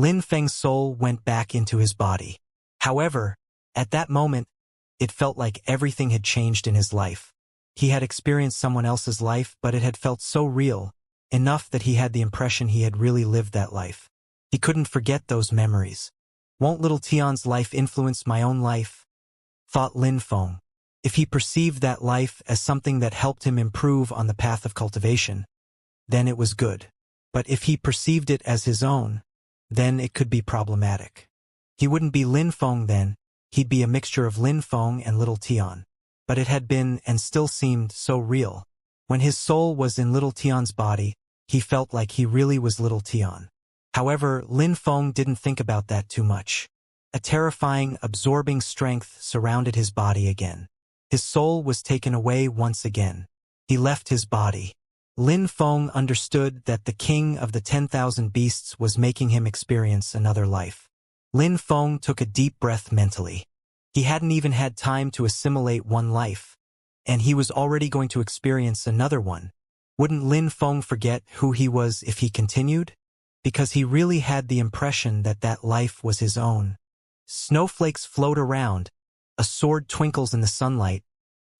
Lin Feng's soul went back into his body. However, at that moment, it felt like everything had changed in his life. He had experienced someone else's life, but it had felt so real, enough that he had the impression he had really lived that life. He couldn't forget those memories. Won't little Tian's life influence my own life? Thought Lin Feng. If he perceived that life as something that helped him improve on the path of cultivation, then it was good. But if he perceived it as his own, then it could be problematic. He wouldn't be Lin Feng then, he'd be a mixture of Lin Feng and little Tian. But it had been and still seemed so real. When his soul was in little Tian's body, he felt like he really was little Tian. However, Lin Feng didn't think about that too much. A terrifying, absorbing strength surrounded his body again. His soul was taken away once again. He left his body. Lin Feng understood that the king of the 10,000 beasts was making him experience another life. Lin Feng took a deep breath mentally. He hadn't even had time to assimilate one life, and he was already going to experience another one. Wouldn't Lin Feng forget who he was if he continued? Because he really had the impression that that life was his own. Snowflakes float around. A sword twinkles in the sunlight,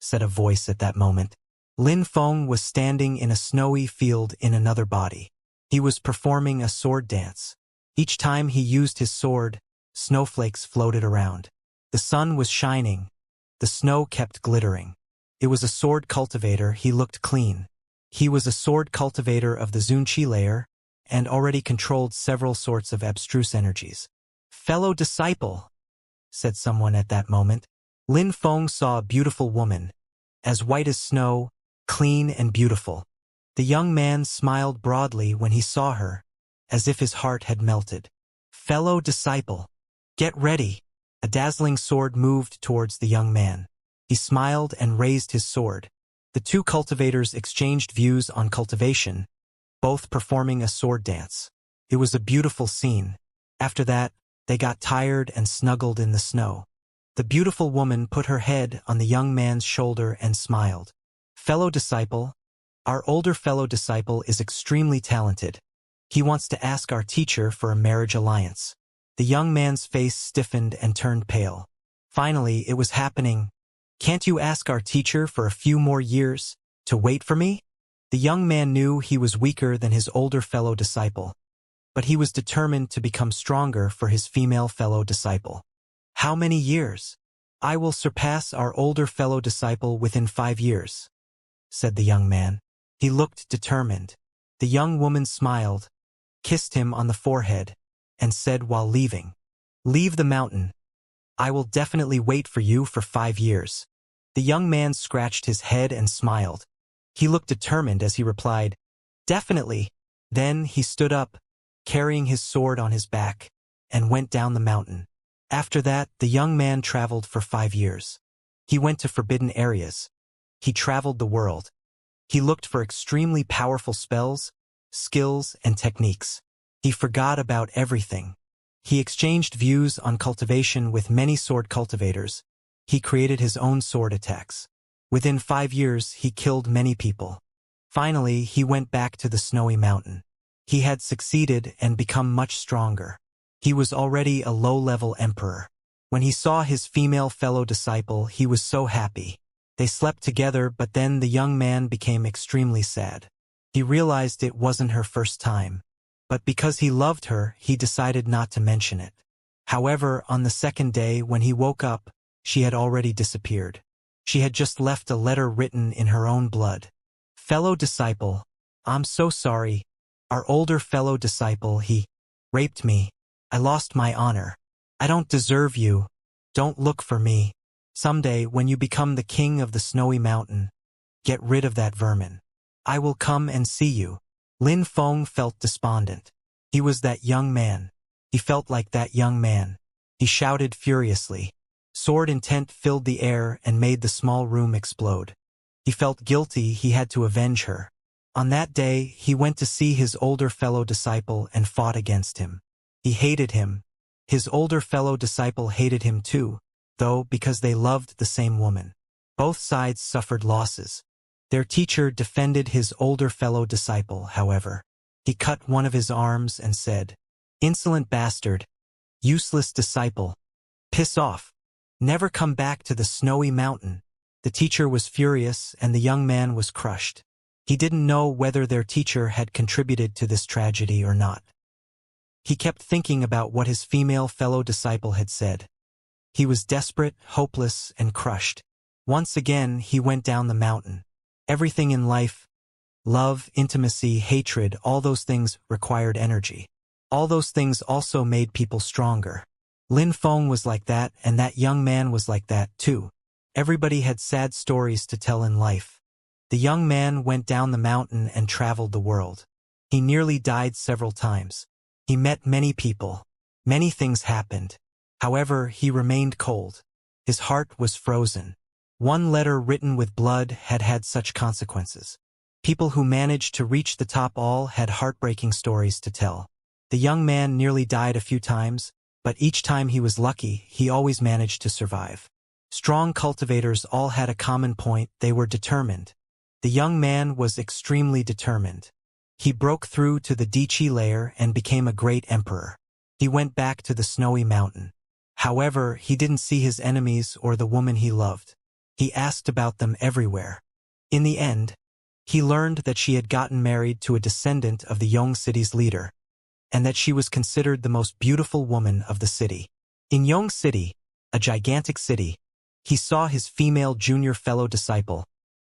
said a voice at that moment. Lin Feng was standing in a snowy field in another body. He was performing a sword dance. Each time he used his sword, snowflakes floated around. The sun was shining. The snow kept glittering. It was a sword cultivator. He looked clean. He was a sword cultivator of the Zunqi layer and already controlled several sorts of abstruse energies. "Fellow disciple," said someone at that moment. Lin Feng saw a beautiful woman, as white as snow, clean and beautiful. The young man smiled broadly when he saw her, as if his heart had melted. "Fellow disciple, get ready." A dazzling sword moved towards the young man. He smiled and raised his sword. The two cultivators exchanged views on cultivation, both performing a sword dance. It was a beautiful scene. After that, they got tired and snuggled in the snow. The beautiful woman put her head on the young man's shoulder and smiled. "Fellow disciple, our older fellow disciple is extremely talented. He wants to ask our teacher for a marriage alliance." The young man's face stiffened and turned pale. Finally, it was happening. "Can't you ask our teacher for a few more years, to wait for me?" The young man knew he was weaker than his older fellow disciple, but he was determined to become stronger for his female fellow disciple. "How many years?" "I will surpass our older fellow disciple within 5 years," said the young man. He looked determined. The young woman smiled, kissed him on the forehead, and said while leaving, "Leave the mountain. I will definitely wait for you for 5 years." The young man scratched his head and smiled. He looked determined as he replied, "Definitely." Then he stood up, carrying his sword on his back, and went down the mountain. After that, the young man traveled for 5 years. He went to forbidden areas. He traveled the world. He looked for extremely powerful spells, skills, and techniques. He forgot about everything. He exchanged views on cultivation with many sword cultivators. He created his own sword attacks. Within 5 years, he killed many people. Finally, he went back to the snowy mountain. He had succeeded and become much stronger. He was already a low-level emperor. When he saw his female fellow disciple, he was so happy. They slept together, but then the young man became extremely sad. He realized it wasn't her first time. But because he loved her, he decided not to mention it. However, on the second day when he woke up, she had already disappeared. She had just left a letter written in her own blood. "Fellow disciple, I'm so sorry. Our older fellow disciple, he raped me. I lost my honor. I don't deserve you. Don't look for me. Someday, when you become the king of the snowy mountain, get rid of that vermin. I will come and see you." Lin Feng felt despondent. He was that young man. He felt like that young man. He shouted furiously. Sword intent filled the air and made the small room explode. He felt guilty. He had to avenge her. On that day, he went to see his older fellow disciple and fought against him. He hated him. His older fellow disciple hated him too, though, because they loved the same woman. Both sides suffered losses. Their teacher defended his older fellow disciple, however. He cut one of his arms and said, Insolent bastard. Useless disciple. Piss off. Never come back to the snowy mountain. The teacher was furious and the young man was crushed. He didn't know whether their teacher had contributed to this tragedy or not. He kept thinking about what his female fellow disciple had said. He was desperate, hopeless, and crushed. Once again, he went down the mountain. Everything in life, love, intimacy, hatred, all those things required energy. All those things also made people stronger. Lin Feng was like that, and that young man was like that, too. Everybody had sad stories to tell in life. The young man went down the mountain and traveled the world. He nearly died several times. He met many people. Many things happened. However, he remained cold. His heart was frozen. One letter written with blood had had such consequences. People who managed to reach the top all had heartbreaking stories to tell. The young man nearly died a few times, but each time he was lucky, he always managed to survive. Strong cultivators all had a common point: they were determined. The young man was extremely determined. He broke through to the Diqi layer and became a great emperor. He went back to the snowy mountain. However, he didn't see his enemies or the woman he loved. He asked about them everywhere. In the end, he learned that she had gotten married to a descendant of the Yong city's leader, and that she was considered the most beautiful woman of the city. In Yong City, a gigantic city, he saw his female junior fellow disciple.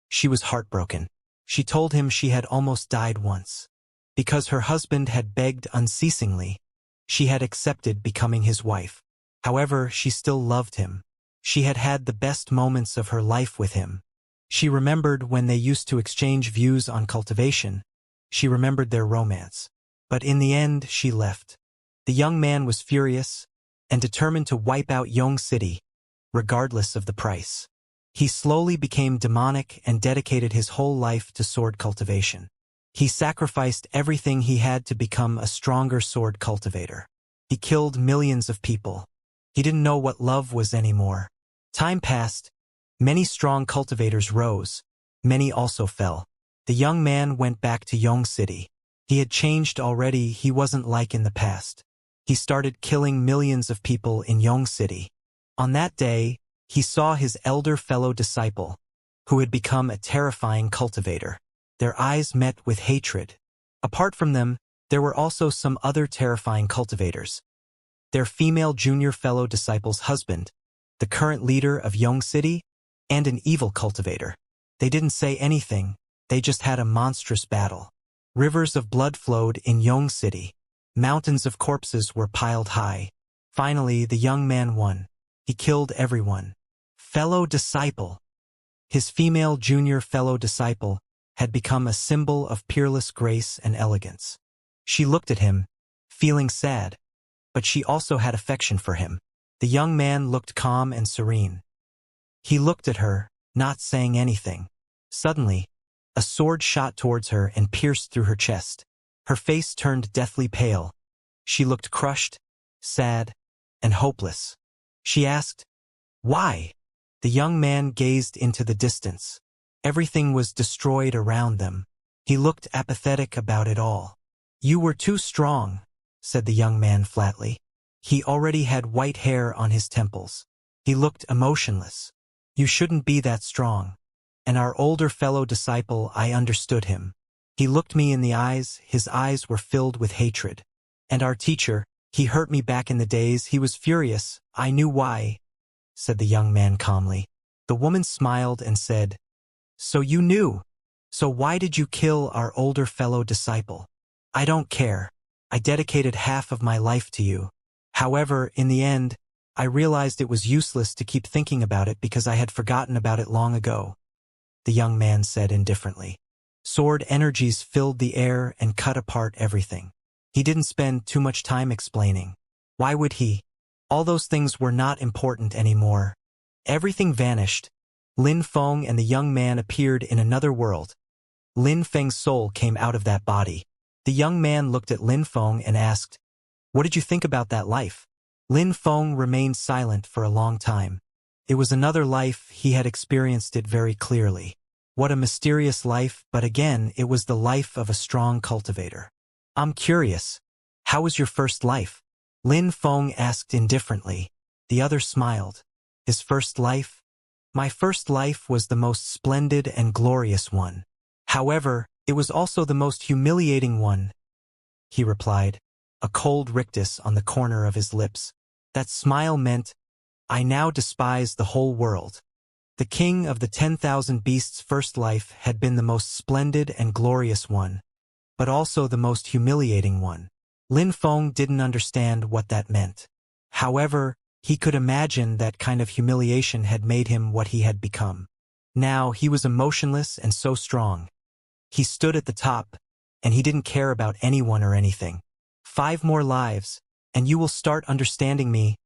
She was heartbroken. She told him she had almost died once. Because her husband had begged unceasingly, she had accepted becoming his wife. However, she still loved him. She had had the best moments of her life with him. She remembered when they used to exchange views on cultivation. She remembered their romance. But in the end, she left. The young man was furious and determined to wipe out Yong City, regardless of the price. He slowly became demonic and dedicated his whole life to sword cultivation. He sacrificed everything he had to become a stronger sword cultivator. He killed millions of people. He didn't know what love was anymore. Time passed. Many strong cultivators rose. Many also fell. The young man went back to Yong City. He had changed already. He wasn't like in the past. He started killing millions of people in Yong City. On that day, he saw his elder fellow disciple, who had become a terrifying cultivator. Their eyes met with hatred. Apart from them, there were also some other terrifying cultivators. Their female junior fellow disciple's husband, the current leader of Yong City, and an evil cultivator. They didn't say anything, they just had a monstrous battle. Rivers of blood flowed in Yong City. Mountains of corpses were piled high. Finally, the young man won. He killed everyone. Fellow disciple. His female junior fellow disciple had become a symbol of peerless grace and elegance. She looked at him, feeling sad, but she also had affection for him. The young man looked calm and serene. He looked at her, not saying anything. Suddenly, a sword shot towards her and pierced through her chest. Her face turned deathly pale. She looked crushed, sad, and hopeless. She asked, "Why?" The young man gazed into the distance. Everything was destroyed around them. He looked apathetic about it all. "You were too strong," said the young man flatly. He already had white hair on his temples. He looked emotionless. "You shouldn't be that strong." And our older fellow disciple, I understood him. He looked me in the eyes, his eyes were filled with hatred. And our teacher, he hurt me back in the days, he was furious, I knew why, said the young man calmly. The woman smiled and said, "So you knew? So why did you kill our older fellow disciple?" "I don't care. I dedicated half of my life to you. However, in the end, I realized it was useless to keep thinking about it because I had forgotten about it long ago," the young man said indifferently. Sword energies filled the air and cut apart everything. He didn't spend too much time explaining. Why would he? All those things were not important anymore. Everything vanished. Lin Feng and the young man appeared in another world. Lin Feng's soul came out of that body. The young man looked at Lin Feng and asked, "What did you think about that life?" Lin Feng remained silent for a long time. It was another life, he had experienced it very clearly. What a mysterious life, but again, it was the life of a strong cultivator. "I'm curious. How was your first life? Lin Feng asked indifferently. The other smiled. His first life? My first life was the most splendid and glorious one. However, it was also the most humiliating one, he replied, a cold rictus on the corner of his lips. That smile meant, I now despise the whole world. The king of the 10,000 beasts' first life had been the most splendid and glorious one, but also the most humiliating one. Lin Feng didn't understand what that meant. However, he could imagine that kind of humiliation had made him what he had become. Now he was emotionless and so strong. He stood at the top, and he didn't care about anyone or anything. 5 more lives, and you will start understanding me,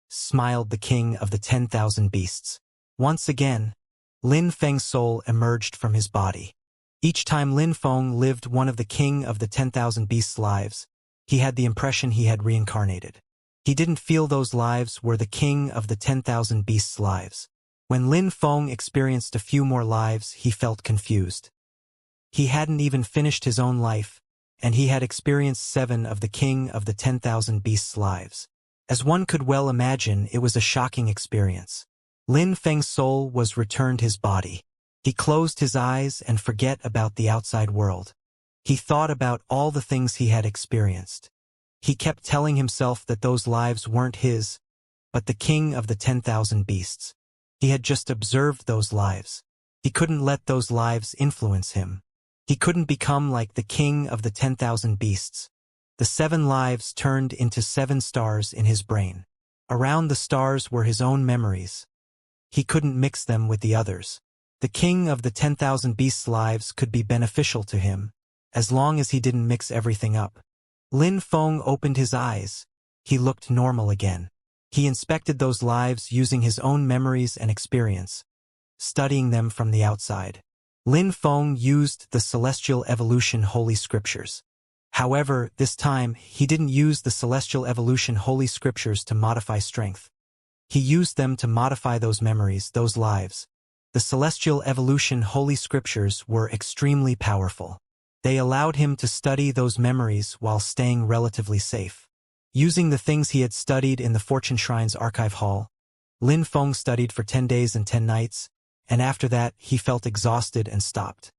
smiled the king of the 10,000 beasts. Once again, Lin Feng's soul emerged from his body. Each time Lin Feng lived one of the king of the 10,000 beasts' lives, he had the impression he had reincarnated. He didn't feel those lives were the king of the 10,000 beasts' lives. When Lin Feng experienced a few more lives, he felt confused. He hadn't even finished his own life, and he had experienced 7 of the king of the 10,000 beasts' lives. As one could well imagine, it was a shocking experience. Lin Feng's soul was returned his body. He closed his eyes and forget about the outside world. He thought about all the things he had experienced. He kept telling himself that those lives weren't his, but the king of the 10,000 beasts. He had just observed those lives. He couldn't let those lives influence him. He couldn't become like the king of the 10,000 beasts. The 7 lives turned into 7 stars in his brain. Around the stars were his own memories. He couldn't mix them with the others. The king of the 10,000 beasts' lives could be beneficial to him, as long as he didn't mix everything up. Lin Feng opened his eyes. He looked normal again. He inspected those lives using his own memories and experience, studying them from the outside. Lin Feng used the Celestial Evolution Holy Scriptures. However, this time, he didn't use the Celestial Evolution Holy Scriptures to modify strength. He used them to modify those memories, those lives. The Celestial Evolution Holy Scriptures were extremely powerful. They allowed him to study those memories while staying relatively safe. Using the things he had studied in the Fortune Shrine's archive hall, Lin Feng studied for 10 days and 10 nights, and after that he felt exhausted and stopped.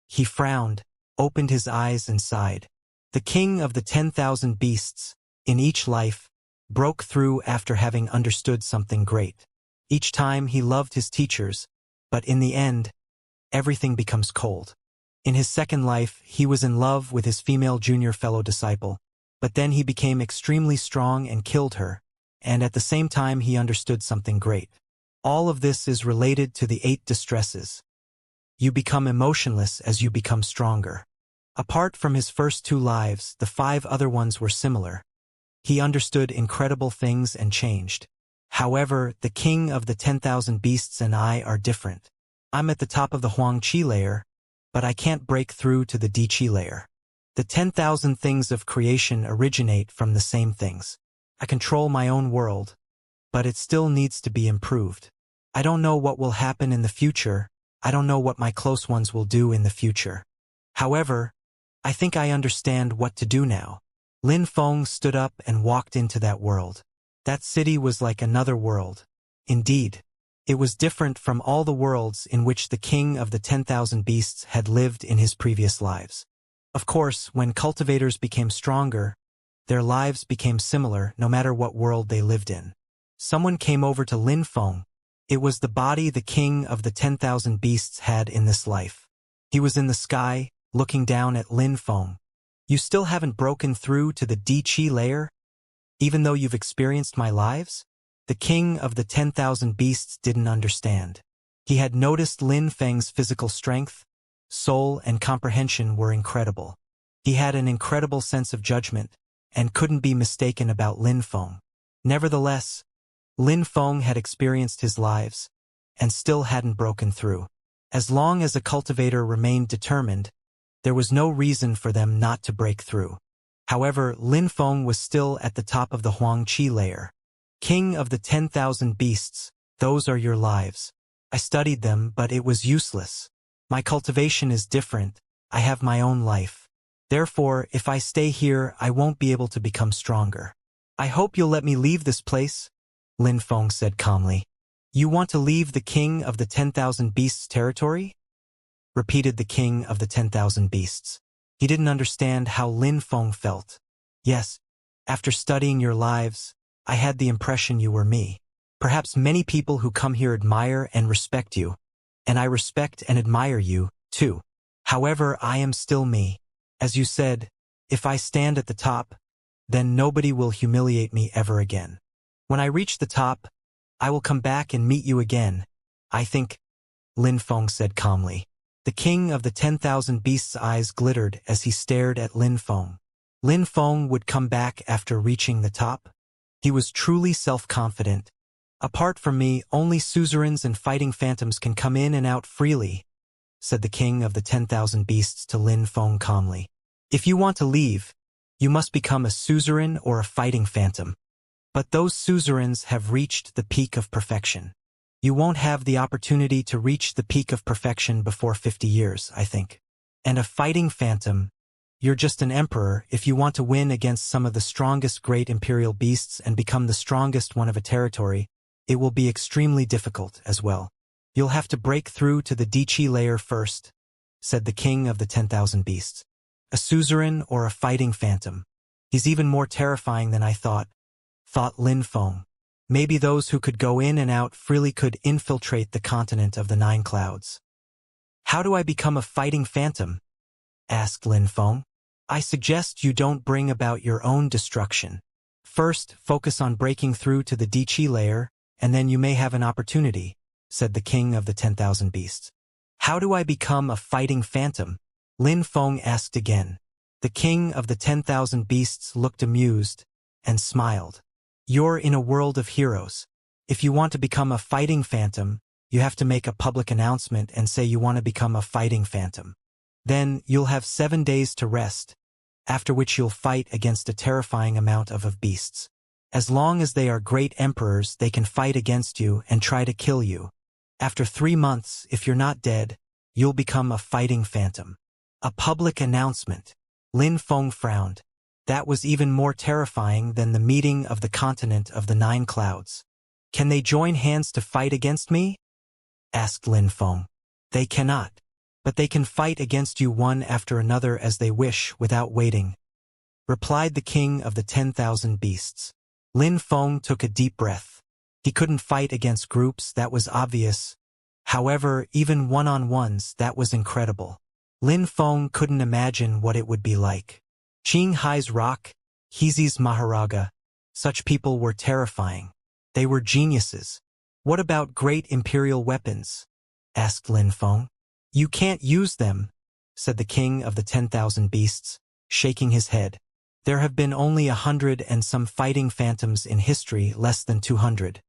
He frowned, opened his eyes and sighed. The king of the 10,000 beasts, in each life, broke through after having understood something great. Each time he loved his teachers, but in the end, everything becomes cold. In his second life, he was in love with his female junior fellow disciple, but then he became extremely strong and killed her, and at the same time he understood something great. All of this is related to the 8 distresses. You become emotionless as you become stronger. Apart from his first 2 lives, the 5 other ones were similar. He understood incredible things and changed. However, the king of the 10,000 beasts and I are different. I'm at the top of the Huang Qi layer, but I can't break through to the Di Qi layer. The 10,000 things of creation originate from the same things. I control my own world, but it still needs to be improved. I don't know what will happen in the future. I don't know what my close ones will do in the future. However, I think I understand what to do now. Lin Feng stood up and walked into that world. That city was like another world. Indeed, it was different from all the worlds in which the king of the 10,000 beasts had lived in his previous lives. Of course, when cultivators became stronger, their lives became similar no matter what world they lived in. Someone came over to Lin Feng. It was the body the king of the 10,000 beasts had in this life. He was in the sky, looking down at Lin Feng. You still haven't broken through to the Di Qi layer? Even though you've experienced my lives? The king of the 10,000 beasts didn't understand. He had noticed Lin Feng's physical strength, soul, and comprehension were incredible. He had an incredible sense of judgment, and couldn't be mistaken about Lin Feng. Nevertheless, Lin Feng had experienced his lives, and still hadn't broken through. As long as a cultivator remained determined, there was no reason for them not to break through. However, Lin Feng was still at the top of the Huang Qi layer. King of the 10,000 beasts, those are your lives. I studied them, but it was useless. My cultivation is different. I have my own life. Therefore, if I stay here, I won't be able to become stronger. I hope you'll let me leave this place, Lin Feng said calmly. You want to leave the king of the 10,000 beasts territory? Repeated the king of the 10,000 beasts. He didn't understand how Lin Feng felt. Yes, after studying your lives, I had the impression you were me. Perhaps many people who come here admire and respect you, and I respect and admire you, too. However, I am still me. As you said, if I stand at the top, then nobody will humiliate me ever again. When I reach the top, I will come back and meet you again, I think, Lin Feng said calmly. The king of the 10,000 beasts' eyes glittered as he stared at Lin Feng. Lin Feng would come back after reaching the top? He was truly self-confident. Apart from me, only suzerains and fighting phantoms can come in and out freely, said the king of the 10,000 beasts to Lin Feng calmly. If you want to leave, you must become a suzerain or a fighting phantom. But those suzerains have reached the peak of perfection. You won't have the opportunity to reach the peak of perfection before 50 years, I think. And a fighting phantom, you're just an emperor. If you want to win against some of the strongest great imperial beasts and become the strongest one of a territory, it will be extremely difficult as well. You'll have to break through to the Diqi layer first, said the king of the 10,000 beasts. A suzerain or a fighting phantom. He's even more terrifying than I thought Lin Feng. Maybe those who could go in and out freely could infiltrate the continent of the 9 clouds. How do I become a fighting phantom? Asked Lin Feng. I suggest you don't bring about your own destruction. First, focus on breaking through to the Diqi layer, and then you may have an opportunity, said the king of the 10,000 beasts. How do I become a fighting phantom? Lin Feng asked again. The king of the 10,000 beasts looked amused and smiled. You're in a world of heroes. If you want to become a fighting phantom, you have to make a public announcement and say you want to become a fighting phantom. Then you'll have 7 days to rest, after which you'll fight against a terrifying amount of beasts. As long as they are great emperors, they can fight against you and try to kill you. After 3 months, if you're not dead, you'll become a fighting phantom. A public announcement. Lin Feng frowned. That was even more terrifying than the meeting of the continent of the 9 clouds. Can they join hands to fight against me? Asked Lin Feng. They cannot. But they can fight against you one after another as they wish without waiting, replied the king of the 10,000 beasts. Lin Feng took a deep breath. He couldn't fight against groups, that was obvious. However, even one-on-ones, that was incredible. Lin Feng couldn't imagine what it would be like. Qinghai's rock, Hezi's Maharaga, such people were terrifying. They were geniuses. What about great imperial weapons? Asked Lin Feng. You can't use them, said the king of the 10,000 beasts, shaking his head. There have been only 100 and some fighting phantoms in history, less than 200.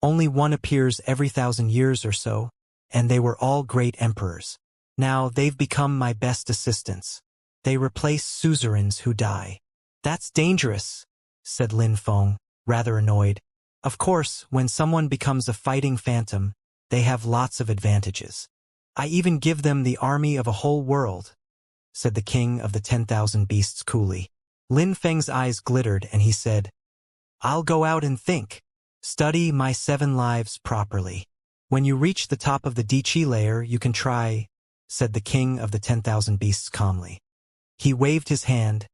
Only one appears every 1,000 years or so, and they were all great emperors. Now they've become my best assistants. They replace suzerains who die. That's dangerous, said Lin Feng, rather annoyed. Of course, when someone becomes a fighting phantom, they have lots of advantages. I even give them the army of a whole world, said the king of the 10,000 beasts coolly. Lin Feng's eyes glittered and he said, I'll go out and think. Study my 7 lives properly. When you reach the top of the Diqi layer, you can try, said the king of the 10,000 beasts calmly. He waved his hand,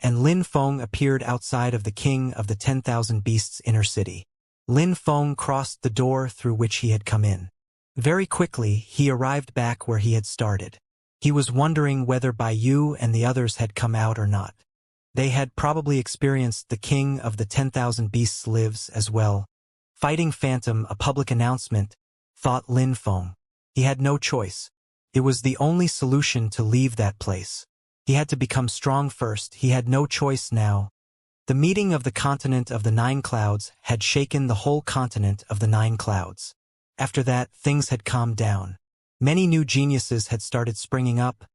and Lin Feng appeared outside of the king of the 10,000 beasts' inner city. Lin Feng crossed the door through which he had come in. Very quickly, he arrived back where he had started. He was wondering whether Bai Yu and the others had come out or not. They had probably experienced the king of the 10,000 beasts lives as well. Fighting phantom, a public announcement, thought Lin Feng. He had no choice. It was the only solution to leave that place. He had to become strong first. He had no choice now. The meeting of the continent of the 9 clouds had shaken the whole continent of the 9 clouds. After that, things had calmed down. Many new geniuses had started springing up,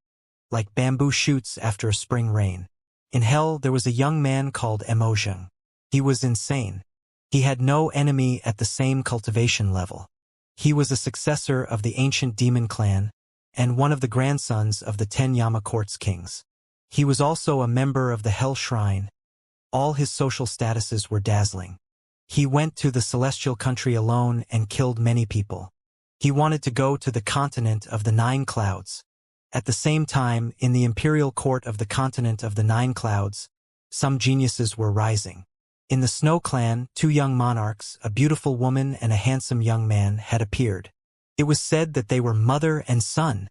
like bamboo shoots after a spring rain. In hell, there was a young man called Emotion. He was insane. He had no enemy at the same cultivation level. He was a successor of the ancient demon clan, and one of the grandsons of the 10 Yama Court's kings. He was also a member of the Hell Shrine. All his social statuses were dazzling. He went to the celestial country alone and killed many people. He wanted to go to the continent of the Nine Clouds. At the same time, in the imperial court of the continent of the Nine Clouds, some geniuses were rising. In the Snow Clan, 2 young monarchs, a beautiful woman and a handsome young man, had appeared. It was said that they were mother and son.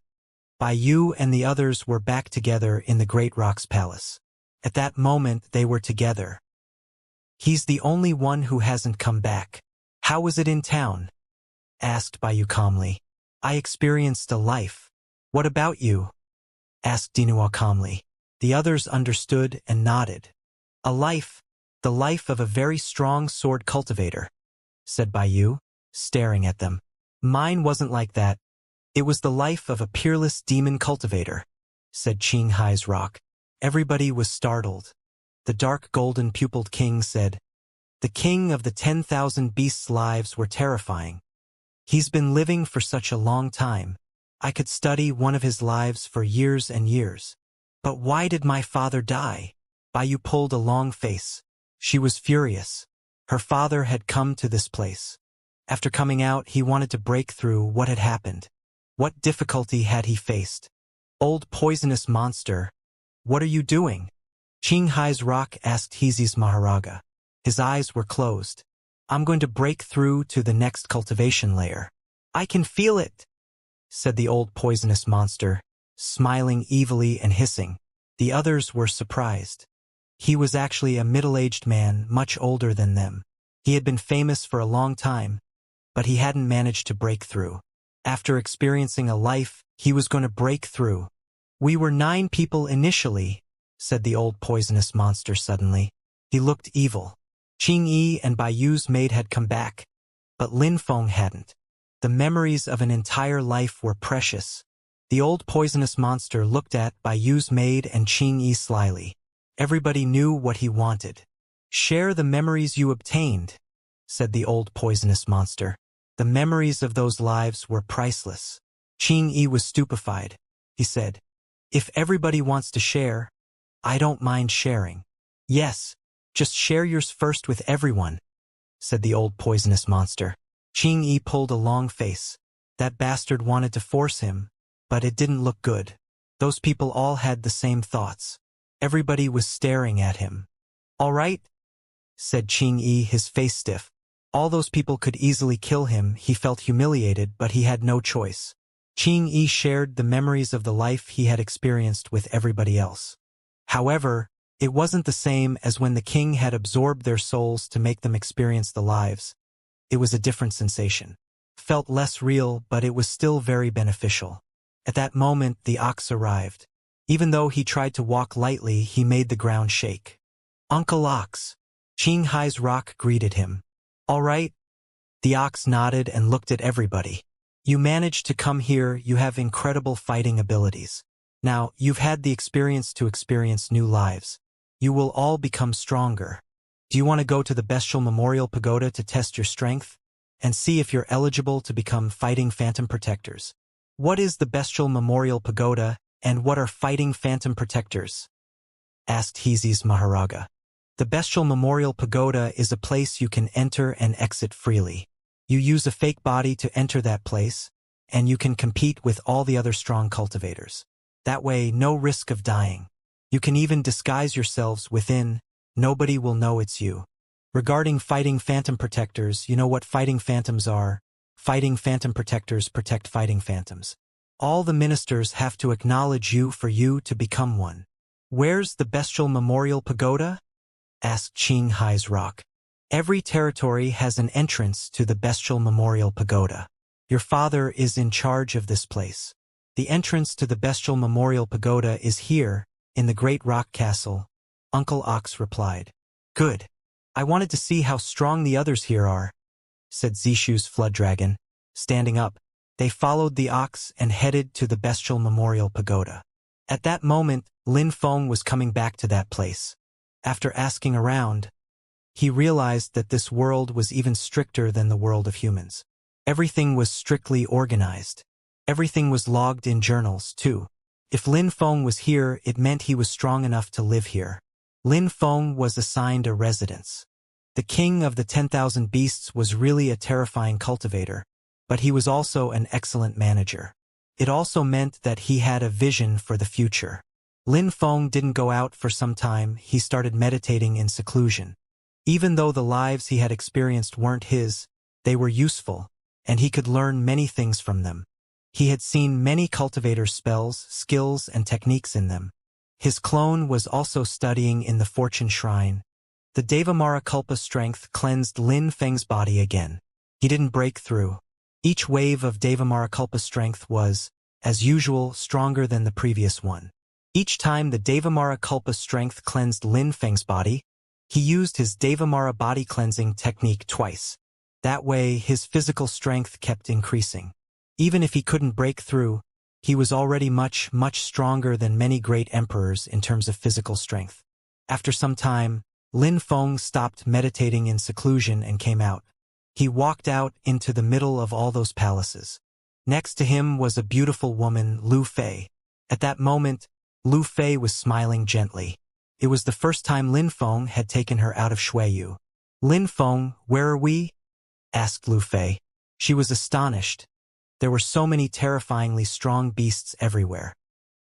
Baiyu and the others were back together in the Great Rock's palace. At that moment they were together. He's the only one who hasn't come back. How was it in town? Asked Baiyu calmly. I experienced a life. What about you? Asked Dinua calmly. The others understood and nodded. A life, the life of a very strong sword cultivator, said Baiyu, staring at them. Mine wasn't like that. It was the life of a peerless demon cultivator, said Qinghai's rock. Everybody was startled. The dark golden-pupiled king said, The king of the 10,000 beasts' lives were terrifying. He's been living for such a long time. I could study one of his lives for years and years. But why did my father die? Baiyu pulled a long face. She was furious. Her father had come to this place. After coming out, he wanted to break through what had happened. What difficulty had he faced? Old poisonous monster, what are you doing? Qinghai's rock asked Heezy's Maharaga. His eyes were closed. I'm going to break through to the next cultivation layer. I can feel it, said the old poisonous monster, smiling evilly and hissing. The others were surprised. He was actually a middle-aged man, much older than them. He had been famous for a long time, but he hadn't managed to break through. After experiencing a life, he was going to break through. We were 9 people initially, said the old poisonous monster suddenly. He looked evil. Qingyi and Baiyu's maid had come back, but Lin Feng hadn't. The memories of an entire life were precious. The old poisonous monster looked at Baiyu's maid and Qingyi slyly. Everybody knew what he wanted. Share the memories you obtained, said the old poisonous monster. The memories of those lives were priceless. Qingyi was stupefied. He said, If everybody wants to share, I don't mind sharing. Yes, just share yours first with everyone, said the old poisonous monster. Qingyi pulled a long face. That bastard wanted to force him, but it didn't look good. Those people all had the same thoughts. Everybody was staring at him. All right, said Qingyi, his face stiff. All those people could easily kill him. He felt humiliated, but he had no choice. Qingyi shared the memories of the life he had experienced with everybody else. However, it wasn't the same as when the king had absorbed their souls to make them experience the lives. It was a different sensation. Felt less real, but it was still very beneficial. At that moment, the ox arrived. Even though he tried to walk lightly, he made the ground shake. Uncle Ox. Qinghai's rock greeted him. All right? The ox nodded and looked at everybody. You managed to come here. You have incredible fighting abilities. Now, you've had the experience to experience new lives. You will all become stronger. Do you want to go to the Bestial Memorial Pagoda to test your strength and see if you're eligible to become Fighting Phantom Protectors? What is the Bestial Memorial Pagoda and what are Fighting Phantom Protectors? Asked Heezy's Maharaga. The Bestial Memorial Pagoda is a place you can enter and exit freely. You use a fake body to enter that place, and you can compete with all the other strong cultivators. That way, no risk of dying. You can even disguise yourselves within. Nobody will know it's you. Regarding Fighting Phantom Protectors, you know what Fighting Phantoms are. Fighting Phantom Protectors protect Fighting Phantoms. All the ministers have to acknowledge you for you to become one. Where's the Bestial Memorial Pagoda? Asked Qinghai's rock. Every territory has an entrance to the Bestial Memorial Pagoda. Your father is in charge of this place. The entrance to the Bestial Memorial Pagoda is here, in the Great Rock Castle, Uncle Ox replied. Good. I wanted to see how strong the others here are, said Zishu's Flood Dragon. Standing up, they followed the ox and headed to the Bestial Memorial Pagoda. At that moment, Lin Feng was coming back to that place. After asking around, he realized that this world was even stricter than the world of humans. Everything was strictly organized. Everything was logged in journals, too. If Lin Feng was here, it meant he was strong enough to live here. Lin Feng was assigned a residence. The king of the 10,000 beasts was really a terrifying cultivator, but he was also an excellent manager. It also meant that he had a vision for the future. Lin Feng didn't go out for some time. He started meditating in seclusion. Even though the lives he had experienced weren't his, they were useful, and he could learn many things from them. He had seen many cultivators' spells, skills, and techniques in them. His clone was also studying in the Fortune Shrine. The Devamara Kulpa strength cleansed Lin Feng's body again. He didn't break through. Each wave of Devamara Kulpa strength was, as usual, stronger than the previous one. Each time the Devamara Kulpa strength cleansed Lin Feng's body, he used his Devamara body cleansing technique twice. That way, his physical strength kept increasing. Even if he couldn't break through, he was already much stronger than many great emperors in terms of physical strength. After some time, Lin Feng stopped meditating in seclusion and came out. He walked out into the middle of all those palaces. Next to him was a beautiful woman, Lu Fei. At that moment, Lu Fei was smiling gently. It was the first time Lin Feng had taken her out of Shuiyu. "Lin Feng, where are we?" asked Lu Fei. She was astonished. There were so many terrifyingly strong beasts everywhere.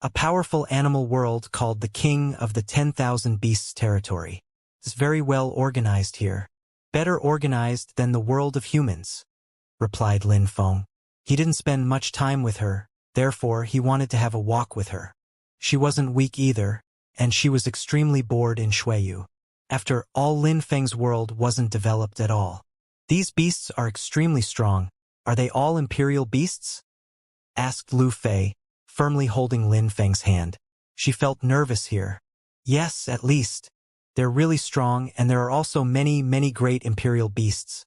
A powerful animal world called the King of the 10,000 Beasts territory. It's very well organized here. Better organized than the world of humans, replied Lin Feng. He didn't spend much time with her, therefore he wanted to have a walk with her. She wasn't weak either, and she was extremely bored in Shuiyu. After all, Lin Feng's world wasn't developed at all. These beasts are extremely strong. Are they all imperial beasts? Asked Lu Fei, firmly holding Lin Feng's hand. She felt nervous here. Yes, at least. They're really strong, and there are also many great imperial beasts,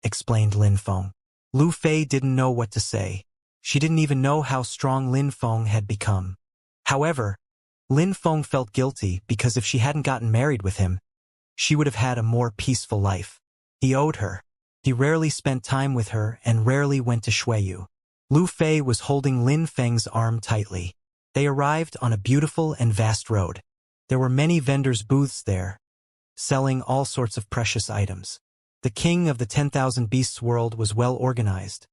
explained Lin Feng. Lu Fei didn't know what to say. She didn't even know how strong Lin Feng had become. However, Lin Feng felt guilty because if she hadn't gotten married with him, she would have had a more peaceful life. He owed her. He rarely spent time with her and rarely went to Shuiyu. Lu Fei was holding Lin Feng's arm tightly. They arrived on a beautiful and vast road. There were many vendors' booths there, selling all sorts of precious items. The king of the 10,000 beasts world was well organized.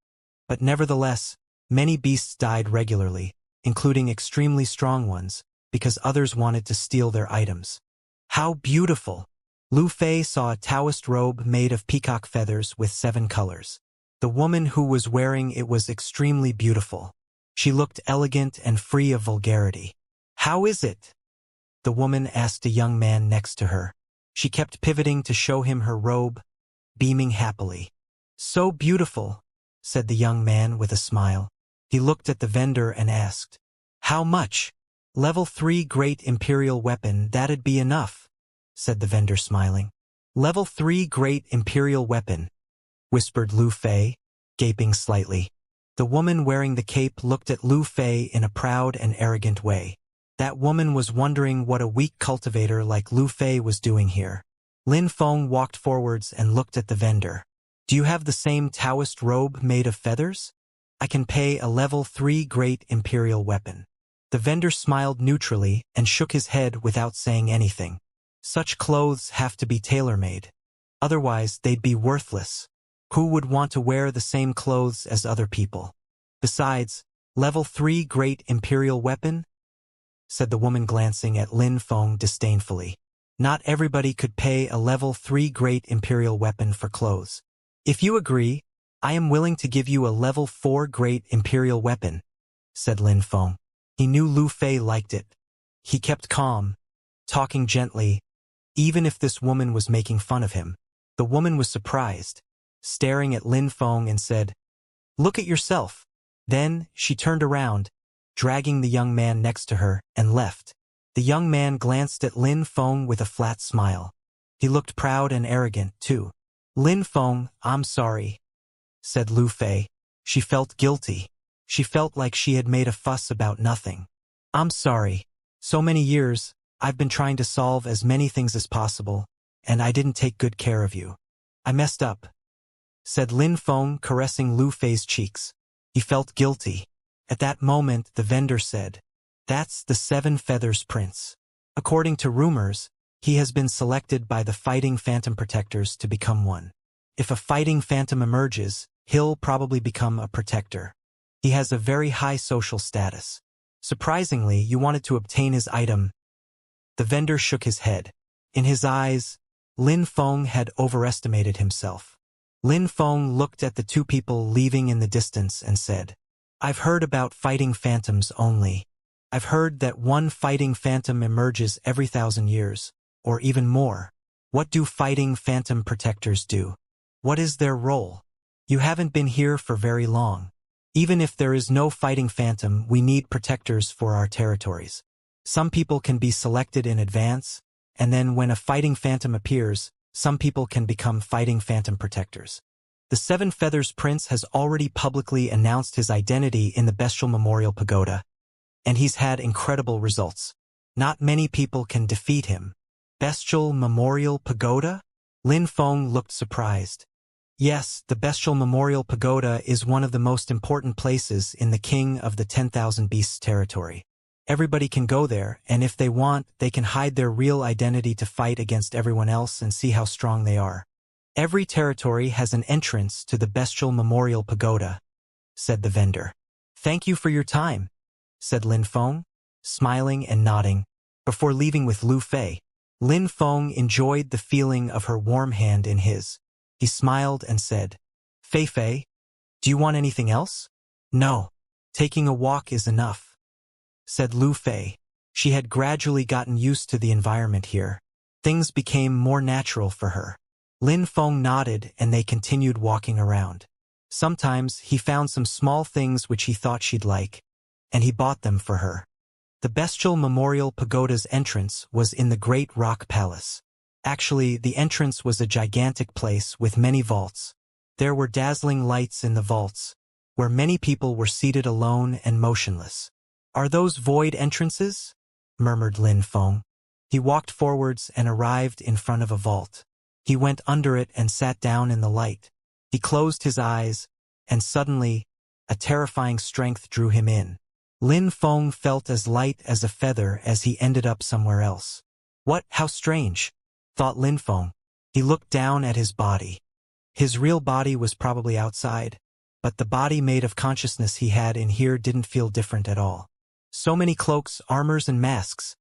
But nevertheless, many beasts died regularly, including extremely strong ones, because others wanted to steal their items. How beautiful! Lu Fei saw a Taoist robe made of peacock feathers with 7 colors. The woman who was wearing it was extremely beautiful. She looked elegant and free of vulgarity. How is it? The woman asked a young man next to her. She kept pivoting to show him her robe, beaming happily. So beautiful, said the young man with a smile. He looked at the vendor and asked, "How much?" "Level 3 great imperial weapon, that'd be enough," said the vendor smiling. "Level 3 great imperial weapon," whispered Lu Fei, gaping slightly. The woman wearing the cape looked at Lu Fei in a proud and arrogant way. That woman was wondering what a weak cultivator like Lu Fei was doing here. Lin Feng walked forwards and looked at the vendor. "Do you have the same Taoist robe made of feathers? I can pay a level 3 great imperial weapon." The vendor smiled neutrally and shook his head without saying anything. Such clothes have to be tailor-made. Otherwise, they'd be worthless. Who would want to wear the same clothes as other people? Besides, level 3 great imperial weapon? Said the woman, glancing at Lin Feng disdainfully. Not everybody could pay a level 3 great imperial weapon for clothes. If you agree, I am willing to give you a level 4 great imperial weapon, said Lin Feng. He knew Lu Fei liked it. He kept calm, talking gently, even if this woman was making fun of him. The woman was surprised, staring at Lin Feng and said, "Look at yourself." Then she turned around, dragging the young man next to her, and left. The young man glanced at Lin Feng with a flat smile. He looked proud and arrogant, too. "Lin Feng, I'm sorry," said Lu Fei. She felt guilty. She felt like she had made a fuss about nothing. "I'm sorry. So many years, I've been trying to solve as many things as possible, and I didn't take good care of you. I messed up," said Lin Feng, caressing Lu Fei's cheeks. He felt guilty. At that moment, the vendor said, That's the Seven Feathers Prince. According to rumors, he has been selected by the Fighting Phantom Protectors to become one. If a Fighting Phantom emerges, he'll probably become a protector. He has a very high social status. Surprisingly, you wanted to obtain his item. The vendor shook his head. In his eyes, Lin Feng had overestimated himself. Lin Feng looked at the two people leaving in the distance and said, "I've heard about fighting phantoms only. I've heard that one fighting phantom emerges every 1,000 years, or even more. What do fighting phantom protectors do? What is their role? You haven't been here for very long. Even if there is no fighting phantom, we need protectors for our territories. Some people can be selected in advance, and then when a fighting phantom appears, some people can become fighting phantom protectors." The Seven Feathers Prince has already publicly announced his identity in the Bestial Memorial Pagoda, and he's had incredible results. Not many people can defeat him. Bestial Memorial Pagoda? Lin Feng looked surprised. Yes, the Bestial Memorial Pagoda is one of the most important places in the King of the 10,000 Beasts territory. Everybody can go there, and if they want, they can hide their real identity to fight against everyone else and see how strong they are. Every territory has an entrance to the Bestial Memorial Pagoda, said the vendor. Thank you for your time, said Lin Feng, smiling and nodding. Before leaving with Lu Fei, Lin Feng enjoyed the feeling of her warm hand in his. He smiled and said, "Fei Fei, do you want anything else?" "No. Taking a walk is enough," said Lu Fei. She had gradually gotten used to the environment here. Things became more natural for her. Lin Feng nodded and they continued walking around. Sometimes he found some small things which he thought she'd like, and he bought them for her. The Bestial Memorial Pagoda's entrance was in the Great Rock Palace. Actually, the entrance was a gigantic place with many vaults. There were dazzling lights in the vaults, where many people were seated alone and motionless. "Are those void entrances?" murmured Lin Feng. He walked forwards and arrived in front of a vault. He went under it and sat down in the light. He closed his eyes, and suddenly, a terrifying strength drew him in. Lin Feng felt as light as a feather as he ended up somewhere else. "What? How strange," thought Lin Feng. He looked down at his body. His real body was probably outside, but the body made of consciousness he had in here didn't feel different at all. So many cloaks, armors, and masks,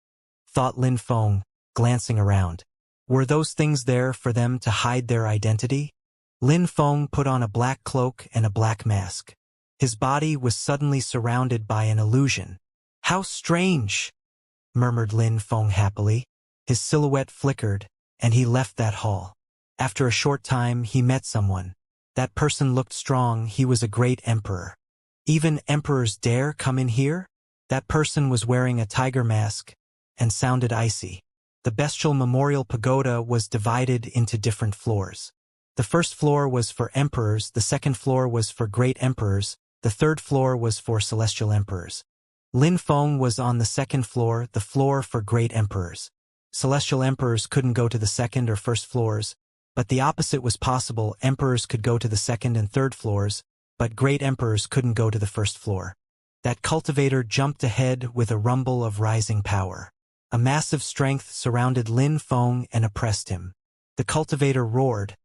thought Lin Feng, glancing around. Were those things there for them to hide their identity? Lin Feng put on a black cloak and a black mask. His body was suddenly surrounded by an illusion. "How strange," murmured Lin Feng happily. His silhouette flickered, and he left that hall. After a short time, he met someone. That person looked strong. He was a great emperor. Even emperors dare come in here? That person was wearing a tiger mask and sounded icy. The Bestial Memorial Pagoda was divided into different floors. The first floor was for emperors, the second floor was for great emperors, the third floor was for celestial emperors. Lin Feng was on the second floor, the floor for great emperors. Celestial emperors couldn't go to the second or first floors, but the opposite was possible. Emperors could go to the second and third floors, but great emperors couldn't go to the first floor. That cultivator jumped ahead with a rumble of rising power. A massive strength surrounded Lin Feng and oppressed him. The cultivator roared,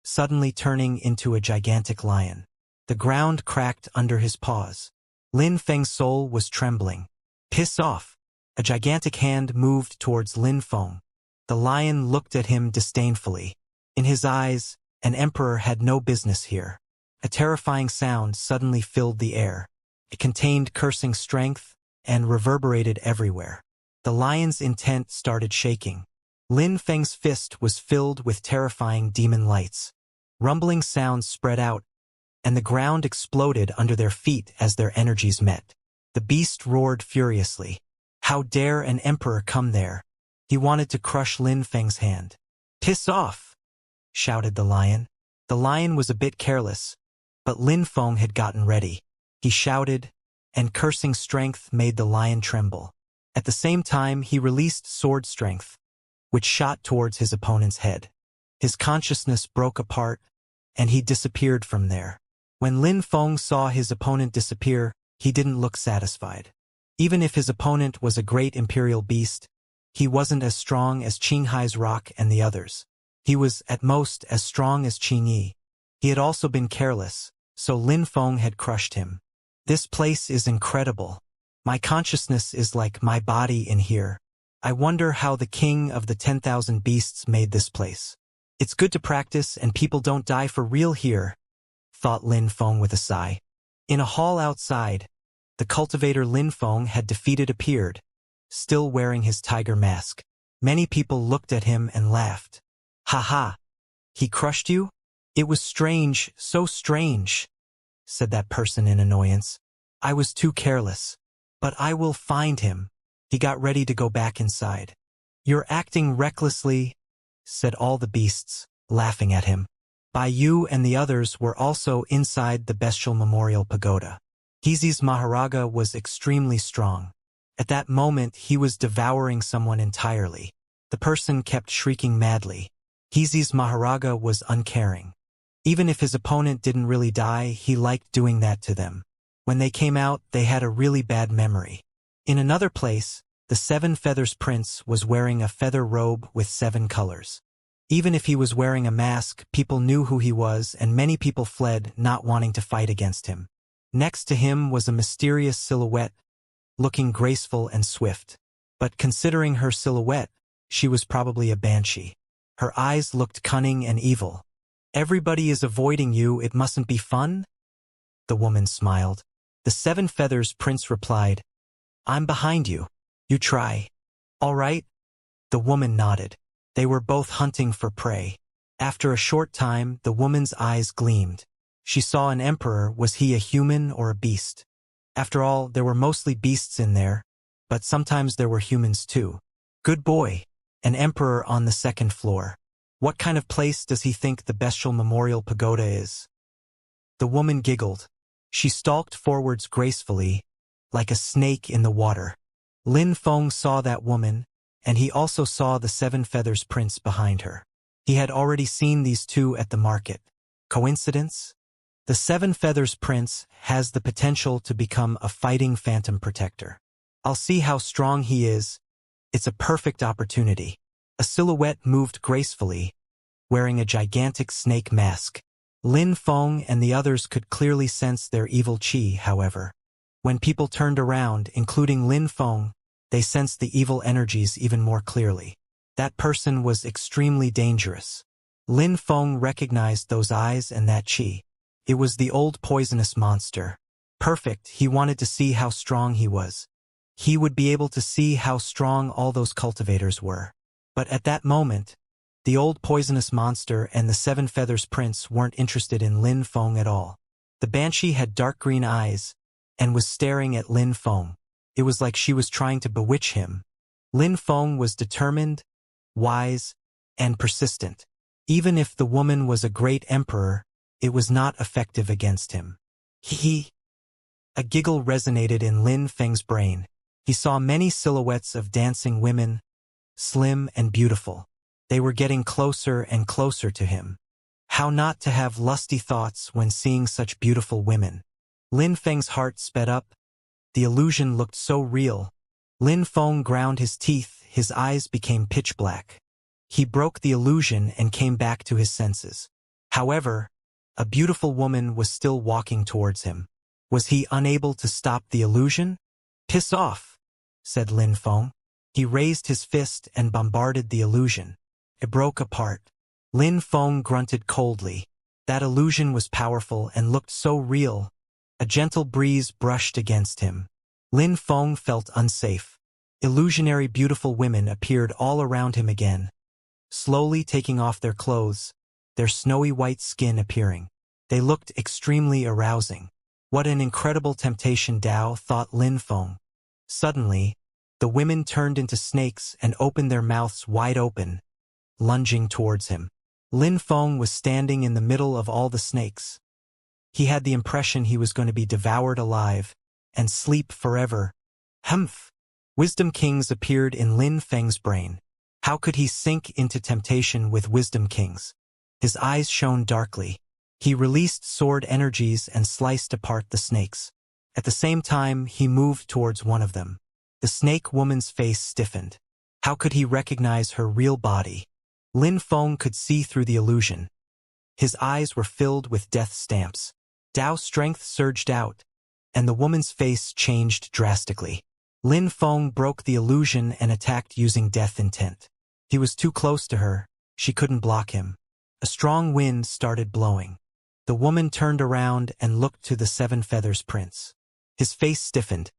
suddenly turning into a gigantic lion. The ground cracked under his paws. Lin Feng's soul was trembling. "Piss off!" A gigantic hand moved towards Lin Feng. The lion looked at him disdainfully. In his eyes, an emperor had no business here. A terrifying sound suddenly filled the air. It contained cursing strength and reverberated everywhere. The lion's intent started shaking. Lin Feng's fist was filled with terrifying demon lights. Rumbling sounds spread out, and the ground exploded under their feet as their energies met. The beast roared furiously. How dare an emperor come there? He wanted to crush Lin Feng's hand. "Piss off!" shouted the lion. The lion was a bit careless, but Lin Feng had gotten ready. He shouted, and cursing strength made the lion tremble. At the same time, he released sword strength, which shot towards his opponent's head. His consciousness broke apart, and he disappeared from there. When Lin Feng saw his opponent disappear, he didn't look satisfied. Even if his opponent was a great imperial beast, he wasn't as strong as Qinghai's rock and the others. He was, at most, as strong as Qingyi. He had also been careless, so Lin Feng had crushed him. This place is incredible. My consciousness is like my body in here. I wonder how the king of the 10,000 beasts made this place. It's good to practice and people don't die for real here, thought Lin Feng with a sigh. In a hall outside, the cultivator Lin Feng had defeated appeared, still wearing his tiger mask. Many people looked at him and laughed. Ha ha! He crushed you? It was strange, so strange, said that person in annoyance. I was too careless. But I will find him. He got ready to go back inside. You're acting recklessly, said all the beasts, laughing at him. Bai Yu and the others were also inside the bestial memorial pagoda. Heezy's Maharaga was extremely strong. At that moment he was devouring someone entirely. The person kept shrieking madly. Heezy's Maharaga was uncaring. Even if his opponent didn't really die, he liked doing that to them. When they came out, they had a really bad memory. In another place, the Seven Feathers Prince was wearing a feather robe with 7 colors. Even if he was wearing a mask, people knew who he was and many people fled, not wanting to fight against him. Next to him was a mysterious silhouette, looking graceful and swift. But considering her silhouette, she was probably a banshee. Her eyes looked cunning and evil. Everybody is avoiding you, it mustn't be fun? The woman smiled. The 7 Feathers Prince replied, I'm behind you. You try. All right? The woman nodded. They were both hunting for prey. After a short time, the woman's eyes gleamed. She saw an emperor. Was he a human or a beast? After all, there were mostly beasts in there, but sometimes there were humans too. Good boy. An emperor on the 2nd floor. What kind of place does he think the bestial memorial pagoda is? The woman giggled. She stalked forwards gracefully, like a snake in the water. Lin Feng saw that woman, and he also saw the 7 Feathers Prince behind her. He had already seen these two at the market. Coincidence? The 7 Feathers Prince has the potential to become a fighting phantom protector. I'll see how strong he is. It's a perfect opportunity. A silhouette moved gracefully, wearing a gigantic snake mask. Lin Feng and the others could clearly sense their evil qi, however. When people turned around, including Lin Feng, they sensed the evil energies even more clearly. That person was extremely dangerous. Lin Feng recognized those eyes and that qi. It was the old poisonous monster. Perfect, he wanted to see how strong he was. He would be able to see how strong all those cultivators were. But at that moment, the old poisonous monster and the 7 Feathers Prince weren't interested in Lin Feng at all. The banshee had dark green eyes and was staring at Lin Feng. It was like she was trying to bewitch him. Lin Feng was determined, wise, and persistent. Even if the woman was a great emperor, it was not effective against him. A giggle resonated in Lin Feng's brain. He saw many silhouettes of dancing women, slim and beautiful. They were getting closer and closer to him. How not to have lusty thoughts when seeing such beautiful women? Lin Feng's heart sped up. The illusion looked so real. Lin Feng ground his teeth, his eyes became pitch black. He broke the illusion and came back to his senses. However, a beautiful woman was still walking towards him. Was he unable to stop the illusion? Piss off, said Lin Feng. He raised his fist and bombarded the illusion. It broke apart. Lin Feng grunted coldly. That illusion was powerful and looked so real. A gentle breeze brushed against him. Lin Feng felt unsafe. Illusionary beautiful women appeared all around him again, slowly taking off their clothes, their snowy white skin appearing. They looked extremely arousing. What an incredible temptation, Dao, thought Lin Feng. Suddenly, the women turned into snakes and opened their mouths wide open, lunging towards him. Lin Feng was standing in the middle of all the snakes. He had the impression he was going to be devoured alive and sleep forever. Humph! Wisdom Kings appeared in Lin Feng's brain. How could he sink into temptation with Wisdom Kings? His eyes shone darkly. He released sword energies and sliced apart the snakes. At the same time, he moved towards one of them. The snake woman's face stiffened. How could he recognize her real body? Lin Feng could see through the illusion. His eyes were filled with death stamps. Dao's strength surged out, and the woman's face changed drastically. Lin Feng broke the illusion and attacked using death intent. He was too close to her. She couldn't block him. A strong wind started blowing. The woman turned around and looked to the Seven Feathers Prince. His face stiffened,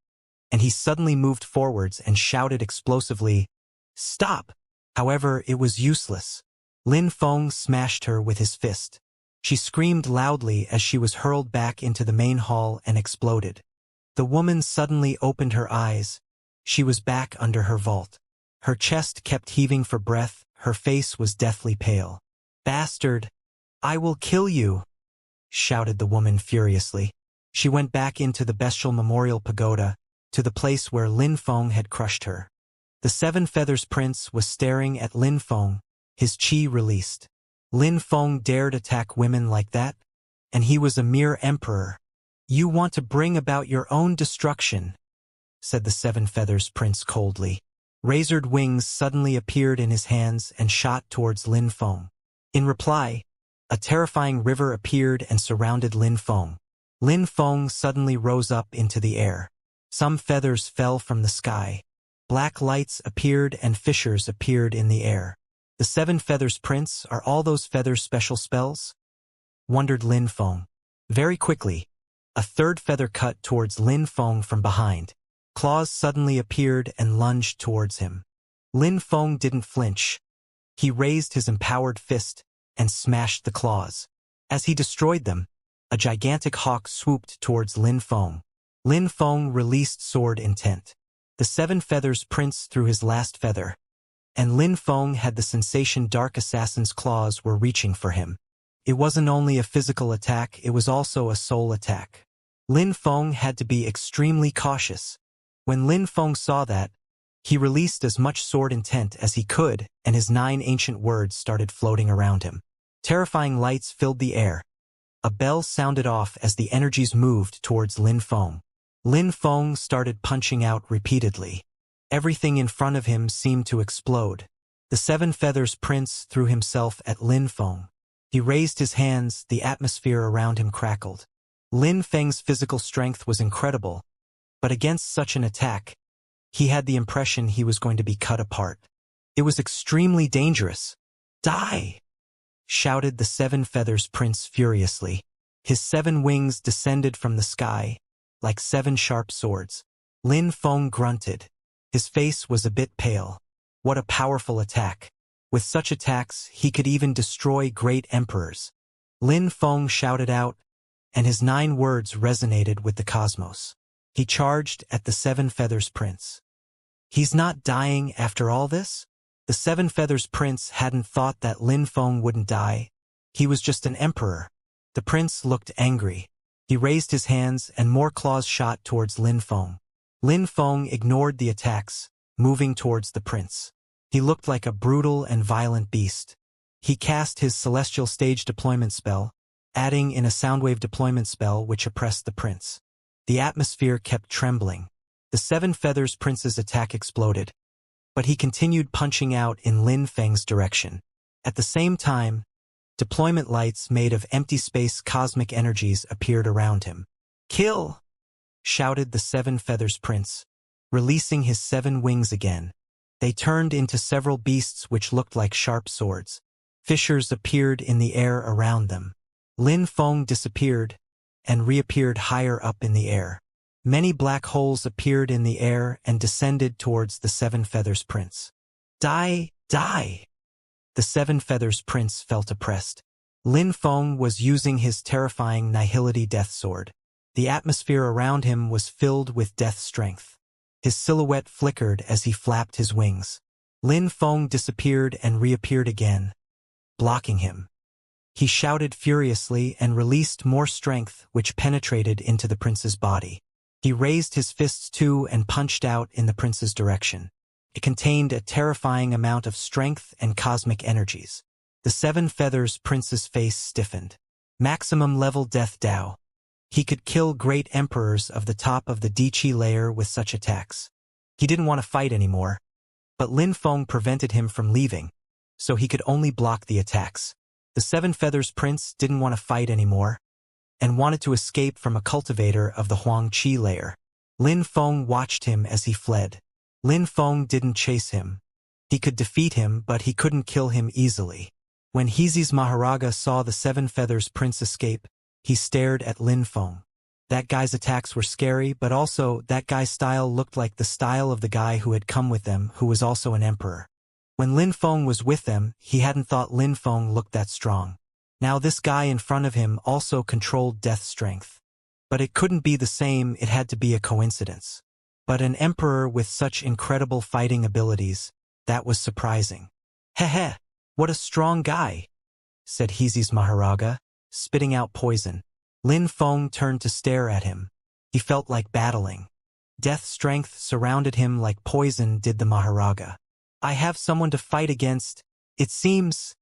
and he suddenly moved forwards and shouted explosively, "Stop!" However, it was useless. Lin Feng smashed her with his fist. She screamed loudly as she was hurled back into the main hall and exploded. The woman suddenly opened her eyes. She was back under her vault. Her chest kept heaving for breath, her face was deathly pale. "Bastard! I will kill you!" shouted the woman furiously. She went back into the bestial memorial pagoda, to the place where Lin Feng had crushed her. The Seven Feathers Prince was staring at Lin Feng, his chi released. Lin Feng dared attack women like that? And he was a mere emperor. "You want to bring about your own destruction," said the Seven Feathers Prince coldly. Razored wings suddenly appeared in his hands and shot towards Lin Feng. In reply, a terrifying river appeared and surrounded Lin Feng. Lin Feng suddenly rose up into the air. Some feathers fell from the sky. Black lights appeared and fissures appeared in the air. The Seven Feathers Prince, are all those feathers special spells? Wondered Lin Feng. Very quickly, a third feather cut towards Lin Feng from behind. Claws suddenly appeared and lunged towards him. Lin Feng didn't flinch. He raised his empowered fist and smashed the claws. As he destroyed them, a gigantic hawk swooped towards Lin Feng. Lin Feng released sword intent. The Seven Feathers Prince threw his last feather, and Lin Feng had the sensation Dark Assassin's claws were reaching for him. It wasn't only a physical attack, it was also a soul attack. Lin Feng had to be extremely cautious. When Lin Feng saw that, he released as much sword intent as he could, and his 9 ancient words started floating around him. Terrifying lights filled the air. A bell sounded off as the energies moved towards Lin Feng. Lin Feng started punching out repeatedly. Everything in front of him seemed to explode. The Seven Feathers Prince threw himself at Lin Feng. He raised his hands, the atmosphere around him crackled. Lin Feng's physical strength was incredible, but against such an attack, he had the impression he was going to be cut apart. It was extremely dangerous. "Die!" shouted the Seven Feathers Prince furiously. His 7 wings descended from the sky, like 7 sharp swords. Lin Feng grunted. His face was a bit pale. What a powerful attack. With such attacks, he could even destroy great emperors. Lin Feng shouted out, and his 9 words resonated with the cosmos. He charged at the Seven Feathers Prince. He's not dying after all this? The Seven Feathers Prince hadn't thought that Lin Feng wouldn't die. He was just an emperor. The prince looked angry. He raised his hands and more claws shot towards Lin Feng. Lin Feng ignored the attacks, moving towards the prince. He looked like a brutal and violent beast. He cast his celestial stage deployment spell, adding in a soundwave deployment spell which oppressed the prince. The atmosphere kept trembling. The Seven Feathers Prince's attack exploded, but he continued punching out in Lin Feng's direction. At the same time, deployment lights made of empty space cosmic energies appeared around him. "Kill!" shouted the Seven Feathers Prince, releasing his 7 wings again. They turned into several beasts which looked like sharp swords. Fissures appeared in the air around them. Lin Feng disappeared and reappeared higher up in the air. Many black holes appeared in the air and descended towards the Seven Feathers Prince. "Die! Die!" The Seven Feathers Prince felt oppressed. Lin Feng was using his terrifying Nihility Death Sword. The atmosphere around him was filled with death strength. His silhouette flickered as he flapped his wings. Lin Feng disappeared and reappeared again, blocking him. He shouted furiously and released more strength which penetrated into the prince's body. He raised his fists too and punched out in the prince's direction. It contained a terrifying amount of strength and cosmic energies. The Seven Feathers Prince's face stiffened. Maximum level Death Dao. He could kill great emperors of the top of the Di-Chi layer with such attacks. He didn't want to fight anymore, but Lin Feng prevented him from leaving, so he could only block the attacks. The Seven Feathers Prince didn't want to fight anymore, and wanted to escape from a cultivator of the Huang Qi layer. Lin Feng watched him as he fled. Lin Feng didn't chase him. He could defeat him, but he couldn't kill him easily. When Heezi's Maharaga saw the Seven Feathers Prince escape, he stared at Lin Feng. That guy's attacks were scary, but also that guy's style looked like the style of the guy who had come with them, who was also an emperor. When Lin Feng was with them, he hadn't thought Lin Feng looked that strong. Now this guy in front of him also controlled death strength. But it couldn't be the same, it had to be a coincidence. But an emperor with such incredible fighting abilities, that was surprising. Heh, what a strong guy, said Heezi's Maharaga, spitting out poison. Lin Feng turned to stare at him. He felt like battling. Death strength surrounded him like poison did the Maharaga. I have someone to fight against, it seems,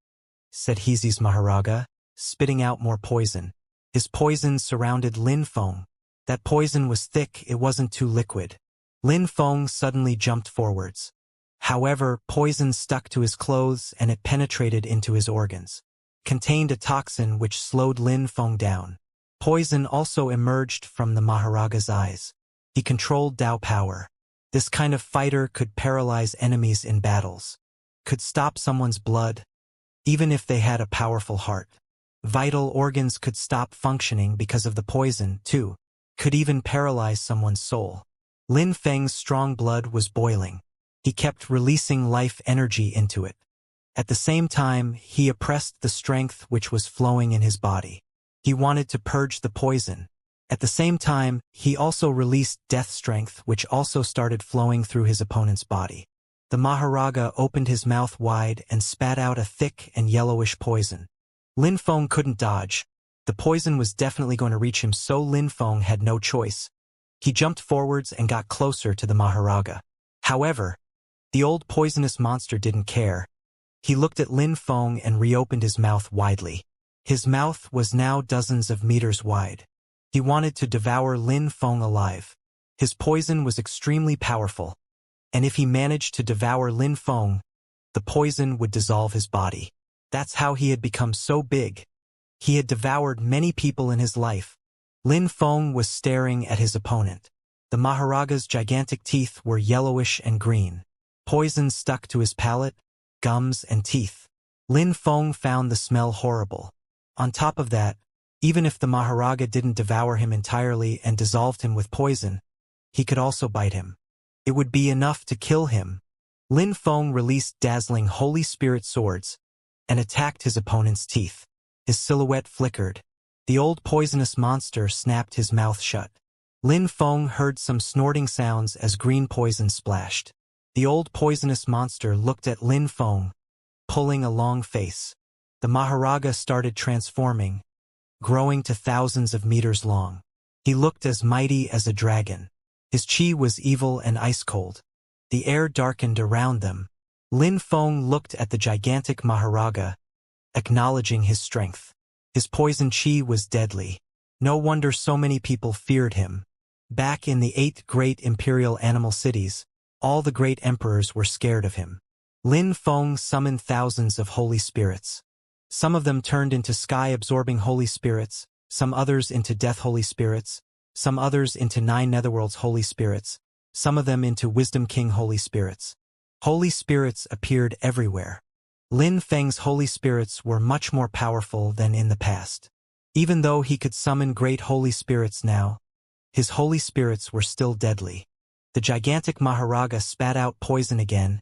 said Heezi's Maharaga, spitting out more poison. His poison surrounded Lin Feng. That poison was thick, it wasn't too liquid. Lin Feng suddenly jumped forwards. However, poison stuck to his clothes and it penetrated into his organs. Contained a toxin which slowed Lin Feng down. Poison also emerged from the Maharaga's eyes. He controlled Dao power. This kind of fighter could paralyze enemies in battles. Could stop someone's blood, even if they had a powerful heart. Vital organs could stop functioning because of the poison, too. Could even paralyze someone's soul. Lin Feng's strong blood was boiling. He kept releasing life energy into it. At the same time, he oppressed the strength which was flowing in his body. He wanted to purge the poison. At the same time, he also released death strength which also started flowing through his opponent's body. The Maharaga opened his mouth wide and spat out a thick and yellowish poison. Lin Feng couldn't dodge. The poison was definitely going to reach him, so Lin Feng had no choice. He jumped forwards and got closer to the Maharaga. However, the old poisonous monster didn't care. He looked at Lin Feng and reopened his mouth widely. His mouth was now dozens of meters wide. He wanted to devour Lin Feng alive. His poison was extremely powerful, and if he managed to devour Lin Feng, the poison would dissolve his body. That's how he had become so big. He had devoured many people in his life. Lin Feng was staring at his opponent. The Maharaga's gigantic teeth were yellowish and green. Poison stuck to his palate, gums, and teeth. Lin Feng found the smell horrible. On top of that, even if the Maharaga didn't devour him entirely and dissolved him with poison, he could also bite him. It would be enough to kill him. Lin Feng released dazzling Holy Spirit swords and attacked his opponent's teeth. His silhouette flickered. The old poisonous monster snapped his mouth shut. Lin Feng heard some snorting sounds as green poison splashed. The old poisonous monster looked at Lin Feng, pulling a long face. The Maharaga started transforming, growing to thousands of meters long. He looked as mighty as a dragon. His chi was evil and ice-cold. The air darkened around them. Lin Feng looked at the gigantic Maharaga, acknowledging his strength. His poison chi was deadly. No wonder so many people feared him. Back in the 8 great imperial animal cities, all the great emperors were scared of him. Lin Feng summoned thousands of holy spirits. Some of them turned into sky-absorbing holy spirits, some others into death holy spirits, some others into 9 netherworlds holy spirits, some of them into wisdom king holy spirits. Holy spirits appeared everywhere. Lin Feng's holy spirits were much more powerful than in the past. Even though he could summon great holy spirits now, his holy spirits were still deadly. The gigantic Maharaga spat out poison again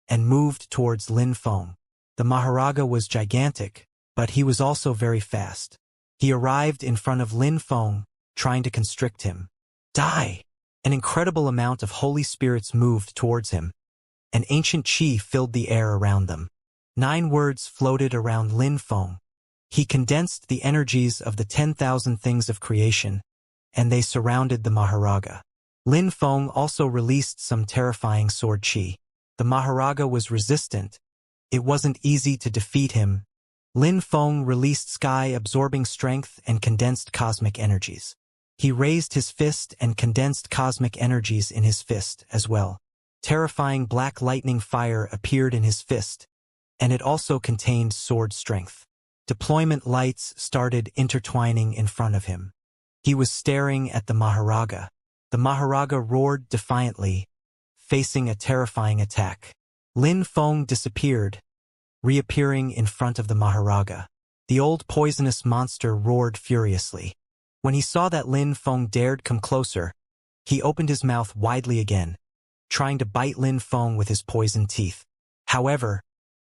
and moved towards Lin Feng. The Maharaga was gigantic, but he was also very fast. He arrived in front of Lin Feng, trying to constrict him. Die! An incredible amount of holy spirits moved towards him. An ancient chi filled the air around them. 9 words floated around Lin Feng. He condensed the energies of the 10,000 things of creation, and they surrounded the Maharaga. Lin Feng also released some terrifying sword chi. The Maharaga was resistant. It wasn't easy to defeat him. Lin Feng released sky-absorbing strength and condensed cosmic energies. He raised his fist and condensed cosmic energies in his fist as well. Terrifying black lightning fire appeared in his fist, and it also contained sword strength. Deployment lights started intertwining in front of him. He was staring at the Maharaja. The Maharaja roared defiantly, facing a terrifying attack. Lin Feng disappeared, reappearing in front of the Maharaja. The old poisonous monster roared furiously. When he saw that Lin Feng dared come closer, he opened his mouth widely again, trying to bite Lin Feng with his poisoned teeth. However,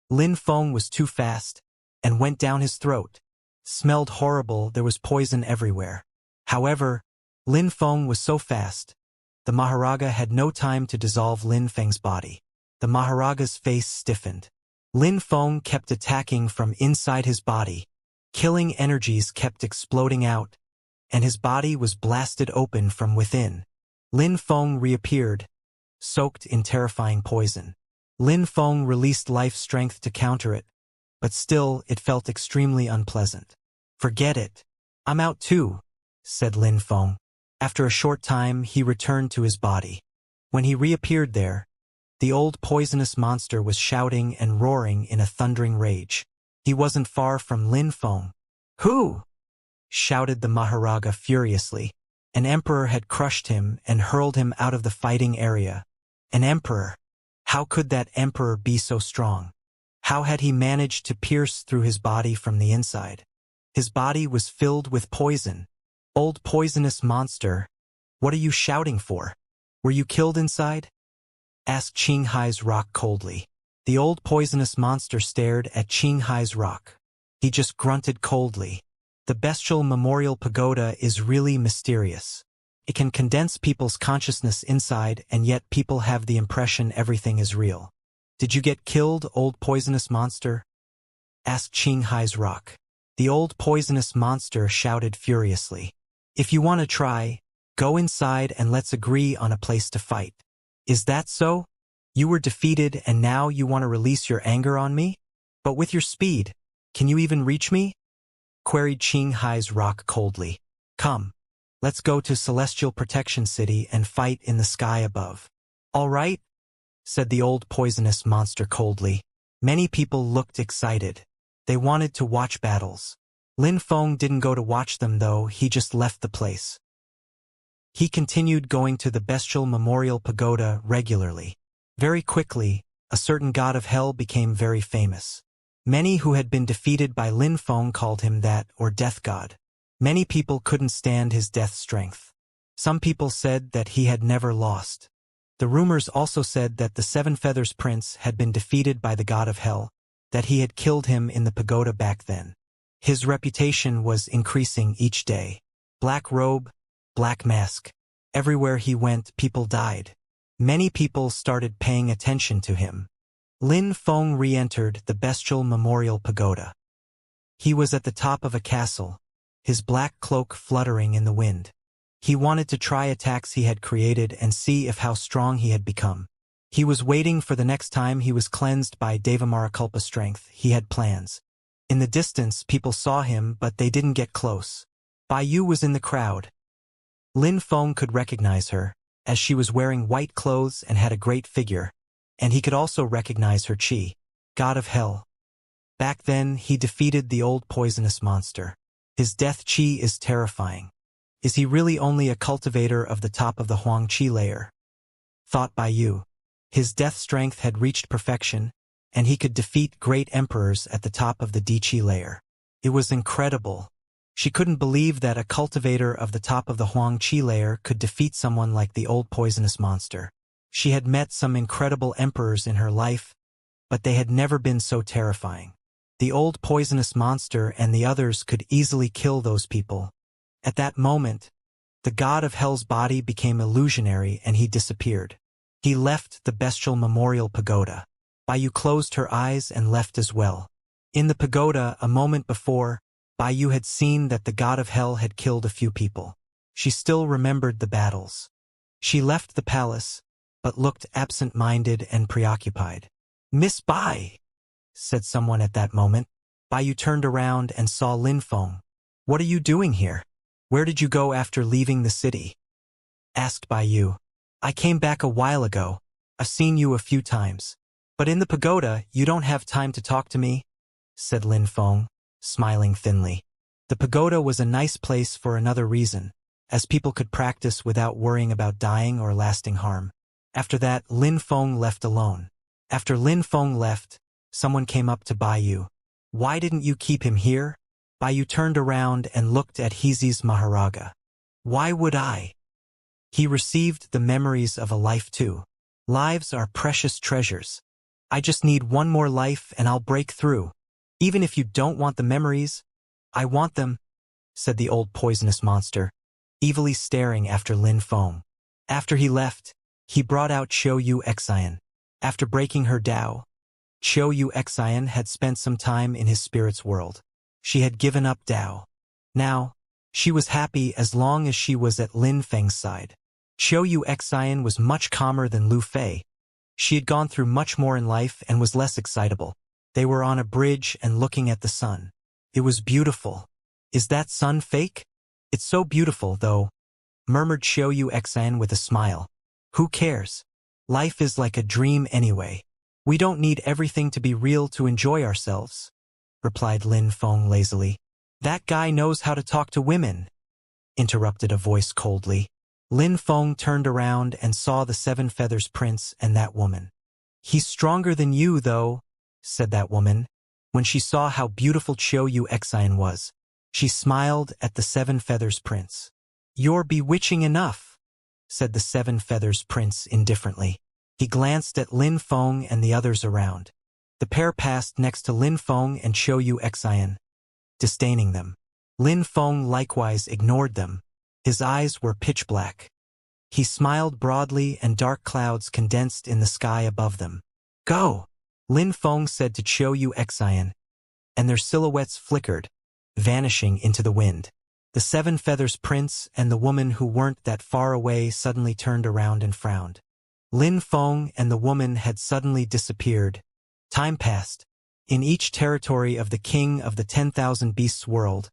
Lin Feng was too fast and went down his throat. Smelled horrible, there was poison everywhere. However, Lin Feng was so fast, the Maharaja had no time to dissolve Lin Feng's body. The Maharaja's face stiffened. Lin Feng kept attacking from inside his body. Killing energies kept exploding out, and his body was blasted open from within. Lin Feng reappeared, soaked in terrifying poison. Lin Feng released life strength to counter it, but still it felt extremely unpleasant. "Forget it. I'm out too," said Lin Feng. After a short time, he returned to his body. When he reappeared there, the old poisonous monster was shouting and roaring in a thundering rage. He wasn't far from Lin Feng. "Who?" shouted the Maharaja furiously. An emperor had crushed him and hurled him out of the fighting area. An emperor? How could that emperor be so strong? How had he managed to pierce through his body from the inside? His body was filled with poison. "Old poisonous monster, what are you shouting for? Were you killed inside?" asked Qinghai's rock coldly. The old poisonous monster stared at Qinghai's rock. He just grunted coldly. The bestial memorial pagoda is really mysterious. It can condense people's consciousness inside, and yet people have the impression everything is real. "Did you get killed, old poisonous monster?" asked Qinghai's rock. The old poisonous monster shouted furiously. "If you want to try, go inside and let's agree on a place to fight." "Is that so? You were defeated and now you want to release your anger on me? But with your speed, can you even reach me?" queried Qinghai's rock coldly. "Come, let's go to Celestial Protection City and fight in the sky above." "All right," said the old poisonous monster coldly. Many people looked excited. They wanted to watch battles. Lin Feng didn't go to watch them though, he just left the place. He continued going to the bestial memorial pagoda regularly. Very quickly, a certain god of hell became very famous. Many who had been defeated by Lin Feng called him that, or death god. Many people couldn't stand his death strength. Some people said that he had never lost. The rumors also said that the Seven Feathers Prince had been defeated by the god of hell, that he had killed him in the pagoda back then. His reputation was increasing each day. Black robe, black mask. Everywhere he went, people died. Many people started paying attention to him. Lin Feng re-entered the bestial memorial pagoda. He was at the top of a castle, his black cloak fluttering in the wind. He wanted to try attacks he had created and see if how strong he had become. He was waiting for the next time he was cleansed by Devamarakulpa strength. He had plans. In the distance, people saw him, but they didn't get close. Bai Yu was in the crowd. Lin Feng could recognize her, as she was wearing white clothes and had a great figure, and he could also recognize her Qi, god of hell. Back then, he defeated the old poisonous monster. His death Qi is terrifying. Is he really only a cultivator of the top of the Huang Qi layer? Thought Bai Yu. His death strength had reached perfection, and he could defeat great emperors at the top of the Di Qi layer. It was incredible. She couldn't believe that a cultivator of the top of the Huang Qi layer could defeat someone like the old poisonous monster. She had met some incredible emperors in her life, but they had never been so terrifying. The old poisonous monster and the others could easily kill those people. At that moment, the god of hell's body became illusionary and he disappeared. He left the bestial memorial pagoda. Bai Yu closed her eyes and left as well. In the pagoda, a moment before, Bai Yu had seen that the god of hell had killed a few people. She still remembered the battles. She left the palace, but looked absent-minded and preoccupied. "Miss Bai," said someone at that moment. Bai Yu turned around and saw Lin Feng. "What are you doing here?" Where did you go after leaving the city? Asked Bai Yu. I came back a while ago. I've seen you a few times. But in the pagoda, you don't have time to talk to me? Said Lin Feng, smiling thinly. The pagoda was a nice place for another reason, as people could practice without worrying about dying or lasting harm. After that, Lin Feng left alone. After Lin Feng left, someone came up to Bai Yu. Why didn't you keep him here? Bai Yu turned around and looked at Xianxia Maharaga. Why would I? He received the memories of a life too. Lives are precious treasures. I just need one more life and I'll break through. Even if you don't want the memories, I want them, said the old poisonous monster, evilly staring after Lin Feng. After he left, he brought out Qiu Yu Xian. After breaking her Tao, Qiu Yu Xian had spent some time in his spirit's world. She had given up Tao. Now, she was happy as long as she was at Lin Feng's side. Qiu Yu Xian was much calmer than Lu Fei. She had gone through much more in life and was less excitable. They were on a bridge and looking at the sun. It was beautiful. Is that sun fake? It's so beautiful, though, murmured Qiu Yu Xian with a smile. Who cares? Life is like a dream anyway. We don't need everything to be real to enjoy ourselves, replied Lin Feng lazily. That guy knows how to talk to women, interrupted a voice coldly. Lin Feng turned around and saw the Seven Feathers Prince and that woman. He's stronger than you, though, said that woman. When she saw how beautiful Qiu Yu Xian was, she smiled at the Seven Feathers Prince. You're bewitching enough, said the Seven Feathers Prince indifferently. He glanced at Lin Feng and the others around. The pair passed next to Lin Feng and Qiu Yu Xian, disdaining them. Lin Feng likewise ignored them. His eyes were pitch black. He smiled broadly and dark clouds condensed in the sky above them. Go! Lin Feng said to Qiu Yu Xian, and their silhouettes flickered, vanishing into the wind. The Seven Feathers Prince and the woman who weren't that far away suddenly turned around and frowned. Lin Feng and the woman had suddenly disappeared. Time passed. In each territory of the King of the 10,000 Beasts world,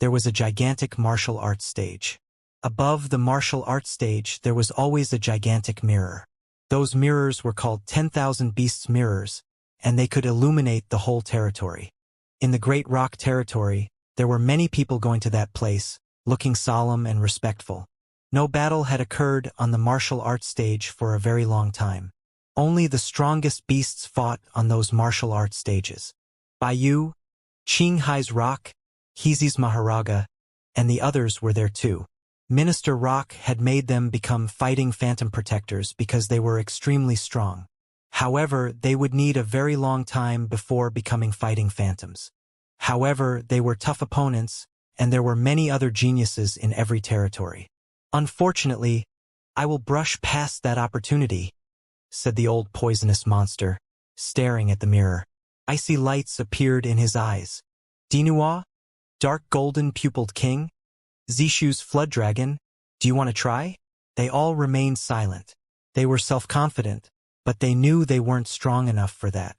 there was a gigantic martial arts stage. Above the martial arts stage there was always a gigantic mirror. Those mirrors were called 10,000 Beasts mirrors, and they could illuminate the whole territory. In the Great Rock territory, there were many people going to that place, looking solemn and respectful. No battle had occurred on the martial arts stage for a very long time. Only the strongest beasts fought on those martial arts stages. Bai Yu, Qinghai's Rock, Xianxia Maharaga, and the others were there too. Minister Rock had made them become fighting phantom protectors because they were extremely strong. However, they would need a very long time before becoming fighting phantoms. However, they were tough opponents, and there were many other geniuses in every territory. Unfortunately, I will brush past that opportunity, said the old poisonous monster, staring at the mirror. Icy lights appeared in his eyes. Dinua? Dark golden pupiled king? Zishu's flood dragon? Do you want to try? They all remained silent. They were self-confident, but they knew they weren't strong enough for that.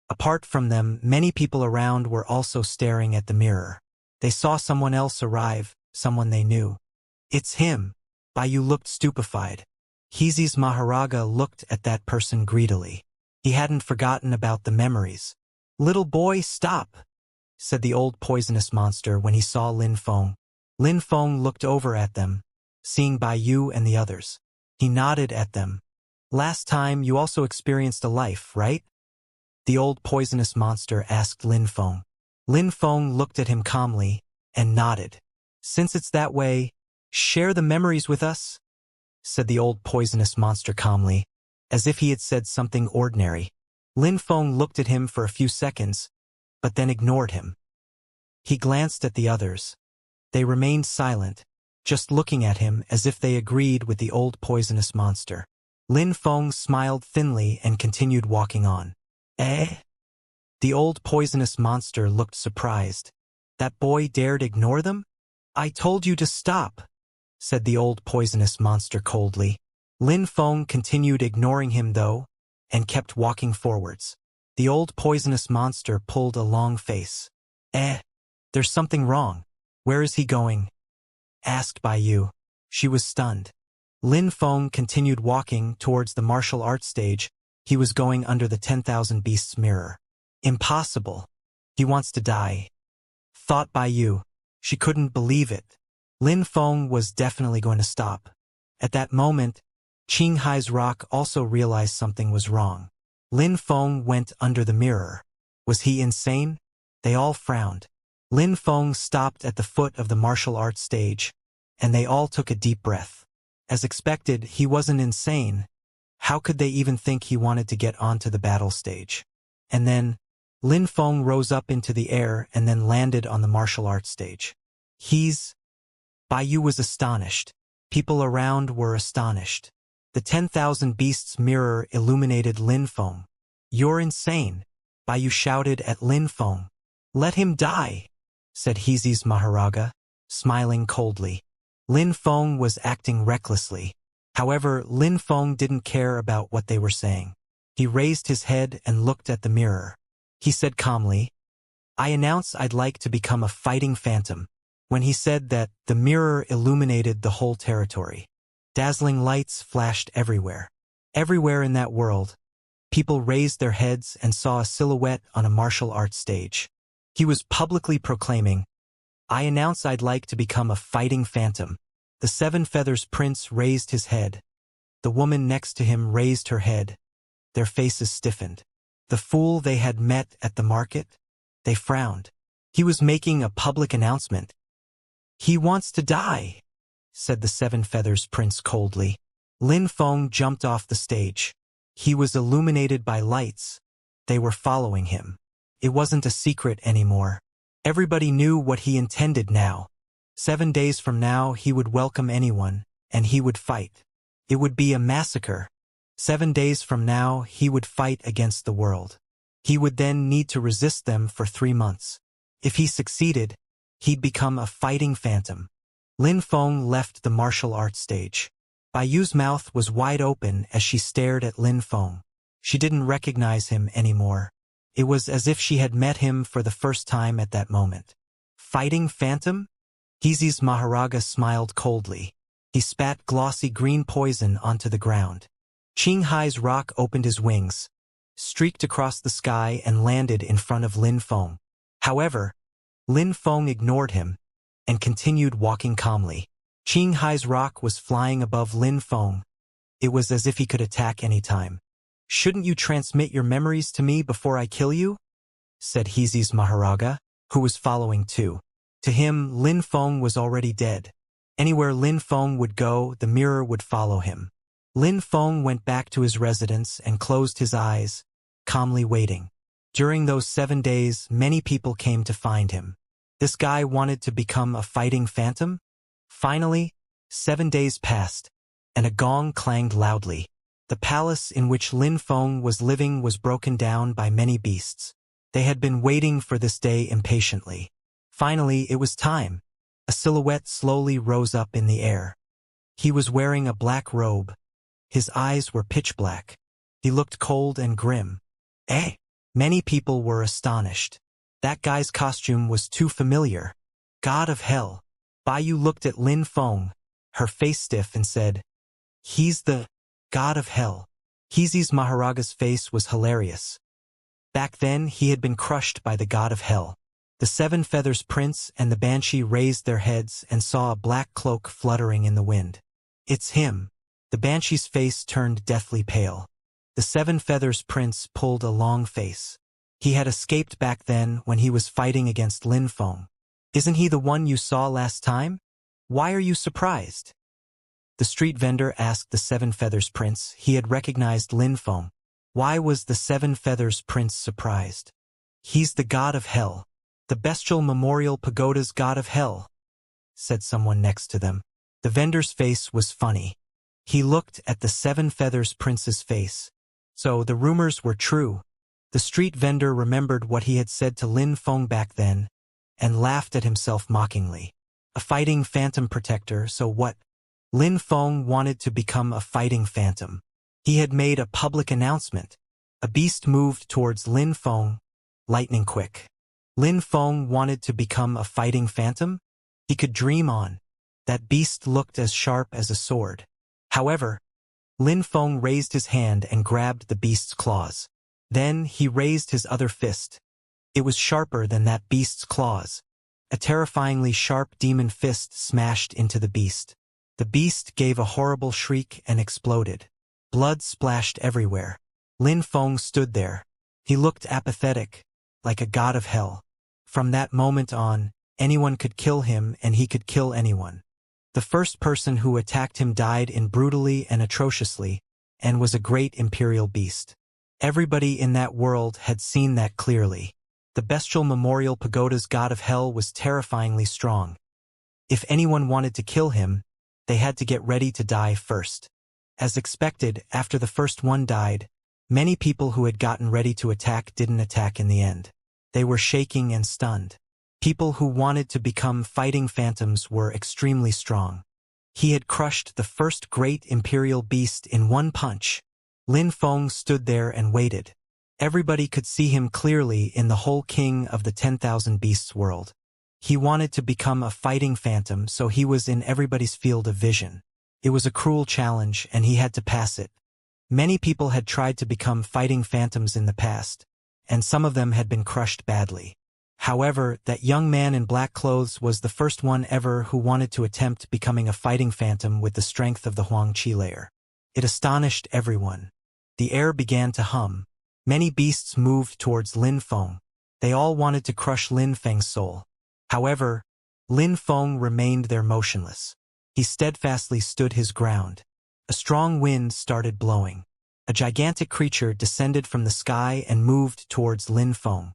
Apart from them, many people around were also staring at the mirror. They saw someone else arrive, someone they knew. It's him. Bai Yu looked stupefied. Xianxia Maharaga looked at that person greedily. He hadn't forgotten about the memories. Little boy, stop, said the old poisonous monster when he saw Lin Feng. Lin Feng looked over at them, seeing Bai Yu and the others. He nodded at them. Last time you also experienced a life, right? The old poisonous monster asked Lin Feng. Lin Feng looked at him calmly and nodded. Since it's that way, share the memories with us, said the old poisonous monster calmly, as if he had said something ordinary. Lin Feng looked at him for a few seconds, but then ignored him. He glanced at the others. They remained silent, just looking at him as if they agreed with the old poisonous monster. Lin Feng smiled thinly and continued walking on. Eh? The old poisonous monster looked surprised. That boy dared ignore them? I told you to stop, said the old poisonous monster coldly. Lin Feng continued ignoring him though, and kept walking forwards. The old poisonous monster pulled a long face. There's something wrong. Where is he going? asked Bai Yu. She was stunned. Lin Feng continued walking towards the martial arts stage. He was going under the 10,000 Beasts mirror. Impossible. He wants to die, thought Bai Yu. She couldn't believe it. Lin Feng was definitely going to stop. At that moment, Qinghai's rock also realized something was wrong. Lin Feng went under the mirror. Was he insane? They all frowned. Lin Feng stopped at the foot of the martial arts stage, and they all took a deep breath. As expected, he wasn't insane. How could they even think he wanted to get onto the battle stage? And then, Lin Feng rose up into the air and then landed on the martial arts stage. Bai Yu was astonished. People around were astonished. The 10,000 Beasts mirror illuminated Lin Feng. You're insane, Bai Yu shouted at Lin Feng. Let him die, said Heezy's Maharaga, smiling coldly. Lin Feng was acting recklessly. However, Lin Feng didn't care about what they were saying. He raised his head and looked at the mirror. He said calmly, I announce I'd like to become a fighting phantom. When he said that, the mirror illuminated the whole territory. Dazzling lights flashed everywhere. Everywhere in that world, people raised their heads and saw a silhouette on a martial arts stage. He was publicly proclaiming, I announce I'd like to become a fighting phantom. The Seven Feathers Prince raised his head. The woman next to him raised her head. Their faces stiffened. The fool they had met at the market? They frowned. He was making a public announcement. He wants to die, said the Seven Feathers Prince coldly. Lin Feng jumped off the stage. He was illuminated by lights. They were following him. It wasn't a secret anymore. Everybody knew what he intended now. 7 days from now he would welcome anyone, and he would fight. It would be a massacre. 7 days from now he would fight against the world. He would then need to resist them for 3 months. If he succeeded, he'd become a fighting phantom. Lin Feng left the martial arts stage. Bai Yu's mouth was wide open as she stared at Lin Feng. She didn't recognize him anymore. It was as if she had met him for the first time at that moment. Fighting phantom? Heezy's Maharaga smiled coldly. He spat glossy green poison onto the ground. Qinghai's rock opened his wings, streaked across the sky and landed in front of Lin Feng. However, Lin Feng ignored him and continued walking calmly. Qinghai's rock was flying above Lin Feng. It was as if he could attack any time. Shouldn't you transmit your memories to me before I kill you? Said Heezy's Maharaga, who was following too. To him, Lin Feng was already dead. Anywhere Lin Feng would go, the mirror would follow him. Lin Feng went back to his residence and closed his eyes, calmly waiting. During those 7 days, many people came to find him. This guy wanted to become a fighting phantom? Finally, 7 days passed, and a gong clanged loudly. The palace in which Lin Feng was living was broken down by many beasts. They had been waiting for this day impatiently. Finally, it was time. A silhouette slowly rose up in the air. He was wearing a black robe. His eyes were pitch black. He looked cold and grim. Many people were astonished. That guy's costume was too familiar. God of hell. Bai Yu looked at Lin Feng, her face stiff, and said, He's the God of hell. Heezy's Maharaga's face was hilarious. Back then, he had been crushed by the God of hell. The Seven Feathers Prince and the Banshee raised their heads and saw a black cloak fluttering in the wind. It's him. The Banshee's face turned deathly pale. The Seven Feathers Prince pulled a long face. He had escaped back then when he was fighting against Lin Feng. Isn't he the one you saw last time? Why are you surprised? The street vendor asked the Seven Feathers Prince. He had recognized Lin Feng. Why was the Seven Feathers Prince surprised? He's the God of hell. The bestial memorial pagoda's God of hell, said someone next to them. The vendor's face was funny. He looked at the Seven Feathers Prince's face. So the rumors were true. The street vendor remembered what he had said to Lin Feng back then, and laughed at himself mockingly. A fighting phantom protector, so what? Lin Feng wanted to become a fighting phantom. He had made a public announcement. A beast moved towards Lin Feng, lightning quick. Lin Feng wanted to become a fighting phantom? He could dream on. That beast looked as sharp as a sword. However, Lin Feng raised his hand and grabbed the beast's claws. Then he raised his other fist. It was sharper than that beast's claws. A terrifyingly sharp demon fist smashed into the beast. The beast gave a horrible shriek and exploded. Blood splashed everywhere. Lin Feng stood there. He looked apathetic, like a god of hell. From that moment on, anyone could kill him and he could kill anyone. The first person who attacked him died in brutally and atrociously, and was a great imperial beast. Everybody in that world had seen that clearly. The bestial memorial pagoda's god of hell was terrifyingly strong. If anyone wanted to kill him, they had to get ready to die first. As expected, after the first one died, many people who had gotten ready to attack didn't attack in the end. They were shaking and stunned. People who wanted to become fighting phantoms were extremely strong. He had crushed the first great imperial beast in one punch. Lin Feng stood there and waited. Everybody could see him clearly in the whole King of the 10,000 Beasts world. He wanted to become a fighting phantom, so he was in everybody's field of vision. It was a cruel challenge, and he had to pass it. Many people had tried to become fighting phantoms in the past, and some of them had been crushed badly. However, that young man in black clothes was the first one ever who wanted to attempt becoming a fighting phantom with the strength of the Huang Qi layer. It astonished everyone. The air began to hum. Many beasts moved towards Lin Feng. They all wanted to crush Lin Feng's soul. However, Lin Feng remained there motionless. He steadfastly stood his ground. A strong wind started blowing. A gigantic creature descended from the sky and moved towards Lin Feng.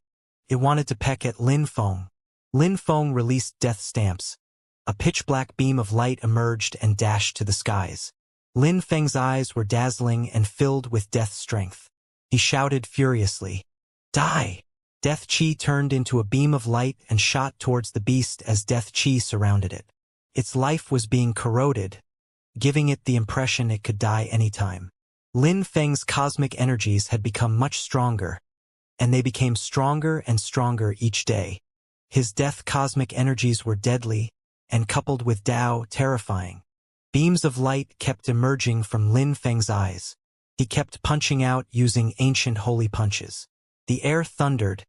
It wanted to peck at Lin Feng. Lin Feng released death stamps. A pitch-black beam of light emerged and dashed to the skies. Lin Feng's eyes were dazzling and filled with death strength. He shouted furiously, "Die!" Death Chi turned into a beam of light and shot towards the beast as Death Chi surrounded it. Its life was being corroded, giving it the impression it could die anytime. Lin Feng's cosmic energies had become much stronger, and they became stronger and stronger each day. His death cosmic energies were deadly, and coupled with Tao, terrifying. Beams of light kept emerging from Lin Feng's eyes. He kept punching out using ancient holy punches. The air thundered,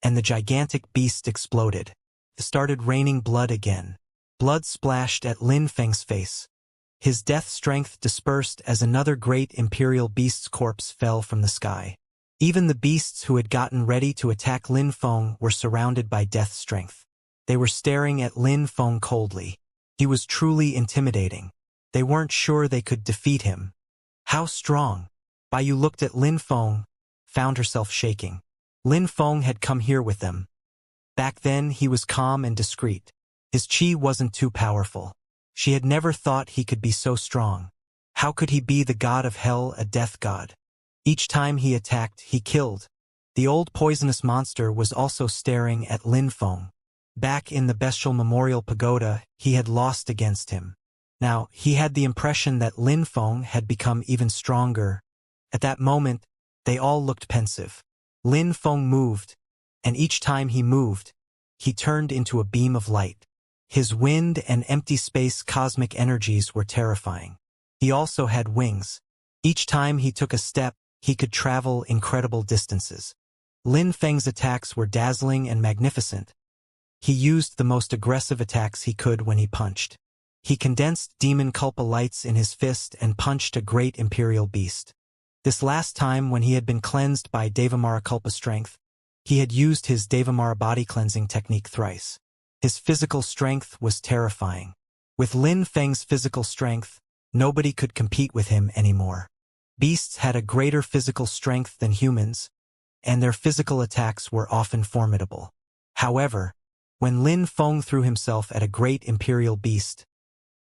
and the gigantic beast exploded. It started raining blood again. Blood splashed at Lin Feng's face. His death strength dispersed as another great imperial beast's corpse fell from the sky. Even the beasts who had gotten ready to attack Lin Feng were surrounded by death strength. They were staring at Lin Feng coldly. He was truly intimidating. They weren't sure they could defeat him. How strong? Baiyu looked at Lin Feng, found herself shaking. Lin Feng had come here with them. Back then he was calm and discreet. His qi wasn't too powerful. She had never thought he could be so strong. How could he be the god of hell, a death god? Each time he attacked, he killed. The old poisonous monster was also staring at Lin Feng. Back in the bestial memorial pagoda, he had lost against him. Now, he had the impression that Lin Feng had become even stronger. At that moment, they all looked pensive. Lin Feng moved, and each time he moved, he turned into a beam of light. His wind and empty space cosmic energies were terrifying. He also had wings. Each time he took a step, he could travel incredible distances. Lin Feng's attacks were dazzling and magnificent. He used the most aggressive attacks he could when he punched. He condensed demon culpa lights in his fist and punched a great imperial beast. This last time, when he had been cleansed by Devamara culpa strength, he had used his Devamara body cleansing technique thrice. His physical strength was terrifying. With Lin Feng's physical strength, nobody could compete with him anymore. Beasts had a greater physical strength than humans, and their physical attacks were often formidable. However, when Lin Feng threw himself at a great imperial beast,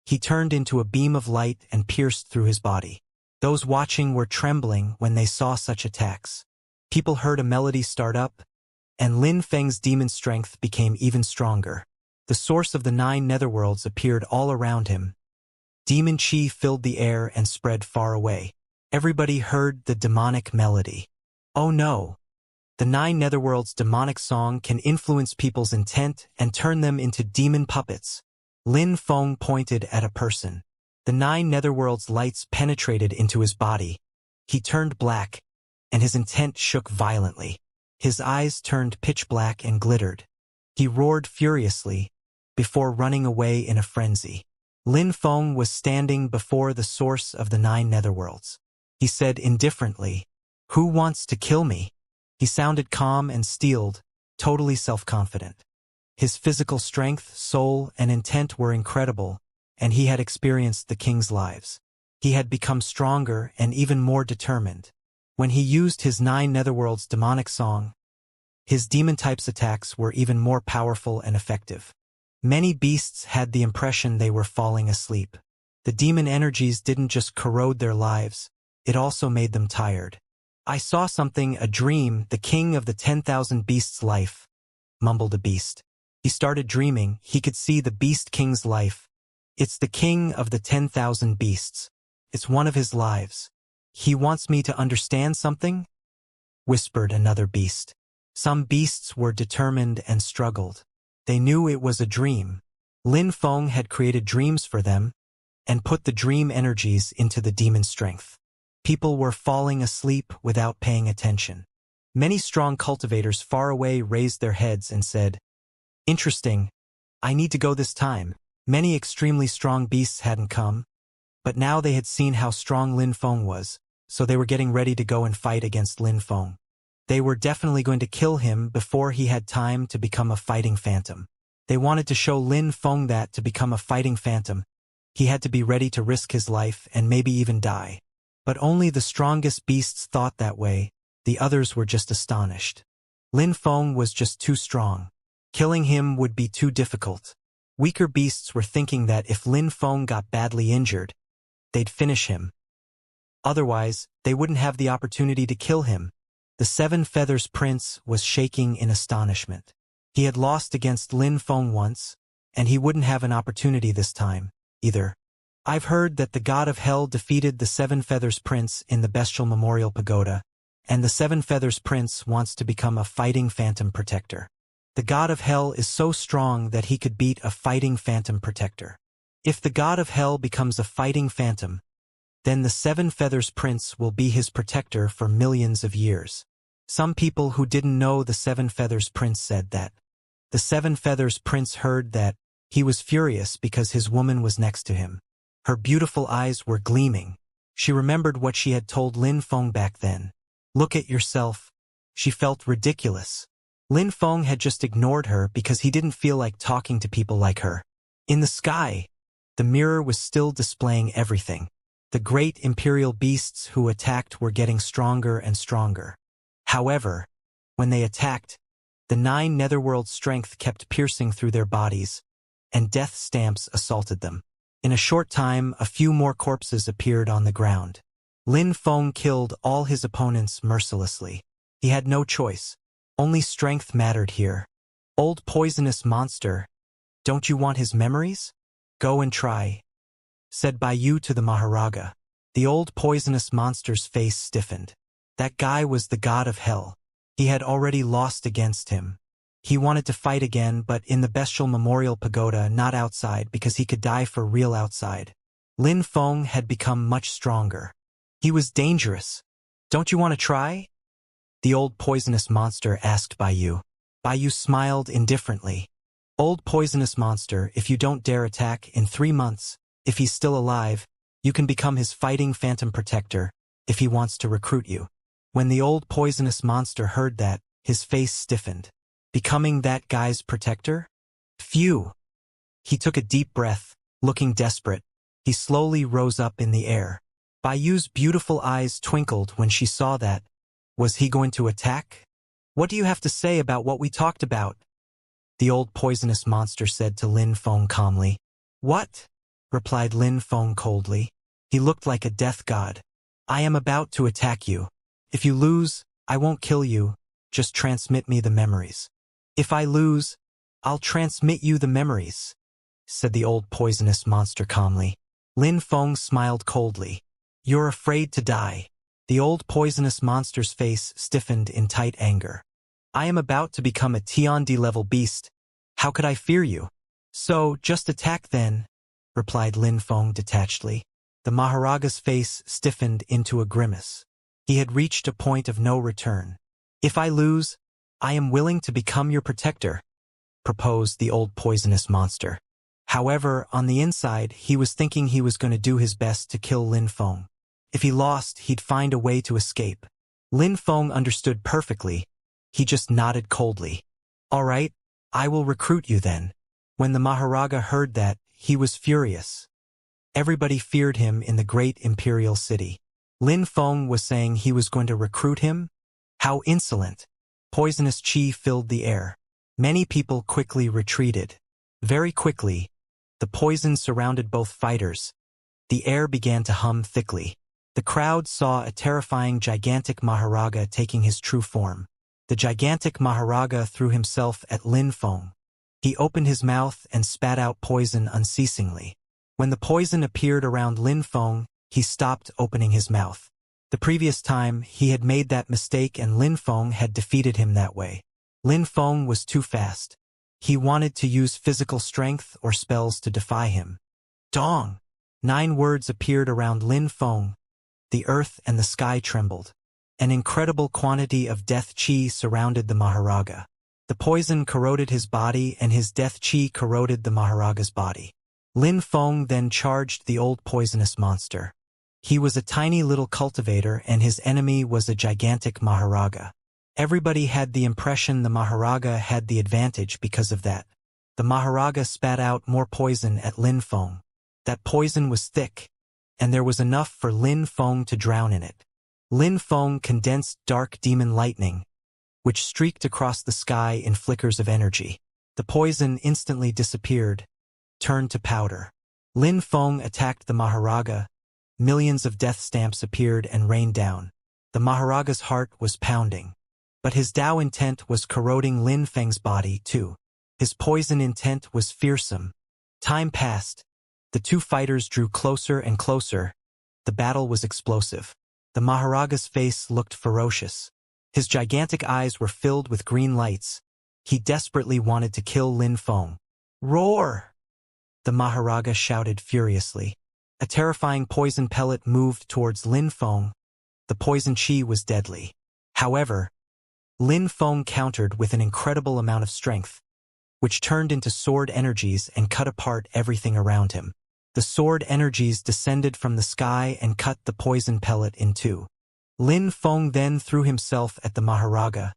he turned into a beam of light and pierced through his body. Those watching were trembling when they saw such attacks. People heard a melody start up, and Lin Feng's demon strength became even stronger. The source of the 9 netherworlds appeared all around him. Demon chi filled the air and spread far away. Everybody heard the demonic melody. Oh no! The 9 netherworlds' demonic song can influence people's intent and turn them into demon puppets. Lin Feng pointed at a person. The 9 netherworld's lights penetrated into his body. He turned black, and his intent shook violently. His eyes turned pitch black and glittered. He roared furiously, before running away in a frenzy. Lin Feng was standing before the source of the 9 netherworlds. He said indifferently, "Who wants to kill me?" He sounded calm and steeled, totally self-confident. His physical strength, soul, and intent were incredible, and he had experienced the king's lives. He had become stronger and even more determined. When he used his 9 netherworlds demonic song, his demon type's attacks were even more powerful and effective. Many beasts had the impression they were falling asleep. The demon energies didn't just corrode their lives, it also made them tired. "I saw something, a dream, the king of the 10,000 beasts' life," mumbled a beast. He started dreaming. He could see the beast king's life. "It's the king of the 10,000 beasts. It's one of his lives. He wants me to understand something?" whispered another beast. Some beasts were determined and struggled. They knew it was a dream. Lin Feng had created dreams for them and put the dream energies into the demon strength. People were falling asleep without paying attention. Many strong cultivators far away raised their heads and said, "Interesting. I need to go this time." Many extremely strong beasts hadn't come, but now they had seen how strong Lin Feng was, so they were getting ready to go and fight against Lin Feng. They were definitely going to kill him before he had time to become a fighting phantom. They wanted to show Lin Feng that to become a fighting phantom, he had to be ready to risk his life and maybe even die. But only the strongest beasts thought that way. The others were just astonished. Lin Feng was just too strong. Killing him would be too difficult. Weaker beasts were thinking that if Lin Feng got badly injured, they'd finish him. Otherwise, they wouldn't have the opportunity to kill him. The 7 Feathers Prince was shaking in astonishment. He had lost against Lin Feng once, and he wouldn't have an opportunity this time, either. "I've heard that the God of Hell defeated the 7 Feathers Prince in the Bestial Memorial Pagoda, and the 7 Feathers Prince wants to become a fighting phantom protector. The God of Hell is so strong that he could beat a fighting phantom protector. If the God of Hell becomes a fighting phantom, then the 7 Feathers Prince will be his protector for millions of years." Some people who didn't know the 7 Feathers Prince said that. The 7 Feathers Prince heard that. He was furious because his woman was next to him. Her beautiful eyes were gleaming. She remembered what she had told Lin Feng back then. "Look at yourself." She felt ridiculous. Lin Feng had just ignored her because he didn't feel like talking to people like her. In the sky, the mirror was still displaying everything. The great imperial beasts who attacked were getting stronger and stronger. However, when they attacked, the 9 netherworld strength kept piercing through their bodies, and death stamps assaulted them. In a short time, a few more corpses appeared on the ground. Lin Feng killed all his opponents mercilessly. He had no choice. Only strength mattered here. "Old poisonous monster, don't you want his memories? Go and try," said Baiyu to the Maharaja. The old poisonous monster's face stiffened. That guy was the God of Hell. He had already lost against him. He wanted to fight again, but in the Bestial Memorial Pagoda, not outside, because he could die for real outside. Lin Feng had become much stronger. He was dangerous. "Don't you want to try?" the old poisonous monster asked Baiyu. Baiyu smiled indifferently. "Old poisonous monster, if you don't dare attack in 3 months, if he's still alive, you can become his fighting phantom protector, if he wants to recruit you." When the old poisonous monster heard that, his face stiffened. Becoming that guy's protector? Phew! He took a deep breath, looking desperate. He slowly rose up in the air. Baiyu's beautiful eyes twinkled when she saw that. Was he going to attack? "What do you have to say about what we talked about?" the old poisonous monster said to Lin Feng calmly. "What?" replied Lin Feng coldly. He looked like a death god. "I am about to attack you. If you lose, I won't kill you, just transmit me the memories." "If I lose, I'll transmit you the memories," said the old poisonous monster calmly. Lin Feng smiled coldly. "You're afraid to die." The old poisonous monster's face stiffened in tight anger. "I am about to become a Tiandi level beast. How could I fear you?" So, just attack then, replied Lin Feng detachedly. The Maharaga's face stiffened into a grimace. He had reached a point of no return. If I lose, I am willing to become your protector, proposed the old poisonous monster. However, on the inside, he was thinking he was going to do his best to kill Lin Feng. If he lost, he'd find a way to escape. Lin Feng understood perfectly. He just nodded coldly. All right, I will recruit you then. When the Maharaga heard that, he was furious. Everybody feared him in the great imperial city. Lin Feng was saying he was going to recruit him? How insolent! Poisonous qi filled the air. Many people quickly retreated. Very quickly, the poison surrounded both fighters. The air began to hum thickly. The crowd saw a terrifying gigantic Maharaga taking his true form. The gigantic Maharaga threw himself at Lin Feng. He opened his mouth and spat out poison unceasingly. When the poison appeared around Lin Feng, he stopped opening his mouth. The previous time, he had made that mistake and Lin Feng had defeated him that way. Lin Feng was too fast. He wanted to use physical strength or spells to defy him. Dong! 9 words appeared around Lin Feng. The earth and the sky trembled. An incredible quantity of death qi surrounded the Maharaga. The poison corroded his body and his death qi corroded the Maharaga's body. Lin Feng then charged the old poisonous monster. He was a tiny little cultivator and his enemy was a gigantic Maharaga. Everybody had the impression the Maharaga had the advantage because of that. The Maharaga spat out more poison at Lin Feng. That poison was thick, and there was enough for Lin Feng to drown in it. Lin Feng condensed dark demon lightning, which streaked across the sky in flickers of energy. The poison instantly disappeared, turned to powder. Lin Feng attacked the Maharaga. Millions of death stamps appeared and rained down. The Maharaga's heart was pounding. But his Tao intent was corroding Lin Feng's body too. His poison intent was fearsome. Time passed. The two fighters drew closer and closer. The battle was explosive. The Maharaga's face looked ferocious. His gigantic eyes were filled with green lights. He desperately wanted to kill Lin Feng. Roar! The Maharaga shouted furiously. A terrifying poison pellet moved towards Lin Feng. The poison qi was deadly. However, Lin Feng countered with an incredible amount of strength, which turned into sword energies and cut apart everything around him. The sword energies descended from the sky and cut the poison pellet in two. Lin Feng then threw himself at the Maharaga,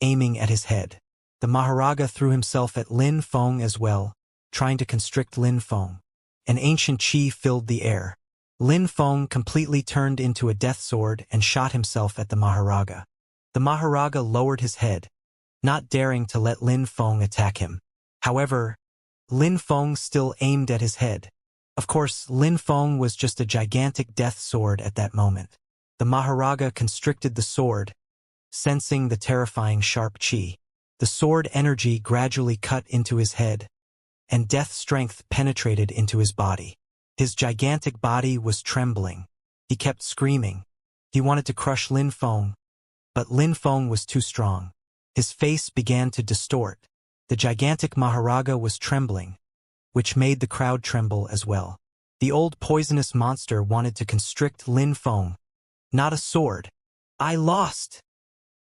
aiming at his head. The Maharaga threw himself at Lin Feng as well, trying to constrict Lin Feng. An ancient qi filled the air. Lin Feng completely turned into a death sword and shot himself at the Maharaga. The Maharaga lowered his head, not daring to let Lin Feng attack him. However, Lin Feng still aimed at his head. Of course, Lin Feng was just a gigantic death sword at that moment. The Maharaga constricted the sword, sensing the terrifying sharp qi. The sword energy gradually cut into his head, and death strength penetrated into his body. His gigantic body was trembling. He kept screaming. He wanted to crush Lin Feng, but Lin Feng was too strong. His face began to distort. The gigantic Maharaga was trembling, which made the crowd tremble as well. The old poisonous monster wanted to constrict Lin Feng. Not a sword. I lost,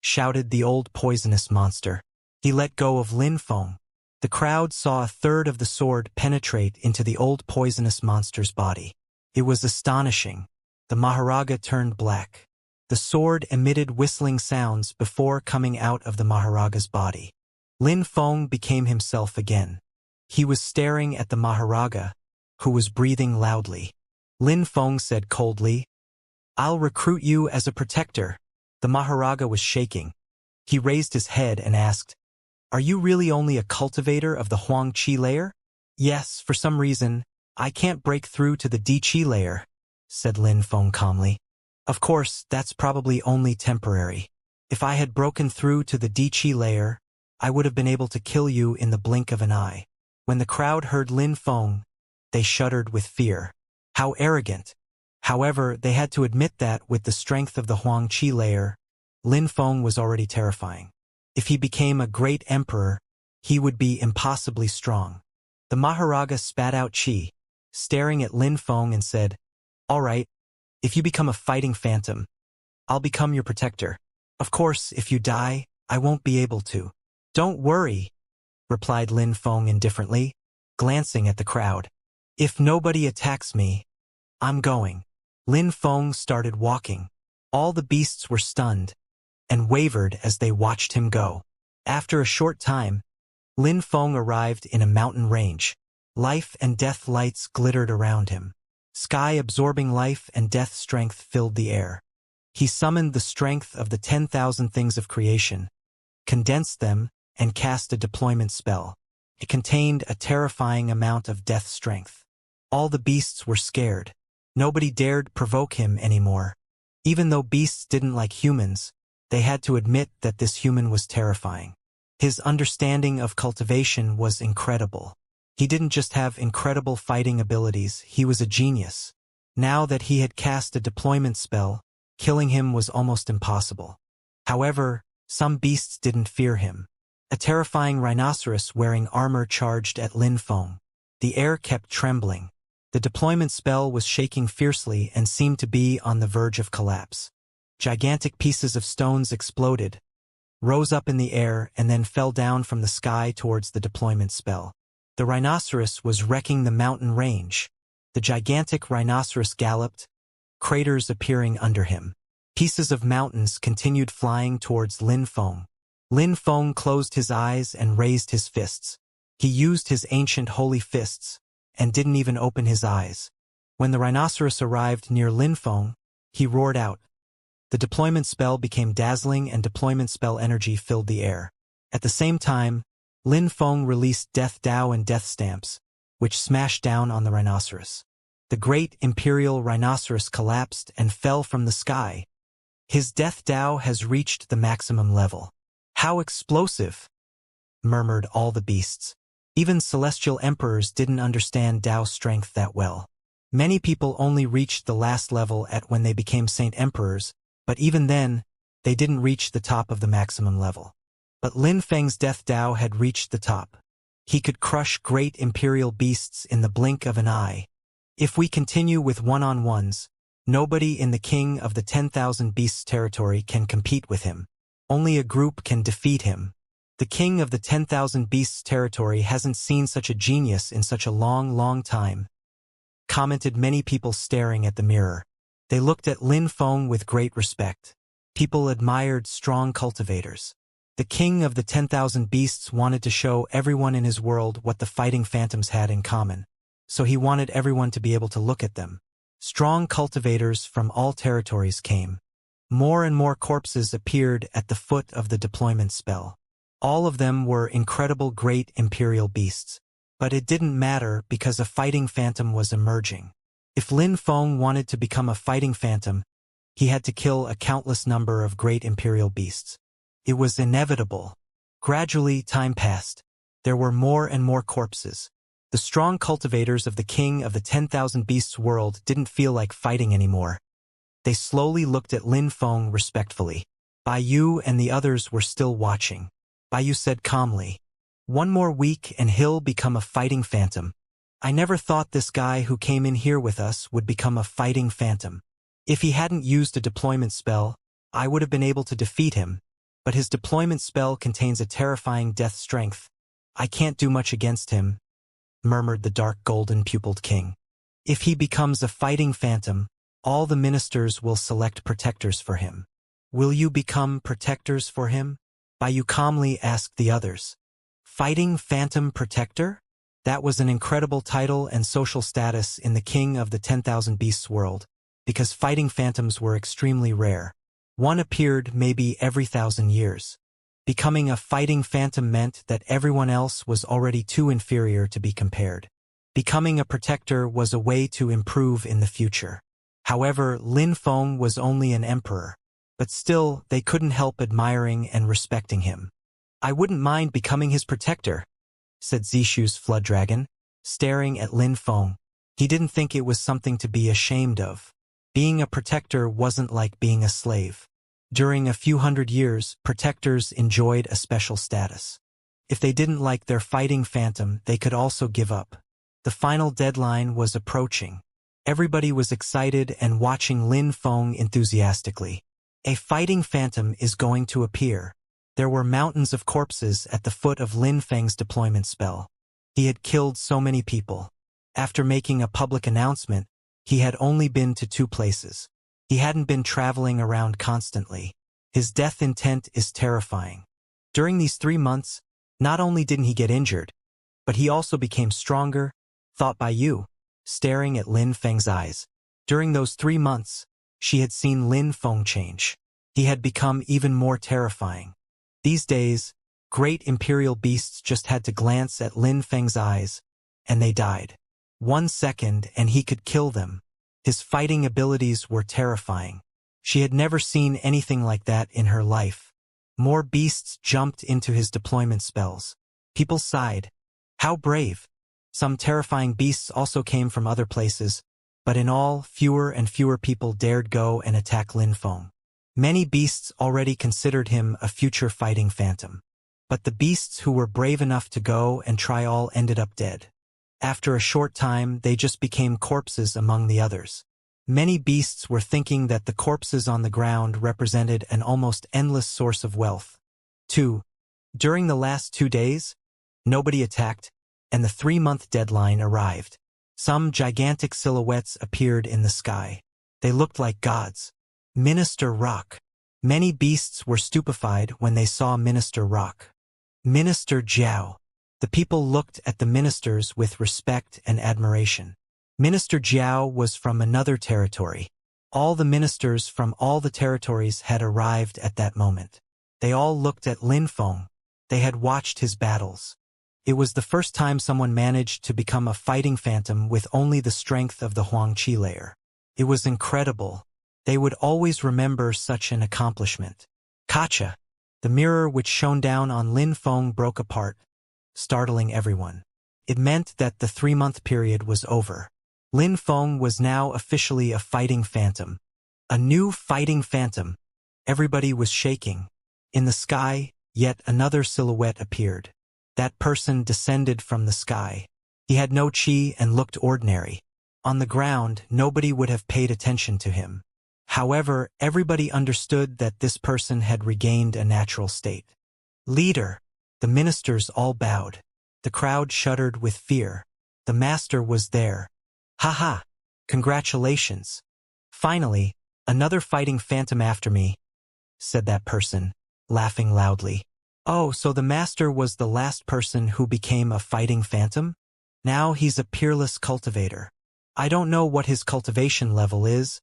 shouted the old poisonous monster. He let go of Lin Feng. The crowd saw a third of the sword penetrate into the old poisonous monster's body. It was astonishing. The Maharaga turned black. The sword emitted whistling sounds before coming out of the Maharaga's body. Lin Feng became himself again. He was staring at the Maharaga, who was breathing loudly. Lin Feng said coldly, I'll recruit you as a protector. The Maharaga was shaking. He raised his head and asked, Are you really only a cultivator of the Huang Qi layer? Yes, for some reason, I can't break through to the Di Qi layer, said Lin Feng calmly. Of course, that's probably only temporary. If I had broken through to the Di Qi layer, I would have been able to kill you in the blink of an eye. When the crowd heard Lin Feng, they shuddered with fear. How arrogant! However, they had to admit that with the strength of the Huang Qi layer, Lin Feng was already terrifying. If he became a great emperor, he would be impossibly strong. The The Maharaja spat out chi, staring at Lin Feng and said, "All right, if you become a fighting phantom, I'll become your protector. Of course, if you die, I won't be able to." "Don't worry," replied Lin Feng indifferently, glancing at the crowd. "If nobody attacks me, I'm going." Lin Feng started walking. All the beasts were stunned and wavered as they watched him go. After a short time, Lin Feng arrived in a mountain range. Life and death lights glittered around him. Sky-absorbing life and death strength filled the air. He summoned the strength of the 10,000 things of creation, condensed them, and cast a deployment spell. It contained a terrifying amount of death strength. All the beasts were scared. Nobody dared provoke him anymore. Even though beasts didn't like humans, they had to admit that this human was terrifying. His understanding of cultivation was incredible. He didn't just have incredible fighting abilities, he was a genius. Now that he had cast a deployment spell, killing him was almost impossible. However, some beasts didn't fear him. A terrifying rhinoceros wearing armor charged at Lin Feng. The air kept trembling. The deployment spell was shaking fiercely and seemed to be on the verge of collapse. Gigantic pieces of stones exploded, rose up in the air, and then fell down from the sky towards the deployment spell. The rhinoceros was wrecking the mountain range. The gigantic rhinoceros galloped, craters appearing under him. Pieces of mountains continued flying towards Lin Feng. Lin Feng closed his eyes and raised his fists. He used his ancient holy fists, and didn't even open his eyes. When the rhinoceros arrived near Lin Feng, he roared out. The deployment spell became dazzling and deployment spell energy filled the air. At the same time, Lin Feng released Death Dao and Death Stamps, which smashed down on the rhinoceros. The great imperial rhinoceros collapsed and fell from the sky. "His Death Dao has reached the maximum level." "How explosive!" murmured all the beasts. Even celestial emperors didn't understand Dao strength that well. Many people only reached the last level at when they became saint emperors, but even then, they didn't reach the top of the maximum level. But Lin Feng's Death Dao had reached the top. He could crush great imperial beasts in the blink of an eye. If we continue with one-on-ones, nobody in the King of the 10,000 Beasts territory can compete with him. Only a group can defeat him. The King of the 10,000 Beasts territory hasn't seen such a genius in such a long time, commented many people staring at the mirror. They looked at Lin Feng with great respect. People admired strong cultivators. The King of the 10,000 Beasts wanted to show everyone in his world what the fighting phantoms had in common. So he wanted everyone to be able to look at them. Strong cultivators from all territories came. More and more corpses appeared at the foot of the deployment spell. All of them were incredible great imperial beasts. But it didn't matter because a fighting phantom was emerging. If Lin Feng wanted to become a fighting phantom, he had to kill a countless number of great imperial beasts. It was inevitable. Gradually, time passed. There were more and more corpses. The strong cultivators of the King of the 10,000 Beasts world didn't feel like fighting anymore. They slowly looked at Lin Feng respectfully. Bai Yu and the others were still watching. Bai Yu said calmly, "One more week and he'll become a fighting phantom. I never thought this guy who came in here with us would become a fighting phantom. If he hadn't used a deployment spell, I would have been able to defeat him, but his deployment spell contains a terrifying death strength. I can't do much against him," murmured the dark golden-pupiled king. "If he becomes a fighting phantom, all the ministers will select protectors for him." "Will you become protectors for him?" Bai Yu calmly asked the others. Fighting Phantom Protector? That was an incredible title and social status in the King of the 10,000 Beasts world, because fighting phantoms were extremely rare. One appeared maybe every 1,000 years. Becoming a fighting phantom meant that everyone else was already too inferior to be compared. Becoming a protector was a way to improve in the future. However, Lin Feng was only an emperor, but still they couldn't help admiring and respecting him. "I wouldn't mind becoming his protector," said Zishu's flood dragon, staring at Lin Feng. He didn't think it was something to be ashamed of. Being a protector wasn't like being a slave. During a few hundred years, protectors enjoyed a special status. If they didn't like their fighting phantom, they could also give up. The final deadline was approaching. Everybody was excited and watching Lin Feng enthusiastically. A fighting phantom is going to appear. There were mountains of corpses at the foot of Lin Feng's deployment spell. He had killed so many people. After making a public announcement, he had only been to 2 places. He hadn't been traveling around constantly. His death intent is terrifying. During these 3 months, not only didn't he get injured, but he also became stronger, thought by you, staring at Lin Feng's eyes. During those 3 months, she had seen Lin Feng change. He had become even more terrifying. These days, great imperial beasts just had to glance at Lin Feng's eyes, and they died. 1 second and he could kill them. His fighting abilities were terrifying. She had never seen anything like that in her life. More beasts jumped into his deployment spells. People sighed. How brave. Some terrifying beasts also came from other places, but in all, fewer and fewer people dared go and attack Lin Feng. Many beasts already considered him a future fighting phantom. But the beasts who were brave enough to go and try all ended up dead. After a short time, they just became corpses among the others. Many beasts were thinking that the corpses on the ground represented an almost endless source of wealth. 2. During the last 2 days, nobody attacked, and the 3-month deadline arrived. Some gigantic silhouettes appeared in the sky. They looked like gods. Minister Rock. Many beasts were stupefied when they saw Minister Rock. Minister Jiao. The people looked at the ministers with respect and admiration. Minister Jiao was from another territory. All the ministers from all the territories had arrived at that moment. They all looked at Lin Feng. They had watched his battles. It was the first time someone managed to become a fighting phantom with only the strength of the Huangqi layer. It was incredible. They would always remember such an accomplishment. Kacha. The mirror which shone down on Lin Feng broke apart, startling everyone. It meant that the 3-month period was over. Lin Feng was now officially a fighting phantom. A new fighting phantom. Everybody was shaking. In the sky, yet another silhouette appeared. That person descended from the sky. He had no chi and looked ordinary. On the ground, nobody would have paid attention to him. However, everybody understood that this person had regained a natural state. Leader. The ministers all bowed. The crowd shuddered with fear. The master was there. Ha! Congratulations. Finally, another fighting phantom after me, said that person, laughing loudly. Oh, so the master was the last person who became a fighting phantom? Now he's a peerless cultivator. I don't know what his cultivation level is,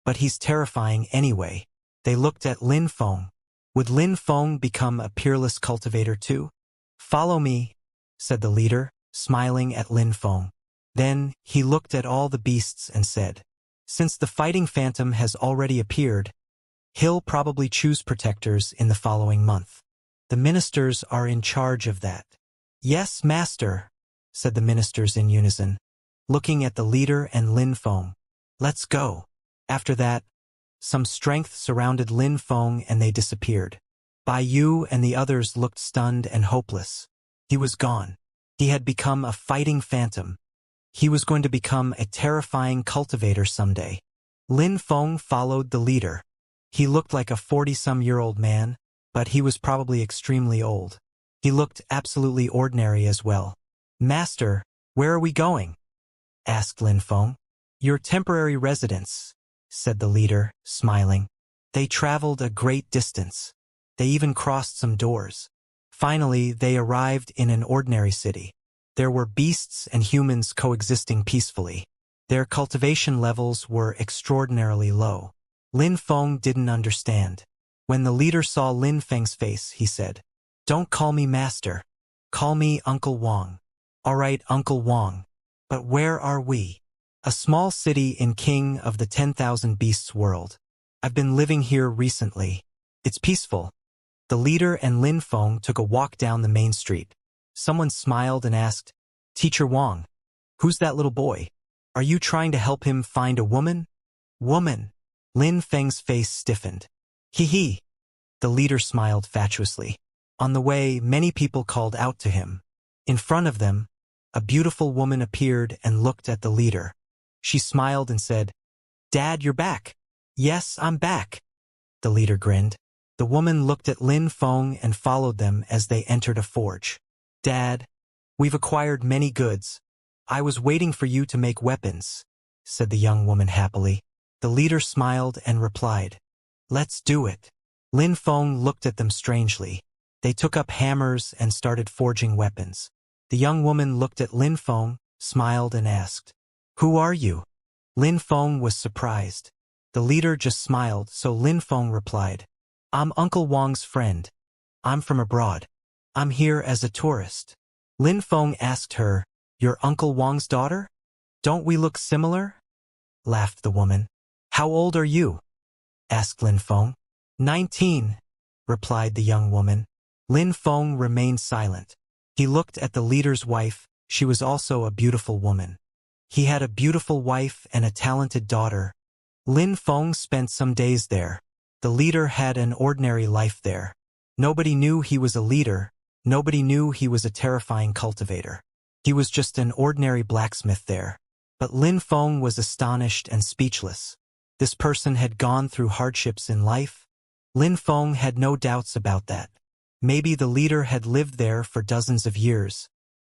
but he's terrifying anyway. They looked at Lin Feng. Would Lin Feng become a peerless cultivator too? Follow me, said the leader, smiling at Lin Feng. Then, he looked at all the beasts and said, since the fighting phantom has already appeared, he'll probably choose protectors in the following month. The ministers are in charge of that. Yes, master, said the ministers in unison, looking at the leader and Lin Feng. Let's go. After that, some strength surrounded Lin Feng and they disappeared. Bai Yu and the others looked stunned and hopeless. He was gone. He had become a fighting phantom. He was going to become a terrifying cultivator someday. Lin Feng followed the leader. He looked like a 40-some-year-old man, but he was probably extremely old. He looked absolutely ordinary as well. Master, where are we going? Asked Lin Feng. Your temporary residence, said the leader, smiling. They traveled a great distance. They even crossed some doors. Finally, they arrived in an ordinary city. There were beasts and humans coexisting peacefully. Their cultivation levels were extraordinarily low. Lin Feng didn't understand. When the leader saw Lin Feng's face, he said, Don't call me master. Call me Uncle Wang. All right, Uncle Wang. But where are we? A small city in King of the 10,000 Beasts world. I've been living here recently. It's peaceful. The leader and Lin Feng took a walk down the main street. Someone smiled and asked, Teacher Wang, who's that little boy? Are you trying to help him find a woman? Woman. Lin Feng's face stiffened. Hee. The leader smiled fatuously. On the way, many people called out to him. In front of them, a beautiful woman appeared and looked at the leader. She smiled and said, "Dad, you're back." "Yes, I'm back." The leader grinned. The woman looked at Lin Feng and followed them as they entered a forge. "Dad, we've acquired many goods. I was waiting for you to make weapons," said the young woman happily. The leader smiled and replied, "Let's do it." Lin Feng looked at them strangely. They took up hammers and started forging weapons. The young woman looked at Lin Feng, smiled and asked, "Who are you?" Lin Feng was surprised. The leader just smiled, so Lin Feng replied, "I'm Uncle Wang's friend. I'm from abroad. I'm here as a tourist." Lin Feng asked her, "You're Uncle Wang's daughter? Don't we look similar?" Laughed the woman. "How old are you?" asked Lin Feng. 19, replied the young woman. Lin Feng remained silent. He looked at the leader's wife. She was also a beautiful woman. He had a beautiful wife and a talented daughter. Lin Feng spent some days there. The leader had an ordinary life there. Nobody knew he was a leader. Nobody knew he was a terrifying cultivator. He was just an ordinary blacksmith there. But Lin Feng was astonished and speechless. This person had gone through hardships in life. Lin Feng had no doubts about that. Maybe the leader had lived there for dozens of years.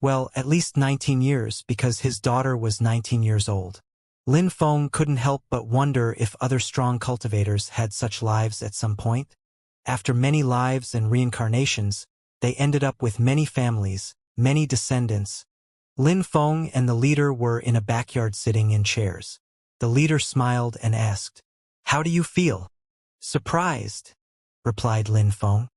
Well, at least 19 years, because his daughter was 19 years old. Lin Feng couldn't help but wonder if other strong cultivators had such lives at some point. After many lives and reincarnations, they ended up with many families, many descendants. Lin Feng and the leader were in a backyard sitting in chairs. The leader smiled and asked, "How do you feel?" "Surprised," replied Lin Feng.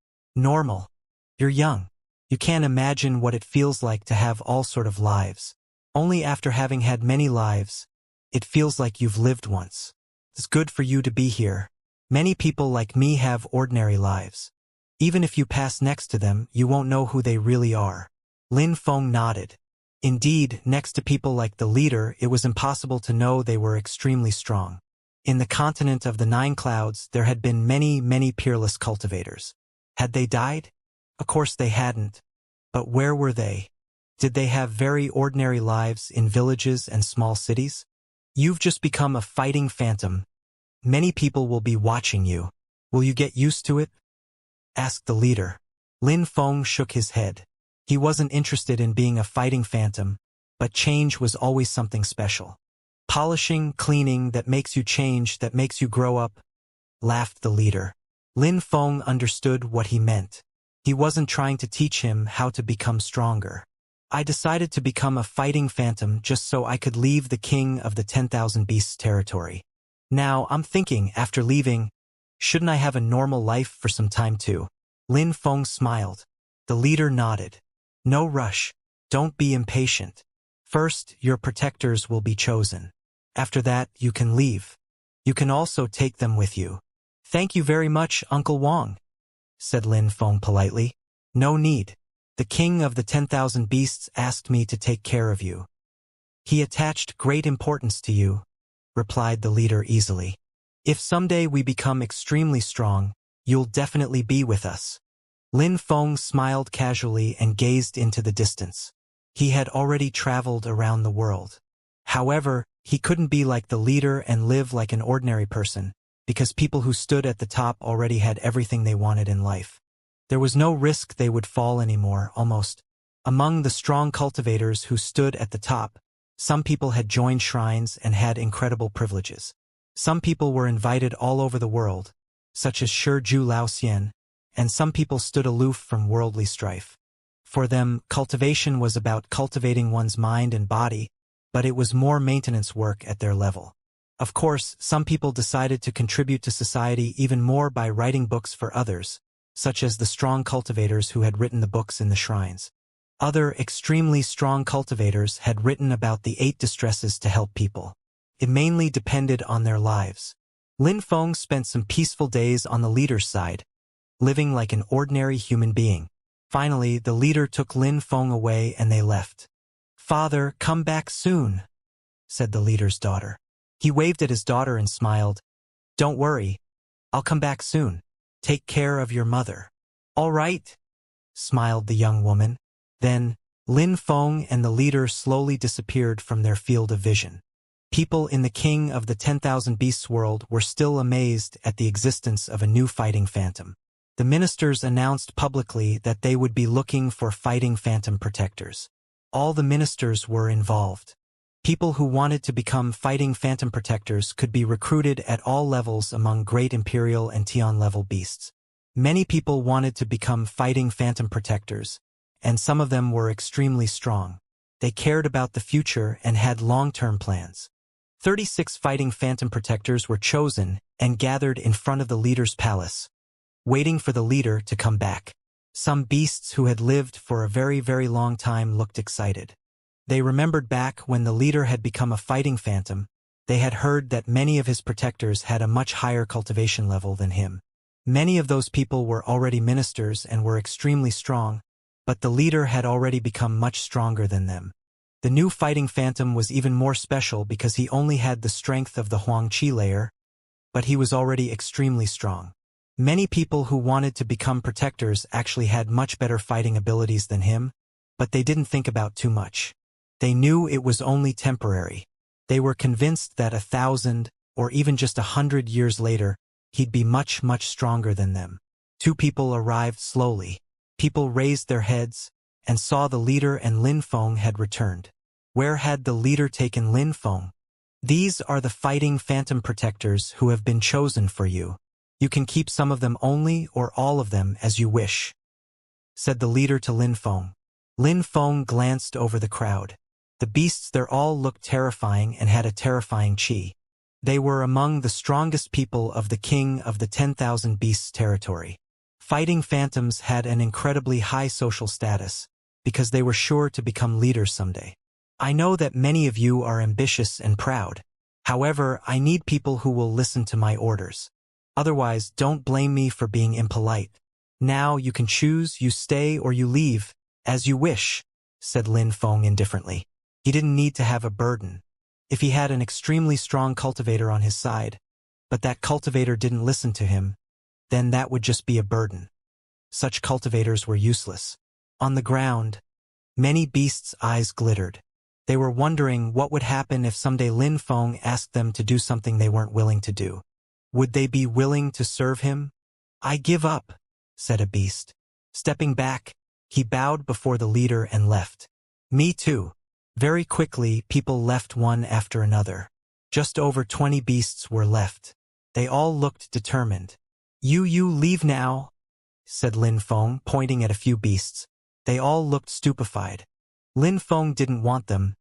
"Normal. You're young. You can't imagine what it feels like to have all sort of lives. Only after having had many lives, it feels like you've lived once. It's good for you to be here. Many people like me have ordinary lives. Even if you pass next to them, you won't know who they really are." Lin Feng nodded. Indeed, next to people like the leader, it was impossible to know they were extremely strong. In the continent of the Nine Clouds, there had been many, many peerless cultivators. Had they died? Of course they hadn't. But where were they? Did they have very ordinary lives in villages and small cities? You've just become a fighting phantom. Many people will be watching you. Will you get used to it? Asked the leader. Lin Feng shook his head. He wasn't interested in being a fighting phantom, but change was always something special. Polishing, cleaning, that makes you change, that makes you grow up, laughed the leader. Lin Feng understood what he meant. He wasn't trying to teach him how to become stronger. "I decided to become a fighting phantom just so I could leave the king of the 10,000 beasts territory. Now I'm thinking, after leaving, shouldn't I have a normal life for some time too?" Lin Feng smiled. The leader nodded. "No rush. Don't be impatient. First, your protectors will be chosen. After that, you can leave. You can also take them with you." "Thank you very much, Uncle Wang," said Lin Feng politely. "No need. The king of the 10,000 beasts asked me to take care of you. He attached great importance to you," replied the leader easily. "If someday we become extremely strong, you'll definitely be with us." Lin Feng smiled casually and gazed into the distance. He had already traveled around the world. However, he couldn't be like the leader and live like an ordinary person, because people who stood at the top already had everything they wanted in life. There was no risk they would fall anymore, almost. Among the strong cultivators who stood at the top, some people had joined shrines and had incredible privileges. Some people were invited all over the world, such as Shiju Laoxian, and some people stood aloof from worldly strife. For them, cultivation was about cultivating one's mind and body, but it was more maintenance work at their level. Of course, some people decided to contribute to society even more by writing books for others, such as the strong cultivators who had written the books in the shrines. Other extremely strong cultivators had written about the 8 distresses to help people. It mainly depended on their lives. Lin Feng spent some peaceful days on the leader's side, living like an ordinary human being. Finally, the leader took Lin Feng away and they left. "Father, come back soon," said the leader's daughter. He waved at his daughter and smiled. "Don't worry. I'll come back soon. Take care of your mother." "All right," smiled the young woman. Then, Lin Feng and the leader slowly disappeared from their field of vision. People in the King of the 10,000 Beasts world were still amazed at the existence of a new fighting phantom. The ministers announced publicly that they would be looking for fighting phantom protectors. All the ministers were involved. People who wanted to become fighting phantom protectors could be recruited at all levels among great imperial and Tian-level beasts. Many people wanted to become fighting phantom protectors, and some of them were extremely strong. They cared about the future and had long-term plans. 36 fighting phantom protectors were chosen and gathered in front of the leader's palace, waiting for the leader to come back. Some beasts who had lived for a very, very long time looked excited. They remembered back when the leader had become a fighting phantom. They had heard that many of his protectors had a much higher cultivation level than him. Many of those people were already ministers and were extremely strong, but the leader had already become much stronger than them. The new fighting phantom was even more special because he only had the strength of the Huangqi layer, but he was already extremely strong. Many people who wanted to become protectors actually had much better fighting abilities than him, but they didn't think about too much. They knew it was only temporary. They were convinced that 1,000, or even just 100 years later, he'd be much, much stronger than them. Two people arrived slowly. People raised their heads and saw the leader, and Lin Feng had returned. Where had the leader taken Lin Feng? These are the fighting phantom protectors who have been chosen for you. You can keep some of them only or all of them as you wish, said the leader to Lin Feng. Lin Feng glanced over the crowd. The beasts there all looked terrifying and had a terrifying chi. They were among the strongest people of the King of the 10,000 Beasts territory. Fighting phantoms had an incredibly high social status, because they were sure to become leaders someday. I know that many of you are ambitious and proud. However, I need people who will listen to my orders. Otherwise, don't blame me for being impolite. Now you can choose, you stay or you leave, as you wish, said Lin Feng indifferently. He didn't need to have a burden. If he had an extremely strong cultivator on his side, but that cultivator didn't listen to him, then that would just be a burden. Such cultivators were useless. On the ground, many beasts' eyes glittered. They were wondering what would happen if someday Lin Feng asked them to do something they weren't willing to do. Would they be willing to serve him? I give up, said a beast. Stepping back, he bowed before the leader and left. Me too. Very quickly, people left one after another. Just over 20 beasts were left. They all looked determined. You leave now, said Lin Feng, pointing at a few beasts. They all looked stupefied. Lin Feng didn't want them.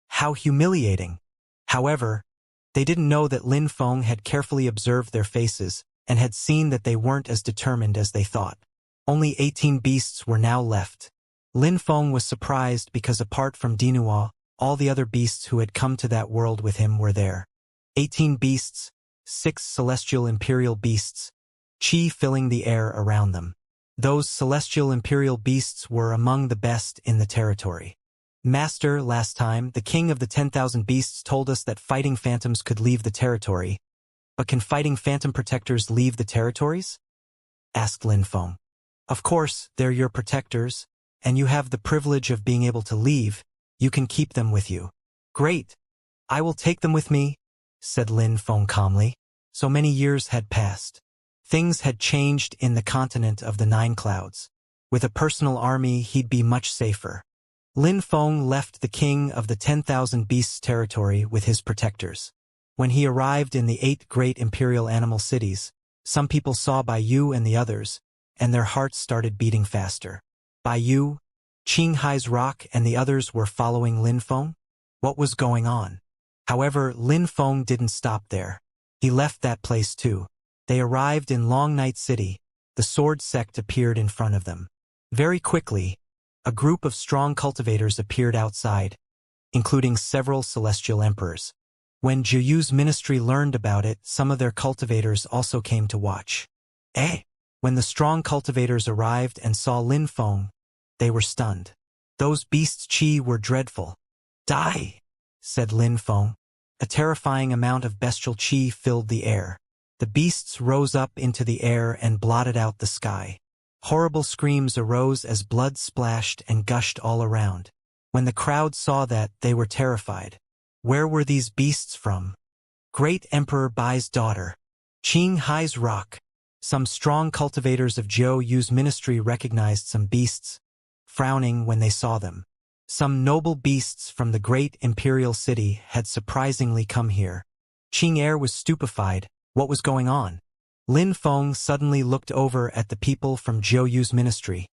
How humiliating. However, they didn't know that Lin Feng had carefully observed their faces and had seen that they weren't as determined as they thought. Only 18 beasts were now left. Lin Feng was surprised because apart from Dinua, all the other beasts who had come to that world with him were there. 18 beasts, 6 celestial imperial beasts, chi filling the air around them. Those celestial imperial beasts were among the best in the territory. Master, last time, the King of the 10,000 Beasts told us that fighting phantoms could leave the territory. But can fighting phantom protectors leave the territories? Asked Lin Feng. Of course, they're your protectors, and you have the privilege of being able to leave. You can keep them with you. Great. I will take them with me, said Lin Feng calmly. So many years had passed. Things had changed in the continent of the 9 clouds. With a personal army, he'd be much safer. Lin Feng left the King of the 10,000 Beasts territory with his protectors. When he arrived in the 8 great imperial animal cities, some people saw Bai Yu and the others, and their hearts started beating faster. Bai Yu, Qinghai's rock, and the others were following Lin Feng? What was going on? However, Lin Feng didn't stop there. He left that place too. They arrived in Long Night City. The sword sect appeared in front of them. Very quickly, a group of strong cultivators appeared outside, including several celestial emperors. When Jiyu's ministry learned about it, some of their cultivators also came to watch. When the strong cultivators arrived and saw Lin Feng, they were stunned. Those beasts' chi were dreadful. Die, said Lin Feng. A terrifying amount of bestial chi filled the air. The beasts rose up into the air and blotted out the sky. Horrible screams arose as blood splashed and gushed all around. When the crowd saw that, they were terrified. Where were these beasts from? Great Emperor Bai's daughter. Qing Hai's rock. Some strong cultivators of Zhou Yu's ministry recognized some beasts, frowning when they saw them. Some noble beasts from the great imperial city had surprisingly come here. Qing Er was stupefied. What was going on? Lin Feng suddenly looked over at the people from Zhou Yu's ministry,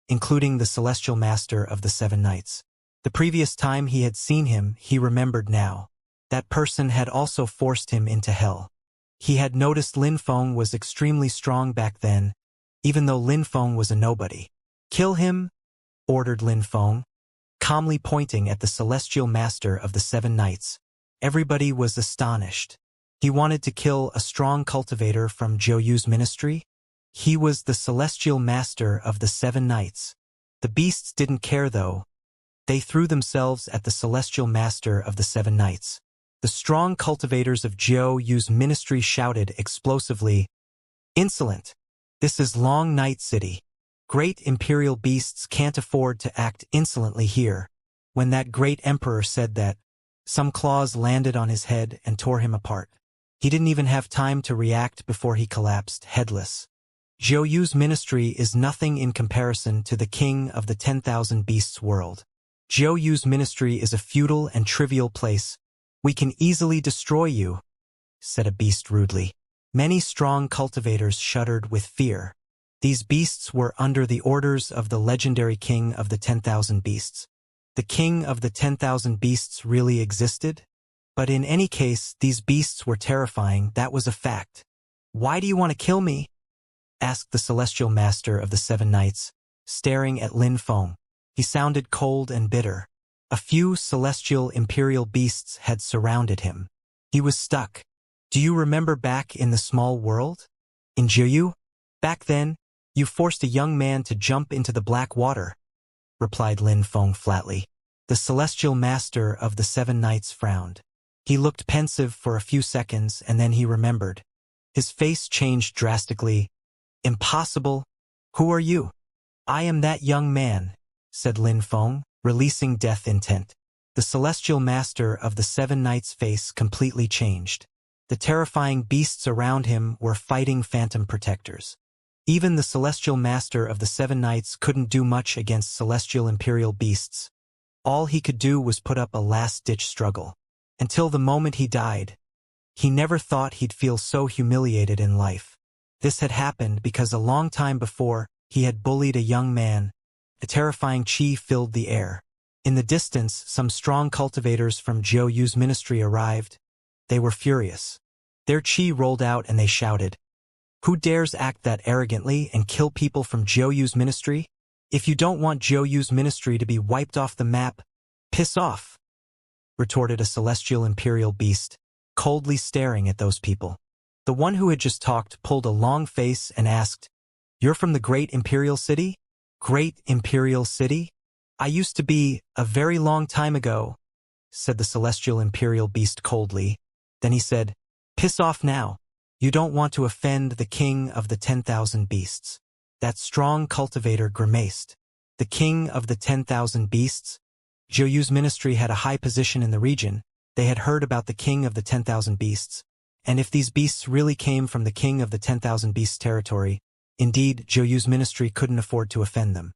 including the celestial master of the 7 Knights. The previous time he had seen him, he remembered now. That person had also forced him into hell. He had noticed Lin Feng was extremely strong back then, even though Lin Feng was a nobody. "Kill him," ordered Lin Feng, calmly pointing at the celestial master of the 7 Knights. Everybody was astonished. He wanted to kill a strong cultivator from Zhou Yu's ministry? He was the celestial master of the 7 Knights. The beasts didn't care though. They threw themselves at the celestial master of the 7 Knights. The strong cultivators of Zhou Yu's ministry shouted explosively, "Insolent! This is Long Night City. Great imperial beasts can't afford to act insolently here." When that great emperor said that, some claws landed on his head and tore him apart. He didn't even have time to react before he collapsed, headless. Zhou Yu's ministry is nothing in comparison to the king of the 10,000 beasts world. Zhou Yu's ministry is a futile and trivial place. "We can easily destroy you," said a beast rudely. Many strong cultivators shuddered with fear. These beasts were under the orders of the legendary king of the 10,000 beasts. The king of the 10,000 beasts really existed? But in any case, these beasts were terrifying, that was a fact. "Why do you want to kill me?" asked the celestial master of the 7 Knights, staring at Lin Feng. He sounded cold and bitter. A few celestial imperial beasts had surrounded him. He was stuck. "Do you remember back in the small world? In Zhou Yu? Back then, you forced a young man to jump into the black water," replied Lin Feng flatly. The celestial master of the 7 Knights frowned. He looked pensive for a few seconds and then he remembered. His face changed drastically. "Impossible. Who are you?" "I am that young man," said Lin Feng, releasing death intent. The celestial master of the 7 Knights' face completely changed. The terrifying beasts around him were fighting phantom protectors. Even the celestial master of the 7 Knights couldn't do much against celestial imperial beasts. All he could do was put up a last-ditch struggle. Until the moment he died. He never thought he'd feel so humiliated in life. This had happened because a long time before, he had bullied a young man. A terrifying chi filled the air. In the distance, some strong cultivators from Zhou Yu's ministry arrived. They were furious. Their chi rolled out and they shouted, "Who dares act that arrogantly and kill people from Zhou Yu's ministry? If you don't want Zhou Yu's ministry to be wiped off the map, piss off," retorted a celestial imperial beast, coldly staring at those people. The one who had just talked pulled a long face and asked, "You're from the great imperial city?" "Great imperial city? I used to be, a very long time ago," said the celestial imperial beast coldly. Then he said, "Piss off now. You don't want to offend the king of the 10,000 beasts." That strong cultivator grimaced. The king of the 10,000 beasts? Zhou Yu's ministry had a high position in the region. They had heard about the king of the 10,000 beasts. And if these beasts really came from the king of the 10,000 beasts territory, indeed, Zhou Yu's ministry couldn't afford to offend them.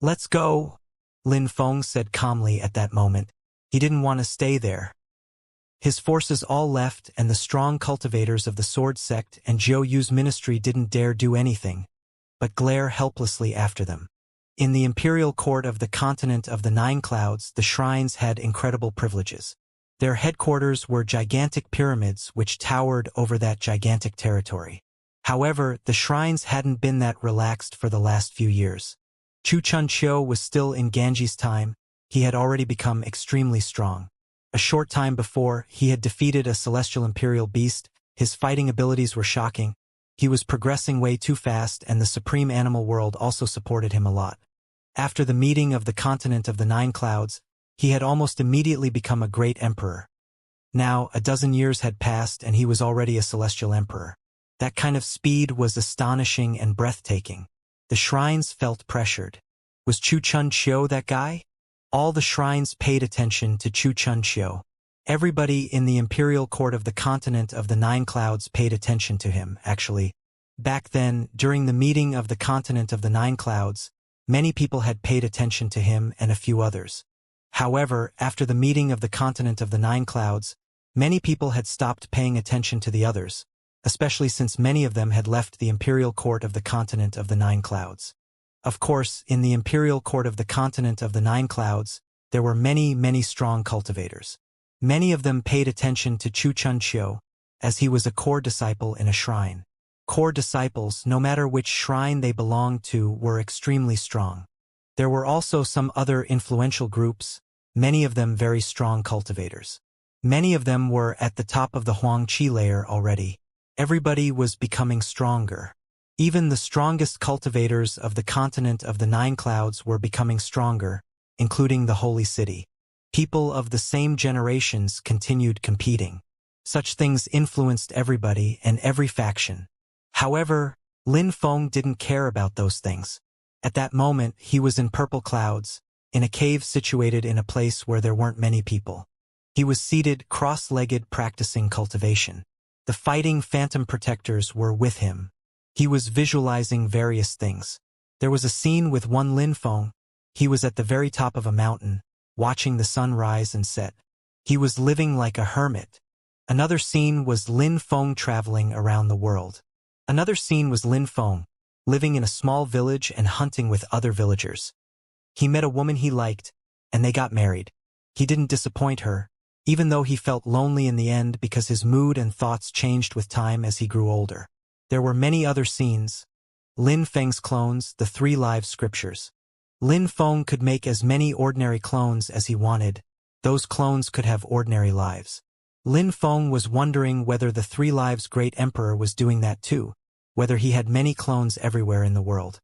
"Let's go," Lin Feng said calmly at that moment. He didn't want to stay there. His forces all left and the strong cultivators of the sword sect and Zhou Yu's ministry didn't dare do anything, but glare helplessly after them. In the imperial court of the continent of the 9 clouds, the shrines had incredible privileges. Their headquarters were gigantic pyramids which towered over that gigantic territory. However, the shrines hadn't been that relaxed for the last few years. Chu Chunqiu was still in Ganji's time. He had already become extremely strong. A short time before, he had defeated a celestial imperial beast. His fighting abilities were shocking. He was progressing way too fast, and the supreme animal world also supported him a lot. After the meeting of the continent of the 9 clouds, he had almost immediately become a great emperor. Now, a dozen years had passed and he was already a celestial emperor. That kind of speed was astonishing and breathtaking. The shrines felt pressured. Was Chu Chun Qiu that guy? All the shrines paid attention to Chu Chun Qiu. Everybody in the imperial court of the continent of the Nine Clouds paid attention to him, actually. Back then, during the meeting of the continent of the Nine Clouds, many people had paid attention to him and a few others. However, after the meeting of the continent of the Nine Clouds, many people had stopped paying attention to the others, especially since many of them had left the imperial court of the continent of the Nine Clouds. Of course, in the imperial court of the continent of the Nine Clouds, there were many strong cultivators. Many of them paid attention to Chu Chun Qiu, as he was a core disciple in a shrine. Core disciples, no matter which shrine they belonged to, were extremely strong. There were also some other influential groups, many of them very strong cultivators. Many of them were at the top of the Huang Qi layer already. Everybody was becoming stronger. Even the strongest cultivators of the continent of the Nine Clouds were becoming stronger, including the Holy City. People of the same generations continued competing. Such things influenced everybody and every faction. However, Lin Feng didn't care about those things. At that moment, he was in purple clouds, in a cave situated in a place where there weren't many people. He was seated, cross-legged, practicing cultivation. The fighting phantom protectors were with him. He was visualizing various things. There was a scene with one Lin Feng. He was at the very top of a mountain, watching the sun rise and set. He was living like a hermit. Another scene was Lin Feng traveling around the world. Another scene was Lin Feng, living in a small village and hunting with other villagers. He met a woman he liked, and they got married. He didn't disappoint her, even though he felt lonely in the end because his mood and thoughts changed with time as he grew older. There were many other scenes. Lin Feng's clones, the 3 live scriptures. Lin Feng could make as many ordinary clones as he wanted. Those clones could have ordinary lives. Lin Feng was wondering whether the 3 lives great emperor was doing that too, whether he had many clones everywhere in the world.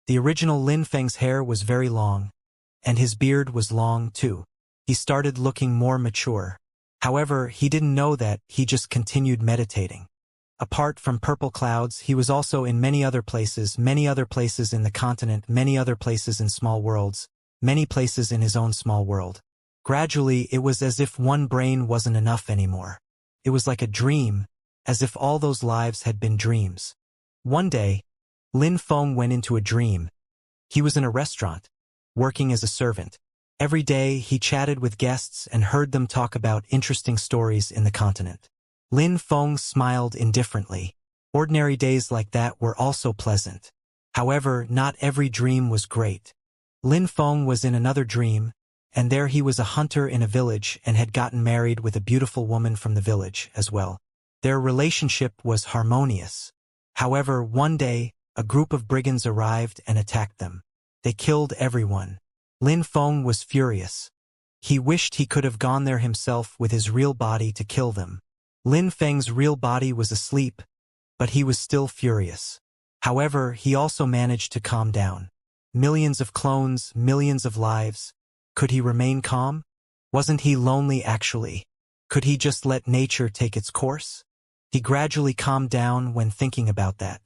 The original Lin Feng's hair was very long, and his beard was long too. He started looking more mature. However, he didn't know that, he just continued meditating. Apart from purple clouds, he was also in many other places in the continent, many other places in small worlds, many places in his own small world. Gradually, it was as if one brain wasn't enough anymore. It was like a dream, as if all those lives had been dreams. One day, Lin Feng went into a dream. He was in a restaurant, working as a servant. Every day, he chatted with guests and heard them talk about interesting stories in the continent. Lin Feng smiled indifferently. Ordinary days like that were also pleasant. However, not every dream was great. Lin Feng was in another dream, and there he was a hunter in a village and had gotten married with a beautiful woman from the village as well. Their relationship was harmonious. However, one day, a group of brigands arrived and attacked them. They killed everyone. Lin Feng was furious. He wished he could have gone there himself with his real body to kill them. Lin Feng's real body was asleep, but he was still furious. However, he also managed to calm down. Millions of clones, millions of lives. Could he remain calm? Wasn't he lonely actually? Could he just let nature take its course? He gradually calmed down when thinking about that.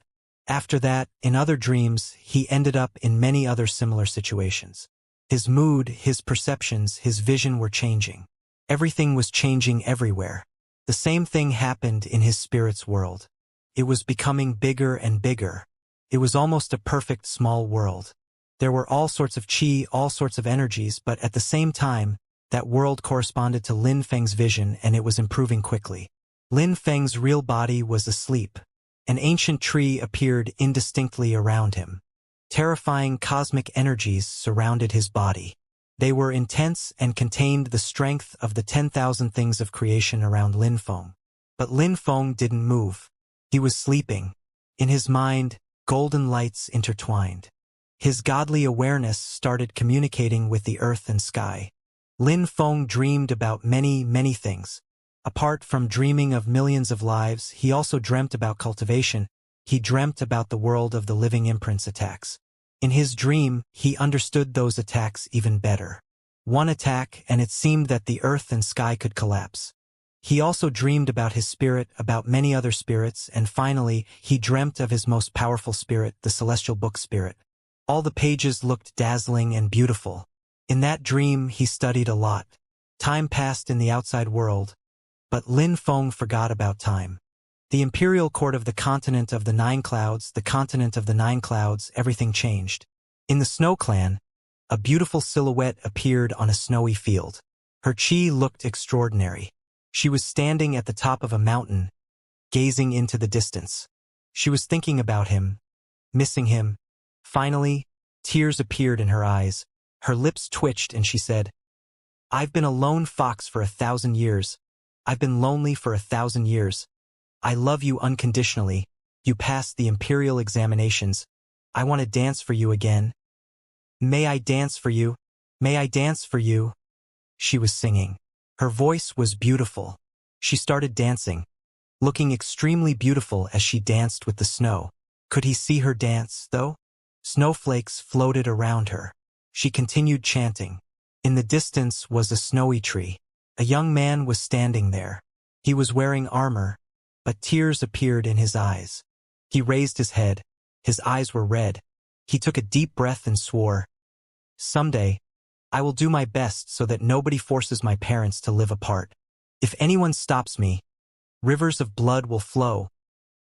After that, in other dreams, he ended up in many other similar situations. His mood, his perceptions, his vision were changing. Everything was changing everywhere. The same thing happened in his spirit's world. It was becoming bigger and bigger. It was almost a perfect small world. There were all sorts of qi, all sorts of energies, but at the same time, that world corresponded to Lin Feng's vision and it was improving quickly. Lin Feng's real body was asleep. An ancient tree appeared indistinctly around him. Terrifying cosmic energies surrounded his body. They were intense and contained the strength of the 10,000 things of creation around Lin Feng. But Lin Feng didn't move. He was sleeping. In his mind, golden lights intertwined. His godly awareness started communicating with the earth and sky. Lin Feng dreamed about many things. Apart from dreaming of millions of lives, he also dreamt about cultivation. He dreamt about the world of the living imprints attacks. In his dream, he understood those attacks even better. One attack, and it seemed that the earth and sky could collapse. He also dreamed about his spirit, about many other spirits, and finally, he dreamt of his most powerful spirit, the celestial book spirit. All the pages looked dazzling and beautiful. In that dream, he studied a lot. Time passed in the outside world, but Lin Feng forgot about time. The imperial court of the continent of the Nine Clouds, everything changed. In the Snow Clan, a beautiful silhouette appeared on a snowy field. Her chi looked extraordinary. She was standing at the top of a mountain, gazing into the distance. She was thinking about him, missing him. Finally, tears appeared in her eyes. Her lips twitched and she said, "I've been a lone fox for 1,000 years. I've been lonely for 1,000 years. I love you unconditionally. You passed the imperial examinations. I want to dance for you again. May I dance for you? May I dance for you?" She was singing. Her voice was beautiful. She started dancing, looking extremely beautiful as she danced with the snow. Could he see her dance, though? Snowflakes floated around her. She continued chanting. In the distance was a snowy tree. A young man was standing there. He was wearing armor, but tears appeared in his eyes. He raised his head. His eyes were red. He took a deep breath and swore, "Someday, I will do my best so that nobody forces my parents to live apart. If anyone stops me, rivers of blood will flow,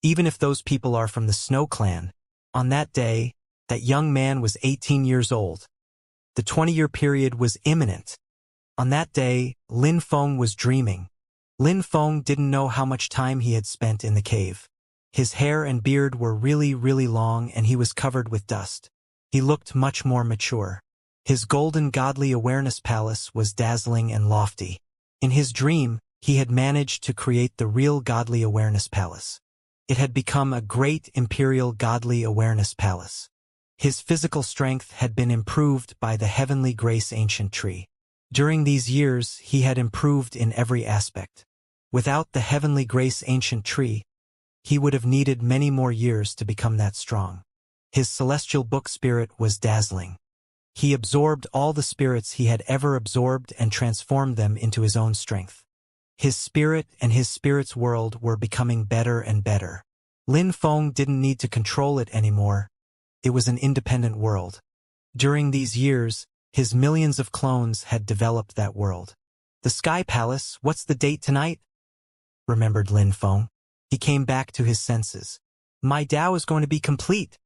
even if those people are from the Snow Clan." On that day, that young man was 18 years old. The 20-year period was imminent. On that day, Lin Feng was dreaming. Lin Feng didn't know how much time he had spent in the cave. His hair and beard were really, really long and he was covered with dust. He looked much more mature. His golden godly awareness palace was dazzling and lofty. In his dream, he had managed to create the real godly awareness palace. It had become a great imperial godly awareness palace. His physical strength had been improved by the heavenly grace ancient tree. During these years, he had improved in every aspect. Without the heavenly grace ancient tree, he would have needed many more years to become that strong. His celestial book spirit was dazzling. He absorbed all the spirits he had ever absorbed and transformed them into his own strength. His spirit and his spirit's world were becoming better and better. Lin Feng didn't need to control it anymore. It was an independent world. During these years, his millions of clones had developed that world. "The Sky Palace, what's the date tonight?" remembered Lin Feng. He came back to his senses. "My Tao is going to be complete,"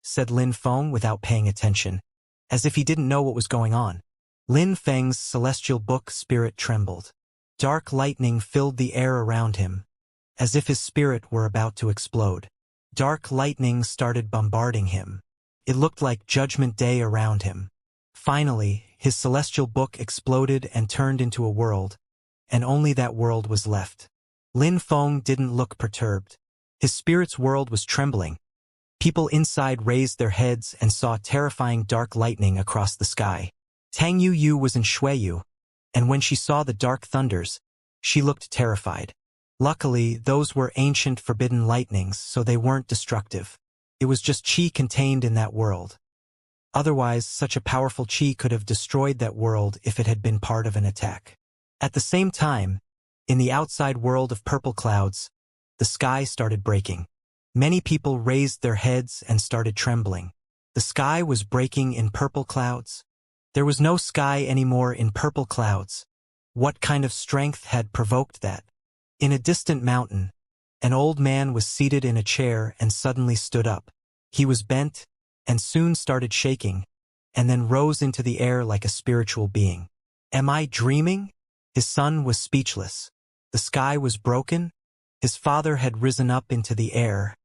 said Lin Feng without paying attention, as if he didn't know what was going on. Lin Feng's celestial book spirit trembled. Dark lightning filled the air around him, as if his spirit were about to explode. Dark lightning started bombarding him. It looked like Judgment Day around him. Finally, his celestial book exploded and turned into a world, and only that world was left. Lin Feng didn't look perturbed. His spirit's world was trembling. People inside raised their heads and saw terrifying dark lightning across the sky. Tang Yu was in Shuiyu, and when she saw the dark thunders, she looked terrified. Luckily, those were ancient forbidden lightnings, so they weren't destructive. It was just chi contained in that world. Otherwise, such a powerful chi could have destroyed that world if it had been part of an attack. At the same time, in the outside world of purple clouds, the sky started breaking. Many people raised their heads and started trembling. The sky was breaking in purple clouds. There was no sky anymore in purple clouds. What kind of strength had provoked that? In a distant mountain, an old man was seated in a chair and suddenly stood up. He was bent and soon started shaking, and then rose into the air like a spiritual being. Am I dreaming? His son was speechless. The sky was broken. His father had risen up into the air.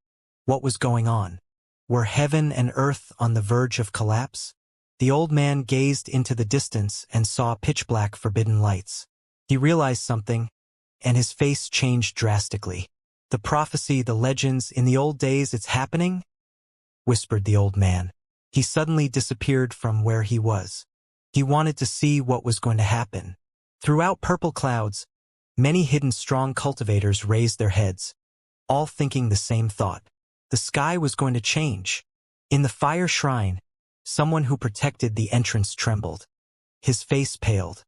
What was going on? Were heaven and earth on the verge of collapse? The old man gazed into the distance and saw pitch-black forbidden lights. He realized something, and his face changed drastically. "The prophecy, the legends, in the old days it's happening?" whispered the old man. He suddenly disappeared from where he was. He wanted to see what was going to happen. Throughout purple clouds, many hidden strong cultivators raised their heads, all thinking the same thought. The sky was going to change. In the fire shrine, someone who protected the entrance trembled. His face paled.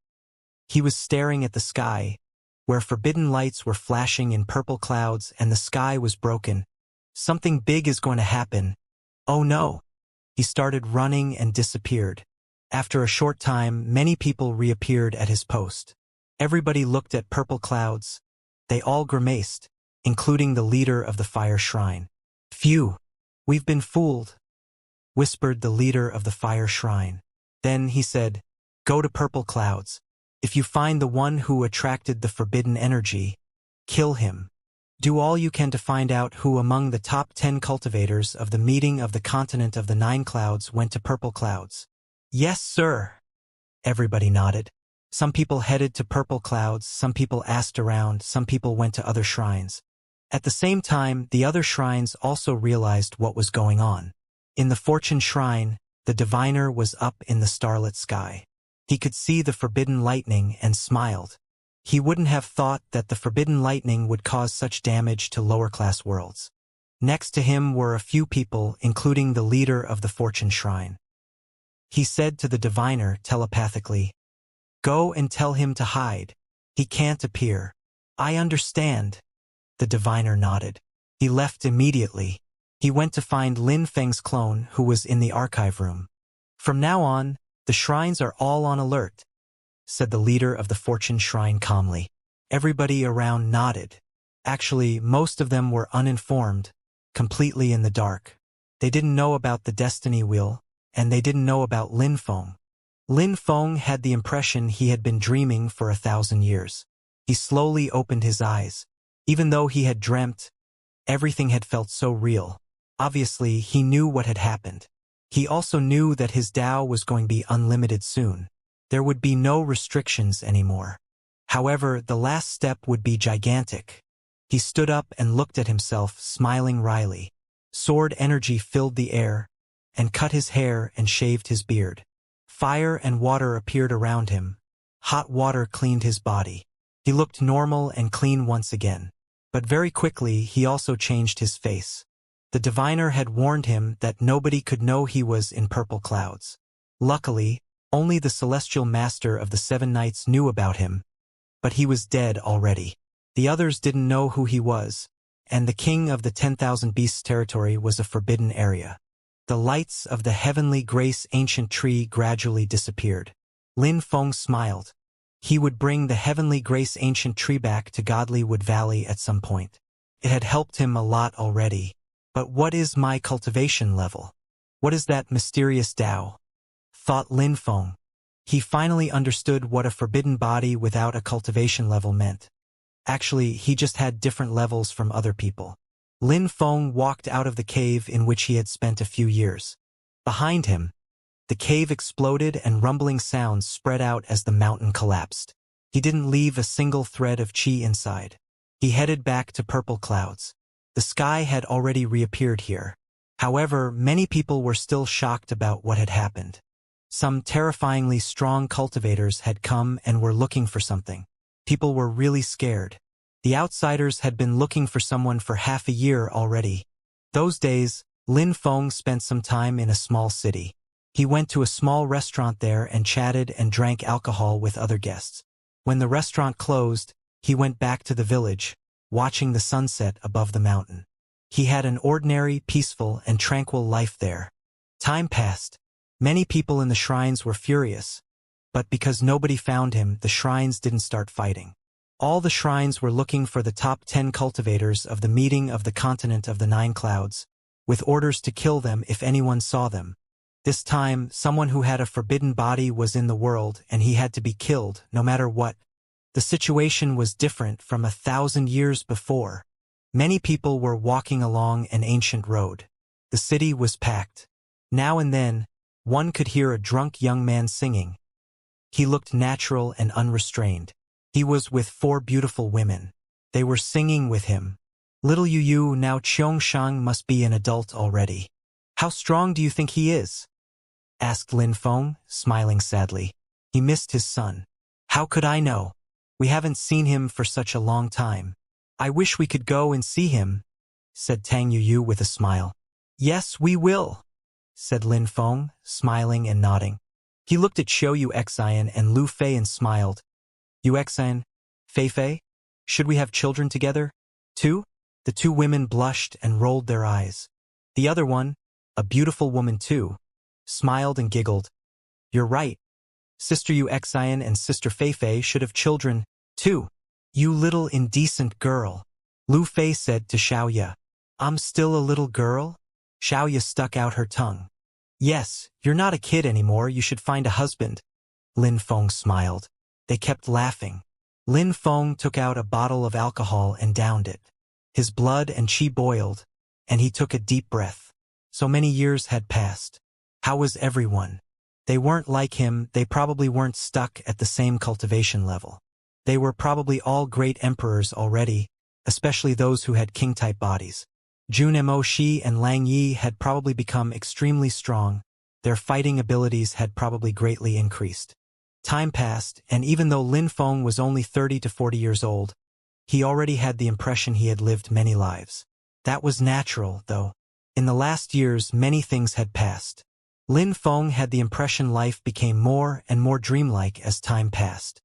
He was staring at the sky, where forbidden lights were flashing in purple clouds and the sky was broken. Something big is going to happen. Oh no! He started running and disappeared. After a short time, many people reappeared at his post. Everybody looked at purple clouds. They all grimaced, including the leader of the fire shrine. "Phew! We've been fooled," whispered the leader of the fire shrine. Then he said, "Go to purple clouds. If you find the one who attracted the forbidden energy, kill him. Do all you can to find out who among the top 10 cultivators of the meeting of the continent of the 9 clouds went to purple clouds." "Yes, sir." Everybody nodded. Some people headed to purple clouds, some people asked around, some people went to other shrines. At the same time, the other shrines also realized what was going on. In the fortune shrine, the diviner was up in the starlit sky. He could see the forbidden lightning and smiled. He wouldn't have thought that the forbidden lightning would cause such damage to lower-class worlds. Next to him were a few people, including the leader of the fortune shrine. He said to the diviner telepathically, "Go and tell him to hide. He can't appear." "I understand." The diviner nodded. He left immediately. He went to find Lin Feng's clone, who was in the archive room. "From now on, the shrines are all on alert," said the leader of the fortune shrine calmly. Everybody around nodded. Actually, most of them were uninformed, completely in the dark. They didn't know about the destiny wheel, and they didn't know about Lin Feng. Lin Feng had the impression he had been dreaming for 1,000 years. He slowly opened his eyes. Even though he had dreamt, everything had felt so real. Obviously, he knew what had happened. He also knew that his Tao was going to be unlimited soon. There would be no restrictions anymore. However, the last step would be gigantic. He stood up and looked at himself, smiling wryly. Sword energy filled the air, and cut his hair and shaved his beard. Fire and water appeared around him. Hot water cleaned his body. He looked normal and clean once again. But very quickly, he also changed his face. The diviner had warned him that nobody could know he was in purple clouds. Luckily, only the celestial master of the 7 Knights knew about him, but he was dead already. The others didn't know who he was, and the king of the 10,000 beasts territory was a forbidden area. The lights of the heavenly grace ancient tree gradually disappeared. Lin Feng smiled. He would bring the heavenly grace ancient tree back to Godly Wood Valley at some point. It had helped him a lot already. But what is my cultivation level? What is that mysterious Tao? Thought Lin Feng. He finally understood what a forbidden body without a cultivation level meant. Actually, he just had different levels from other people. Lin Feng walked out of the cave in which he had spent a few years. Behind him, the cave exploded and rumbling sounds spread out as the mountain collapsed. He didn't leave a single thread of chi inside. He headed back to purple clouds. The sky had already reappeared here. However, many people were still shocked about what had happened. Some terrifyingly strong cultivators had come and were looking for something. People were really scared. The outsiders had been looking for someone for half a year already. Those days, Lin Feng spent some time in a small city. He went to a small restaurant there and chatted and drank alcohol with other guests. When the restaurant closed, he went back to the village, watching the sunset above the mountain. He had an ordinary, peaceful, and tranquil life there. Time passed. Many people in the shrines were furious, but because nobody found him, the shrines didn't start fighting. All the shrines were looking for the top 10 cultivators of the meeting of the continent of the 9 clouds, with orders to kill them if anyone saw them. This time, someone who had a forbidden body was in the world and he had to be killed, no matter what. The situation was different from 1,000 years before. Many people were walking along an ancient road. The city was packed. Now and then, one could hear a drunk young man singing. He looked natural and unrestrained. He was with 4 beautiful women. They were singing with him. Little Yu now Xianxia must be an adult already. How strong do you think he is? Asked Lin Feng, smiling sadly. He missed his son. How could I know? We haven't seen him for such a long time. I wish we could go and see him, said Tang Yu with a smile. Yes, we will, said Lin Feng, smiling and nodding. He looked at Xiu Yuxian and Lu Fei and smiled. Yuxian, Fei, should we have children together, too? The 2 women blushed and rolled their eyes. The other one, a beautiful woman too, smiled and giggled. You're right. Sister Xian and Sister Fei should have children, too. You little indecent girl. Lu Fei said to Xiaoya. I'm still a little girl? Xiaoya stuck out her tongue. Yes, you're not a kid anymore, you should find a husband. Lin Feng smiled. They kept laughing. Lin Feng took out a bottle of alcohol and downed it. His blood and qi boiled, and he took a deep breath. So many years had passed. How was everyone? They weren't like him, they probably weren't stuck at the same cultivation level. They were probably all great emperors already, especially those who had king-type bodies. Jun Mo Shi and Lang Yi had probably become extremely strong. Their fighting abilities had probably greatly increased. Time passed, and even though Lin Feng was only 30 to 40 years old, he already had the impression he had lived many lives. That was natural, though. In the last years, many things had passed. Lin Feng had the impression life became more and more dreamlike as time passed.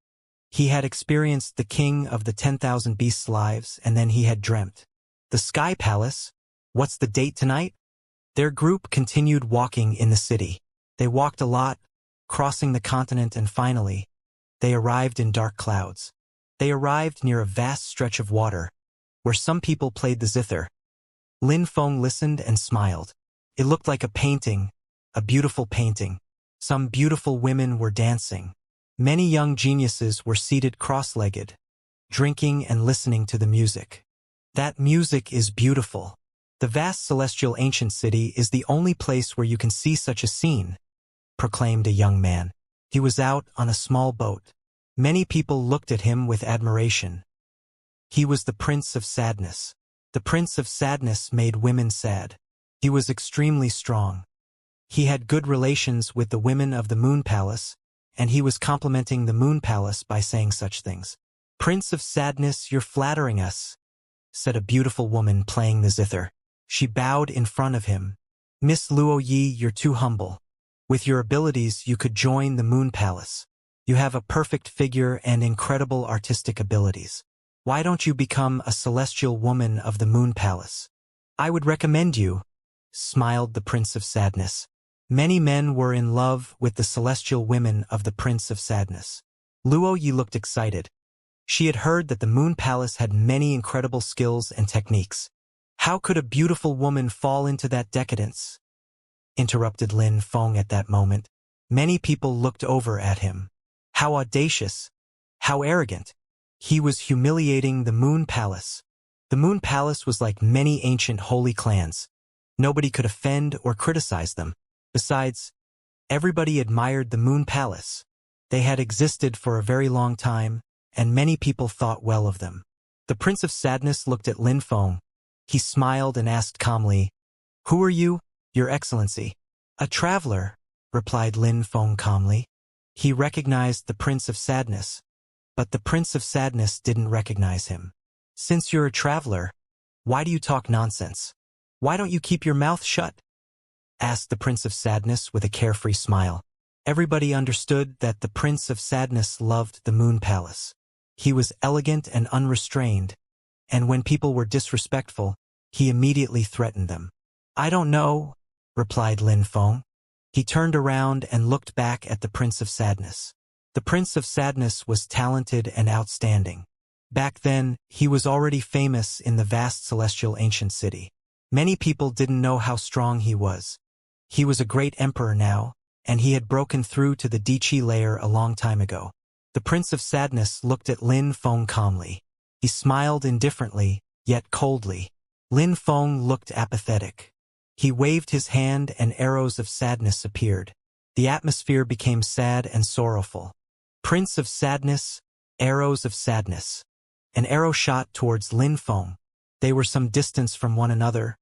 He had experienced the king of the 10,000 beasts' lives, and then he had dreamt. The Sky Palace? What's the date tonight? Their group continued walking in the city. They walked a lot, crossing the continent, and finally, they arrived in dark clouds. They arrived near a vast stretch of water, where some people played the zither. Lin Feng listened and smiled. It looked like a painting, a beautiful painting. Some beautiful women were dancing. Many young geniuses were seated cross-legged, drinking and listening to the music. That music is beautiful. The vast celestial ancient city is the only place where you can see such a scene, proclaimed a young man. He was out on a small boat. Many people looked at him with admiration. He was the Prince of Sadness. The Prince of Sadness made women sad. He was extremely strong. He had good relations with the women of the Moon Palace, and he was complimenting the Moon Palace by saying such things. Prince of Sadness, you're flattering us, said a beautiful woman playing the zither. She bowed in front of him. Miss Luo Yi, you're too humble. With your abilities, you could join the Moon Palace. You have a perfect figure and incredible artistic abilities. Why don't you become a celestial woman of the Moon Palace? I would recommend you, smiled the Prince of Sadness. Many men were in love with the celestial women of the Prince of Sadness. Luo Yi looked excited. She had heard that the Moon Palace had many incredible skills and techniques. How could a beautiful woman fall into that decadence? Interrupted Lin Feng at that moment. Many people looked over at him. How audacious! How arrogant! He was humiliating the Moon Palace. The Moon Palace was like many ancient holy clans. Nobody could offend or criticize them. Besides, everybody admired the Moon Palace. They had existed for a very long time, and many people thought well of them. The Prince of Sadness looked at Lin Feng. He smiled and asked calmly, Who are you, Your Excellency? A traveler, replied Lin Feng calmly. He recognized the Prince of Sadness, but the Prince of Sadness didn't recognize him. Since you're a traveler, why do you talk nonsense? Why don't you keep your mouth shut? Asked the Prince of Sadness with a carefree smile. Everybody understood that the Prince of Sadness loved the Moon Palace. He was elegant and unrestrained, and when people were disrespectful, he immediately threatened them. I don't know, replied Lin Feng. He turned around and looked back at the Prince of Sadness. The Prince of Sadness was talented and outstanding. Back then, he was already famous in the vast celestial ancient city. Many people didn't know how strong he was. He was a great emperor now, and he had broken through to the Di-Chi layer a long time ago. The Prince of Sadness looked at Lin Feng calmly. He smiled indifferently, yet coldly. Lin Feng looked apathetic. He waved his hand and arrows of sadness appeared. The atmosphere became sad and sorrowful. Prince of Sadness, arrows of sadness. An arrow shot towards Lin Feng. They were some distance from one another,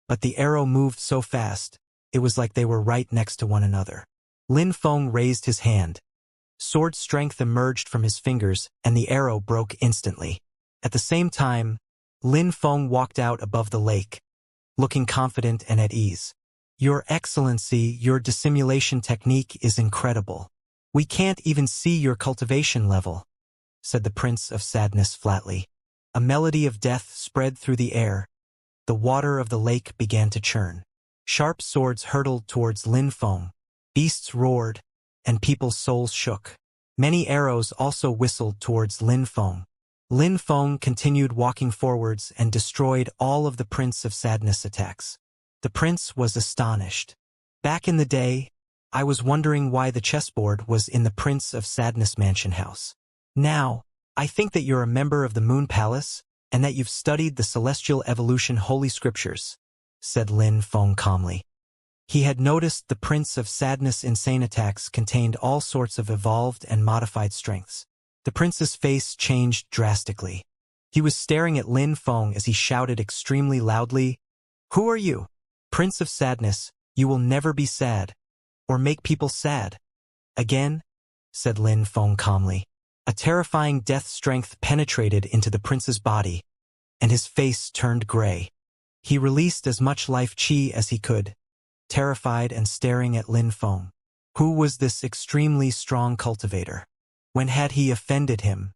but the arrow moved so fast, it was like they were right next to one another. Lin Feng raised his hand. Sword strength emerged from his fingers, and the arrow broke instantly. At the same time, Lin Feng walked out above the lake, looking confident and at ease. Your Excellency, your dissimulation technique is incredible. We can't even see your cultivation level, said the Prince of Sadness flatly. A melody of death spread through the air. The water of the lake began to churn. Sharp swords hurtled towards Lin Feng. Beasts roared, and people's souls shook. Many arrows also whistled towards Lin Feng. Lin Feng continued walking forwards and destroyed all of the Prince of Sadness attacks. The prince was astonished. Back in the day, I was wondering why the chessboard was in the Prince of Sadness mansion house. Now, I think that you're a member of the Moon Palace, and that you've studied the Celestial Evolution Holy Scriptures, said Lin Feng calmly. He had noticed the Prince of Sadness insane attacks contained all sorts of evolved and modified strengths. The prince's face changed drastically. He was staring at Lin Feng as he shouted extremely loudly, "Who are you? Prince of Sadness, you will never be sad, or make people sad." "Again?" said Lin Feng calmly. A terrifying death strength penetrated into the prince's body, and his face turned gray. He released as much life chi as he could, terrified and staring at Lin Feng. Who was this extremely strong cultivator? When had he offended him?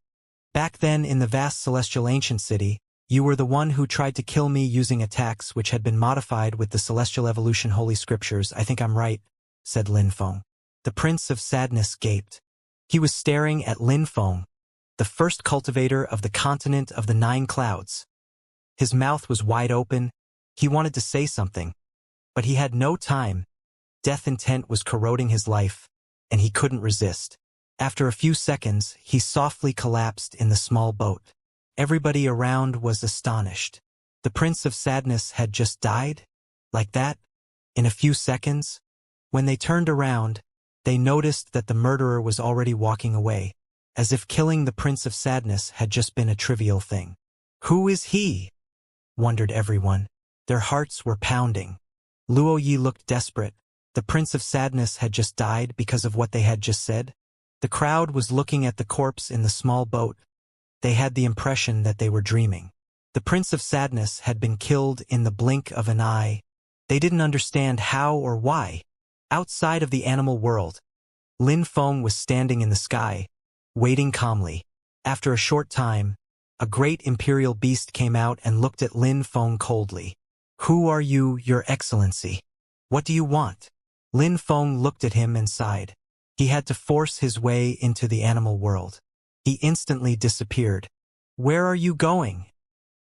Back then in the vast celestial ancient city, you were the one who tried to kill me using attacks which had been modified with the Celestial Evolution Holy Scriptures. I think I'm right, said Lin Feng. The Prince of Sadness gaped. He was staring at Lin Feng, the first cultivator of the continent of the 9 clouds. His mouth was wide open. He wanted to say something, but he had no time. Death intent was corroding his life, and he couldn't resist. After a few seconds, he softly collapsed in the small boat. Everybody around was astonished. The Prince of Sadness had just died? Like that? In a few seconds? When they turned around, they noticed that the murderer was already walking away, as if killing the Prince of Sadness had just been a trivial thing. Who is he? Wondered everyone. Their hearts were pounding. Luo Yi looked desperate. The Prince of Sadness had just died because of what they had just said. The crowd was looking at the corpse in the small boat. They had the impression that they were dreaming. The Prince of Sadness had been killed in the blink of an eye. They didn't understand how or why. Outside of the animal world, Lin Feng was standing in the sky, waiting calmly. After a short time, a great imperial beast came out and looked at Lin Feng coldly. "Who are you, Your Excellency? What do you want?" Lin Feng looked at him and sighed. He had to force his way into the animal world. He instantly disappeared. "Where are you going?"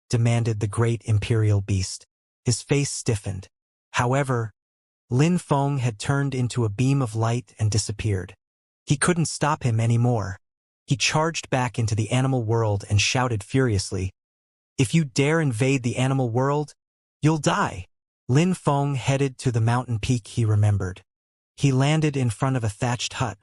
demanded the great imperial beast. His face stiffened. However, Lin Feng had turned into a beam of light and disappeared. He couldn't stop him anymore. He charged back into the animal world and shouted furiously, "If you dare invade the animal world, you'll die." Lin Feng headed to the mountain peak he remembered. He landed in front of a thatched hut,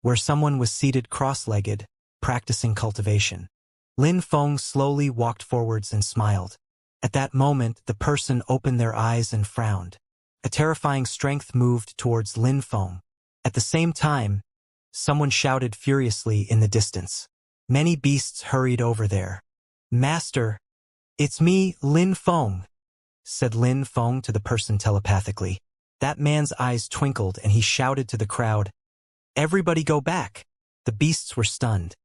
where someone was seated cross-legged, practicing cultivation. Lin Feng slowly walked forwards and smiled. At that moment, the person opened their eyes and frowned. A terrifying strength moved towards Lin Feng. At the same time, someone shouted furiously in the distance. Many beasts hurried over there. "Master, it's me, Lin Feng," said Lin Feng to the person telepathically. That man's eyes twinkled and he shouted to the crowd, "Everybody go back." The beasts were stunned.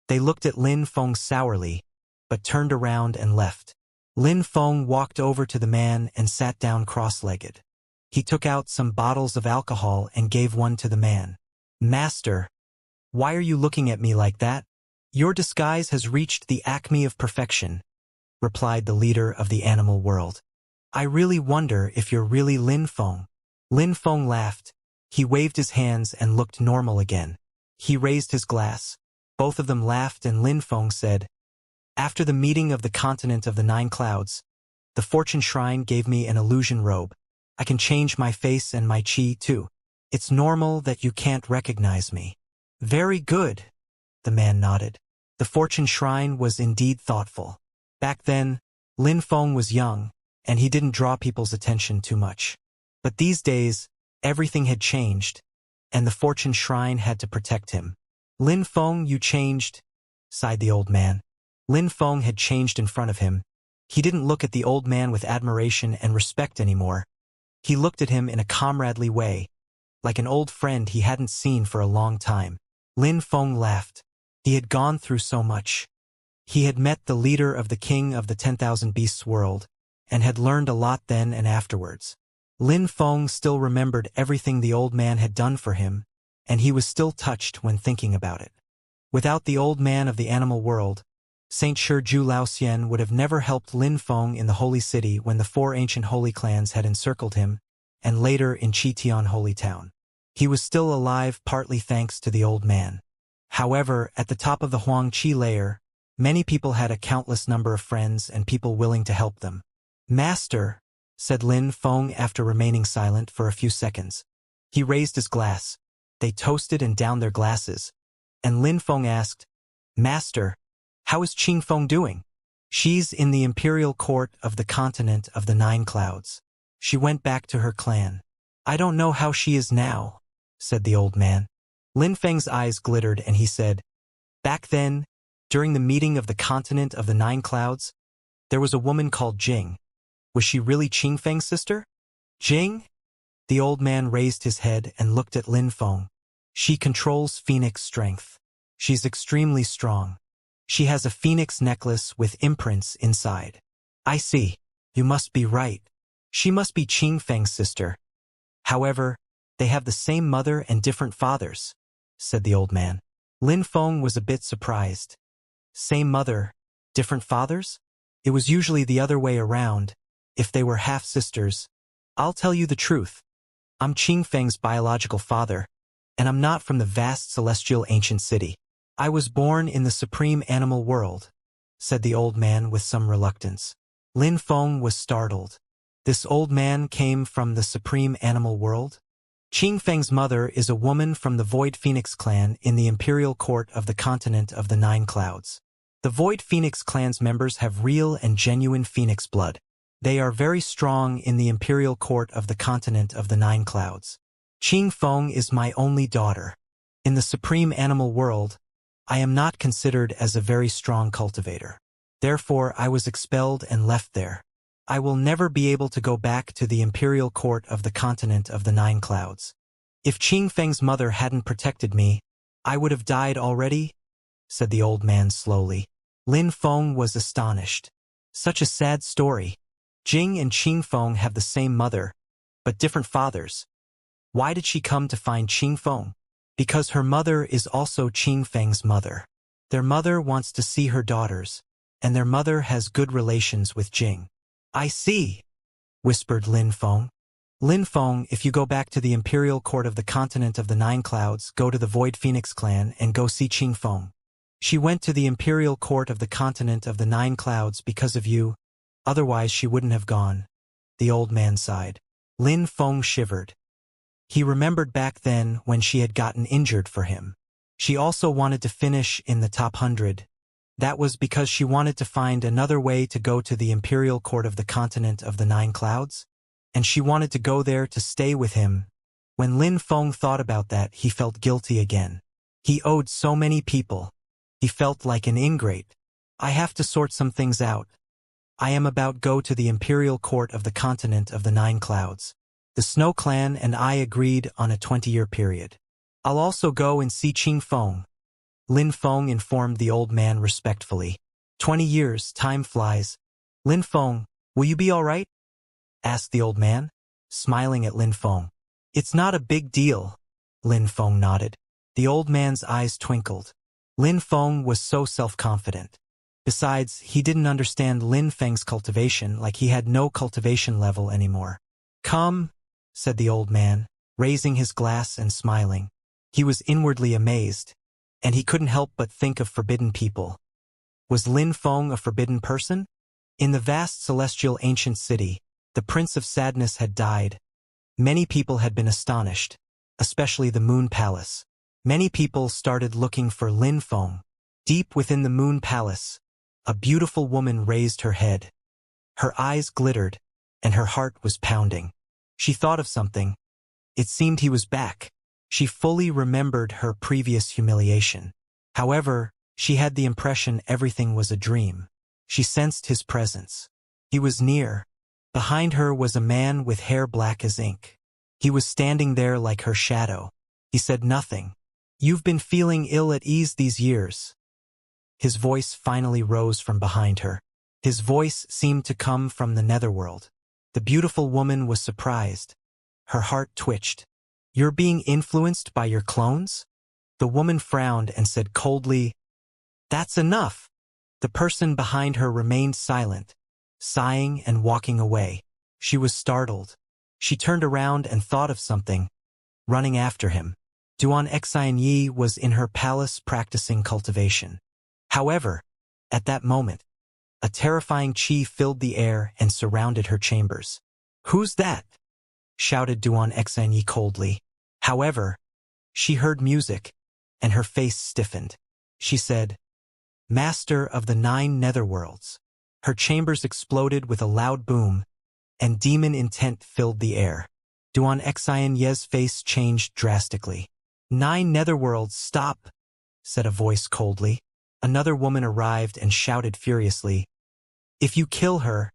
They looked at Lin Feng sourly, but turned around and left. Lin Feng walked over to the man and sat down cross-legged. He took out some bottles of alcohol and gave one to the man. "Master, why are you looking at me like that? Your disguise has reached the acme of perfection," replied the leader of the animal world. "I really wonder if you're really Lin Feng." Lin Feng laughed. He waved his hands and looked normal again. He raised his glass. Both of them laughed and Lin Feng said, "After the meeting of the continent of the 9 clouds, the fortune shrine gave me an illusion robe. I can change my face and my chi too. It's normal that you can't recognize me." "Very good," the man nodded. The fortune shrine was indeed thoughtful. Back then, Lin Feng was young, and he didn't draw people's attention too much. But these days, everything had changed, and the fortune shrine had to protect him. "Lin Feng, you changed," sighed the old man. Lin Feng had changed in front of him. He didn't look at the old man with admiration and respect anymore. He looked at him in a comradely way, like an old friend he hadn't seen for a long time. Lin Feng laughed. He had gone through so much. He had met the leader of the king of the 10,000 beasts world, and had learned a lot then and afterwards. Lin Feng still remembered everything the old man had done for him, and he was still touched when thinking about it. Without the old man of the animal world, Saint Shiju Laoxian would have never helped Lin Feng in the Holy City when the 4 ancient holy clans had encircled him, and later in Qitian Holy Town. He was still alive partly thanks to the old man. However, at the top of the Huangqi layer, many people had a countless number of friends and people willing to help them. "Master," said Lin Feng after remaining silent for a few seconds. He raised his glass. They toasted and downed their glasses, and Lin Feng asked, "Master, how is Qing Feng doing?" "She's in the imperial court of the continent of the 9 clouds. She went back to her clan." "I don't know how she is now," said the old man. Lin Feng's eyes glittered and he said, "Back then, during the meeting of the continent of the 9 clouds, there was a woman called Jing. Was she really Qing Feng's sister?" "Jing?" The old man raised his head and looked at Lin Feng. "She controls phoenix strength. She's extremely strong. She has a phoenix necklace with imprints inside." "I see. You must be right. She must be Qing Feng's sister. However, they have the same mother and different fathers," said the old man. Lin Feng was a bit surprised. Same mother, different fathers? It was usually the other way around, if they were half-sisters. "I'll tell you the truth. I'm Qing Feng's biological father, and I'm not from the vast celestial ancient city. I was born in the supreme animal world," said the old man with some reluctance. Lin Feng was startled. This old man came from the supreme animal world? Qing Feng's mother is a woman from the Void Phoenix clan in the imperial court of the continent of the 9 clouds. The Void Phoenix clan's members have real and genuine phoenix blood. They are very strong in the imperial court of the continent of the 9 clouds. Qing Feng is my only daughter. In the supreme animal world, I am not considered as a very strong cultivator. Therefore, I was expelled and left there. I will never be able to go back to the imperial court of the continent of the 9 clouds. If Qing Feng's mother hadn't protected me, I would have died already," said the old man slowly. Lin Feng was astonished. Such a sad story. Jing and Qing Feng have the same mother, but different fathers. Why did she come to find Qing Feng? Because her mother is also Qing Feng's mother. Their mother wants to see her daughters, and their mother has good relations with Jing. "I see," whispered Lin Feng. "Lin Feng, if you go back to the imperial court of the continent of the 9 clouds, go to the Void Phoenix clan and go see Qing Feng. She went to the imperial court of the continent of the 9 clouds because of you, otherwise she wouldn't have gone." The old man sighed. Lin Feng shivered. He remembered back then when she had gotten injured for him. She also wanted to finish in the top 100. That was because she wanted to find another way to go to the imperial court of the continent of the 9 clouds, and she wanted to go there to stay with him. When Lin Feng thought about that, he felt guilty again. He owed so many people. He felt like an ingrate. "I have to sort some things out. I am about go to the imperial court of the continent of the 9 clouds. The Snow Clan and I agreed on a 20-year period. I'll also go and see Qing Feng." Lin Feng informed the old man respectfully. 20 years, time flies. "Lin Feng, will you be all right?" asked the old man, smiling at Lin Feng. "It's not a big deal." Lin Feng nodded. The old man's eyes twinkled. Lin Feng was so self-confident. Besides, he didn't understand Lin Feng's cultivation, like he had no cultivation level anymore. "Come," said the old man, raising his glass and smiling. He was inwardly amazed, and he couldn't help but think of forbidden people. Was Lin Feng a forbidden person? In the vast celestial ancient city, the Prince of Sadness had died. Many people had been astonished, especially the Moon Palace. Many people started looking for Lin Feng. Deep within the Moon Palace, a beautiful woman raised her head. Her eyes glittered, and her heart was pounding. She thought of something. It seemed he was back. She fully remembered her previous humiliation. However, she had the impression everything was a dream. She sensed his presence. He was near. Behind her was a man with hair black as ink. He was standing there like her shadow. He said nothing. "You've been feeling ill at ease these years." His voice finally rose from behind her. His voice seemed to come from the netherworld. The beautiful woman was surprised. Her heart twitched. You're being influenced by your clones? The woman frowned and said coldly, That's enough. The person behind her remained silent, sighing and walking away. She was startled. She turned around and thought of something, running after him. Xianxia was in her palace practicing cultivation. However, at that moment, a terrifying qi filled the air and surrounded her chambers. Who's that? Shouted Xianxia coldly. However, she heard music, and her face stiffened. She said, Master of the 9 netherworlds. Her chambers exploded with a loud boom, and demon intent filled the air. Xianxia's face changed drastically. 9 netherworlds, stop, said a voice coldly. Another woman arrived and shouted furiously, If you kill her,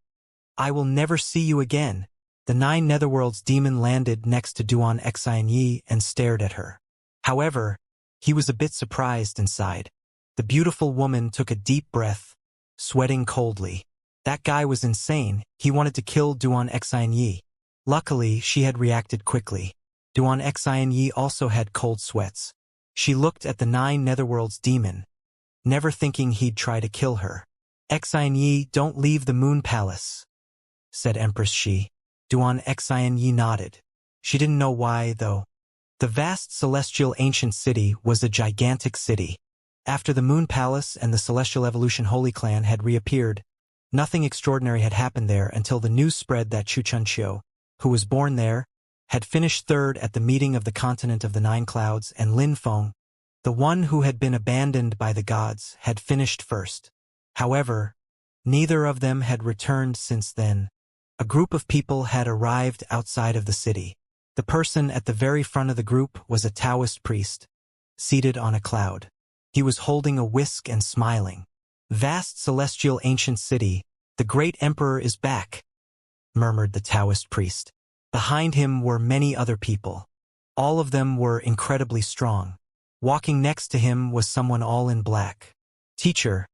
I will never see you again. The 9 netherworlds demon landed next to Xianxia and stared at her. However, he was a bit surprised inside. The beautiful woman took a deep breath, sweating coldly. That guy was insane. He wanted to kill Xianxia. Luckily, she had reacted quickly. Xianxia also had cold sweats. She looked at the 9 netherworlds demon, never thinking he'd try to kill her. Xianxia, don't leave the moon palace, said Empress Shi. Xianxia nodded. She didn't know why, though. The vast celestial ancient city was a gigantic city. After the Moon Palace and the Celestial Evolution Holy Clan had reappeared, nothing extraordinary had happened there until the news spread that Xianxia, who was born there, had finished third at the meeting of the Continent of the 9 Clouds, and Lin Feng, the one who had been abandoned by the gods, had finished first. However, neither of them had returned since then. A group of people had arrived outside of the city. The person at the very front of the group was a Taoist priest, seated on a cloud. He was holding a whisk and smiling. Vast celestial ancient city, the great emperor is back, murmured the Taoist priest. Behind him were many other people. All of them were incredibly strong. Walking next to him was someone all in black. Teacher,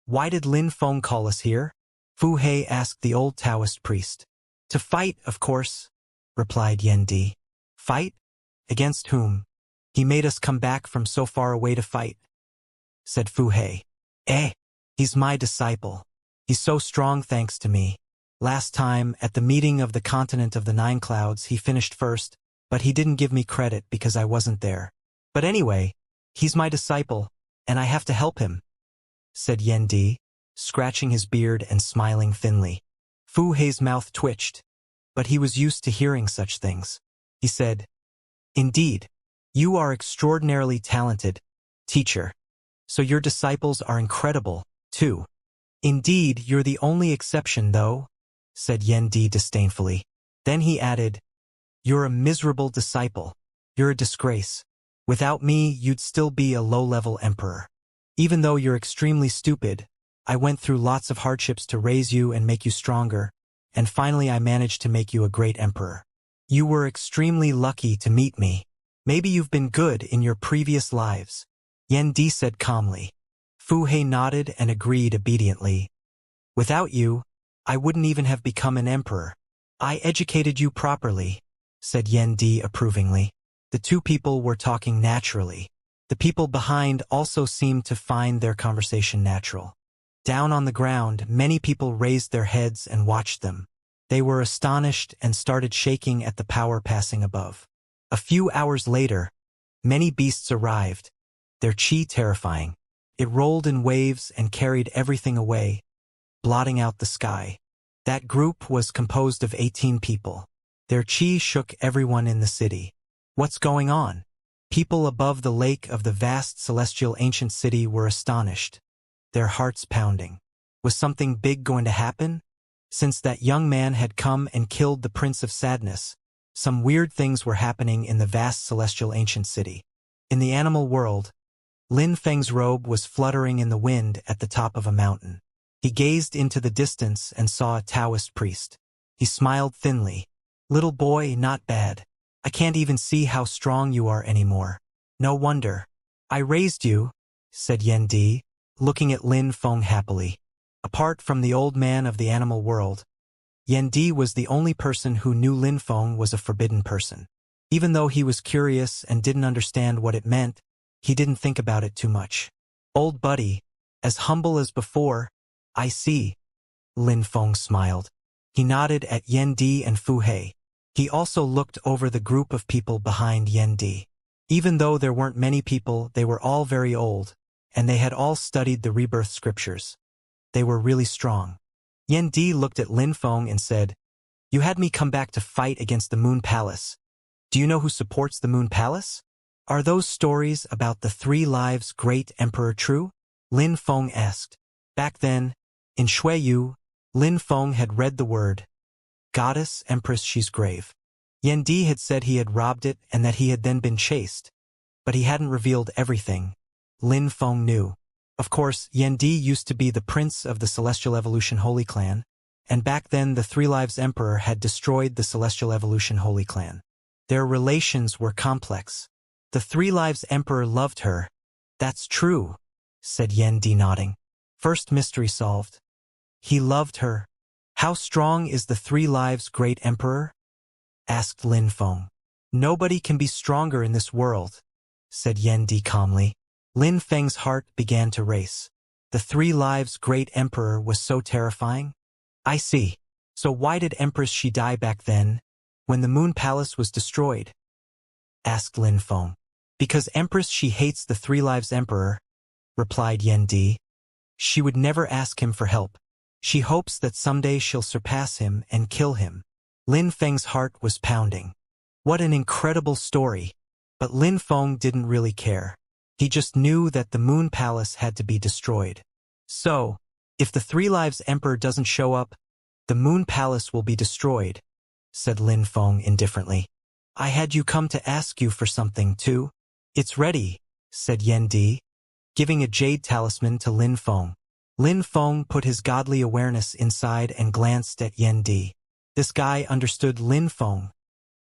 why did Lin Feng call us here? Fu Hei asked the old Taoist priest. To fight, of course, replied Yen Di. Fight? Against whom? He made us come back from so far away to fight, said Fu Hei. He's my disciple. He's so strong thanks to me. Last time, at the meeting of the Continent of the 9 Clouds, he finished first, but he didn't give me credit because I wasn't there. But anyway, he's my disciple, and I have to help him, said Yen Di, scratching his beard and smiling thinly. Fu Hei's mouth twitched, but he was used to hearing such things. He said, Indeed, you are extraordinarily talented, teacher. So your disciples are incredible, too. Indeed, you're the only exception, though, said Yen Di disdainfully. Then he added, You're a miserable disciple. You're a disgrace. Without me, you'd still be a low-level emperor. Even though you're extremely stupid, I went through lots of hardships to raise you and make you stronger, and finally I managed to make you a great emperor. You were extremely lucky to meet me. Maybe you've been good in your previous lives, Yen Di said calmly. Fu Hei nodded and agreed obediently. Without you, I wouldn't even have become an emperor. I educated you properly, said Yen Di approvingly. The two people were talking naturally. The people behind also seemed to find their conversation natural. Down on the ground, many people raised their heads and watched them. They were astonished and started shaking at the power passing above. A few hours later, many beasts arrived, their qi terrifying. It rolled in waves and carried everything away, blotting out the sky. That group was composed of 18 people. Their qi shook everyone in the city. What's going on? People above the lake of the vast celestial ancient city were astonished, their hearts pounding. Was something big going to happen? Since that young man had come and killed the Prince of Sadness, some weird things were happening in the vast celestial ancient city. In the animal world, Lin Feng's robe was fluttering in the wind at the top of a mountain. He gazed into the distance and saw a Taoist priest. He smiled thinly. Little boy, not bad. I can't even see how strong you are anymore. No wonder. I raised you, said Yen Di, looking at Lin Feng happily. Apart from the old man of the animal world, Yendi was the only person who knew Lin Feng was a forbidden person. Even though he was curious and didn't understand what it meant, he didn't think about it too much. Old buddy, as humble as before, I see. Lin Feng smiled. He nodded at Yendi and Fu Hei. He also looked over the group of people behind Yendi. Even though there weren't many people, they were all very old, and they had all studied the rebirth scriptures. They were really strong. Yendi looked at Lin Feng and said, "You had me come back to fight against the Moon Palace. Do you know who supports the Moon Palace? Are those stories about the 3 lives great emperor true?" Lin Feng asked. Back then, in Shuiyu, Lin Feng had read the word, "Goddess Empress Xi's grave." Yendi had said he had robbed it and that he had then been chased, but he hadn't revealed everything. Lin Feng knew. Of course, Yendi used to be the prince of the Celestial Evolution Holy Clan, and back then the 3 Lives Emperor had destroyed the Celestial Evolution Holy Clan. Their relations were complex. The 3 Lives Emperor loved her. "That's true," said Yendi nodding. First mystery solved. He loved her. "How strong is the 3 Lives Great Emperor?" asked Lin Feng. "Nobody can be stronger in this world," said Yendi calmly. Lin Feng's heart began to race. The 3 Lives Great Emperor was so terrifying? I see. So why did Empress Xi die back then, when the Moon Palace was destroyed? Asked Lin Feng. Because Empress Xi hates the 3 Lives Emperor, replied Yendi. She would never ask him for help. She hopes that someday she'll surpass him and kill him. Lin Feng's heart was pounding. What an incredible story. But Lin Feng didn't really care. He just knew that the Moon Palace had to be destroyed. So, if the 3 Lives Emperor doesn't show up, the Moon Palace will be destroyed, said Lin Feng indifferently. I had you come to ask you for something too. It's ready, said Yendi, giving a jade talisman to Lin Feng. Lin Feng put his godly awareness inside and glanced at Yendi. This guy understood Lin Feng.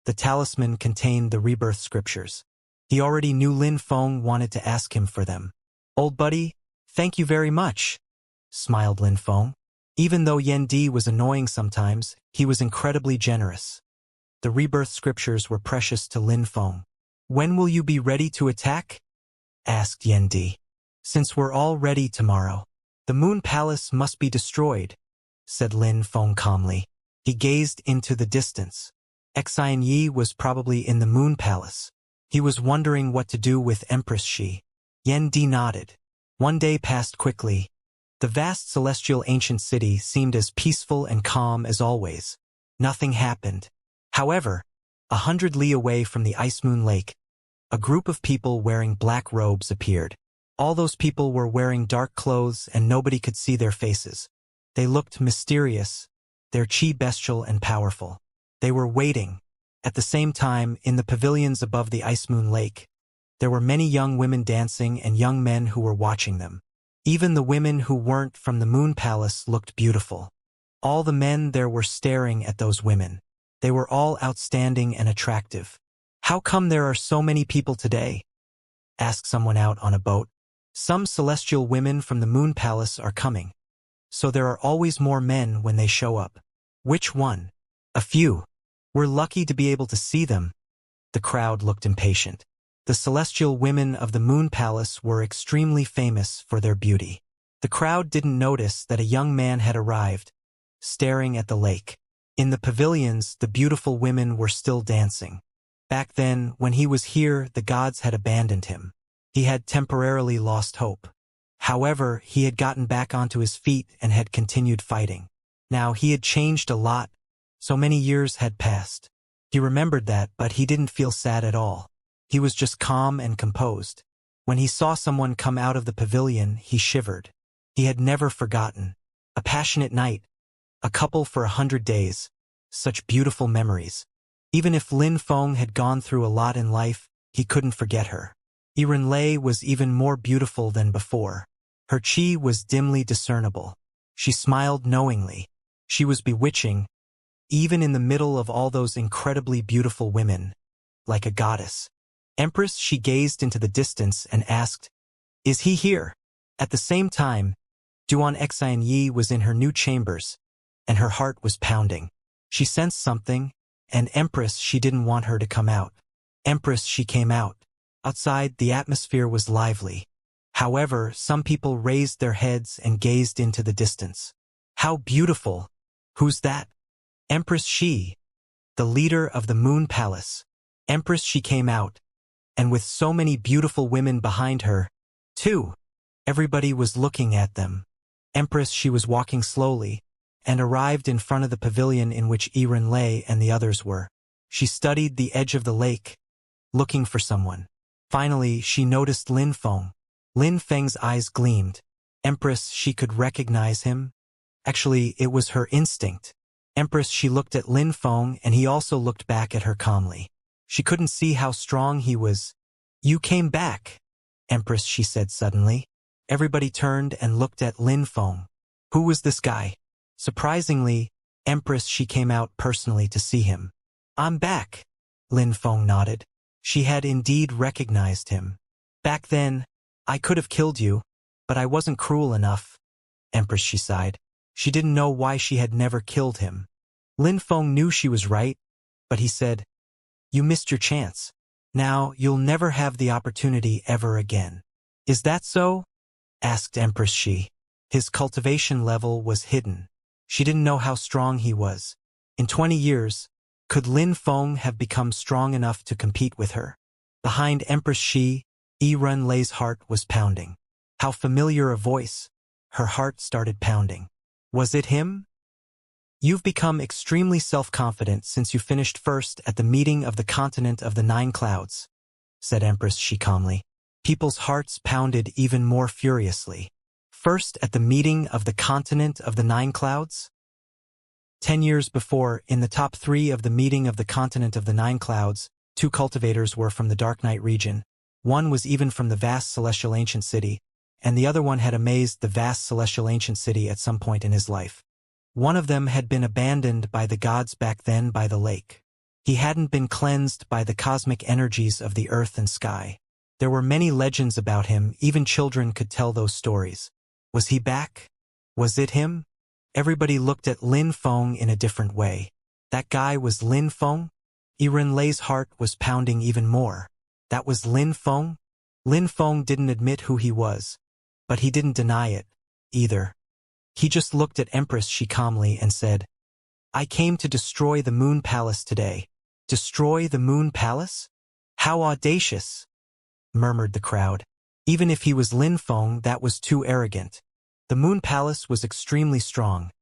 The talisman contained the rebirth scriptures. He already knew Lin Feng wanted to ask him for them. Old buddy, thank you very much, smiled Lin Feng. Even though Yendi was annoying sometimes, he was incredibly generous. The rebirth scriptures were precious to Lin Feng. When will you be ready to attack? Asked Yendi. Since we're all ready tomorrow. The Moon Palace must be destroyed, said Lin Feng calmly. He gazed into the distance. Xianxia was probably in the Moon Palace. He was wondering what to do with Empress Xi. Yendi nodded. One day passed quickly. The vast celestial ancient city seemed as peaceful and calm as always. Nothing happened. However, 100 li away from the Ice Moon Lake, a group of people wearing black robes appeared. All those people were wearing dark clothes and nobody could see their faces. They looked mysterious, their chi bestial and powerful. They were waiting. At the same time, in the pavilions above the Ice Moon Lake, there were many young women dancing and young men who were watching them. Even the women who weren't from the Moon Palace looked beautiful. All the men there were staring at those women. They were all outstanding and attractive. How come there are so many people today? Asked someone out on a boat. Some celestial women from the Moon Palace are coming. So there are always more men when they show up. Which one? A few. We're lucky to be able to see them. The crowd looked impatient. The celestial women of the Moon Palace were extremely famous for their beauty. The crowd didn't notice that a young man had arrived, staring at the lake. In the pavilions, the beautiful women were still dancing. Back then, when he was here, the gods had abandoned him. He had temporarily lost hope. However, he had gotten back onto his feet and had continued fighting. Now, he had changed a lot. So many years had passed. He remembered that, but he didn't feel sad at all. He was just calm and composed. When he saw someone come out of the pavilion, he shivered. He had never forgotten. A passionate night. A couple for 100 days. Such beautiful memories. Even if Lin Feng had gone through a lot in life, he couldn't forget her. Lei was even more beautiful than before. Her chi was dimly discernible. She smiled knowingly. She was bewitching, even in the middle of all those incredibly beautiful women, like a goddess. Empress, she gazed into the distance and asked, "Is he here?" At the same time, Duan Xianxia was in her new chambers, and her heart was pounding. She sensed something, and Empress, she didn't want her to come out. Empress, she came out. Outside, the atmosphere was lively. However, some people raised their heads and gazed into the distance. How beautiful! Who's that? Empress she, the leader of the Moon Palace. Empress she came out, and with so many beautiful women behind her, too. Everybody was looking at them. Empress she was walking slowly, and arrived in front of the pavilion in which Yiren lay and the others were. She studied the edge of the lake, looking for someone. Finally, she noticed Lin Feng. Lin Feng's eyes gleamed. Empress, she could recognize him. Actually, it was her instinct. Empress, she looked at Lin Feng, and he also looked back at her calmly. She couldn't see how strong he was. You came back, Empress, she said suddenly. Everybody turned and looked at Lin Feng. Who was this guy? Surprisingly, Empress, she came out personally to see him. I'm back, Lin Feng nodded. She had indeed recognized him. Back then, I could have killed you, but I wasn't cruel enough. Empress, she sighed. She didn't know why she had never killed him. Lin Feng knew she was right, but he said, You missed your chance. Now you'll never have the opportunity ever again. Is that so? Asked Empress she. His cultivation level was hidden. She didn't know how strong he was. In 20 years, could Lin Feng have become strong enough to compete with her? Behind Empress she, Yiren Lei's heart was pounding. How familiar a voice. Her heart started pounding. Was it him? You've become extremely self-confident since you finished first at the meeting of the continent of the 9 clouds, said Empress she calmly. People's hearts pounded even more furiously. First at the meeting of the continent of the 9 clouds? 10 years before, in the top 3 of the meeting of the continent of the 9 clouds, 2 cultivators were from the Dark Night region. One was even from the vast celestial ancient city, and the other one had amazed the vast celestial ancient city at some point in his life. One of them had been abandoned by the gods back then by the lake. He hadn't been cleansed by the cosmic energies of the earth and sky. There were many legends about him, even children could tell those stories. Was he back? Was it him? Everybody looked at Lin Feng in a different way. That guy was Lin Feng? Yiren Lei's heart was pounding even more. That was Lin Feng? Lin Feng didn't admit who he was, but he didn't deny it, either. He just looked at Empress she calmly and said, I came to destroy the Moon Palace today. Destroy the Moon Palace? How audacious, murmured the crowd. Even if he was Lin Feng, that was too arrogant. The Moon Palace was extremely strong.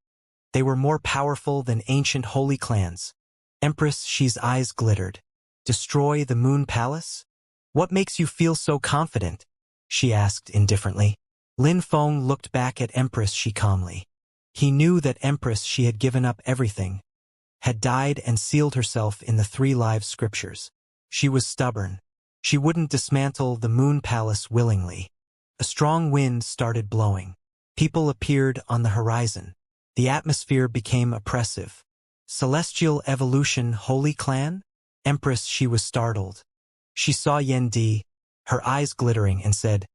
They were more powerful than ancient holy clans. Empress she's eyes glittered. Destroy the Moon Palace? What makes you feel so confident? She asked indifferently. Lin Feng looked back at Empress she calmly. He knew that Empress she had given up everything, had died and sealed herself in the 3 live scriptures. She was stubborn. She wouldn't dismantle the Moon Palace willingly. A strong wind started blowing. People appeared on the horizon. The atmosphere became oppressive. Celestial Evolution Holy Clan? Empress she was startled. She saw Yen Di, her eyes glittering, and said,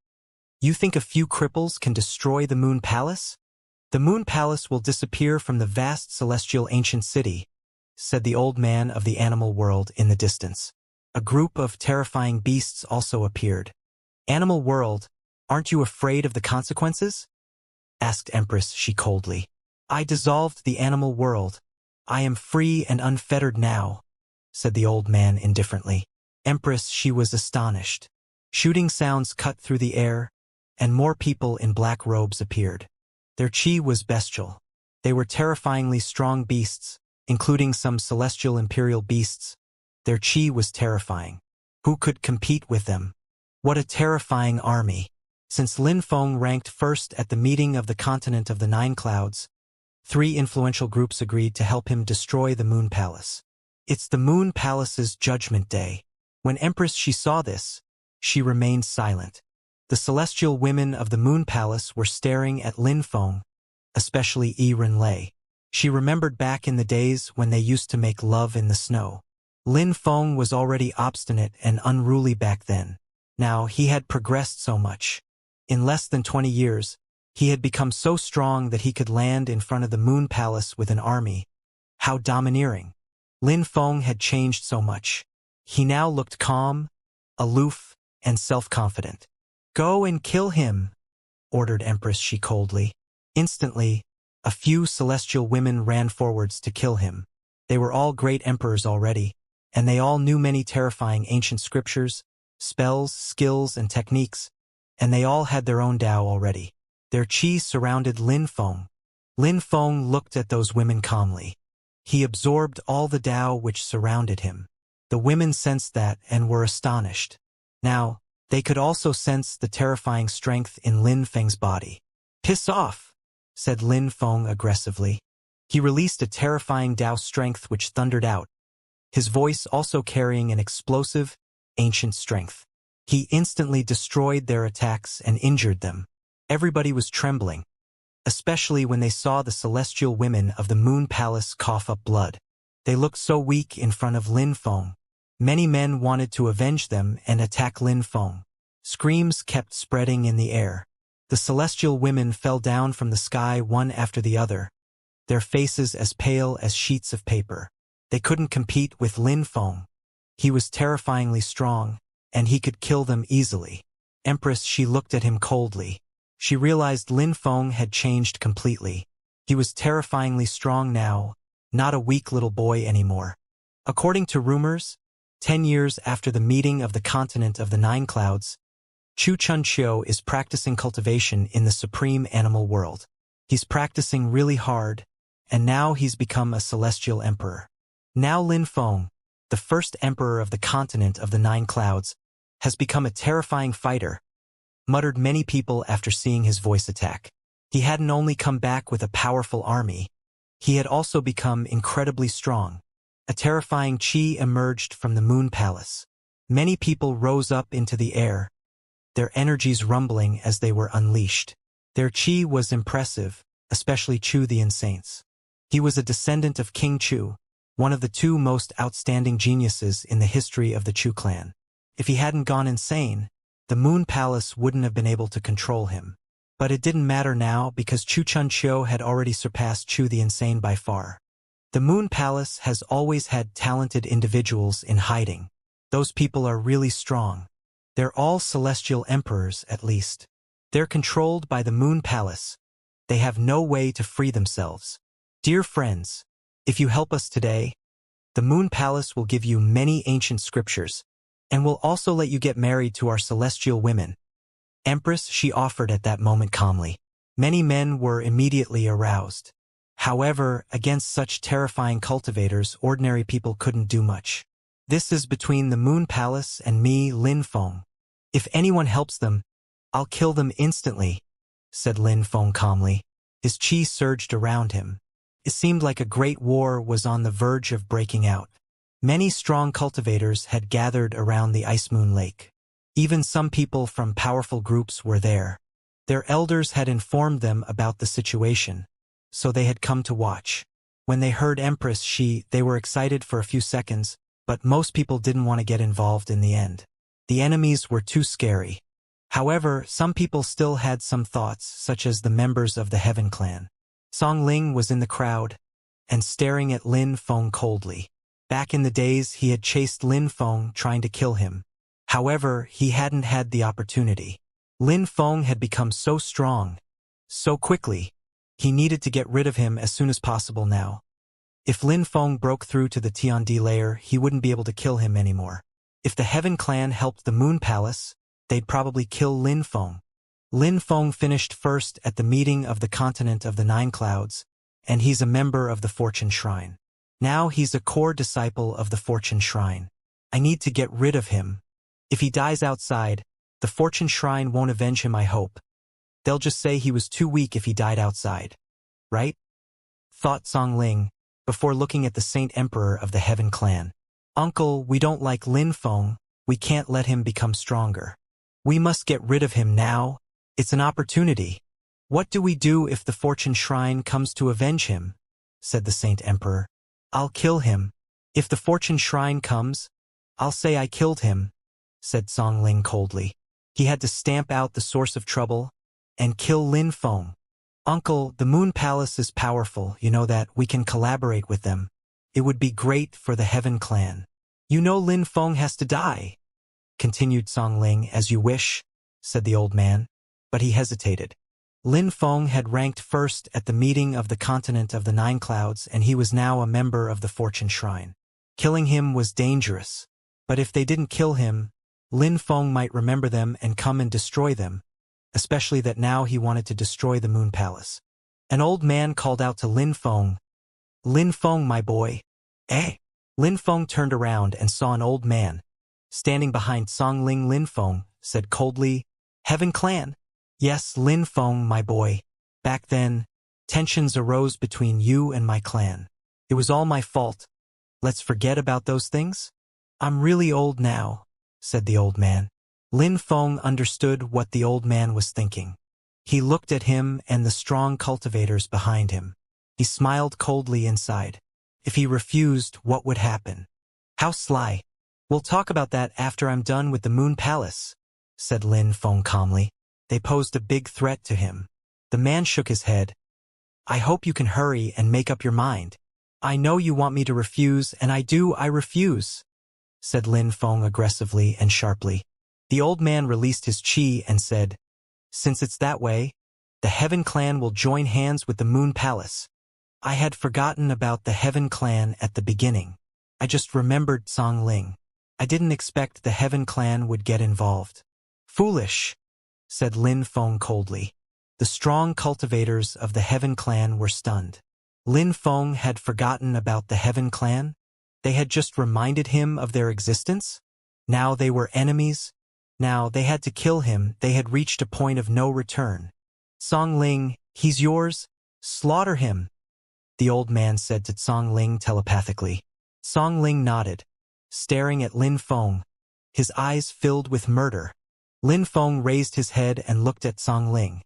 You think a few cripples can destroy the Moon Palace? The Moon Palace will disappear from the vast celestial ancient city, said the old man of the animal world in the distance. A group of terrifying beasts also appeared. Animal world, aren't you afraid of the consequences? Asked Empress she coldly. I dissolved the animal world. I am free and unfettered now, said the old man indifferently. Empress she was astonished. Shooting sounds cut through the air, and more people in black robes appeared. Their chi was bestial. They were terrifyingly strong beasts, including some celestial imperial beasts. Their chi was terrifying. Who could compete with them? What a terrifying army. Since Lin Feng ranked first at the meeting of the continent of the 9 clouds, 3 influential groups agreed to help him destroy the Moon Palace. It's the Moon Palace's judgment day. When Empress she saw this, she remained silent. The celestial women of the Moon Palace were staring at Lin Feng, especially Yiren Lei. She remembered back in the days when they used to make love in the snow. Lin Feng was already obstinate and unruly back then. Now he had progressed so much. In less than 20 years, He had become so strong that he could land in front of the Moon Palace with an army. How domineering. Lin Feng had changed so much. He now looked calm, aloof, and self-confident. "Go and kill him," ordered Empress Shi coldly. Instantly, a few celestial women ran forwards to kill him. They were all great emperors already, and they all knew many terrifying ancient scriptures, spells, skills, and techniques, and they all had their own Tao already. Their chi surrounded Lin Feng. Lin Feng looked at those women calmly. He absorbed all the Tao which surrounded him. The women sensed that and were astonished. Now, they could also sense the terrifying strength in Lin Feng's body. "Piss off," said Lin Feng aggressively. He released a terrifying Tao strength which thundered out, his voice also carrying an explosive, ancient strength. He instantly destroyed their attacks and injured them. Everybody was trembling, especially when they saw the celestial women of the Moon Palace cough up blood. They looked so weak in front of Lin Feng. Many men wanted to avenge them and attack Lin Feng. Screams kept spreading in the air. The celestial women fell down from the sky one after the other, their faces as pale as sheets of paper. They couldn't compete with Lin Feng. He was terrifyingly strong, and he could kill them easily. Empress She looked at him coldly. She realized Lin Feng had changed completely. He was terrifyingly strong now, not a weak little boy anymore. According to rumors, 10 years after the meeting of the continent of the Nine Clouds, Chu Chunqiu is practicing cultivation in the supreme animal world. He's practicing really hard, and now he's become a celestial emperor. Now Lin Feng, the first emperor of the continent of the Nine Clouds, has become a terrifying fighter, muttered many people after seeing his voice attack. He hadn't only come back with a powerful army, he had also become incredibly strong. A terrifying chi emerged from the Moon Palace. Many people rose up into the air, their energies rumbling as they were unleashed. Their chi was impressive, especially Chu the Insane's. He was a descendant of King Chu, one of the two most outstanding geniuses in the history of the Chu clan. If he hadn't gone insane, the Moon Palace wouldn't have been able to control him. But it didn't matter now because Chu Chunqiu had already surpassed Chu the Insane by far. The Moon Palace has always had talented individuals in hiding. Those people are really strong. They're all celestial emperors, at least. They're controlled by the Moon Palace. They have no way to free themselves. Dear friends, if you help us today, the Moon Palace will give you many ancient scriptures, and will also let you get married to our celestial women. Empress She offered at that moment calmly. Many men were immediately aroused. However, against such terrifying cultivators, ordinary people couldn't do much. This is between the Moon Palace and me, Lin Feng. If anyone helps them, I'll kill them instantly, said Lin Feng calmly. His chi surged around him. It seemed like a great war was on the verge of breaking out. Many strong cultivators had gathered around the Ice Moon Lake. Even some people from powerful groups were there. Their elders had informed them about the situation, so they had come to watch. When they heard Empress She, they were excited for a few seconds, but most people didn't want to get involved in the end. The enemies were too scary. However, some people still had some thoughts, such as the members of the Heaven clan. Song Ling was in the crowd, and staring at Lin Feng coldly. Back in the days, he had chased Lin Feng, trying to kill him. However, he hadn't had the opportunity. Lin Feng had become so strong, so quickly. He needed to get rid of him as soon as possible now. If Lin Feng broke through to the Tiandi layer, he wouldn't be able to kill him anymore. If the Heaven clan helped the Moon Palace, they'd probably kill Lin Feng. Lin Feng finished first at the meeting of the continent of the Nine Clouds, and he's a member of the Fortune Shrine. Now he's a core disciple of the Fortune Shrine. I need to get rid of him. If he dies outside, the Fortune Shrine won't avenge him, I hope. They'll just say he was too weak if he died outside. Right? Thought Song Ling, before looking at the Saint Emperor of the Heaven clan. Uncle, we don't like Lin Feng. We can't let him become stronger. We must get rid of him now. It's an opportunity. What do we do if the Fortune Shrine comes to avenge him? Said the Saint Emperor. I'll kill him. If the Fortune Shrine comes, I'll say I killed him, said Song Ling coldly. He had to stamp out the source of trouble, and kill Lin Feng. Uncle, the Moon Palace is powerful, you know that, we can collaborate with them. It would be great for the Heaven clan. You know Lin Feng has to die, continued Song Ling. As you wish, said the old man, but he hesitated. Lin Feng had ranked first at the meeting of the Continent of the Nine Clouds, and he was now a member of the Fortune Shrine. Killing him was dangerous, but if they didn't kill him, Lin Feng might remember them and come and destroy them, especially that now he wanted to destroy the Moon Palace. An old man called out to Lin Feng, "Lin Feng, my boy." Eh? Lin Feng turned around and saw an old man standing behind Song Ling. Lin Feng said coldly, "Heaven clan?" "Yes, Lin Feng, my boy. Back then, tensions arose between you and my clan. It was all my fault. Let's forget about those things?" "I'm really old now," said the old man. Lin Feng understood what the old man was thinking. He looked at him and the strong cultivators behind him. He smiled coldly inside. If he refused, what would happen? "How sly." "We'll talk about that after I'm done with the Moon Palace," said Lin Feng calmly. They posed a big threat to him. The man shook his head. "I hope you can hurry and make up your mind. I know you want me to refuse, and I refuse," said Lin Feng aggressively and sharply. The old man released his chi and said, "Since it's that way, the Heaven clan will join hands with the Moon Palace." "I had forgotten about the Heaven clan at the beginning. I just remembered Song Ling. I didn't expect the Heaven clan would get involved." "Foolish," said Lin Feng coldly. The strong cultivators of the Heaven clan were stunned. Lin Feng had forgotten about the Heaven clan? They had just reminded him of their existence? Now they were enemies? Now they had to kill him. They had reached a point of no return. "Song Ling, he's yours. Slaughter him," the old man said to Song Ling telepathically. Song Ling nodded, staring at Lin Feng, his eyes filled with murder. Lin Feng raised his head and looked at Song Ling.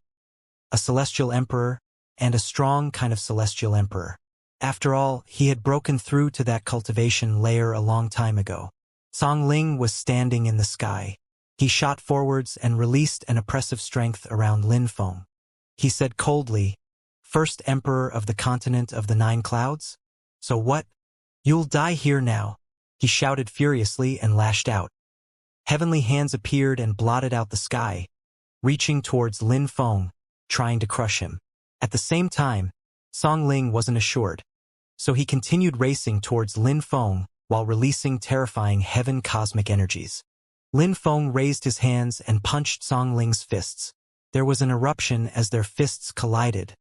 A celestial emperor, and a strong kind of celestial emperor. After all, he had broken through to that cultivation layer a long time ago. Song Ling was standing in the sky. He shot forwards and released an oppressive strength around Lin Feng. He said coldly, "First emperor of the continent of the Nine Clouds? So what? You'll die here now." He shouted furiously and lashed out. Heavenly hands appeared and blotted out the sky, reaching towards Lin Feng, trying to crush him. At the same time, Song Ling wasn't assured, so he continued racing towards Lin Feng while releasing terrifying heaven cosmic energies. Lin Feng raised his hands and punched Song Ling's fists. There was an eruption as their fists collided.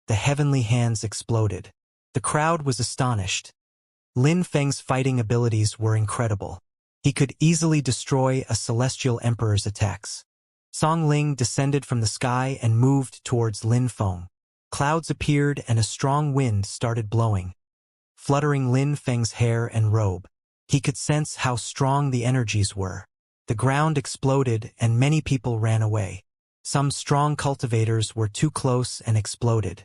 The heavenly hands exploded. The crowd was astonished. Lin Feng's fighting abilities were incredible. He could easily destroy a celestial emperor's attacks. Song Ling descended from the sky and moved towards Lin Feng. Clouds appeared and a strong wind started blowing, fluttering Lin Feng's hair and robe. He could sense how strong the energies were. The ground exploded and many people ran away. Some strong cultivators were too close and exploded.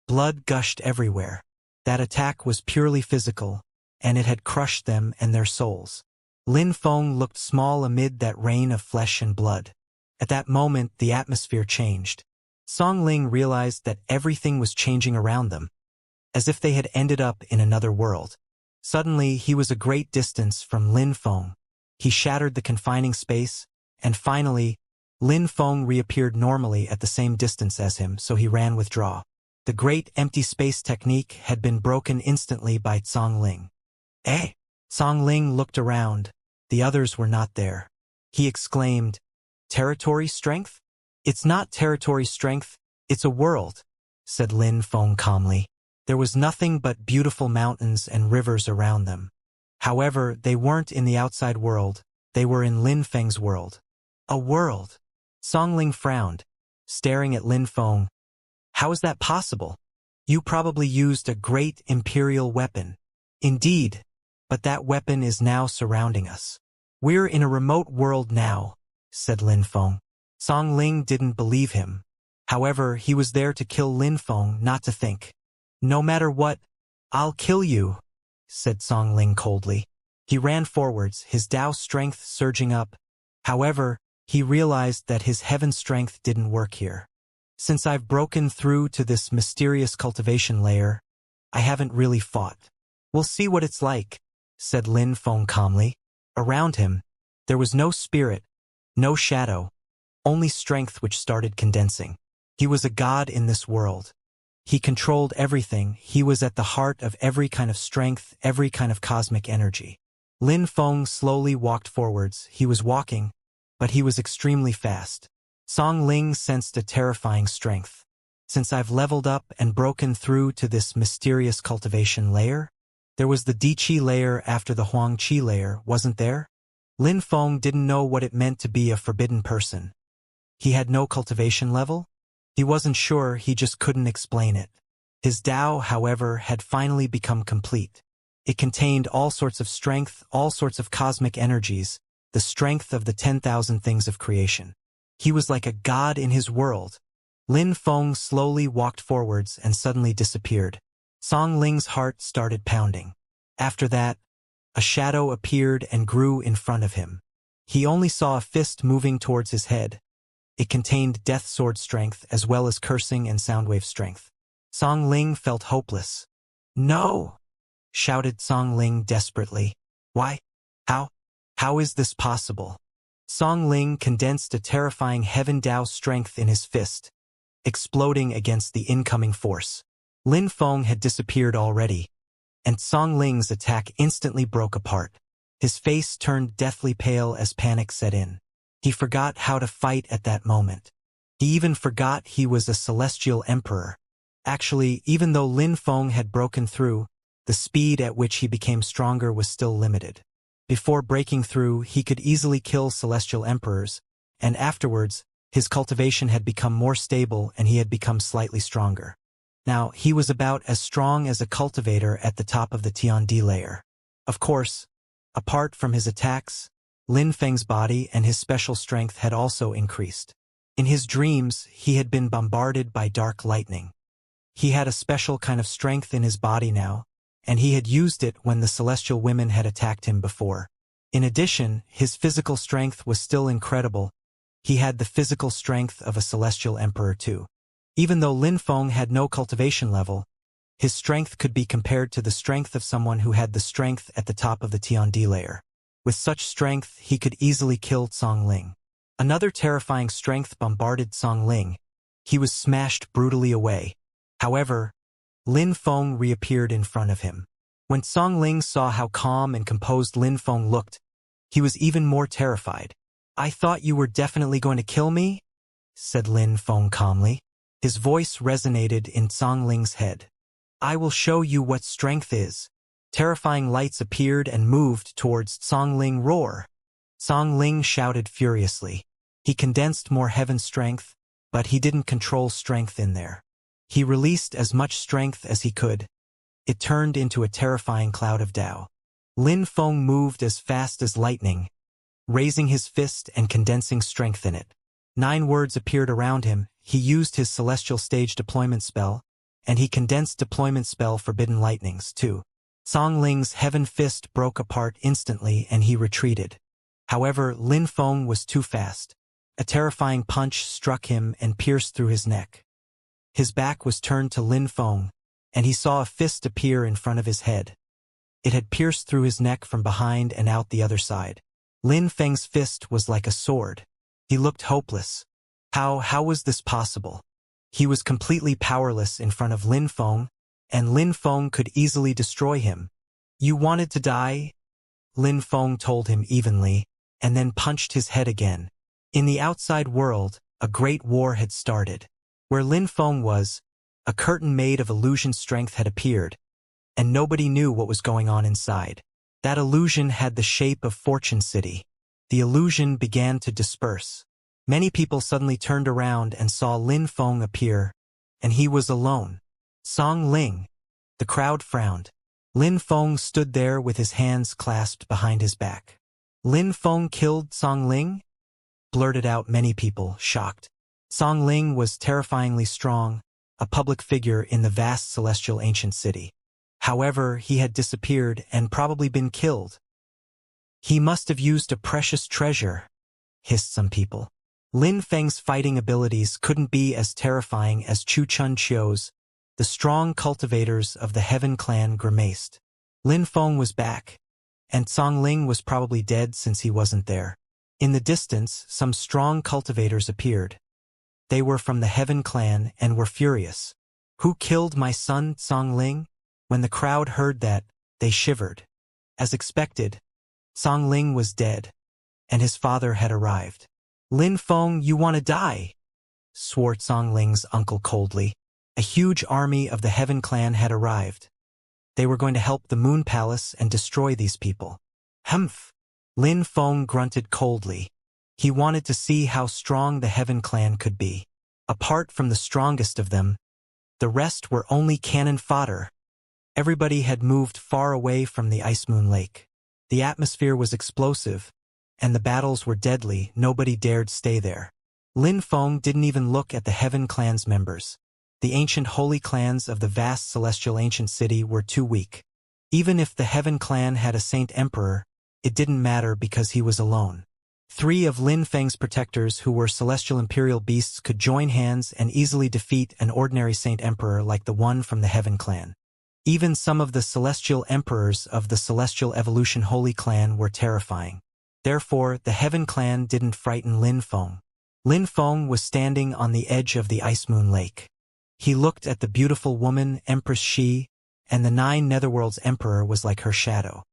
Blood gushed everywhere. That attack was purely physical, and it had crushed them and their souls. Lin Feng looked small amid that rain of flesh and blood. At that moment, the atmosphere changed. Song Ling realized that everything was changing around them, as if they had ended up in another world. Suddenly, he was a great distance from Lin Feng. He shattered the confining space, and finally, Lin Feng reappeared normally at the same distance as him, so he ran withdraw. The great empty space technique had been broken instantly by Song Ling. "Eh?" Song Ling looked around. The others were not there. He exclaimed, "Territory strength?" "It's not territory strength, it's a world," said Lin Feng calmly. There was nothing but beautiful mountains and rivers around them. However, they weren't in the outside world, they were in Lin Feng's world. A world? Song Ling frowned, staring at Lin Feng. "How is that possible? You probably used a great imperial weapon." "Indeed, but that weapon is now surrounding us. We're in a remote world now," said Lin Feng. Song Ling didn't believe him. However, he was there to kill Lin Feng, not to think. "No matter what, I'll kill you," said Song Ling coldly. He ran forwards, his Tao strength surging up. However, he realized that his heaven strength didn't work here. Since I've broken through to this mysterious cultivation layer, I haven't really fought. We'll see what it's like, said Lin Feng calmly. Around him, there was no spirit, no shadow, only strength which started condensing. He was a god in this world. He controlled everything. He was at the heart of every kind of strength, every kind of cosmic energy. Lin Feng slowly walked forwards. He was walking, but he was extremely fast. Song Ling sensed a terrifying strength. Since I've leveled up and broken through to this mysterious cultivation layer, there was the Di Qi layer after the Huang Qi layer, wasn't there? Lin Feng didn't know what it meant to be a forbidden person. He had no cultivation level? He wasn't sure, he just couldn't explain it. His Tao, however, had finally become complete. It contained all sorts of strength, all sorts of cosmic energies, the strength of the 10,000 things of creation. He was like a god in his world. Lin Feng slowly walked forwards and suddenly disappeared. Song Ling's heart started pounding. After that, a shadow appeared and grew in front of him. He only saw a fist moving towards his head. It contained death sword strength as well as cursing and soundwave strength. Song Ling felt hopeless. No! Shouted Song Ling desperately. Why? How? How is this possible? Song Ling condensed a terrifying Heaven Dao strength in his fist, exploding against the incoming force. Lin Feng had disappeared already, and Song Ling's attack instantly broke apart. His face turned deathly pale as panic set in. He forgot how to fight at that moment. He even forgot he was a celestial emperor. Actually, even though Lin Feng had broken through, the speed at which he became stronger was still limited. Before breaking through, he could easily kill celestial emperors, and afterwards, his cultivation had become more stable and he had become slightly stronger. Now, he was about as strong as a cultivator at the top of the Tiandi layer. Of course, apart from his attacks, Lin Feng's body and his special strength had also increased. In his dreams, he had been bombarded by dark lightning. He had a special kind of strength in his body now, and he had used it when the celestial women had attacked him before. In addition, his physical strength was still incredible. He had the physical strength of a celestial emperor too. Even though Lin Feng had no cultivation level, his strength could be compared to the strength of someone who had the strength at the top of the Tiandi layer. With such strength, he could easily kill Song Ling. Another terrifying strength bombarded Song Ling. He was smashed brutally away. However, Lin Feng reappeared in front of him. When Song Ling saw how calm and composed Lin Feng looked, he was even more terrified. "I thought you were definitely going to kill me?" said Lin Feng calmly. His voice resonated in Song Ling's head. "I will show you what strength is." Terrifying lights appeared and moved towards Song Ling. Roar! Song Ling shouted furiously. He condensed more heaven strength, but he didn't control strength in there. He released as much strength as he could. It turned into a terrifying cloud of Tao. Lin Feng moved as fast as lightning, raising his fist and condensing strength in it. 9 words appeared around him. He used his celestial stage deployment spell, and he condensed deployment spell Forbidden Lightnings too. Song Ling's heaven fist broke apart instantly and he retreated. However, Lin Feng was too fast. A terrifying punch struck him and pierced through his neck. His back was turned to Lin Feng, and he saw a fist appear in front of his head. It had pierced through his neck from behind and out the other side. Lin Feng's fist was like a sword. He looked hopeless. How was this possible? He was completely powerless in front of Lin Feng, and Lin Feng could easily destroy him. "You wanted to die?" Lin Feng told him evenly, and then punched his head again. In the outside world, a great war had started. Where Lin Feng was, a curtain made of illusion strength had appeared, and nobody knew what was going on inside. That illusion had the shape of Fortune City. The illusion began to disperse. Many people suddenly turned around and saw Lin Feng appear, and he was alone. Song Ling. The crowd frowned. Lin Feng stood there with his hands clasped behind his back. "Lin Feng killed Song Ling?" blurted out many people, shocked. Song Ling was terrifyingly strong, a public figure in the vast celestial ancient city. However, he had disappeared and probably been killed. "He must have used a precious treasure," hissed some people. Lin Feng's fighting abilities couldn't be as terrifying as Chu Chun Chio's. The strong cultivators of the Heaven clan grimaced. Lin Feng was back, and Song Ling was probably dead since he wasn't there. In the distance, some strong cultivators appeared. They were from the Heaven clan and were furious. Who killed my son, Song Ling? When the crowd heard that, they shivered. As expected, Song Ling was dead, and his father had arrived. Lin Feng, you want to die? Swore Song Ling's uncle coldly. A huge army of the Heaven clan had arrived. They were going to help the Moon Palace and destroy these people. Humph! Lin Feng grunted coldly. He wanted to see how strong the Heaven clan could be. Apart from the strongest of them, the rest were only cannon fodder. Everybody had moved far away from the Ice Moon Lake. The atmosphere was explosive, and the battles were deadly. Nobody dared stay there. Lin Feng didn't even look at the Heaven clan's members. The ancient holy clans of the vast celestial ancient city were too weak. Even if the Heaven clan had a saint emperor, it didn't matter because he was alone. 3 of Lin Feng's protectors who were celestial imperial beasts could join hands and easily defeat an ordinary saint emperor like the one from the Heaven clan. Even some of the celestial emperors of the celestial evolution holy clan were terrifying. Therefore, the Heaven clan didn't frighten Lin Feng. Lin Feng was standing on the edge of the Ice Moon Lake. He looked at the beautiful woman, Empress Shi, and the 9 Netherworld's emperor was like her shadow.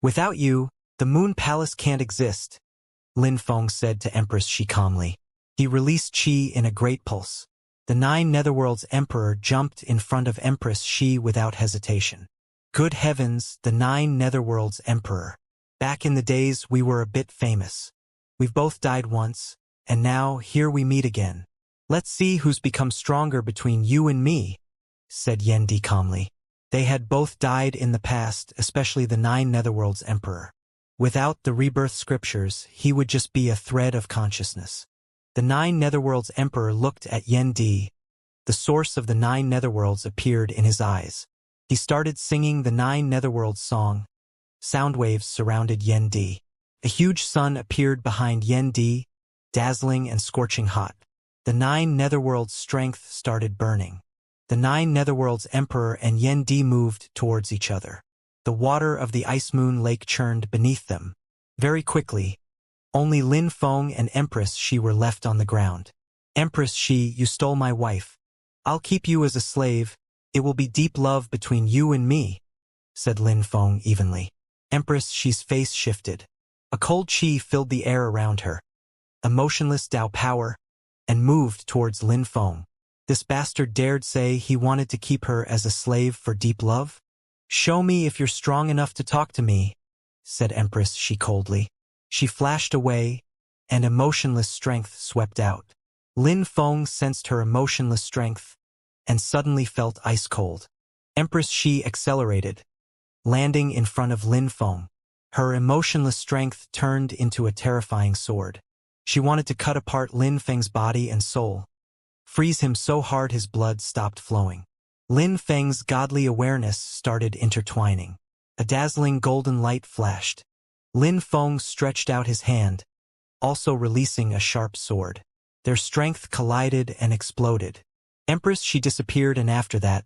Without you, the Moon Palace can't exist, Lin Feng said to Empress Shi calmly. He released Qi in a great pulse. The 9 Netherworld's emperor jumped in front of Empress Shi without hesitation. Good heavens, the 9 Netherworld's emperor. Back in the days we were a bit famous. We've both died once, and now here we meet again. Let's see who's become stronger between you and me, said Yen Di calmly. They had both died in the past, especially the 9 Netherworld's emperor. Without the rebirth scriptures, he would just be a thread of consciousness. The 9 Netherworld's emperor looked at Yen Di. The source of the 9 Netherworlds appeared in his eyes. He started singing the 9 Netherworlds song. Sound waves surrounded Yen Di. A huge sun appeared behind Yen Di, dazzling and scorching hot. The 9 Netherworlds' strength started burning. The 9 Netherworlds' emperor and Yen Di moved towards each other. The water of the Ice Moon Lake churned beneath them. Very quickly, only Lin Feng and Empress Shi were left on the ground. Empress Shi, you stole my wife. I'll keep you as a slave. It will be deep love between you and me, said Lin Feng evenly. Empress Shi's face shifted. A cold qi filled the air around her. A motionless Dao power, and moved towards Lin Feng. This bastard dared say he wanted to keep her as a slave for deep love? Show me if you're strong enough to talk to me, said Empress Shi coldly. She flashed away, and emotionless strength swept out. Lin Feng sensed her emotionless strength, and suddenly felt ice cold. Empress Shi accelerated, landing in front of Lin Feng. Her emotionless strength turned into a terrifying sword. She wanted to cut apart Lin Feng's body and soul, freeze him so hard his blood stopped flowing. Lin Feng's godly awareness started intertwining. A dazzling golden light flashed. Lin Feng stretched out his hand, also releasing a sharp sword. Their strength collided and exploded. Empress Shi disappeared, and after that,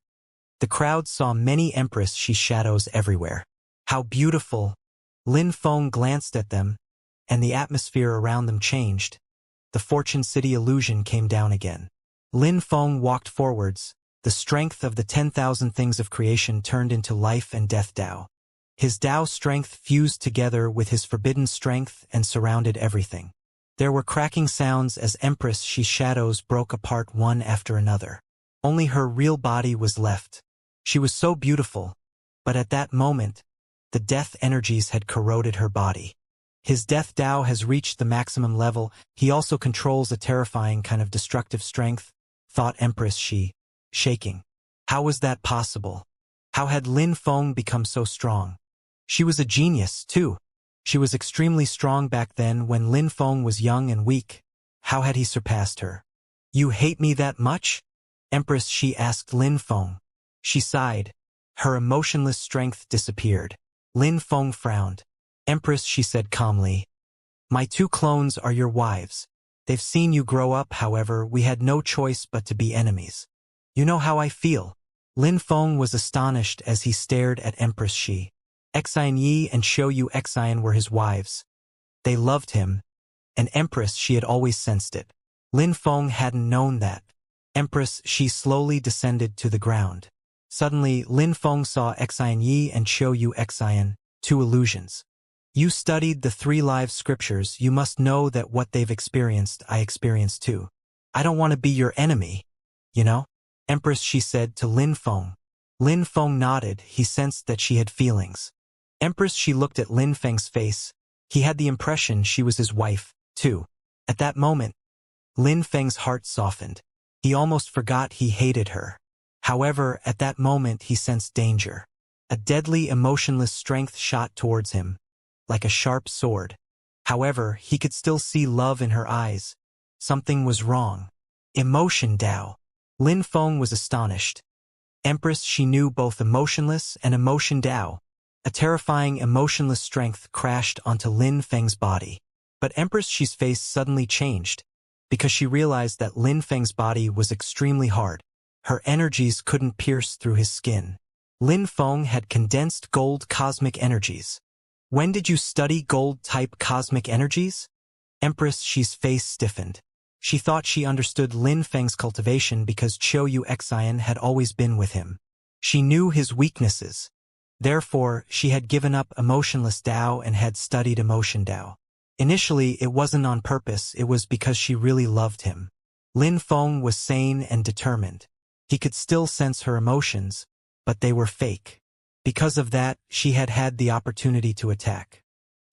the crowd saw many Empress Shi shadows everywhere. How beautiful! Lin Feng glanced at them, and the atmosphere around them changed. The Fortune City illusion came down again. Lin Feng walked forwards. The strength of the 10,000 things of creation turned into life and death Dao. His Dao strength fused together with his forbidden strength and surrounded everything. There were cracking sounds as Empress Shi's shadows broke apart one after another. Only her real body was left. She was so beautiful, but at that moment, the death energies had corroded her body. His death Dao has reached the maximum level. He also controls a terrifying kind of destructive strength, thought Empress Shi, shaking. How was that possible? How had Lin Feng become so strong? She was a genius, too. She was extremely strong back then when Lin Feng was young and weak. How had he surpassed her? You hate me that much? Empress Shi asked Lin Feng. She sighed. Her emotionless strength disappeared. Lin Feng frowned. Empress, she said calmly, my 2 clones are your wives. They've seen you grow up, however, we had no choice but to be enemies. You know how I feel. Lin Feng was astonished as he stared at Empress Shi. Xianyi and Xiu Xian were his wives. They loved him, and Empress Shi had always sensed it. Lin Feng hadn't known that. Empress Shi slowly descended to the ground. Suddenly, Lin Feng saw Xianyi and Xiu Xian, two illusions. You studied the 3 live scriptures, you must know that what they've experienced, I experienced too. I don't want to be your enemy, you know? Empress Shi said to Lin Feng. Lin Feng nodded, he sensed that she had feelings. Empress Shi looked at Lin Feng's face. He had the impression she was his wife, too. At that moment, Lin Feng's heart softened. He almost forgot he hated her. However, at that moment he sensed danger. A deadly, emotionless strength shot towards him, like a sharp sword. However, he could still see love in her eyes. Something was wrong. Emotion Dao. Lin Feng was astonished. Empress She knew both emotionless and emotion Dao. A terrifying emotionless strength crashed onto Lin Feng's body. But Empress She's face suddenly changed, because she realized that Lin Feng's body was extremely hard. Her energies couldn't pierce through his skin. Lin Feng had condensed gold cosmic energies. When did you study gold-type cosmic energies? Empress She's face stiffened. She thought she understood Lin Feng's cultivation because Xiu Xian had always been with him. She knew his weaknesses. Therefore, she had given up emotionless Dao and had studied emotion Dao. Initially, it wasn't on purpose, it was because she really loved him. Lin Feng was sane and determined. He could still sense her emotions, but they were fake. Because of that, she had had the opportunity to attack.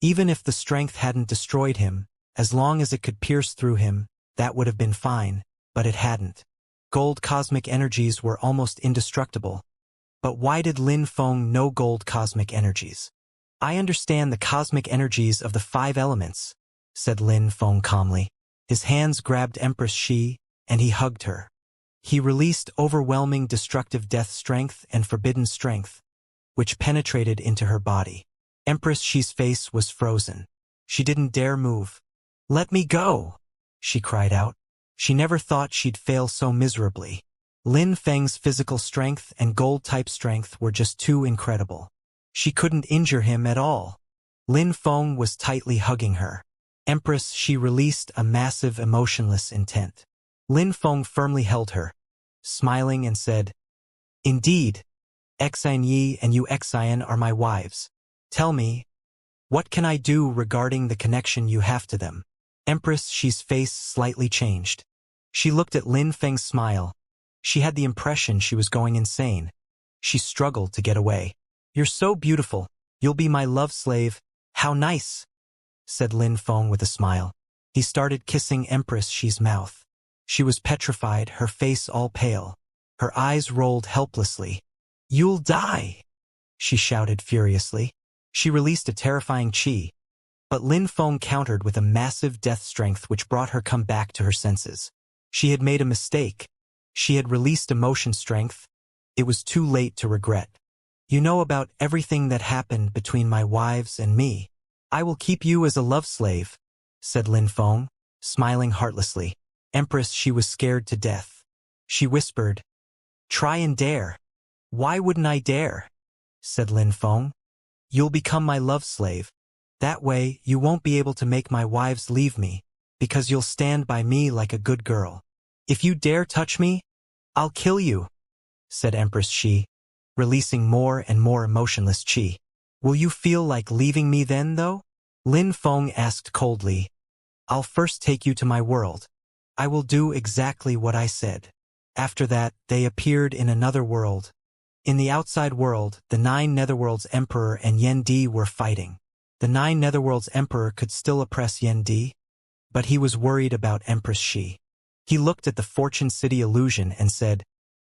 Even if the strength hadn't destroyed him, as long as it could pierce through him, that would have been fine, but it hadn't. Gold cosmic energies were almost indestructible. But why did Lin Feng know gold cosmic energies? I understand the cosmic energies of the 5 elements, said Lin Feng calmly. His hands grabbed Empress Shi, and he hugged her. He released overwhelming destructive death strength and forbidden strength, which penetrated into her body. Empress Shi's face was frozen. She didn't dare move. Let me go, she cried out. She never thought she'd fail so miserably. Lin Feng's physical strength and gold-type strength were just too incredible. She couldn't injure him at all. Lin Feng was tightly hugging her. Empress Shi released a massive emotionless intent. Lin Feng firmly held her, smiling and said, Indeed, Xianyi and Yu Xian are my wives. Tell me, what can I do regarding the connection you have to them? Empress Shi's face slightly changed. She looked at Lin Feng's smile. She had the impression she was going insane. She struggled to get away. You're so beautiful. You'll be my love slave. How nice, said Lin Feng with a smile. He started kissing Empress Shi's mouth. She was petrified, her face all pale. Her eyes rolled helplessly. You'll die, she shouted furiously. She released a terrifying chi. But Lin Feng countered with a massive death strength which brought her come back to her senses. She had made a mistake. She had released emotion strength. It was too late to regret. You know about everything that happened between my wives and me. I will keep you as a love slave, said Lin Feng, smiling heartlessly. Empress She was scared to death. She whispered, Try and dare. Why wouldn't I dare? Said Lin Feng. You'll become my love slave. That way, you won't be able to make my wives leave me, because you'll stand by me like a good girl. If you dare touch me, I'll kill you, said Empress Shi, releasing more and more emotionless chi. Will you feel like leaving me then, though? Lin Feng asked coldly. I'll first take you to my world. I will do exactly what I said. After that, they appeared in another world. In the outside world, the 9 Netherworlds Emperor and Yen Di were fighting. The 9 Netherworlds Emperor could still oppress Yen Di, but he was worried about Empress Shi. He looked at the Fortune City illusion and said,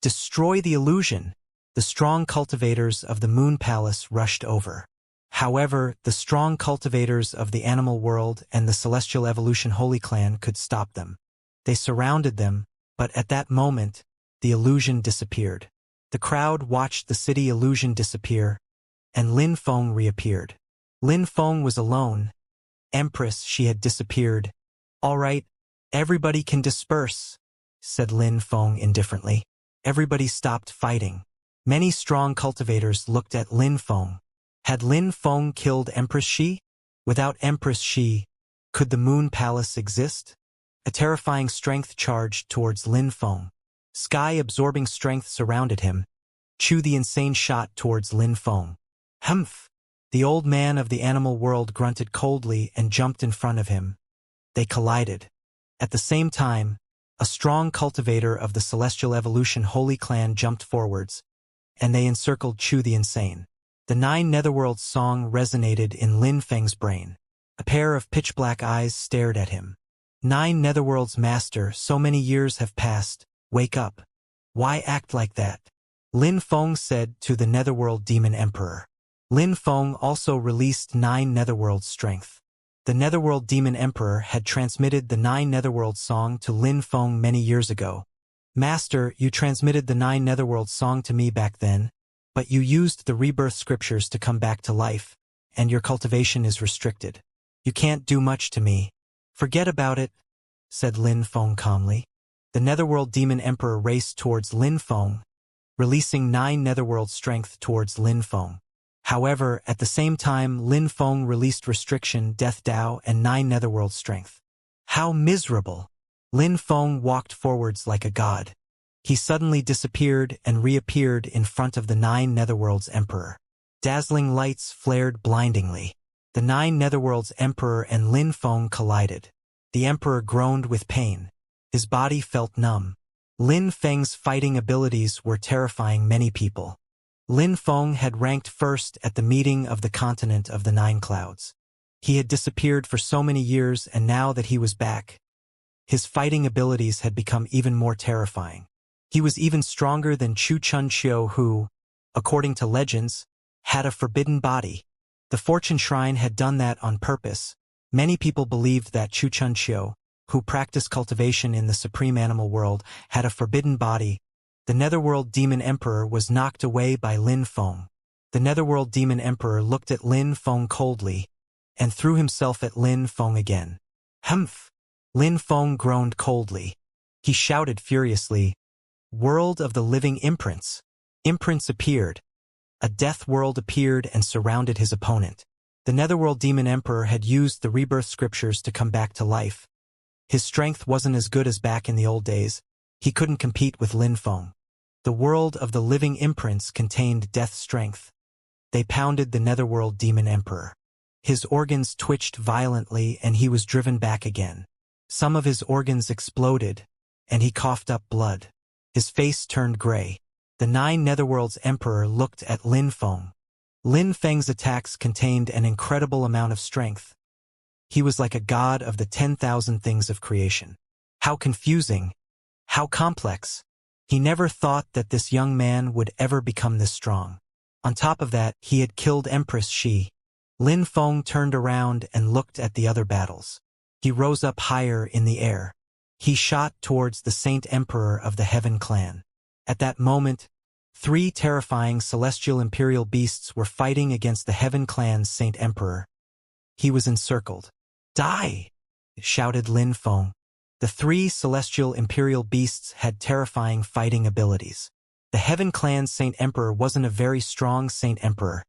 Destroy the illusion. The strong cultivators of the Moon Palace rushed over. However, the strong cultivators of the animal world and the Celestial Evolution Holy Clan could stop them. They surrounded them, but at that moment, the illusion disappeared. The crowd watched the city illusion disappear, and Lin Feng reappeared. Lin Feng was alone. Empress She had disappeared. All right, Everybody can disperse, said Lin Feng indifferently. Everybody stopped fighting. Many strong cultivators looked at Lin Feng. Had Lin Feng killed Empress Shi? Without Empress Shi, could the Moon Palace exist? A terrifying strength charged towards Lin Feng. Sky-absorbing strength surrounded him. Chu the insane shot towards Lin Feng. Humph! The old man of the animal world grunted coldly and jumped in front of him. They collided. At the same time, a strong cultivator of the Celestial Evolution Holy Clan jumped forwards, and they encircled Chu the Insane. The Nine Netherworlds song resonated in Lin Feng's brain. A pair of pitch-black eyes stared at him. Nine Netherworlds Master, so many years have passed. Wake up. Why act like that? Lin Feng said to the Netherworld Demon Emperor. Lin Feng also released Nine Netherworlds strength. The Netherworld Demon Emperor had transmitted the Nine Netherworlds song to Lin Feng many years ago. Master, you transmitted the Nine Netherworlds song to me back then, but you used the rebirth scriptures to come back to life, and your cultivation is restricted. You can't do much to me. Forget about it, said Lin Feng calmly. The Netherworld Demon Emperor raced towards Lin Feng, releasing Nine Netherworld strength towards Lin Feng. However, at the same time, Lin Feng released Restriction, Death Dao, and Nine Netherworld strength. How miserable! Lin Feng walked forwards like a god. He suddenly disappeared and reappeared in front of the Nine Netherworlds Emperor. Dazzling lights flared blindingly. The Nine Netherworlds Emperor and Lin Feng collided. The Emperor groaned with pain. His body felt numb. Lin Feng's fighting abilities were terrifying many people. Lin Feng had ranked first at the meeting of the continent of the Nine Clouds. He had disappeared for so many years, and now that he was back, his fighting abilities had become even more terrifying. He was even stronger than Chu Chunqiu who, according to legends, had a forbidden body. The Fortune Shrine had done that on purpose. Many people believed that Chu Chunqiu, who practiced cultivation in the supreme animal world, had a forbidden body. The Netherworld Demon Emperor was knocked away by Lin Feng. The Netherworld Demon Emperor looked at Lin Feng coldly, and threw himself at Lin Feng again. Humph! Lin Feng groaned coldly. He shouted furiously, "World of the living imprints!" Imprints appeared. A death world appeared and surrounded his opponent. The Netherworld Demon Emperor had used the rebirth scriptures to come back to life. His strength wasn't as good as back in the old days. He couldn't compete with Lin Feng. The world of the living imprints contained death strength. They pounded the Netherworld Demon Emperor. His organs twitched violently and he was driven back again. Some of his organs exploded, and he coughed up blood. His face turned gray. The Nine Netherworlds Emperor looked at Lin Feng. Lin Feng's attacks contained an incredible amount of strength. He was like a god of the 10,000 things of creation. How confusing! How complex! He never thought that this young man would ever become this strong. On top of that, he had killed Empress Shi. Lin Feng turned around and looked at the other battles. He rose up higher in the air. He shot towards the Saint Emperor of the Heaven Clan. At that moment, 3 terrifying celestial imperial beasts were fighting against the Heaven Clan's Saint Emperor. He was encircled. Die! Shouted Lin Feng. The 3 celestial imperial beasts had terrifying fighting abilities. The Heaven Clan's Saint Emperor wasn't a very strong Saint Emperor.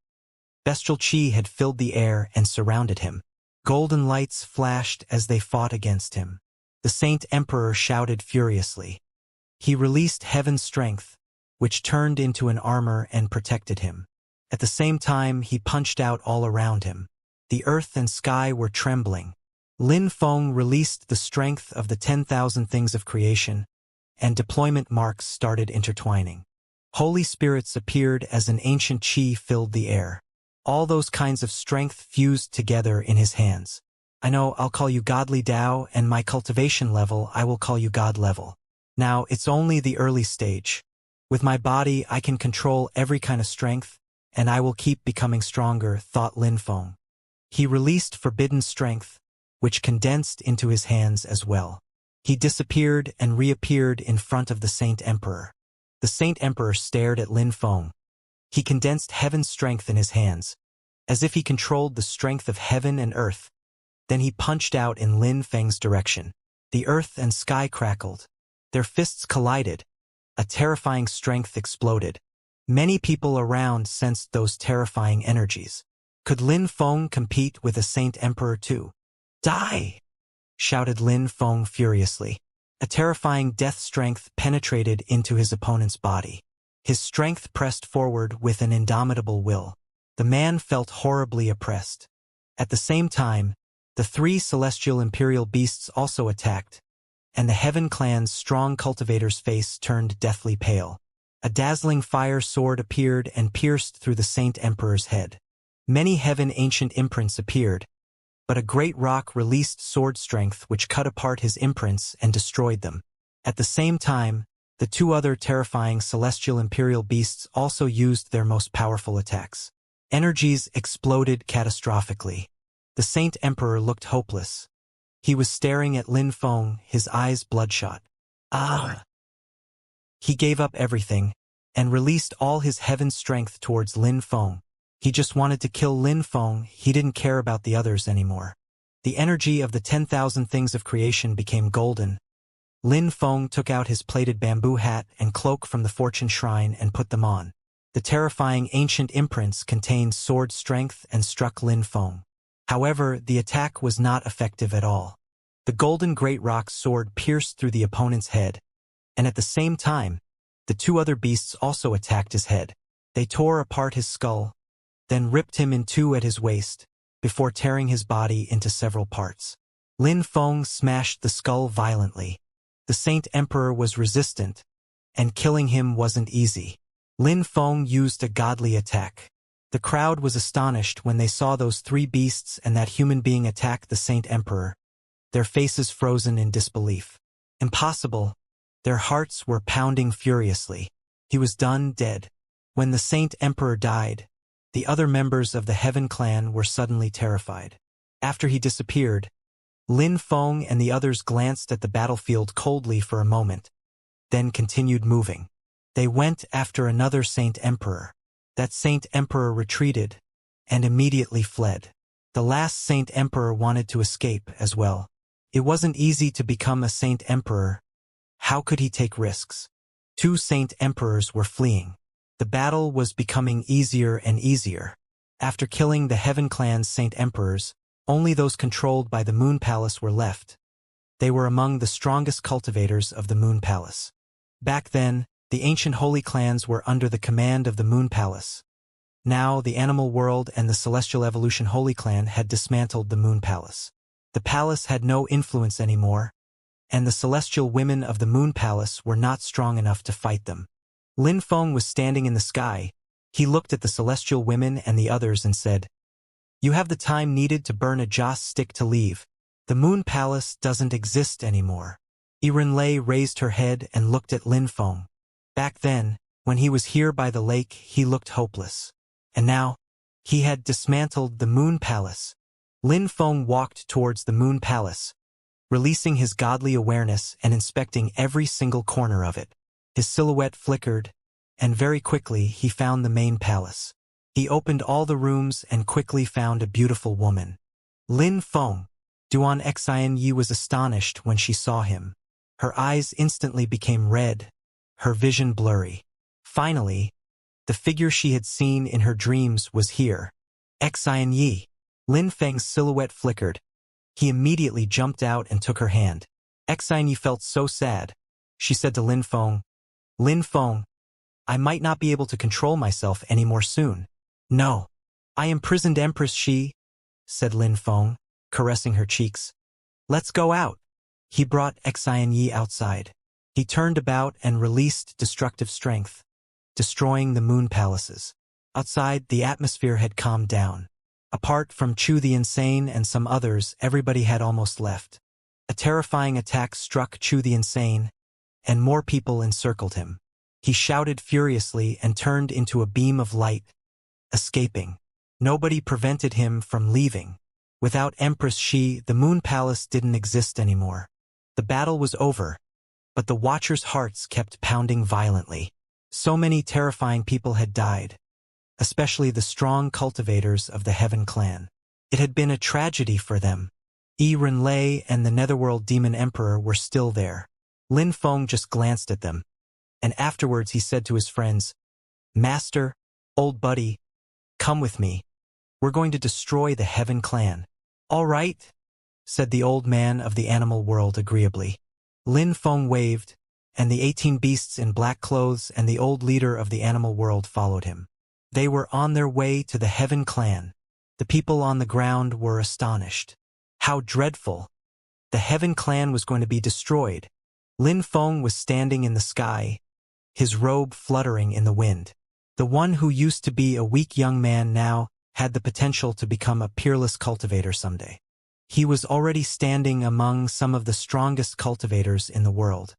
Bestial chi had filled the air and surrounded him. Golden lights flashed as they fought against him. The Saint Emperor shouted furiously. He released Heaven's strength, which turned into an armor and protected him. At the same time, he punched out all around him. The earth and sky were trembling. Lin Feng released the strength of the 10,000 things of creation, and deployment marks started intertwining. Holy spirits appeared as an ancient chi filled the air. All those kinds of strength fused together in his hands. I know I'll call you Godly Dao, and my cultivation level I will call you God level. Now, it's only the early stage. With my body, I can control every kind of strength, and I will keep becoming stronger, thought Lin Feng. He released forbidden strength, which condensed into his hands as well. He disappeared and reappeared in front of the Saint Emperor. The Saint Emperor stared at Lin Feng. He condensed heaven's strength in his hands, as if he controlled the strength of heaven and earth. Then he punched out in Lin Feng's direction. The earth and sky crackled. Their fists collided. A terrifying strength exploded. Many people around sensed those terrifying energies. Could Lin Feng compete with a Saint Emperor too? Die! Shouted Lin Feng furiously. A terrifying death strength penetrated into his opponent's body. His strength pressed forward with an indomitable will. The man felt horribly oppressed. At the same time, the three celestial imperial beasts also attacked, and the Heaven Clan's strong cultivator's face turned deathly pale. A dazzling fire sword appeared and pierced through the Saint Emperor's head. Many heaven ancient imprints appeared, but a great rock released sword strength which cut apart his imprints and destroyed them. At the same time, the two other terrifying celestial imperial beasts also used their most powerful attacks. Energies exploded catastrophically. The Saint Emperor looked hopeless. He was staring at Lin Feng, his eyes bloodshot. Ah! He gave up everything and released all his heaven strength towards Lin Feng. He just wanted to kill Lin Feng. He didn't care about the others anymore. The energy of the 10,000 things of creation became golden. Lin Feng took out his plated bamboo hat and cloak from the fortune shrine and put them on. The terrifying ancient imprints contained sword strength and struck Lin Feng. However, the attack was not effective at all. The golden great rock sword pierced through the opponent's head, and at the same time, the two other beasts also attacked his head. They tore apart his skull, then ripped him in two at his waist, before tearing his body into several parts. Lin Feng smashed the skull violently. The Saint Emperor was resistant, and killing him wasn't easy. Lin Feng used a godly attack. The crowd was astonished when they saw those three beasts and that human being attack the Saint Emperor, their faces frozen in disbelief. Impossible. Their hearts were pounding furiously. He was done, dead. When the Saint Emperor died, the other members of the Heaven Clan were suddenly terrified. After he disappeared, Lin Feng and the others glanced at the battlefield coldly for a moment, then continued moving. They went after another Saint Emperor. That Saint Emperor retreated and immediately fled. The last Saint Emperor wanted to escape as well. It wasn't easy to become a Saint Emperor. How could he take risks? Two Saint Emperors were fleeing. The battle was becoming easier and easier. After killing the Heaven Clan's Saint Emperors, only those controlled by the Moon Palace were left. They were among the strongest cultivators of the Moon Palace. Back then, the ancient holy clans were under the command of the Moon Palace. Now, the Animal World and the Celestial Evolution Holy Clan had dismantled the Moon Palace. The palace had no influence anymore, and the celestial women of the Moon Palace were not strong enough to fight them. Lin Feng was standing in the sky. He looked at the celestial women and the others and said, "You have the time needed to burn a joss stick to leave. The Moon Palace doesn't exist anymore." Irenlei raised her head and looked at Lin Feng. Back then, when he was here by the lake, he looked hopeless. And now, he had dismantled the Moon Palace. Lin Feng walked towards the Moon Palace, releasing his godly awareness and inspecting every single corner of it. His silhouette flickered, and very quickly he found the main palace. He opened all the rooms and quickly found a beautiful woman. Lin Feng. Duan Xianxia was astonished when she saw him. Her eyes instantly became red, her vision blurry. Finally, the figure she had seen in her dreams was here. Xianxia. Lin Feng's silhouette flickered. He immediately jumped out and took her hand. Xianxia felt so sad. She said to Lin Feng, "Lin Feng, I might not be able to control myself anymore soon." "No, I imprisoned Empress Shi," said Lin Feng, caressing her cheeks. "Let's go out." He brought Xianxia outside. He turned about and released destructive strength, destroying the moon palaces. Outside, the atmosphere had calmed down. Apart from Chu the Insane and some others, everybody had almost left. A terrifying attack struck Chu the Insane, and more people encircled him. He shouted furiously and turned into a beam of light, escaping. Nobody prevented him from leaving. Without Empress Shi, the Moon Palace didn't exist anymore. The battle was over, but the Watchers' hearts kept pounding violently. So many terrifying people had died, especially the strong cultivators of the Heaven Clan. It had been a tragedy for them. Renlei and the Netherworld Demon Emperor were still there. Lin Feng just glanced at them, and afterwards he said to his friends, "Master, old buddy, come with me. We're going to destroy the Heaven Clan." "All right," said the old man of the animal world agreeably. Lin Feng waved, and the 18 beasts in black clothes and the old leader of the animal world followed him. They were on their way to the Heaven Clan. The people on the ground were astonished. How dreadful! The Heaven Clan was going to be destroyed. Lin Feng was standing in the sky, his robe fluttering in the wind. The one who used to be a weak young man now had the potential to become a peerless cultivator someday. He was already standing among some of the strongest cultivators in the world.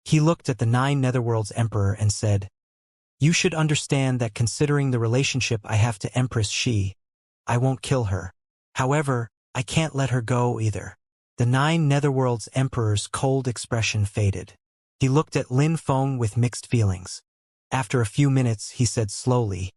He looked at the 9 Netherworld's Emperor and said, "You should understand that considering the relationship I have to Empress Xi, I won't kill her. However, I can't let her go either." The 9 Netherworld's Emperor's cold expression faded. He looked at Lin Feng with mixed feelings. After a few minutes, he said slowly,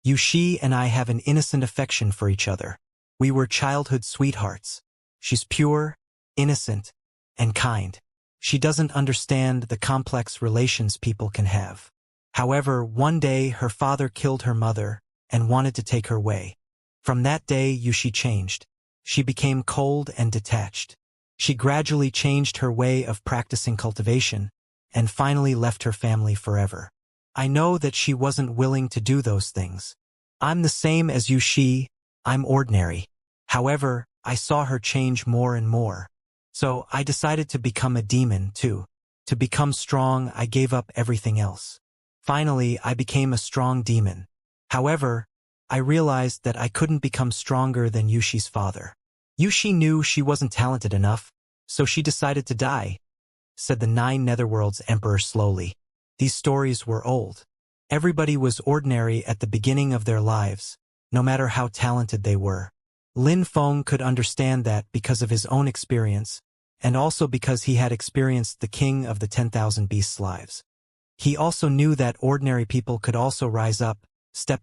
"You Xi and I have an innocent affection for each other. We were childhood sweethearts. She's pure, innocent, and kind. She doesn't understand the complex relations people can have. However, one day her father killed her mother and wanted to take her away. From that day, Yuxi changed. She became cold and detached. She gradually changed her way of practicing cultivation and finally left her family forever. I know that she wasn't willing to do those things. I'm the same as Yuxi. I'm ordinary. However, I saw her change more and more. So I decided to become a demon too. To become strong, I gave up everything else. Finally, I became a strong demon. However, I realized that I couldn't become stronger than Yushi's father. Yuxi knew she wasn't talented enough, so she decided to die," said the 9 Netherworld's Emperor slowly. These stories were old. Everybody was ordinary at the beginning of their lives, no matter how talented they were. Lin Feng could understand that because of his own experience, and also because he had experienced the king of the 10,000 beasts' lives. He also knew that ordinary people could also rise up, step,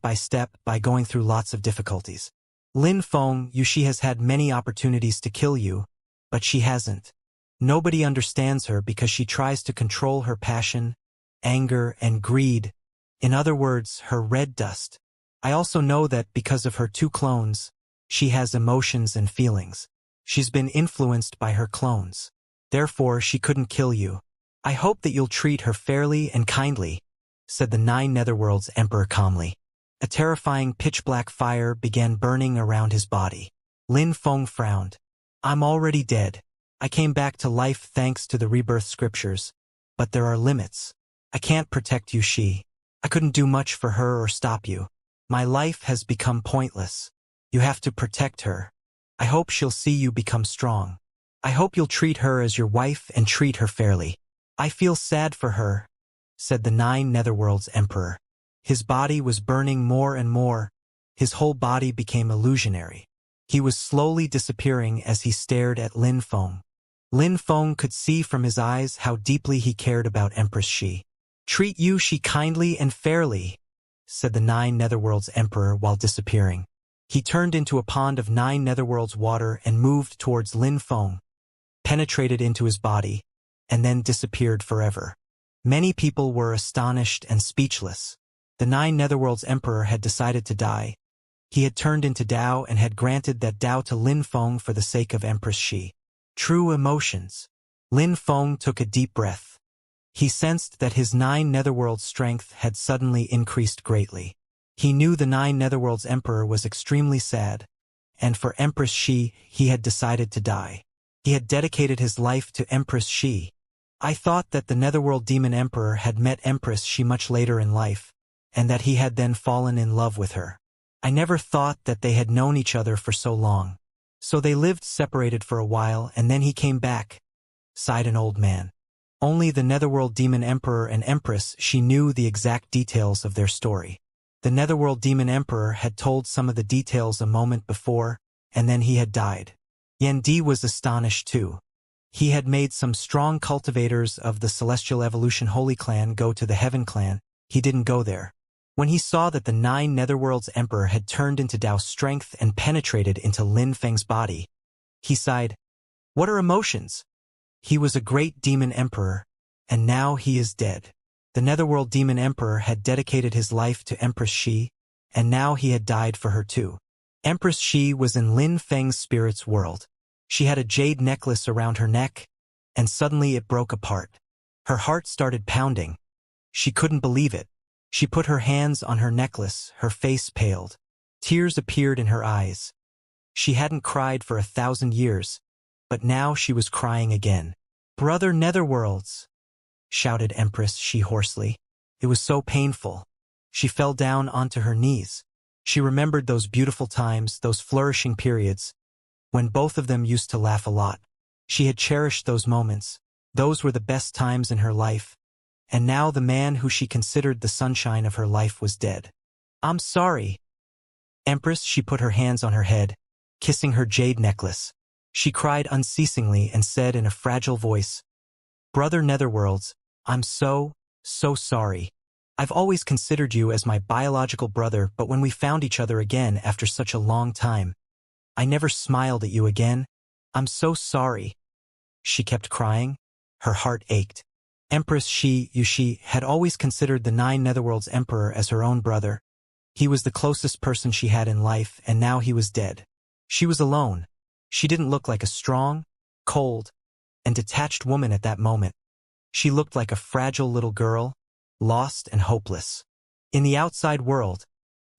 by going through lots of difficulties. "Lin Feng, Yuxi has had many opportunities to kill you, but she hasn't. Nobody understands her because she tries to control her passion, anger, and greed. In other words, her red dust. I also know that because of her 2 clones, she has emotions and feelings. She's been influenced by her clones. Therefore, she couldn't kill you. I hope that you'll treat her fairly and kindly," said the 9 Netherworld's Emperor calmly. A terrifying pitch-black fire began burning around his body. Lin Feng frowned. "I'm already dead. I came back to life thanks to the rebirth scriptures. But there are limits. I can't protect you, Xi. I couldn't do much for her or stop you. My life has become pointless. You have to protect her. I hope she'll see you become strong. I hope you'll treat her as your wife and treat her fairly." "I feel sad for her," said the 9 Netherworld's Emperor. His body was burning more and more. His whole body became illusionary. He was slowly disappearing as he stared at Lin Feng. Lin Feng could see from his eyes how deeply he cared about Empress Xi. "Treat Yuxi kindly and fairly," said the 9 Netherworld's Emperor while disappearing. He turned into a pond of 9 Netherworld's water and moved towards Lin Feng, penetrated into his body, and then disappeared forever. Many people were astonished and speechless. The 9 Netherworld's Emperor had decided to die. He had turned into Tao and had granted that Tao to Lin Feng for the sake of Empress Xi. True emotions. Lin Feng took a deep breath. He sensed that his 9 Netherworld strength had suddenly increased greatly. He knew the 9 Netherworld's Emperor was extremely sad, and for Empress Xi, he had decided to die. He had dedicated his life to Empress Xi. I thought that the Netherworld Demon Emperor had met Empress Xi much later in life, and that he had then fallen in love with her. I never thought that they had known each other for so long. So they lived separated for a while, and then he came back," sighed an old man. Only the Netherworld Demon Emperor and Empress Xi knew the exact details of their story. The Netherworld Demon Emperor had told some of the details a moment before, and then he had died. Yan Di was astonished too. He had made some strong cultivators of the Celestial Evolution Holy Clan go to the Heaven Clan. He didn't go there. When he saw that the 9 Netherworld's Emperor had turned into Tao's strength and penetrated into Lin Feng's body, He sighed. What are emotions? He was a great demon emperor, and now he is dead. The Netherworld demon emperor had dedicated his life to Empress Xi, and now he had died for her too. Empress Xi was in Lin Feng's spirit's world. She had a jade necklace around her neck, and suddenly it broke apart. Her heart started pounding. She couldn't believe it. She put her hands on her necklace, her face paled. Tears appeared in her eyes. She hadn't cried for 1,000 years, but now she was crying again. Brother Netherworlds, shouted Empress Xi hoarsely. It was so painful. She fell down onto her knees. She remembered those beautiful times, those flourishing periods, when both of them used to laugh a lot. She had cherished those moments. Those were the best times in her life. And now the man who she considered the sunshine of her life was dead. I'm sorry. Empress, she put her hands on her head, kissing her jade necklace. She cried unceasingly and said in a fragile voice, Brother Netherworlds, I'm so sorry. I've always considered you as my biological brother, but when we found each other again after such a long time, I never smiled at you again. I'm so sorry. She kept crying. Her heart ached. Empress Xi had always considered the 9 Netherworlds Emperor as her own brother. He was the closest person she had in life, and now he was dead. She was alone. She didn't look like a strong, cold, and detached woman at that moment. She looked like a fragile little girl, lost and hopeless. In the outside world,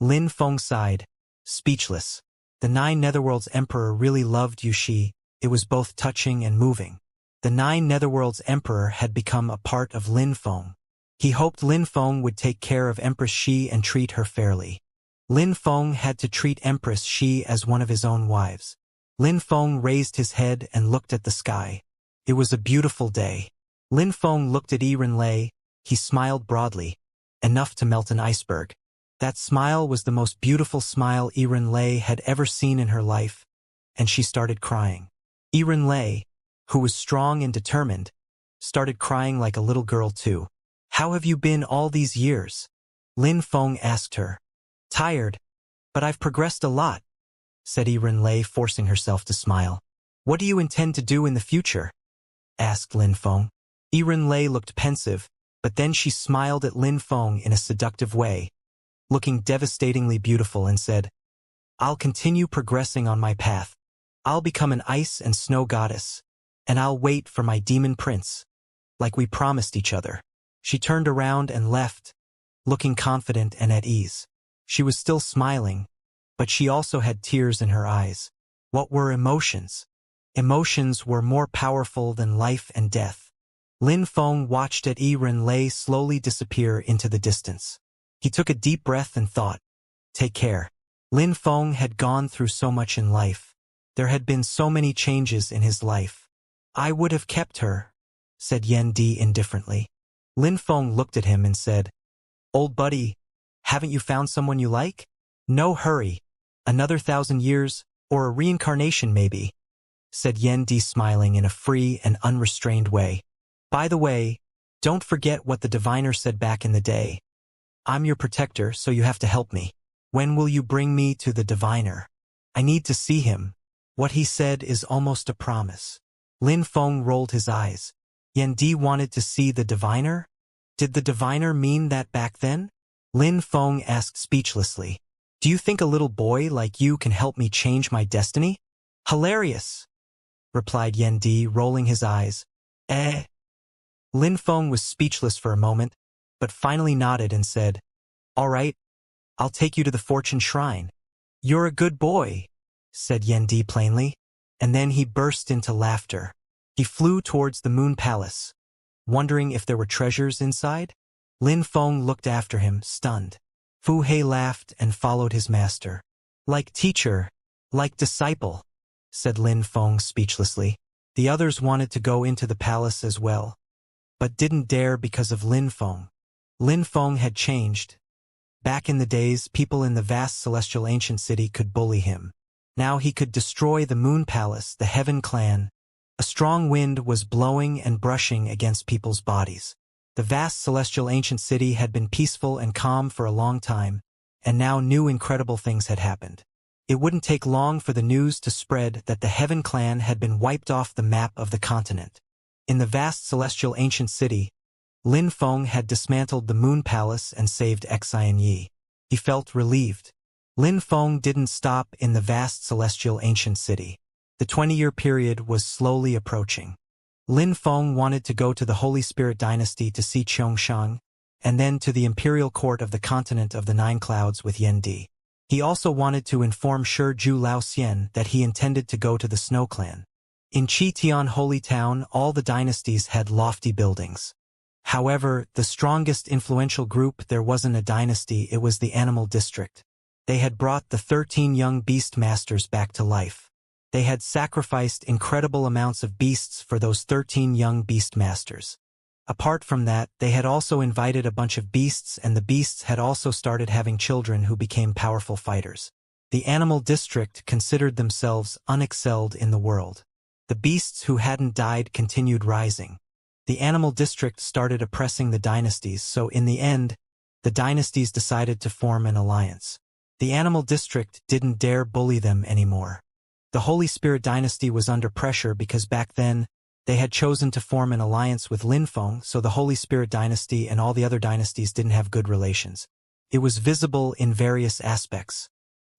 Lin Feng sighed, speechless. The 9 Netherworlds Emperor really loved Xi. It was both touching and moving. The 9 Netherworlds Emperor had become a part of Lin Feng. He hoped Lin Feng would take care of Empress Xi and treat her fairly. Lin Feng had to treat Empress Xi as one of his own wives. Lin Feng raised his head and looked at the sky. It was a beautiful day. Lin Feng looked at Lei. He smiled broadly, enough to melt an iceberg. That smile was the most beautiful smile Lei had ever seen in her life, and she started crying. Lei, who was strong and determined, started crying like a little girl too. How have you been all these years? Lin Feng asked her. Tired, but I've progressed a lot, said Lei, forcing herself to smile. What do you intend to do in the future? Asked Lin Feng. Lei looked pensive, but then she smiled at Lin Feng in a seductive way, looking devastatingly beautiful, and said, I'll continue progressing on my path. I'll become an ice and snow goddess, and I'll wait for my demon prince, like we promised each other. She turned around and left, looking confident and at ease. She was still smiling, but she also had tears in her eyes. What were emotions? Emotions were more powerful than life and death. Lin Feng watched at Lei slowly disappear into the distance. He took a deep breath and thought, take care. Lin Feng had gone through so much in life. There had been so many changes in his life. I would have kept her, said Yan Di indifferently. Lin Feng looked at him and said, Old buddy, haven't you found someone you like? No hurry. Another 1,000 years, or a reincarnation maybe, said Yan Di, smiling in a free and unrestrained way. By the way, don't forget what the diviner said back in the day. I'm your protector, so you have to help me. When will you bring me to the diviner? I need to see him. What he said is almost a promise. Lin Feng rolled his eyes. Yan Di wanted to see the diviner? Did the diviner mean that back then? Lin Feng asked speechlessly. Do you think a little boy like you can help me change my destiny? Hilarious, replied Yan Di, rolling his eyes. Lin Feng was speechless for a moment, but finally nodded and said, All right, I'll take you to the Fortune Shrine. You're a good boy, said Yan Di plainly, and then he burst into laughter. He flew towards the Moon Palace, wondering if there were treasures inside. Lin Feng looked after him, stunned. Fu Hei laughed and followed his master. Like teacher, like disciple, said Lin Feng speechlessly. The others wanted to go into the palace as well, but didn't dare because of Lin Feng. Lin Feng had changed. Back in the days, people in the vast celestial ancient city could bully him. Now he could destroy the Moon Palace, the Heaven Clan. A strong wind was blowing and brushing against people's bodies. The vast celestial ancient city had been peaceful and calm for a long time, and now new incredible things had happened. It wouldn't take long for the news to spread that the Heaven clan had been wiped off the map of the continent. In the vast celestial ancient city, Lin Feng had dismantled the Moon Palace and saved Xianxia. He felt relieved. Lin Feng didn't stop in the vast celestial ancient city. The 20-year period was slowly approaching. Lin Feng wanted to go to the Holy Spirit dynasty to see Xianxia, and then to the imperial court of the continent of the Nine Clouds with Yan Di. He also wanted to inform Shi Ju Lao Xian that he intended to go to the Snow Clan. In Qitian Holy Town, all the dynasties had lofty buildings. However, the strongest influential group there wasn't a dynasty, it was the Animal District. They had brought the 13 young beast masters back to life. They had sacrificed incredible amounts of beasts for those 13 young beast masters. Apart from that, they had also invited a bunch of beasts, and the beasts had also started having children who became powerful fighters. The Animal District considered themselves unexcelled in the world. The beasts who hadn't died continued rising. The Animal District started oppressing the dynasties, so in the end, the dynasties decided to form an alliance. The Animal District didn't dare bully them anymore. The Holy Spirit dynasty was under pressure because back then, they had chosen to form an alliance with Lin Feng, so the Holy Spirit dynasty and all the other dynasties didn't have good relations. It was visible in various aspects.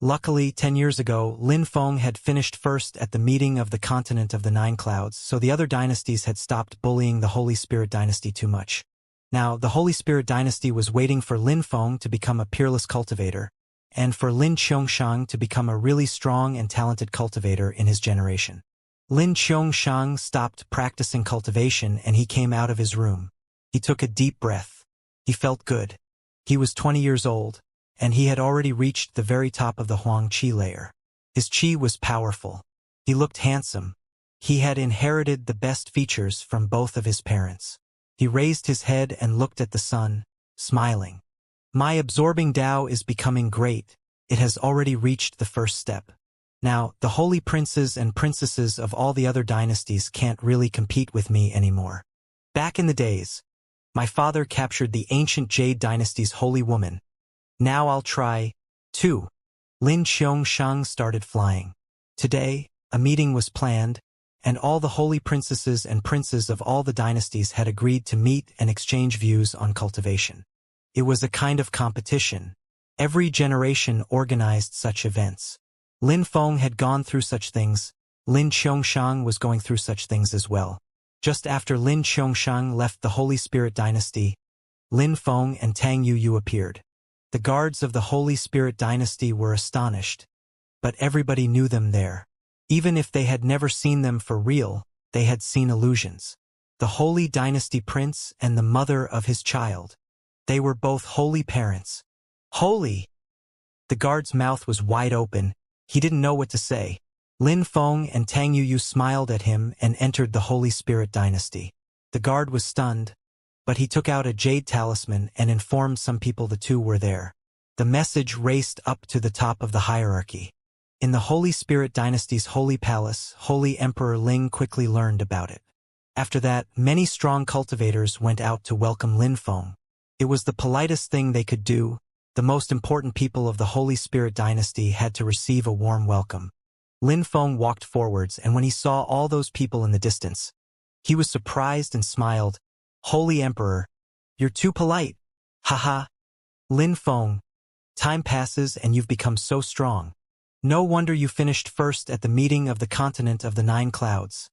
Luckily, 10 years ago, Lin Feng had finished first at the meeting of the continent of the Nine Clouds, so the other dynasties had stopped bullying the Holy Spirit dynasty too much. Now, the Holy Spirit dynasty was waiting for Lin Feng to become a peerless cultivator, and for Lin Qiongshang to become a really strong and talented cultivator in his generation. Lin Qiongshang stopped practicing cultivation and he came out of his room. He took a deep breath. He felt good. He was 20 years old, and he had already reached the very top of the Huang Qi layer. His qi was powerful. He looked handsome. He had inherited the best features from both of his parents. He raised his head and looked at the sun, smiling. My absorbing Tao is becoming great. It has already reached the first step. Now, the holy princes and princesses of all the other dynasties can't really compete with me anymore. Back in the days, my father captured the ancient Jade dynasty's holy woman. Now I'll try, too. Lin Qiongshang started flying. Today, a meeting was planned, and all the holy princesses and princes of all the dynasties had agreed to meet and exchange views on cultivation. It was a kind of competition. Every generation organized such events. Lin Feng had gone through such things. Lin Qiongshang was going through such things as well. Just after Lin Qiongshang left the Holy Spirit dynasty, Lin Feng and Tang Yuyu appeared. The guards of the Holy Spirit dynasty were astonished, but everybody knew them there. Even if they had never seen them for real, they had seen illusions. The Holy Dynasty Prince and the mother of his child. They were both holy parents. Holy! The guard's mouth was wide open. He didn't know what to say. Lin Feng and Tang Yuyu smiled at him and entered the Holy Spirit dynasty. The guard was stunned, but he took out a jade talisman and informed some people the two were there. The message raced up to the top of the hierarchy. In the Holy Spirit dynasty's holy palace, Holy Emperor Ling quickly learned about it. After that, many strong cultivators went out to welcome Lin Feng. It was the politest thing they could do. The most important people of the Holy Spirit dynasty had to receive a warm welcome. Lin Feng walked forwards, and when he saw all those people in the distance, he was surprised and smiled. Holy Emperor, you're too polite. Haha. Lin Feng, time passes and you've become so strong. No wonder you finished first at the meeting of the continent of the Nine Clouds,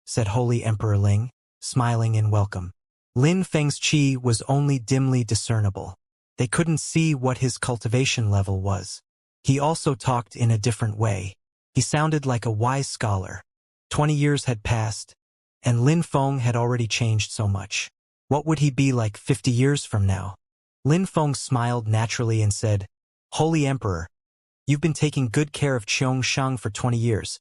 said Holy Emperor Ling, smiling in welcome. Lin Feng's qi was only dimly discernible. They couldn't see what his cultivation level was. He also talked in a different way. He sounded like a wise scholar. 20 years had passed, and Lin Feng had already changed so much. What would he be like 50 years from now? Lin Feng smiled naturally and said, Holy Emperor, you've been taking good care of Qiongshang for 20 years.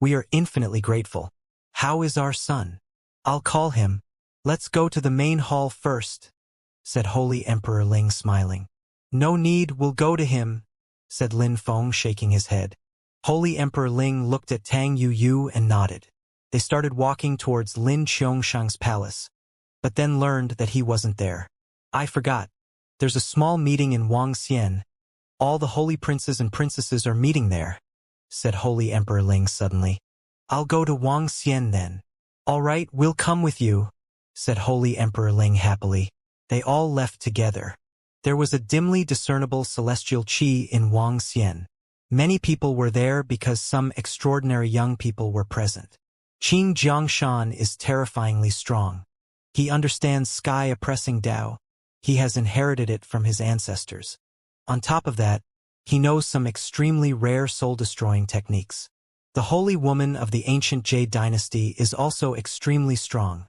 We are infinitely grateful. How is our son? I'll call him. Let's go to the main hall first, said Holy Emperor Ling, smiling. No need, we'll go to him, said Lin Feng, shaking his head. Holy Emperor Ling looked at Tang Yuyu and nodded. They started walking towards Lin Qiongshang's palace, but then learned that he wasn't there. I forgot. There's a small meeting in Wangxian, All the holy princes and princesses are meeting there, said Holy Emperor Ling suddenly. I'll go to Wangxian then. All right, we'll come with you, said Holy Emperor Ling happily. They all left together. There was a dimly discernible celestial qi in Wangxian. Many people were there because some extraordinary young people were present. Qing Jiangshan is terrifyingly strong. He understands sky oppressing Tao. He has inherited it from his ancestors. On top of that, he knows some extremely rare soul-destroying techniques. The holy woman of the ancient Jade dynasty is also extremely strong.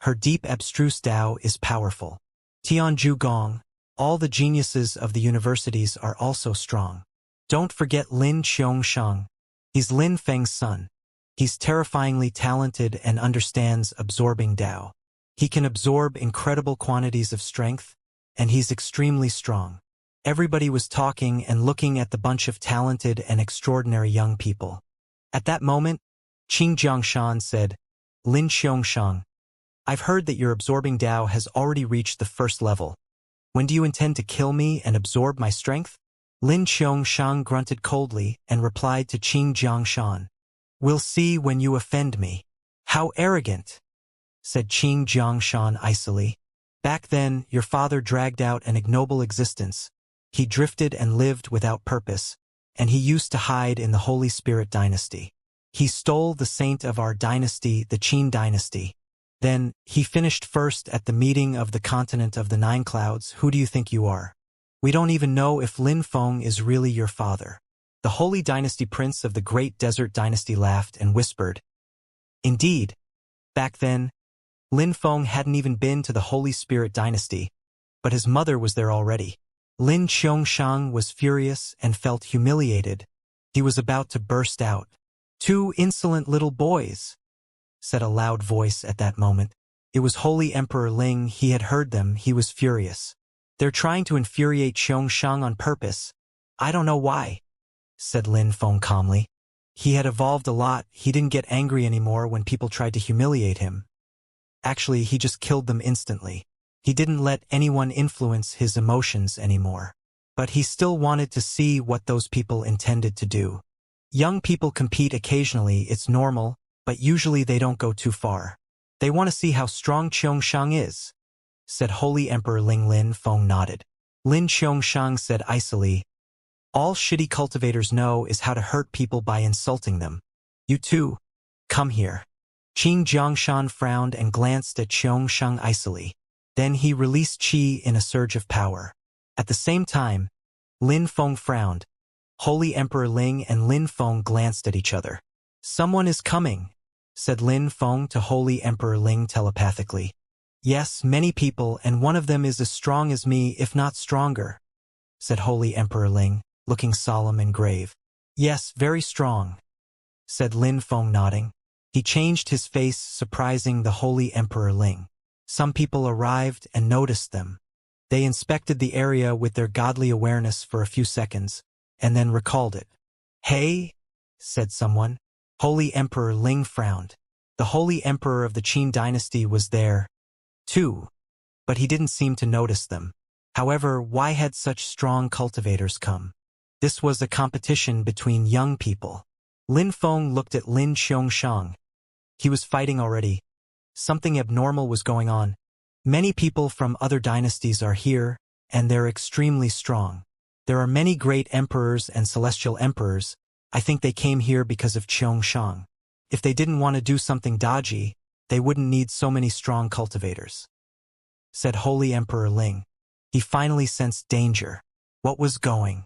Her deep abstruse Tao is powerful. Tianju Gong, all the geniuses of the universities are also strong. Don't forget Lin Qiongshang. He's Lin Feng's son. He's terrifyingly talented and understands absorbing Tao. He can absorb incredible quantities of strength, and he's extremely strong. Everybody was talking and looking at the bunch of talented and extraordinary young people. At that moment, Qing Jiangshan said, Lin Qiongshang, I've heard that your absorbing Tao has already reached the first level. When do you intend to kill me and absorb my strength? Lin Qiongshang grunted coldly and replied to Qing Jiangshan, We'll see when you offend me. How arrogant, said Qing Jiangshan icily. Back then, your father dragged out an ignoble existence. He drifted and lived without purpose, and he used to hide in the Holy Spirit dynasty. He stole the saint of our dynasty, the Qin dynasty. Then, he finished first at the meeting of the continent of the Nine Clouds. Who do you think you are? We don't even know if Lin Feng is really your father. The holy dynasty prince of the great desert dynasty laughed and whispered. Indeed. Back then, Lin Feng hadn't even been to the Holy Spirit dynasty, but his mother was there already. Lin Qiongshang was furious and felt humiliated. He was about to burst out. Two insolent little boys, said a loud voice at that moment. It was Holy Emperor Ling. He had heard them. He was furious. They're trying to infuriate Xianxia on purpose. I don't know why, said Lin Feng calmly. He had evolved a lot. He didn't get angry anymore when people tried to humiliate him. Actually, he just killed them instantly. He didn't let anyone influence his emotions anymore. But he still wanted to see what those people intended to do. Young people compete occasionally, it's normal, but usually they don't go too far. They want to see how strong Qiongshang is, said Holy Emperor Ling. Lin Feng nodded. Lin Qiongshang said icily, All shitty cultivators know is how to hurt people by insulting them. You too, come here. Qing Jiangshan frowned and glanced at Qiongshang icily. Then he released qi in a surge of power. At the same time, Lin Feng frowned. Holy Emperor Ling and Lin Feng glanced at each other. Someone is coming, said Lin Feng to Holy Emperor Ling telepathically. Yes, many people, and one of them is as strong as me, if not stronger, said Holy Emperor Ling, looking solemn and grave. Yes, very strong, said Lin Feng nodding. He changed his face, surprising the Holy Emperor Ling. Some people arrived and noticed them. They inspected the area with their godly awareness for a few seconds, and then recalled it. Hey, said someone. Holy Emperor Ling frowned. The Holy Emperor of the Qin dynasty was there, too, but he didn't seem to notice them. However, why had such strong cultivators come? This was a competition between young people. Lin Feng looked at Lin Qiongshang. He was fighting already. Something abnormal was going on. Many people from other dynasties are here, and they're extremely strong. There are many great emperors and celestial emperors. I think they came here because of Qiongshang. If they didn't want to do something dodgy, they wouldn't need so many strong cultivators, said Holy Emperor Ling. He finally sensed danger. What was going?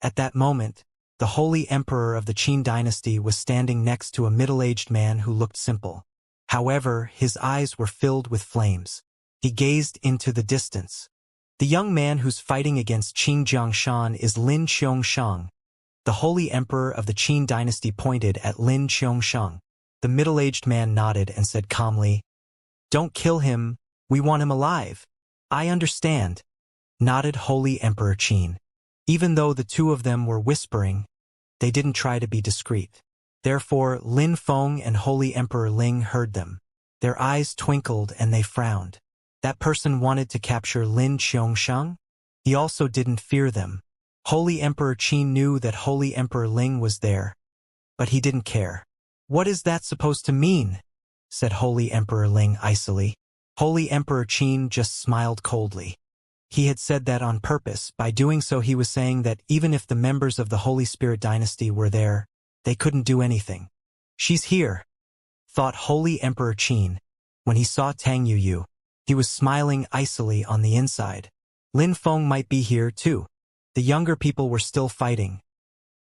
At that moment, the Holy Emperor of the Qin dynasty was standing next to a middle-aged man who looked simple. However, his eyes were filled with flames. He gazed into the distance. The young man who's fighting against Qing Jiangshan is Lin Qiongshang. The Holy Emperor of the Qin dynasty pointed at Lin Qiongshang. The middle-aged man nodded and said calmly, Don't kill him, we want him alive. I understand, nodded Holy Emperor Qin. Even though the two of them were whispering, they didn't try to be discreet. Therefore, Lin Feng and Holy Emperor Ling heard them. Their eyes twinkled and they frowned. That person wanted to capture Lin Qiongshang? He also didn't fear them. Holy Emperor Qin knew that Holy Emperor Ling was there, but he didn't care. "What is that supposed to mean?" said Holy Emperor Ling icily. Holy Emperor Qin just smiled coldly. He had said that on purpose. By doing so, he was saying that even if the members of the Holy Spirit dynasty were there, they couldn't do anything. "She's here," thought Holy Emperor Qin. When he saw Tang Yuyu, he was smiling icily on the inside. Lin Feng might be here too. The younger people were still fighting.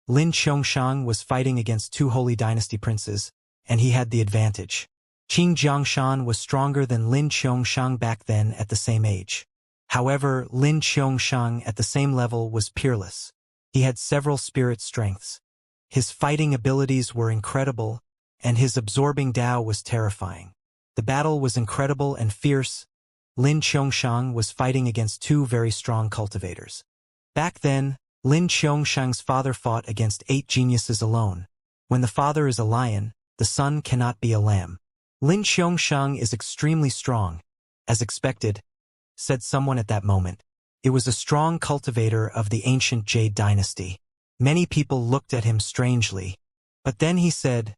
Lin Qiongshang was fighting against two Holy Dynasty princes, and he had the advantage. Qing Jiangshan was stronger than Lin Qiongshang back then at the same age. However, Lin Qiongshang at the same level was peerless. He had several spirit strengths. His fighting abilities were incredible, and his absorbing Tao was terrifying. The battle was incredible and fierce. Lin Qiongshang was fighting against two very strong cultivators. Back then, Lin Qiongshang's father fought against 8 geniuses alone. When the father is a lion, the son cannot be a lamb. "Lin Qiongshang is extremely strong, as expected," said someone at that moment. It was a strong cultivator of the ancient Jade dynasty. Many people looked at him strangely. But then he said,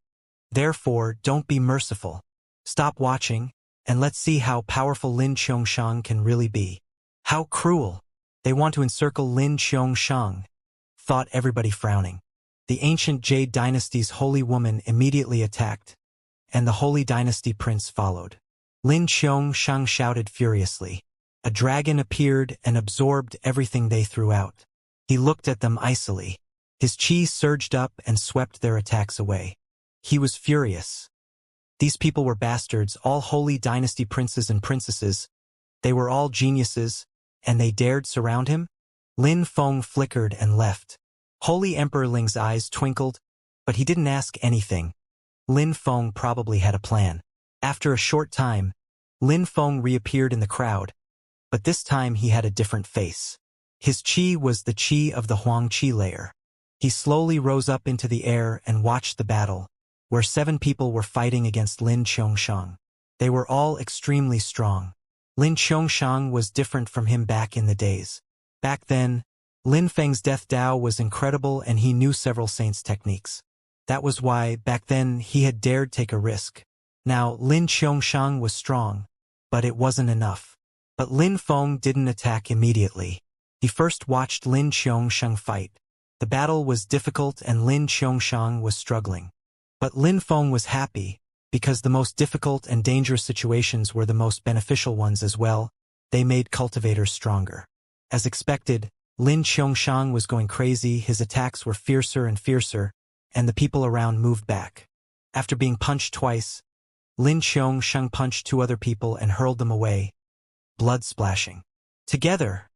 "Therefore, don't be merciful. Stop watching, and let's see how powerful Lin Qiongshang can really be." How cruel! They want to encircle Lin Qiongshang, thought everybody frowning. The ancient Jade dynasty's holy woman immediately attacked, and the Holy Dynasty prince followed. Lin Qiongshang shouted furiously. A dragon appeared and absorbed everything they threw out. He looked at them icily. His chi surged up and swept their attacks away. He was furious. These people were bastards, all Holy Dynasty princes and princesses. They were all geniuses, and they dared surround him? Lin Feng flickered and left. Holy Emperor Ling's eyes twinkled, but he didn't ask anything. Lin Feng probably had a plan. After a short time, Lin Feng reappeared in the crowd, but this time he had a different face. His chi was the chi of the Huang Chi layer. He slowly rose up into the air and watched the battle, where 7 people were fighting against Lin Qiongshang. They were all extremely strong. Lin Qiongshang was different from him back in the days. Back then, Lin Feng's death Dao was incredible and he knew several saints' techniques. That was why, back then, he had dared take a risk. Now, Lin Qiongshang was strong, but it wasn't enough. But Lin Feng didn't attack immediately. He first watched Lin Qiongshang fight. The battle was difficult and Lin Qiongshang was struggling. But Lin Feng was happy, because the most difficult and dangerous situations were the most beneficial ones as well. They made cultivators stronger. As expected, Lin Qiongshang was going crazy, his attacks were fiercer and fiercer, and the people around moved back. After being punched twice, Lin Qiongshang punched 2 other people and hurled them away, blood splashing. "Together,"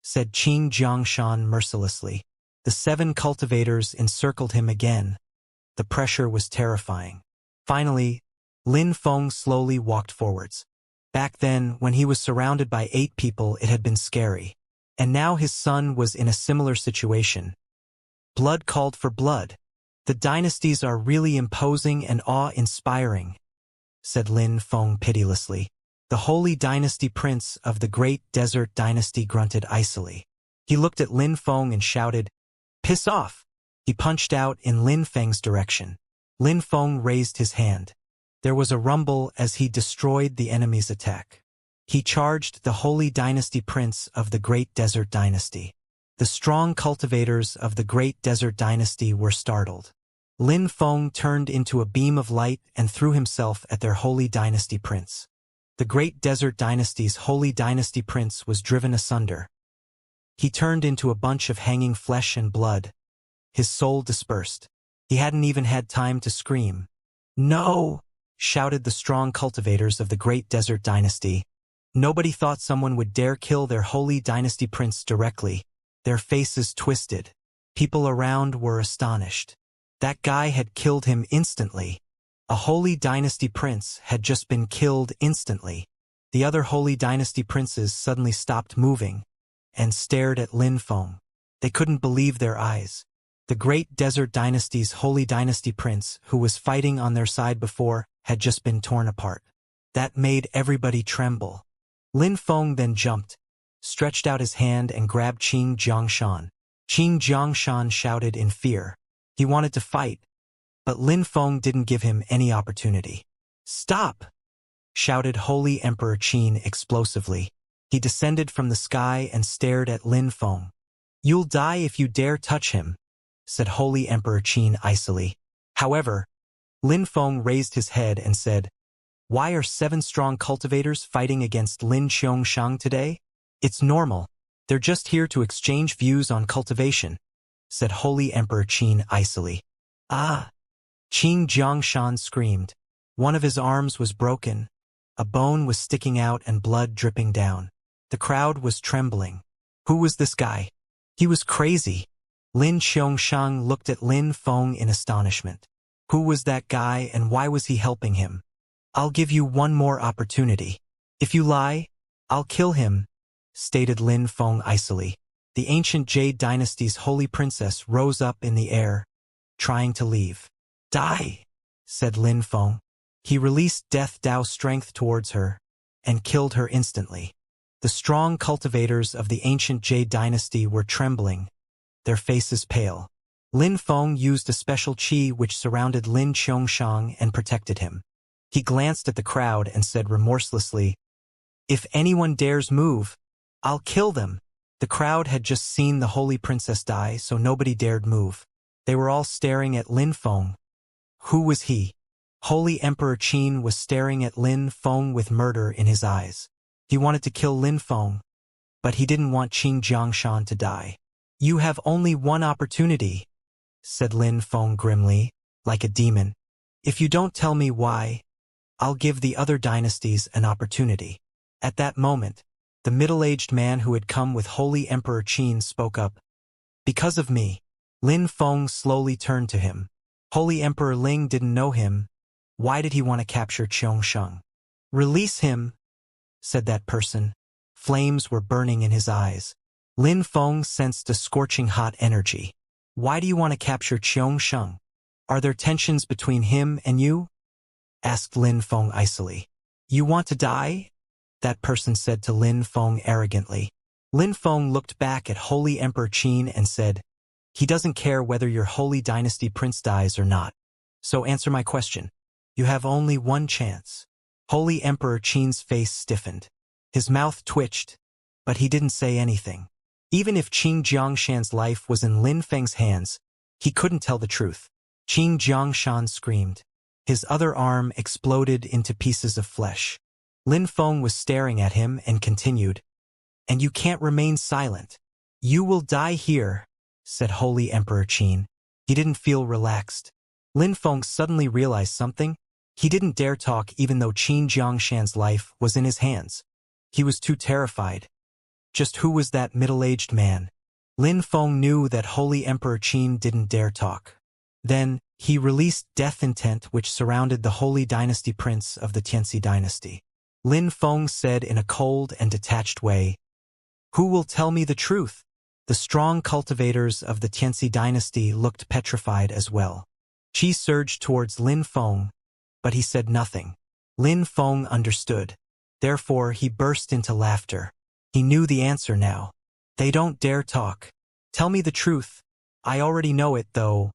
said Qing Jiangshan mercilessly. The 7 cultivators encircled him again. The pressure was terrifying. Finally, Lin Feng slowly walked forwards. Back then, when he was surrounded by 8 people, it had been scary. And now his son was in a similar situation. Blood called for blood. "The dynasties are really imposing and awe-inspiring," said Lin Feng pitilessly. The Holy Dynasty prince of the Great Desert Dynasty grunted icily. He looked at Lin Feng and shouted, "Piss off!" He punched out in Lin Feng's direction. Lin Feng raised his hand. There was a rumble as he destroyed the enemy's attack. He charged the Holy Dynasty prince of the Great Desert Dynasty. The strong cultivators of the Great Desert Dynasty were startled. Lin Feng turned into a beam of light and threw himself at their Holy Dynasty prince. The Great Desert Dynasty's Holy Dynasty prince was driven asunder. He turned into a bunch of hanging flesh and blood. His soul dispersed. He hadn't even had time to scream. "No!" shouted the strong cultivators of the Great Desert Dynasty. Nobody thought someone would dare kill their Holy Dynasty prince directly. Their faces twisted. People around were astonished. That guy had killed him instantly. A Holy Dynasty prince had just been killed instantly. The other Holy Dynasty princes suddenly stopped moving and stared at Lin Feng. They couldn't believe their eyes. The Great Desert Dynasty's Holy Dynasty prince, who was fighting on their side before, had just been torn apart. That made everybody tremble. Lin Feng then jumped, stretched out his hand and grabbed Qing Jiangshan. Qing Jiangshan shouted in fear. He wanted to fight, but Lin Feng didn't give him any opportunity. "Stop!" shouted Holy Emperor Qin explosively. He descended from the sky and stared at Lin Feng. "You'll die if you dare touch him," said Holy Emperor Qin icily. However, Lin Feng raised his head and said, "Why are 7 strong cultivators fighting against Lin Xiongshang today? It's normal. They're just here to exchange views on cultivation," said Holy Emperor Qin icily. "Ah!" Qing Jiangshan screamed. One of his arms was broken. A bone was sticking out and blood dripping down. The crowd was trembling. Who was this guy? He was crazy. Lin Xiongshang looked at Lin Feng in astonishment. Who was that guy and why was he helping him? "I'll give you one more opportunity. If you lie, I'll kill him," stated Lin Feng icily. The ancient Jade dynasty's holy princess rose up in the air, trying to leave. "Die," said Lin Feng. He released Death Dao strength towards her and killed her instantly. The strong cultivators of the ancient Jade dynasty were trembling, their faces pale. Lin Feng used a special qi which surrounded Lin Xiongshang and protected him. He glanced at the crowd and said remorselessly, "If anyone dares move, I'll kill them." The crowd had just seen the holy princess die, so nobody dared move. They were all staring at Lin Feng. Who was he? Holy Emperor Qin was staring at Lin Feng with murder in his eyes. He wanted to kill Lin Feng, but he didn't want Qing Jiangshan to die. "You have only one opportunity," said Lin Feng grimly, like a demon. "If you don't tell me why, I'll give the other dynasties an opportunity." At that moment, the middle-aged man who had come with Holy Emperor Qin spoke up. "Because of me." Lin Feng slowly turned to him. Holy Emperor Ling didn't know him. Why did he want to capture Qiongsheng? "Release him," said that person. Flames were burning in his eyes. Lin Feng sensed a scorching hot energy. "Why do you want to capture Qiongsheng? Are there tensions between him and you?" asked Lin Feng icily. "You want to die?" that person said to Lin Feng arrogantly. Lin Feng looked back at Holy Emperor Qin and said, "He doesn't care whether your holy dynasty prince dies or not. So answer my question. You have only one chance." Holy Emperor Qin's face stiffened. His mouth twitched, but he didn't say anything. Even if Qing Jiangshan's life was in Lin Feng's hands, he couldn't tell the truth. Qing Jiangshan screamed. His other arm exploded into pieces of flesh. Lin Feng was staring at him and continued, "And you can't remain silent. You will die here," said Holy Emperor Qin. He didn't feel relaxed. Lin Feng suddenly realized something. He didn't dare talk even though Qin Jiangshan's life was in his hands. He was too terrified. Just who was that middle-aged man? Lin Feng knew that Holy Emperor Qin didn't dare talk. Then, he released death intent which surrounded the holy dynasty prince of the Tianxi dynasty. Lin Feng said in a cold and detached way, "Who will tell me the truth?" The strong cultivators of the Tianxi dynasty looked petrified as well. Qi surged towards Lin Feng, but he said nothing. Lin Feng understood. Therefore, he burst into laughter. He knew the answer now. "They don't dare talk. Tell me the truth. I already know it, though,"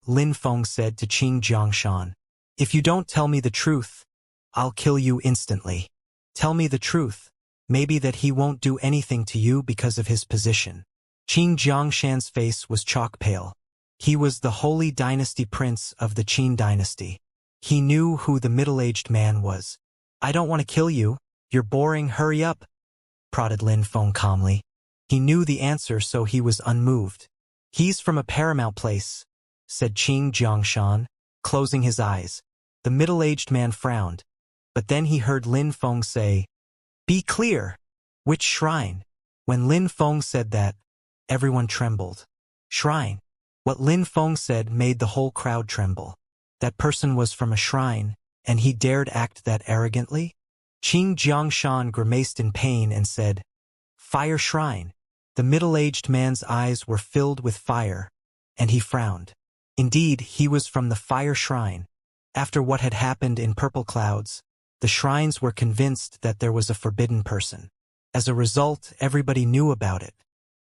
Lin Feng said to Qing Jiangshan. "If you don't tell me the truth, I'll kill you instantly. Tell me the truth. Maybe that he won't do anything to you because of his position." Qing Jiangshan's face was chalk pale. He was the holy dynasty prince of the Qin dynasty. He knew who the middle-aged man was. "I don't want to kill you. You're boring, hurry up," prodded Lin Feng calmly. He knew the answer, so he was unmoved. "He's from a paramount place," said Qing Jiangshan, closing his eyes. The middle-aged man frowned, but then he heard Lin Feng say, "Be clear. Which shrine?" When Lin Feng said that, everyone trembled. Shrine. What Lin Feng said made the whole crowd tremble. That person was from a shrine, and he dared act that arrogantly? Qing Jiangshan grimaced in pain and said, "Fire shrine." The middle-aged man's eyes were filled with fire, and he frowned. Indeed, he was from the fire shrine. After what had happened in Purple Clouds, the shrines were convinced that there was a forbidden person. As a result, everybody knew about it.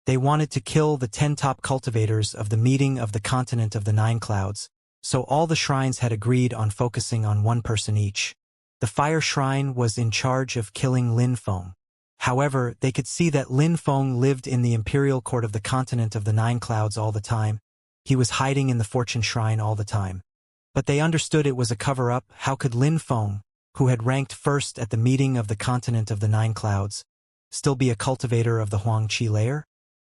They wanted to kill the 10 top cultivators of the meeting of the continent of the 9 clouds, so all the shrines had agreed on focusing on one person each. The fire shrine was in charge of killing Lin Feng. However, they could see that Lin Feng lived in the imperial court of the continent of the 9 clouds all the time. He was hiding in the fortune shrine all the time. But they understood it was a cover-up. How could Lin Feng, who had ranked first at the meeting of the continent of the 9 clouds, still be a cultivator of the Huangqi layer?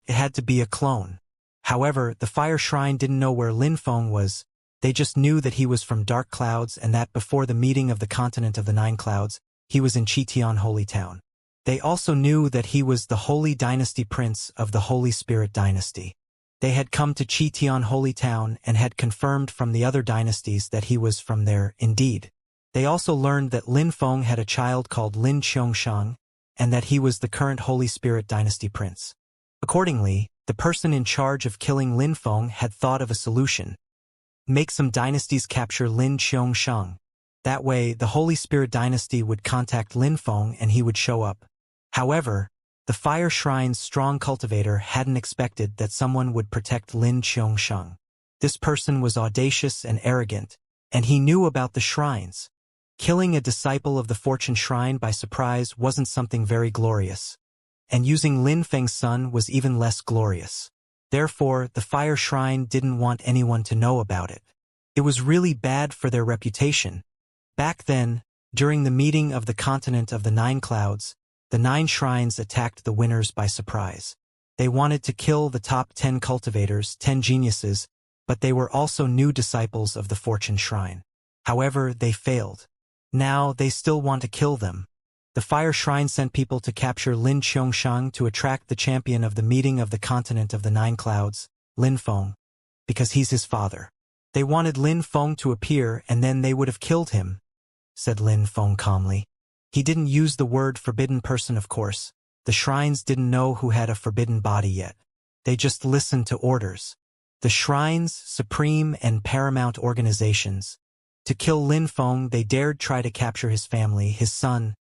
It had to be a clone. However, the fire shrine didn't know where Lin Feng was. They just knew that he was from Dark Clouds and that before the meeting of the continent of the 9 clouds, he was in Qitian Holy Town. They also knew that he was the Holy Dynasty Prince of the Holy Spirit Dynasty. They had come to Qitian Holy Town and had confirmed from the other dynasties that he was from there indeed. They also learned that Lin Feng had a child called Lin Qiongshang, and that he was the current Holy Spirit Dynasty Prince. Accordingly, the person in charge of killing Lin Feng had thought of a solution. Make some dynasties capture Lin Qiongshang. That way, the Holy Spirit Dynasty would contact Lin Feng and he would show up. However, the Fire Shrine's strong cultivator hadn't expected that someone would protect Lin Qiongshang. This person was audacious and arrogant, and he knew about the shrines. Killing a disciple of the Fortune Shrine by surprise wasn't something very glorious. And using Lin Feng's son was even less glorious. Therefore, the Fire Shrine didn't want anyone to know about it. It was really bad for their reputation. Back then, during the meeting of the continent of the 9 clouds, the 9 shrines attacked the winners by surprise. They wanted to kill the top 10 cultivators, 10 geniuses, but they were also new disciples of the Fortune Shrine. However, they failed. Now, they still want to kill them. The Fire Shrine sent people to capture Lin Qiongshang to attract the champion of the meeting of the continent of the 9 clouds, Lin Feng, because he's his father. They wanted Lin Feng to appear and then they would have killed him, said Lin Feng calmly. He didn't use the word forbidden person, of course. The shrines didn't know who had a forbidden body yet. They just listened to orders. The shrines, supreme and paramount organizations. To kill Lin Feng, they dared try to capture his family, his son.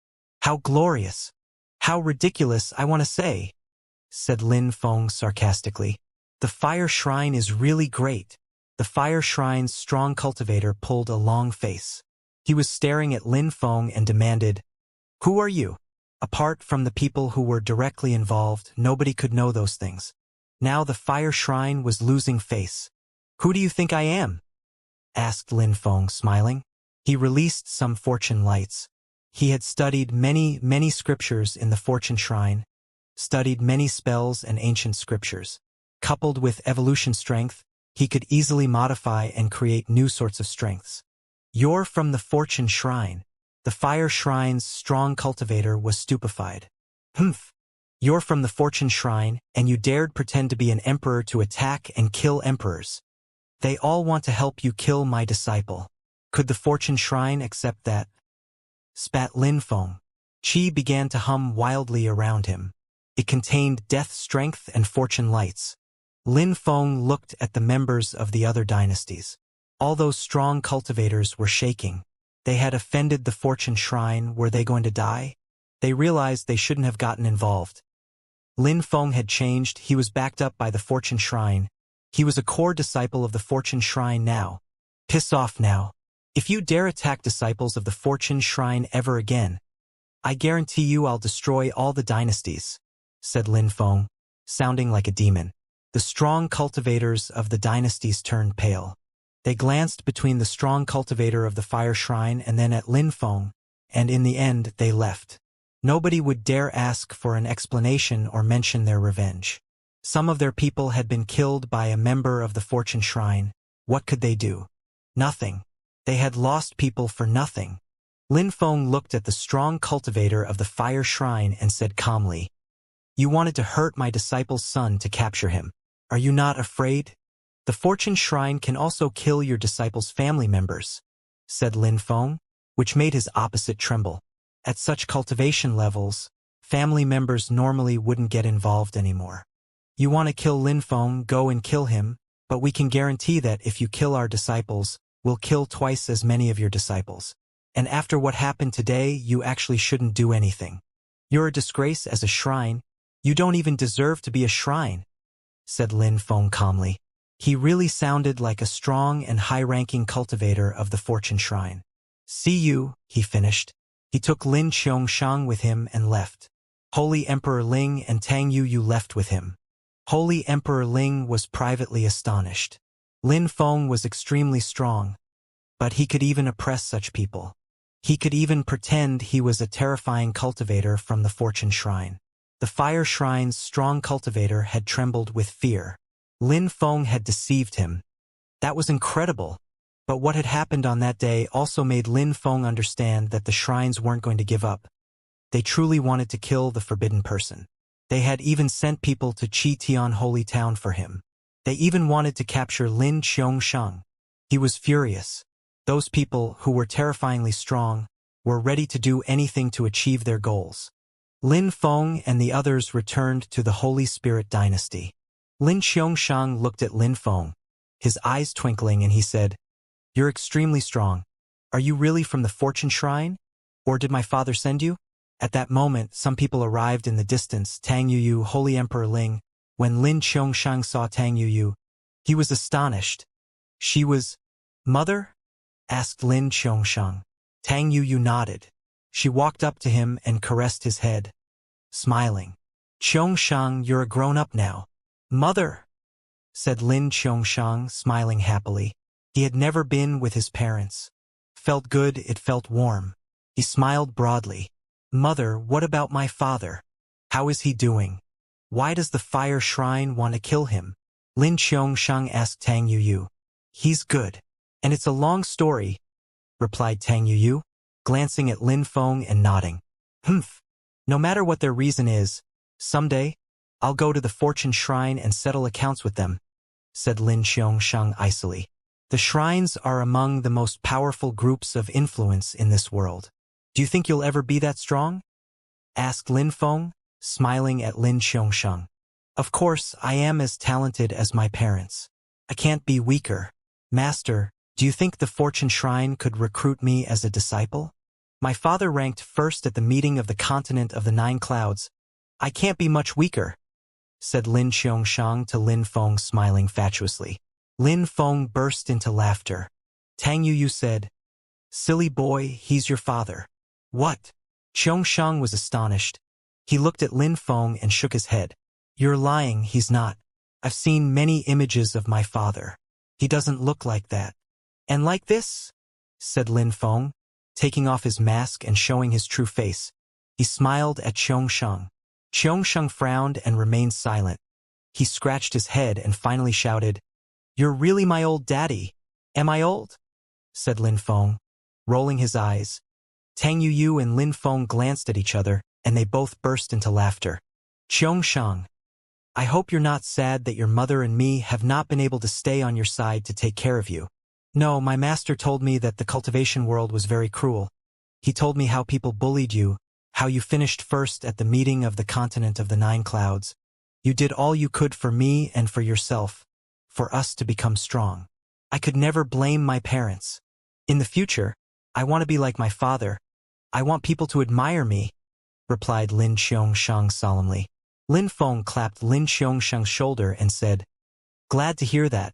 How glorious! How ridiculous, I want to say, said Lin Feng sarcastically. The Fire Shrine is really great. The Fire Shrine's strong cultivator pulled a long face. He was staring at Lin Feng and demanded, "Who are you?" Apart from the people who were directly involved, nobody could know those things. Now the Fire Shrine was losing face. "Who do you think I am?" asked Lin Feng, smiling. He released some fortune lights. He had studied many scriptures in the Fortune Shrine, studied many spells and ancient scriptures. Coupled with evolution strength, he could easily modify and create new sorts of strengths. "You're from the Fortune Shrine." The Fire Shrine's strong cultivator was stupefied. "Humph! You're from the Fortune Shrine, and you dared pretend to be an emperor to attack and kill emperors. They all want to help you kill my disciple. Could the Fortune Shrine accept that?" spat Lin Feng. Qi began to hum wildly around him. It contained death strength and fortune lights. Lin Feng looked at the members of the other dynasties. All those strong cultivators were shaking. They had offended the Fortune Shrine. Were they going to die? They realized they shouldn't have gotten involved. Lin Feng had changed. He was backed up by the Fortune Shrine. He was a core disciple of the Fortune Shrine now. "Piss off now. If you dare attack disciples of the Fortune Shrine ever again, I guarantee you I'll destroy all the dynasties," said Lin Feng, sounding like a demon. The strong cultivators of the dynasties turned pale. They glanced between the strong cultivator of the Fire Shrine and then at Lin Feng, and in the end they left. Nobody would dare ask for an explanation or mention their revenge. Some of their people had been killed by a member of the Fortune Shrine. What could they do? Nothing. They had lost people for nothing. Lin Feng looked at the strong cultivator of the Fire Shrine and said calmly, "You wanted to hurt my disciple's son to capture him. Are you not afraid? The Fortune Shrine can also kill your disciple's family members," said Lin Feng, which made his opposite tremble. At such cultivation levels, family members normally wouldn't get involved anymore. "You want to kill Lin Feng, go and kill him, but we can guarantee that if you kill our disciples, we'll kill twice as many of your disciples. And after what happened today, you actually shouldn't do anything. You're a disgrace as a shrine. You don't even deserve to be a shrine, said Lin Feng calmly. He really sounded like a strong and high-ranking cultivator of the Fortune Shrine. See you, he finished. He took Lin Xianxia with him and left. Holy Emperor Ling and Tang Yu left with him. Holy Emperor Ling was privately astonished. Lin Feng was extremely strong, but he could even oppress such people. He could even pretend he was a terrifying cultivator from the Fortune Shrine. The Fire Shrine's strong cultivator had trembled with fear. Lin Feng had deceived him. That was incredible. But what had happened on that day also made Lin Feng understand that the shrines weren't going to give up. They truly wanted to kill the forbidden person. They had even sent people to Qi Tian Holy Town for him. They even wanted to capture Lin Xianxia. He was furious. Those people, who were terrifyingly strong, were ready to do anything to achieve their goals. Lin Feng and the others returned to the Holy Spirit Dynasty. Lin Xianxia looked at Lin Feng, his eyes twinkling, and he said, "You're extremely strong. Are you really from the Fortune Shrine? Or did my father send you?" At that moment, some people arrived in the distance. Tang Yu, Holy Emperor Ling. When Lin Xianxia saw Tang Yu, he was astonished. She was... "Mother?" asked Lin Xianxia. Tang Yu nodded. She walked up to him and caressed his head, smiling. "Xianxia, you're a grown-up now." "Mother," said Lin Xianxia, smiling happily. He had never been with his parents. Felt good, it felt warm. He smiled broadly. "Mother, what about my father? How is he doing? Why does the Fire Shrine want to kill him?" Lin Xianxia asked Tang Yu. "He's good. And it's a long story," replied Tang Yu, glancing at Lin Feng and nodding. "Humph. No matter what their reason is, someday, I'll go to the Fortune Shrine and settle accounts with them," said Lin Xianxia icily. "The shrines are among the most powerful groups of influence in this world. Do you think you'll ever be that strong?" asked Lin Feng, smiling at Lin Xianxia. "Of course, I am as talented as my parents. I can't be weaker. Master, do you think the Fortune Shrine could recruit me as a disciple? My father ranked first at the meeting of the continent of the 9 clouds. I can't be much weaker," said Lin Xianxia to Lin Feng, smiling fatuously. Lin Feng burst into laughter. Tang Yu said, "Silly boy, he's your father." "What?" Xianxia was astonished. He looked at Lin Feng and shook his head. "You're lying, he's not. I've seen many images of my father. He doesn't look like that." "And like this?" said Lin Feng, taking off his mask and showing his true face. He smiled at Xianxia. Xianxia frowned and remained silent. He scratched his head and finally shouted, "You're really my old daddy." "Am I old?" said Lin Feng, rolling his eyes. Tang Yu and Lin Feng glanced at each other, and they both burst into laughter. "Xianxia, I hope you're not sad that your mother and me have not been able to stay on your side to take care of you." "No, my master told me that the cultivation world was very cruel. He told me how people bullied you, how you finished first at the meeting of the continent of the 9 clouds. You did all you could for me and for yourself, for us to become strong. I could never blame my parents. In the future, I want to be like my father. I want people to admire me," replied Lin Xianxia solemnly. Lin Feng clapped Lin Xianxia's shoulder and said, "Glad to hear that,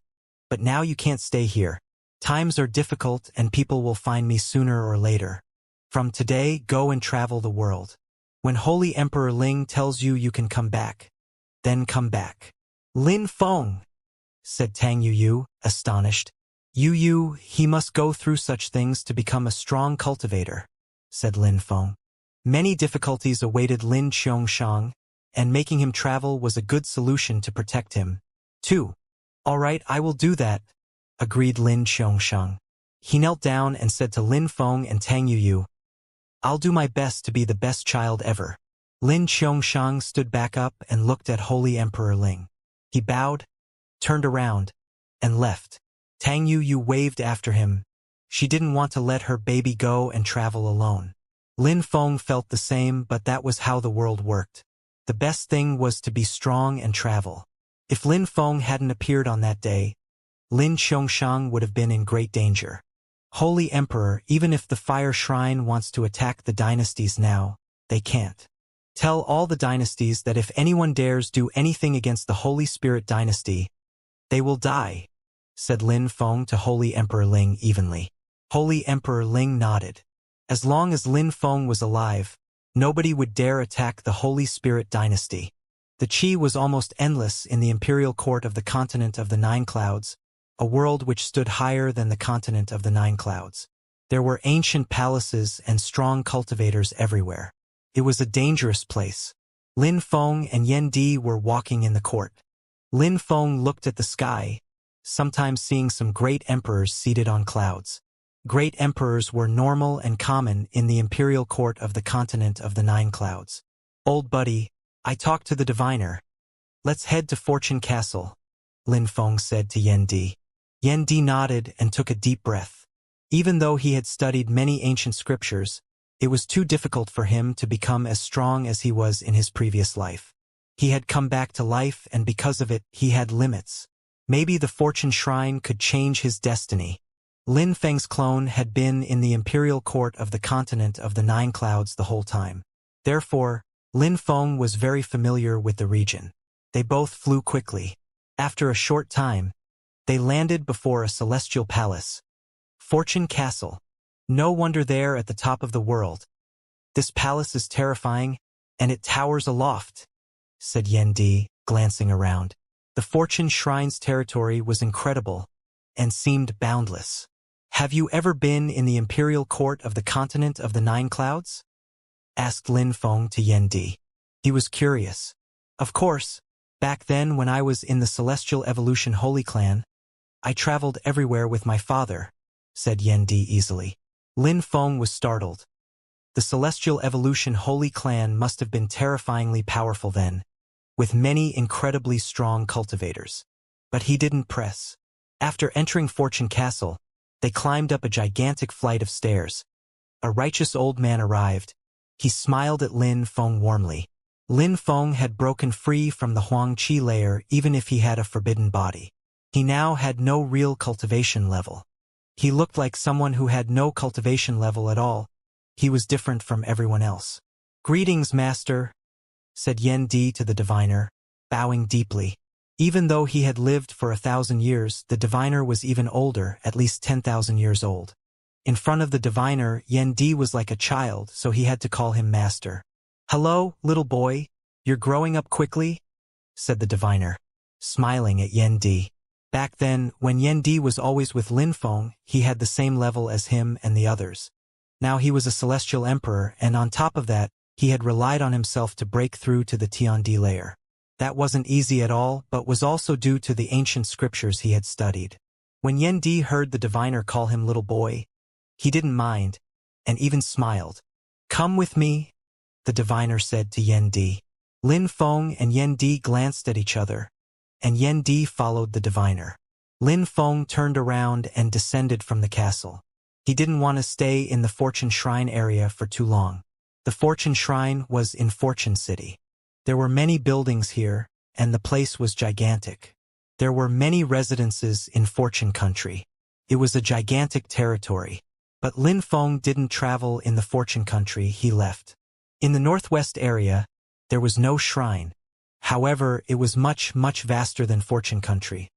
but now you can't stay here. Times are difficult and people will find me sooner or later. From today, go and travel the world. When Holy Emperor Ling tells you you can come back, then come back." "Lin Feng," said Tang Yu, astonished. Yu, he must go through such things to become a strong cultivator," said Lin Feng. Many difficulties awaited Lin Xianxia, and making him travel was a good solution to protect him, too. "All right, I will do that," agreed Lin Xianxia. He knelt down and said to Lin Feng and Tang Yu, "I'll do my best to be the best child ever." Lin Xianxia stood back up and looked at Holy Emperor Ling. He bowed, turned around, and left. Tang Yu waved after him. She didn't want to let her baby go and travel alone. Lin Feng felt the same, but that was how the world worked. The best thing was to be strong and travel. If Lin Feng hadn't appeared on that day, Lin Xianxia would have been in great danger. "Holy Emperor, even if the Fire Shrine wants to attack the dynasties now, they can't." Tell all the dynasties that if anyone dares do anything against the Holy Spirit dynasty, they will die, said Lin Feng to Holy Emperor Ling evenly. Holy Emperor Ling nodded. As long as Lin Feng was alive, nobody would dare attack the Holy Spirit dynasty. The qi was almost endless in the imperial court of the continent of the Nine Clouds, a world which stood higher than the continent of the Nine Clouds. There were ancient palaces and strong cultivators everywhere. It was a dangerous place. Lin Feng and Yan Di were walking in the court. Lin Feng looked at the sky, sometimes seeing some great emperors seated on clouds. Great emperors were normal and common in the imperial court of the continent of the Nine Clouds. Old buddy, I talked to the diviner. Let's head to Fortune Castle, Lin Feng said to Yan Di. Yan Di nodded and took a deep breath. Even though he had studied many ancient scriptures, it was too difficult for him to become as strong as he was in his previous life. He had come back to life, and because of it, he had limits. Maybe the Fortune Shrine could change his destiny. Lin Feng's clone had been in the imperial court of the continent of the Nine Clouds the whole time. Therefore, Lin Feng was very familiar with the region. They both flew quickly. After a short time, they landed before a celestial palace. Fortune Castle. No wonder there at the top of the world. This palace is terrifying, and it towers aloft, said Yan Di, glancing around. The Fortune Shrine's territory was incredible, and seemed boundless. Have you ever been in the imperial court of the continent of the Nine Clouds? Asked Lin Feng to Yan Di. He was curious. Of course, back then when I was in the Celestial Evolution Holy Clan, I traveled everywhere with my father, said Yan Di easily. Lin Feng was startled. The Celestial Evolution Holy Clan must have been terrifyingly powerful then, with many incredibly strong cultivators. But he didn't press. After entering Fortune Castle, they climbed up a gigantic flight of stairs. A righteous old man arrived. He smiled at Lin Feng warmly. Lin Feng had broken free from the Huang Qi layer even if he had a forbidden body. He now had no real cultivation level. He looked like someone who had no cultivation level at all. He was different from everyone else. Greetings, master, said Yan Di to the diviner, bowing deeply. Even though he had lived for 1,000 years, the diviner was even older, at least 10,000 years old. In front of the diviner, Yan Di was like a child, so he had to call him master. Hello, little boy, you're growing up quickly, said the diviner, smiling at Yan Di. Back then, when Yan Di was always with Lin Feng, he had the same level as him and the others. Now he was a celestial emperor, and on top of that, he had relied on himself to break through to the Tiandi layer. That wasn't easy at all, but was also due to the ancient scriptures he had studied. When Yan Di heard the diviner call him little boy, he didn't mind, and even smiled. Come with me, the diviner said to Yan Di. Lin Feng and Yan Di glanced at each other, and Yan Di followed the diviner. Lin Feng turned around and descended from the castle. He didn't want to stay in the Fortune Shrine area for too long. The Fortune Shrine was in Fortune City. There were many buildings here, and the place was gigantic. There were many residences in Fortune Country. It was a gigantic territory. But Lin Feng didn't travel in the Fortune Country, he left. In the northwest area, there was no shrine. However, it was much, much vaster than Fortune Country.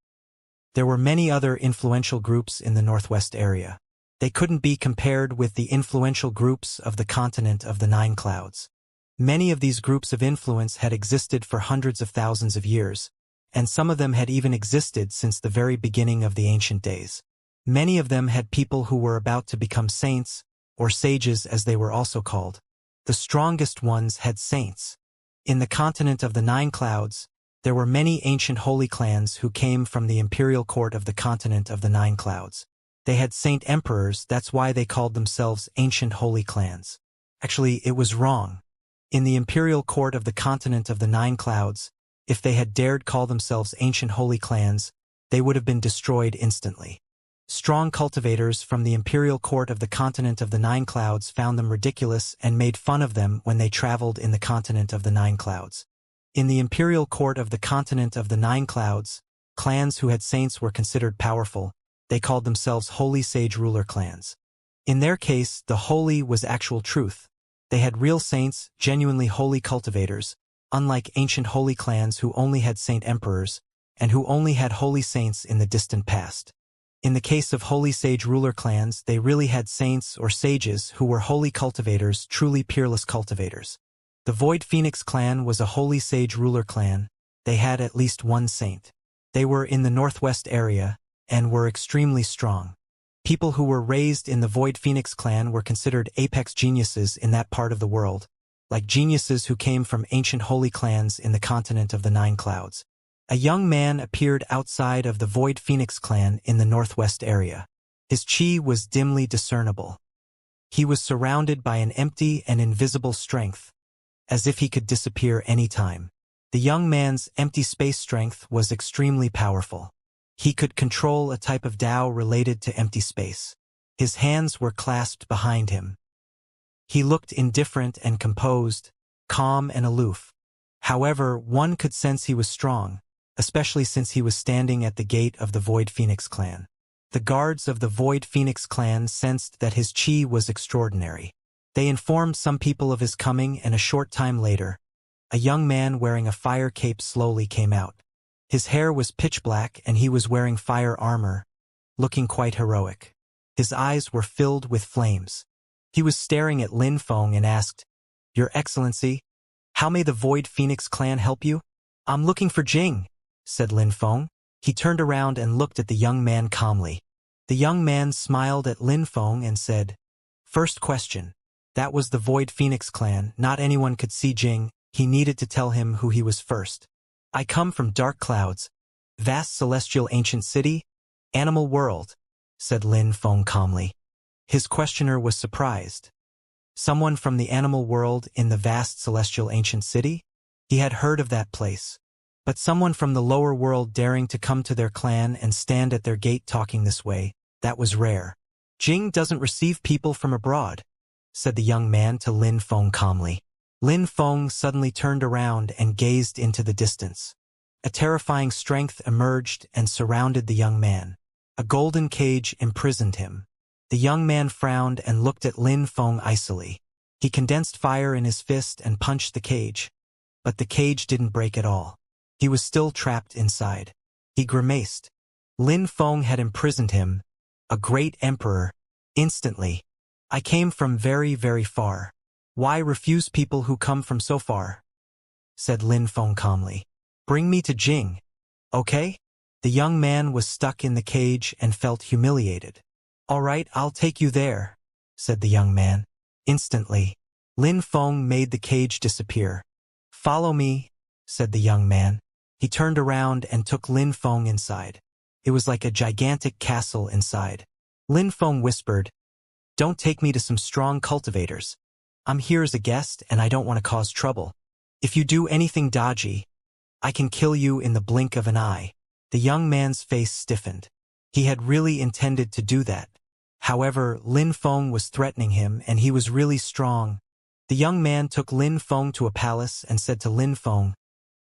There were many other influential groups in the northwest area. They couldn't be compared with the influential groups of the continent of the Nine Clouds. Many of these groups of influence had existed for hundreds of thousands of years, and some of them had even existed since the very beginning of the ancient days. Many of them had people who were about to become saints, or sages as they were also called. The strongest ones had saints. In the continent of the Nine Clouds, there were many ancient holy clans who came from the imperial court of the continent of the Nine Clouds. They had saint emperors, that's why they called themselves ancient holy clans. Actually, it was wrong. In the imperial court of the continent of the Nine Clouds, if they had dared call themselves ancient holy clans, they would have been destroyed instantly. Strong cultivators from the imperial court of the continent of the Nine Clouds found them ridiculous and made fun of them when they traveled in the continent of the Nine Clouds. In the imperial court of the continent of the Nine Clouds, clans who had saints were considered powerful. They called themselves holy sage ruler clans. In their case, the holy was actual truth. They had real saints, genuinely holy cultivators, unlike ancient holy clans who only had saint emperors, and who only had holy saints in the distant past. In the case of holy sage ruler clans, they really had saints or sages who were holy cultivators, truly peerless cultivators. The Void Phoenix clan was a holy sage ruler clan. They had at least one saint. They were in the northwest area, and were extremely strong. People who were raised in the Void Phoenix clan were considered apex geniuses in that part of the world, like geniuses who came from ancient holy clans in the continent of the Nine Clouds. A young man appeared outside of the Void Phoenix clan in the northwest area. His chi was dimly discernible. He was surrounded by an empty and invisible strength, as if he could disappear any time. The young man's empty space strength was extremely powerful. He could control a type of Tao related to empty space. His hands were clasped behind him. He looked indifferent and composed, calm and aloof. However, one could sense he was strong, especially since he was standing at the gate of the Void Phoenix clan. The guards of the Void Phoenix clan sensed that his chi was extraordinary. They informed some people of his coming, and a short time later, a young man wearing a fire cape slowly came out. His hair was pitch black and he was wearing fire armor, looking quite heroic. His eyes were filled with flames. He was staring at Lin Feng and asked, "Your Excellency, how may the Void Phoenix clan help you?" "I'm looking for Jing," said Lin Feng. He turned around and looked at the young man calmly. The young man smiled at Lin Feng and said, "First question. That was the Void Phoenix clan. Not anyone could see Jing. He needed to tell him who he was first. I come from Dark Clouds, vast celestial ancient city, animal world," said Lin Feng calmly. His questioner was surprised. Someone from the animal world in the vast celestial ancient city? He had heard of that place. But someone from the lower world daring to come to their clan and stand at their gate talking this way, that was rare. "Jing doesn't receive people from abroad," said the young man to Lin Feng calmly. Lin Feng suddenly turned around and gazed into the distance. A terrifying strength emerged and surrounded the young man. A golden cage imprisoned him. The young man frowned and looked at Lin Feng icily. He condensed fire in his fist and punched the cage. But the cage didn't break at all. He was still trapped inside. He grimaced. Lin Feng had imprisoned him, a great emperor, instantly. "I came from very, very far. Why refuse people who come from so far?" said Lin Feng calmly. "Bring me to Jing, okay?" The young man was stuck in the cage and felt humiliated. "All right, I'll take you there," said the young man. Instantly, Lin Feng made the cage disappear. "Follow me," said the young man. He turned around and took Lin Feng inside. It was like a gigantic castle inside. Lin Feng whispered, "Don't take me to some strong cultivators. I'm here as a guest and I don't want to cause trouble. If you do anything dodgy, I can kill you in the blink of an eye." The young man's face stiffened. He had really intended to do that. However, Lin Feng was threatening him and he was really strong. The young man took Lin Feng to a palace and said to Lin Feng,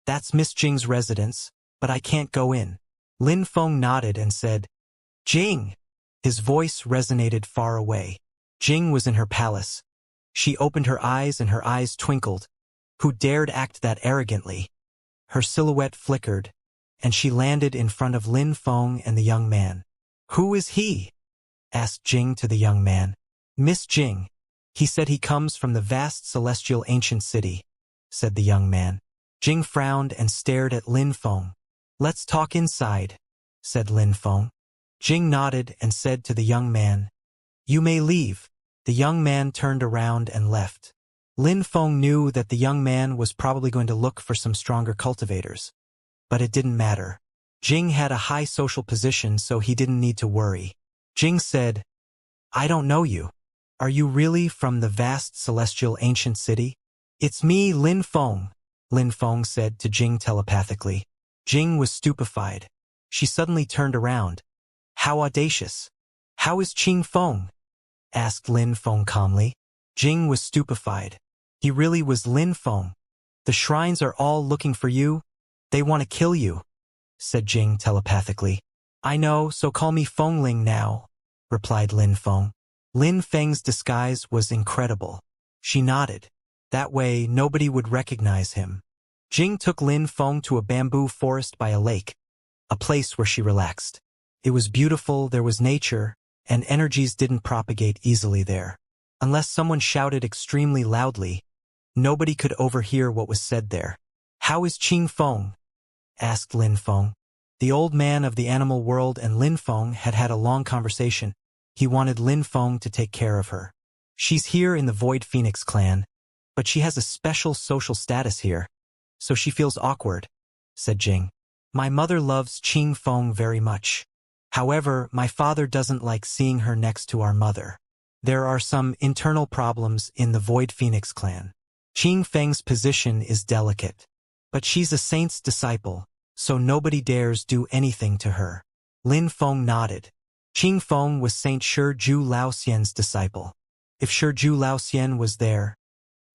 "That's Miss Jing's residence, but I can't go in." Lin Feng nodded and said, "Jing!" His voice resonated far away. Jing was in her palace. She opened her eyes and her eyes twinkled. Who dared act that arrogantly? Her silhouette flickered, and she landed in front of Lin Feng and the young man. "Who is he?" asked Jing to the young man. "Miss Jing. He said he comes from the vast celestial ancient city," said the young man. Jing frowned and stared at Lin Feng. "Let's talk inside," said Lin Feng. Jing nodded and said to the young man, "You may leave." The young man turned around and left. Lin Feng knew that the young man was probably going to look for some stronger cultivators. But it didn't matter. Jing had a high social position, so he didn't need to worry. Jing said, "I don't know you. Are you really from the vast celestial ancient city?" "It's me, Lin Feng," Lin Feng said to Jing telepathically. Jing was stupefied. She suddenly turned around. "How audacious! How is Qing Feng?" asked Lin Feng calmly. Jing was stupefied. He really was Lin Feng. "The shrines are all looking for you. They want to kill you," said Jing telepathically. "I know, so call me Fengling now," replied Lin Feng. Lin Feng's disguise was incredible. She nodded. That way, nobody would recognize him. Jing took Lin Feng to a bamboo forest by a lake, a place where she relaxed. It was beautiful, there was nature, and energies didn't propagate easily there. Unless someone shouted extremely loudly, nobody could overhear what was said there. "How is Qing Feng?" asked Lin Feng. The old man of the animal world and Lin Feng had had a long conversation. He wanted Lin Feng to take care of her. "She's here in the Void Phoenix clan, but she has a special social status here, so she feels awkward," said Jing. "My mother loves Qing Feng very much. However, my father doesn't like seeing her next to our mother. There are some internal problems in the Void Phoenix clan. Qing Feng's position is delicate, but she's a saint's disciple, so nobody dares do anything to her." Lin Feng nodded. Qing Feng was Saint Shizhu Laoxian's disciple. If Shizhu Laoxian was there,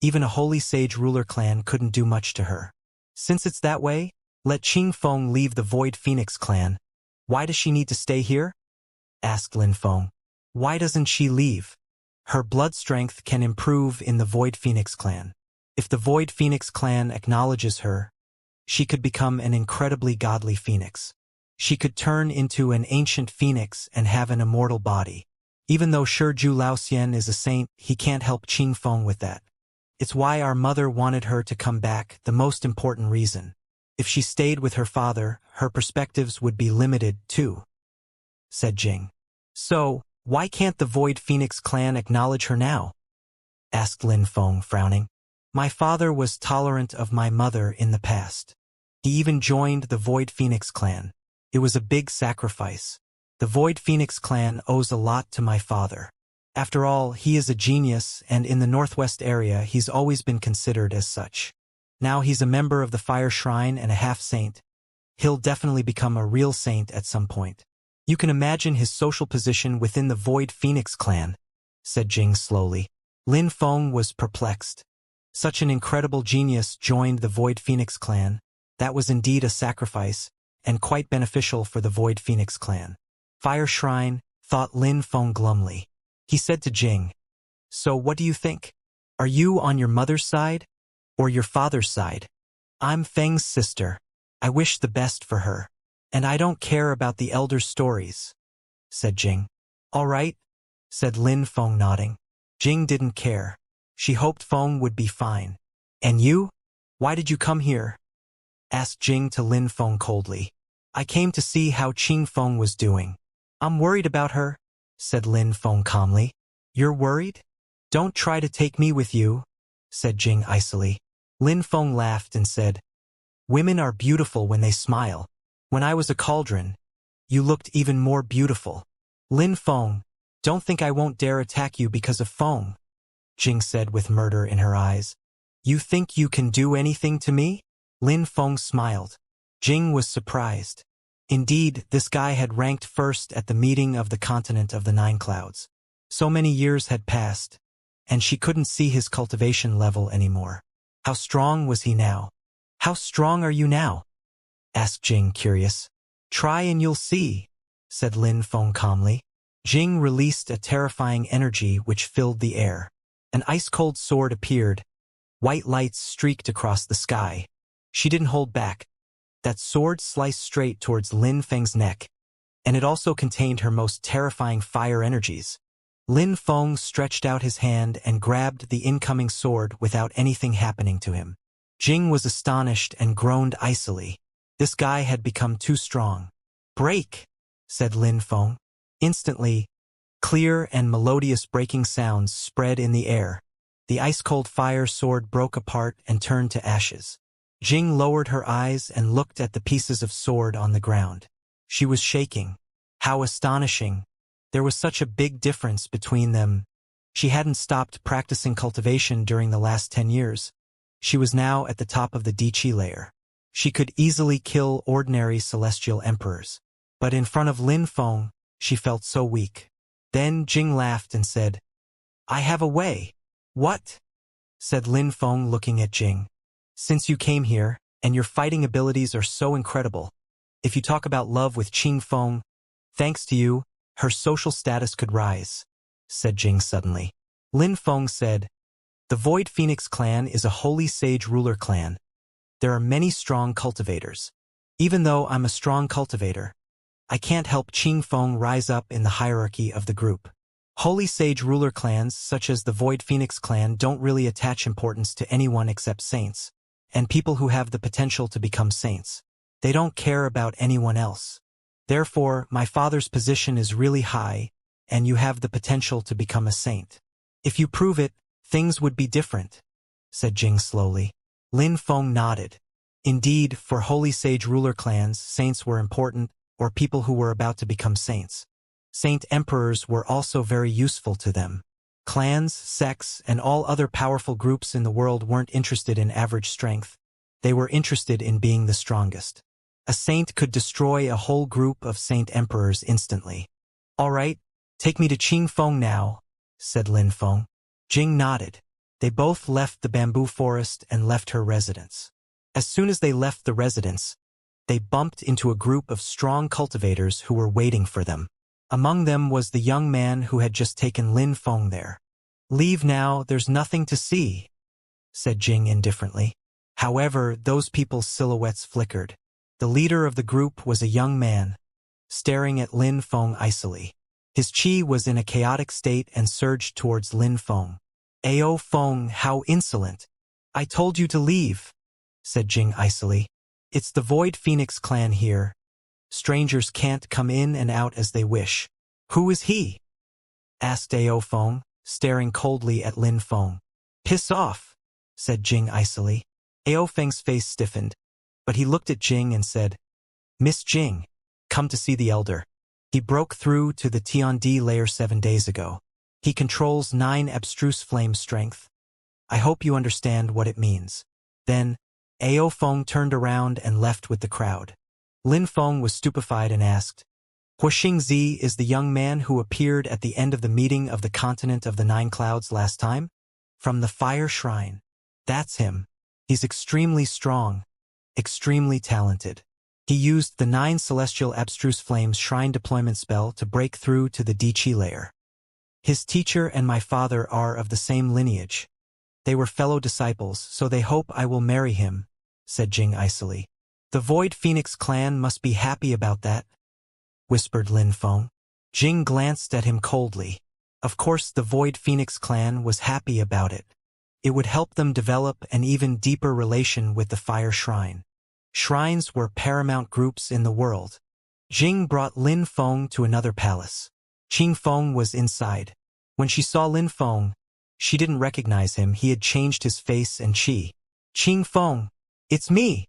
even a holy sage ruler clan couldn't do much to her. "Since it's that way, let Qing Feng leave the Void Phoenix clan. Why does she need to stay here?" asked Lin Feng. "Why doesn't she leave? Her blood strength can improve in the Void Phoenix clan. If the Void Phoenix clan acknowledges her, she could become an incredibly godly phoenix. She could turn into an ancient phoenix and have an immortal body. Even though Shizhu Laoxian is a saint, he can't help Qing Feng with that. It's why our mother wanted her to come back, the most important reason. If she stayed with her father, her perspectives would be limited too," said Jing. "So, why can't the Void Phoenix clan acknowledge her now?" asked Lin Feng, frowning. "My father was tolerant of my mother in the past. He even joined the Void Phoenix clan. It was a big sacrifice. The Void Phoenix clan owes a lot to my father. After all, he is a genius, and in the Northwest area he's always been considered as such. Now he's a member of the Fire Shrine and a half-saint. He'll definitely become a real saint at some point. You can imagine his social position within the Void Phoenix clan," said Jing slowly. Lin Feng was perplexed. Such an incredible genius joined the Void Phoenix clan. That was indeed a sacrifice, and quite beneficial for the Void Phoenix clan. "Fire Shrine," thought Lin Feng glumly. He said to Jing, "So what do you think? Are you on your mother's side, or your father's side?" "I'm Feng's sister. I wish the best for her. And I don't care about the elders' stories," said Jing. "All right," said Lin Feng, nodding. Jing didn't care. She hoped Feng would be fine. "And you? Why did you come here?" asked Jing to Lin Feng coldly. "I came to see how Qing Feng was doing." "I'm worried about her," said Lin Feng calmly. "You're worried? Don't try to take me with you," said Jing icily. Lin Feng laughed and said, "Women are beautiful when they smile. When I was a cauldron, you looked even more beautiful." "Lin Feng, don't think I won't dare attack you because of Feng," Jing said with murder in her eyes. "You think you can do anything to me?" Lin Feng smiled. Jing was surprised. Indeed, this guy had ranked first at the meeting of the Continent of the Nine Clouds. So many years had passed, and she couldn't see his cultivation level anymore. How strong was he now? "How strong are you now?" asked Jing, curious. "Try and you'll see," said Lin Feng calmly. Jing released a terrifying energy which filled the air. An ice-cold sword appeared. White lights streaked across the sky. She didn't hold back. That sword sliced straight towards Lin Feng's neck, and it also contained her most terrifying fire energies. Lin Feng stretched out his hand and grabbed the incoming sword without anything happening to him. Jing was astonished and groaned icily. This guy had become too strong. "Break," said Lin Feng. Instantly, clear and melodious breaking sounds spread in the air. The ice-cold fire sword broke apart and turned to ashes. Jing lowered her eyes and looked at the pieces of sword on the ground. She was shaking. How astonishing. There was such a big difference between them. She hadn't stopped practicing cultivation during the last 10 years. She was now at the top of the Di-Chi layer. She could easily kill ordinary celestial emperors. But in front of Lin Feng, she felt so weak. Then Jing laughed and said, "I have a way." "What?" said Lin Feng, looking at Jing. "Since you came here, and your fighting abilities are so incredible, if you talk about love with Qing Feng, thanks to you, her social status could rise," said Jing suddenly. Lin Feng said, The Void Phoenix clan is a holy sage ruler clan. There are many strong cultivators. Even though I'm a strong cultivator, I can't help Qingfeng rise up in the hierarchy of the group. Holy sage ruler clans such as the Void Phoenix clan don't really attach importance to anyone except saints, and people who have the potential to become saints. They don't care about anyone else. Therefore, my father's position is really high, and you have the potential to become a saint. If you prove it, things would be different, said Jing slowly. Lin Feng nodded. Indeed, for holy sage ruler clans, saints were important, or people who were about to become saints. Saint emperors were also very useful to them. Clans, sects, and all other powerful groups in the world weren't interested in average strength. They were interested in being the strongest. A saint could destroy a whole group of saint emperors instantly. All right, take me to Qingfeng now, said Lin Feng. Jing nodded. They both left the bamboo forest and left her residence. As soon as they left the residence, they bumped into a group of strong cultivators who were waiting for them. Among them was the young man who had just taken Lin Feng there. Leave now, there's nothing to see, said Jing indifferently. However, those people's silhouettes flickered. The leader of the group was a young man, staring at Lin Feng icily. His chi was in a chaotic state and surged towards Lin Feng. Ao Feng, how insolent! I told you to leave, said Jing icily. It's the Void Phoenix clan here. Strangers can't come in and out as they wish. Who is he? Asked Ao Feng, staring coldly at Lin Feng. Piss off, said Jing icily. Ao Feng's face stiffened, but he looked at Jing and said, Miss Jing, come to see the elder. He broke through to the Tiandi layer 7 days ago. He controls 9 abstruse flame strength. I hope you understand what it means. Then, Ao Feng turned around and left with the crowd. Lin Feng was stupefied and asked, Huoxingzi is the young man who appeared at the end of the meeting of the continent of the 9 clouds last time? From the fire shrine. That's him. He's extremely strong, extremely talented. He used the 9 celestial abstruse flames shrine deployment spell to break through to the Di-Chi layer. His teacher and my father are of the same lineage. They were fellow disciples, so they hope I will marry him, said Jing icily. The Void Phoenix clan must be happy about that, whispered Lin Feng. Jing glanced at him coldly. Of course the Void Phoenix clan was happy about it. It would help them develop an even deeper relation with the fire shrine. Shrines were paramount groups in the world. Jing brought Lin Feng to another palace. Qingfeng was inside. When she saw Lin Feng, she didn't recognize him. He had changed his face and chi. Qingfeng, it's me,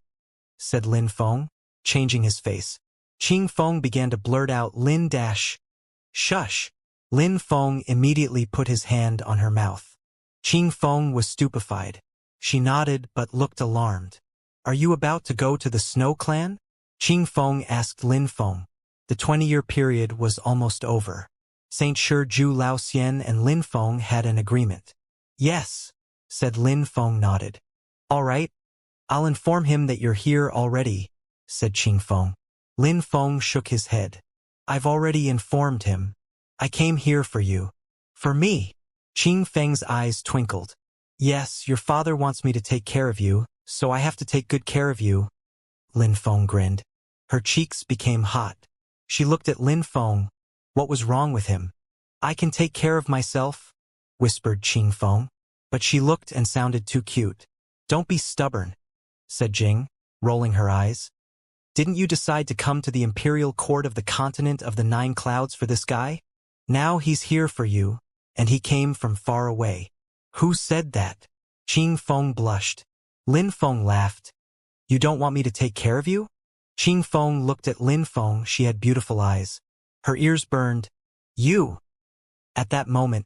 said Lin Feng, changing his face. Qingfeng began to blurt out Lin dash. Shush. Lin Feng immediately put his hand on her mouth. Qingfeng was stupefied. She nodded but looked alarmed. Are you about to go to the Snow Clan? Qingfeng asked Lin Feng. The 20-year period was almost over. Saint Shi Ju Lao Xian and Lin Feng had an agreement. Yes, said Lin Feng nodded. All right, I'll inform him that you're here already, said Qingfeng. Lin Feng shook his head. I've already informed him. I came here for you. For me? Qingfeng's eyes twinkled. Yes, your father wants me to take care of you, so I have to take good care of you. Lin Feng grinned. Her cheeks became hot. She looked at Lin Feng. What was wrong with him? I can take care of myself, whispered Qingfeng. But she looked and sounded too cute. Don't be stubborn, said Jing, rolling her eyes. Didn't you decide to come to the imperial court of the continent of the 9 clouds for this guy? Now he's here for you, and he came from far away. Who said that? Qingfeng blushed. Lin Feng laughed. You don't want me to take care of you? Qingfeng looked at Lin Feng. She had beautiful eyes. Her ears burned. You! At that moment,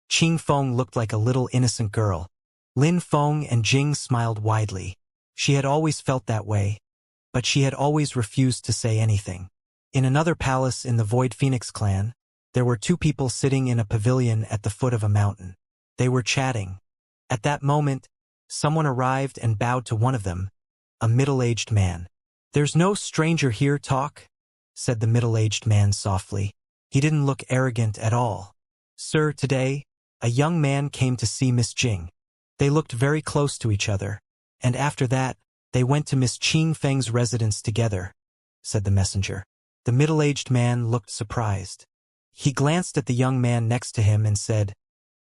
Qingfeng looked like a little innocent girl. Lin Feng and Jing smiled widely. She had always felt that way, but she had always refused to say anything. In another palace in the Void Phoenix clan, there were 2 people sitting in a pavilion at the foot of a mountain. They were chatting. At that moment, someone arrived and bowed to one of them, a middle-aged man. There's no stranger here, talk, said the middle-aged man softly. He didn't look arrogant at all. Sir, today, a young man came to see Miss Jing. They looked very close to each other, and after that, they went to Miss Qing Feng's residence together, said the messenger. The middle-aged man looked surprised. He glanced at the young man next to him and said,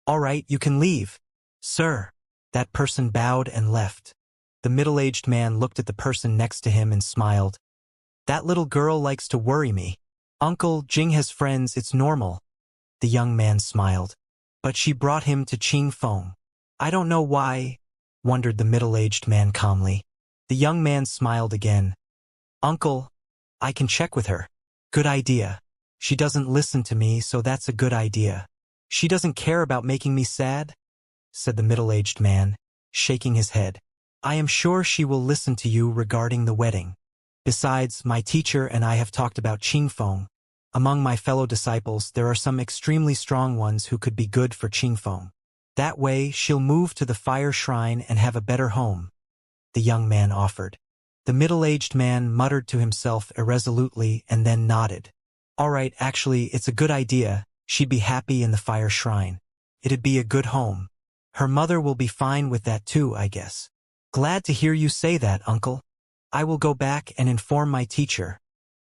"All right, you can leave, sir." That person bowed and left. The middle-aged man looked at the person next to him and smiled. "That little girl likes to worry me. Uncle, Jing has friends, it's normal." The young man smiled. "But she brought him to Qing Feng. I don't know why," wondered the middle-aged man calmly. The young man smiled again. "Uncle, I can check with her." "Good idea. She doesn't listen to me, so that's a good idea." "She doesn't care about making me sad?" said the middle-aged man, shaking his head. "I am sure she will listen to you regarding the wedding. Besides, my teacher and I have talked about Qing Feng. Among my fellow disciples, there are some extremely strong ones who could be good for Qing Feng. That way, she'll move to the fire shrine and have a better home," the young man offered. The middle-aged man muttered to himself irresolutely and then nodded. "All right, actually, it's a good idea. She'd be happy in the fire shrine. It'd be a good home. Her mother will be fine with that too, I guess." "Glad to hear you say that, uncle. I will go back and inform my teacher."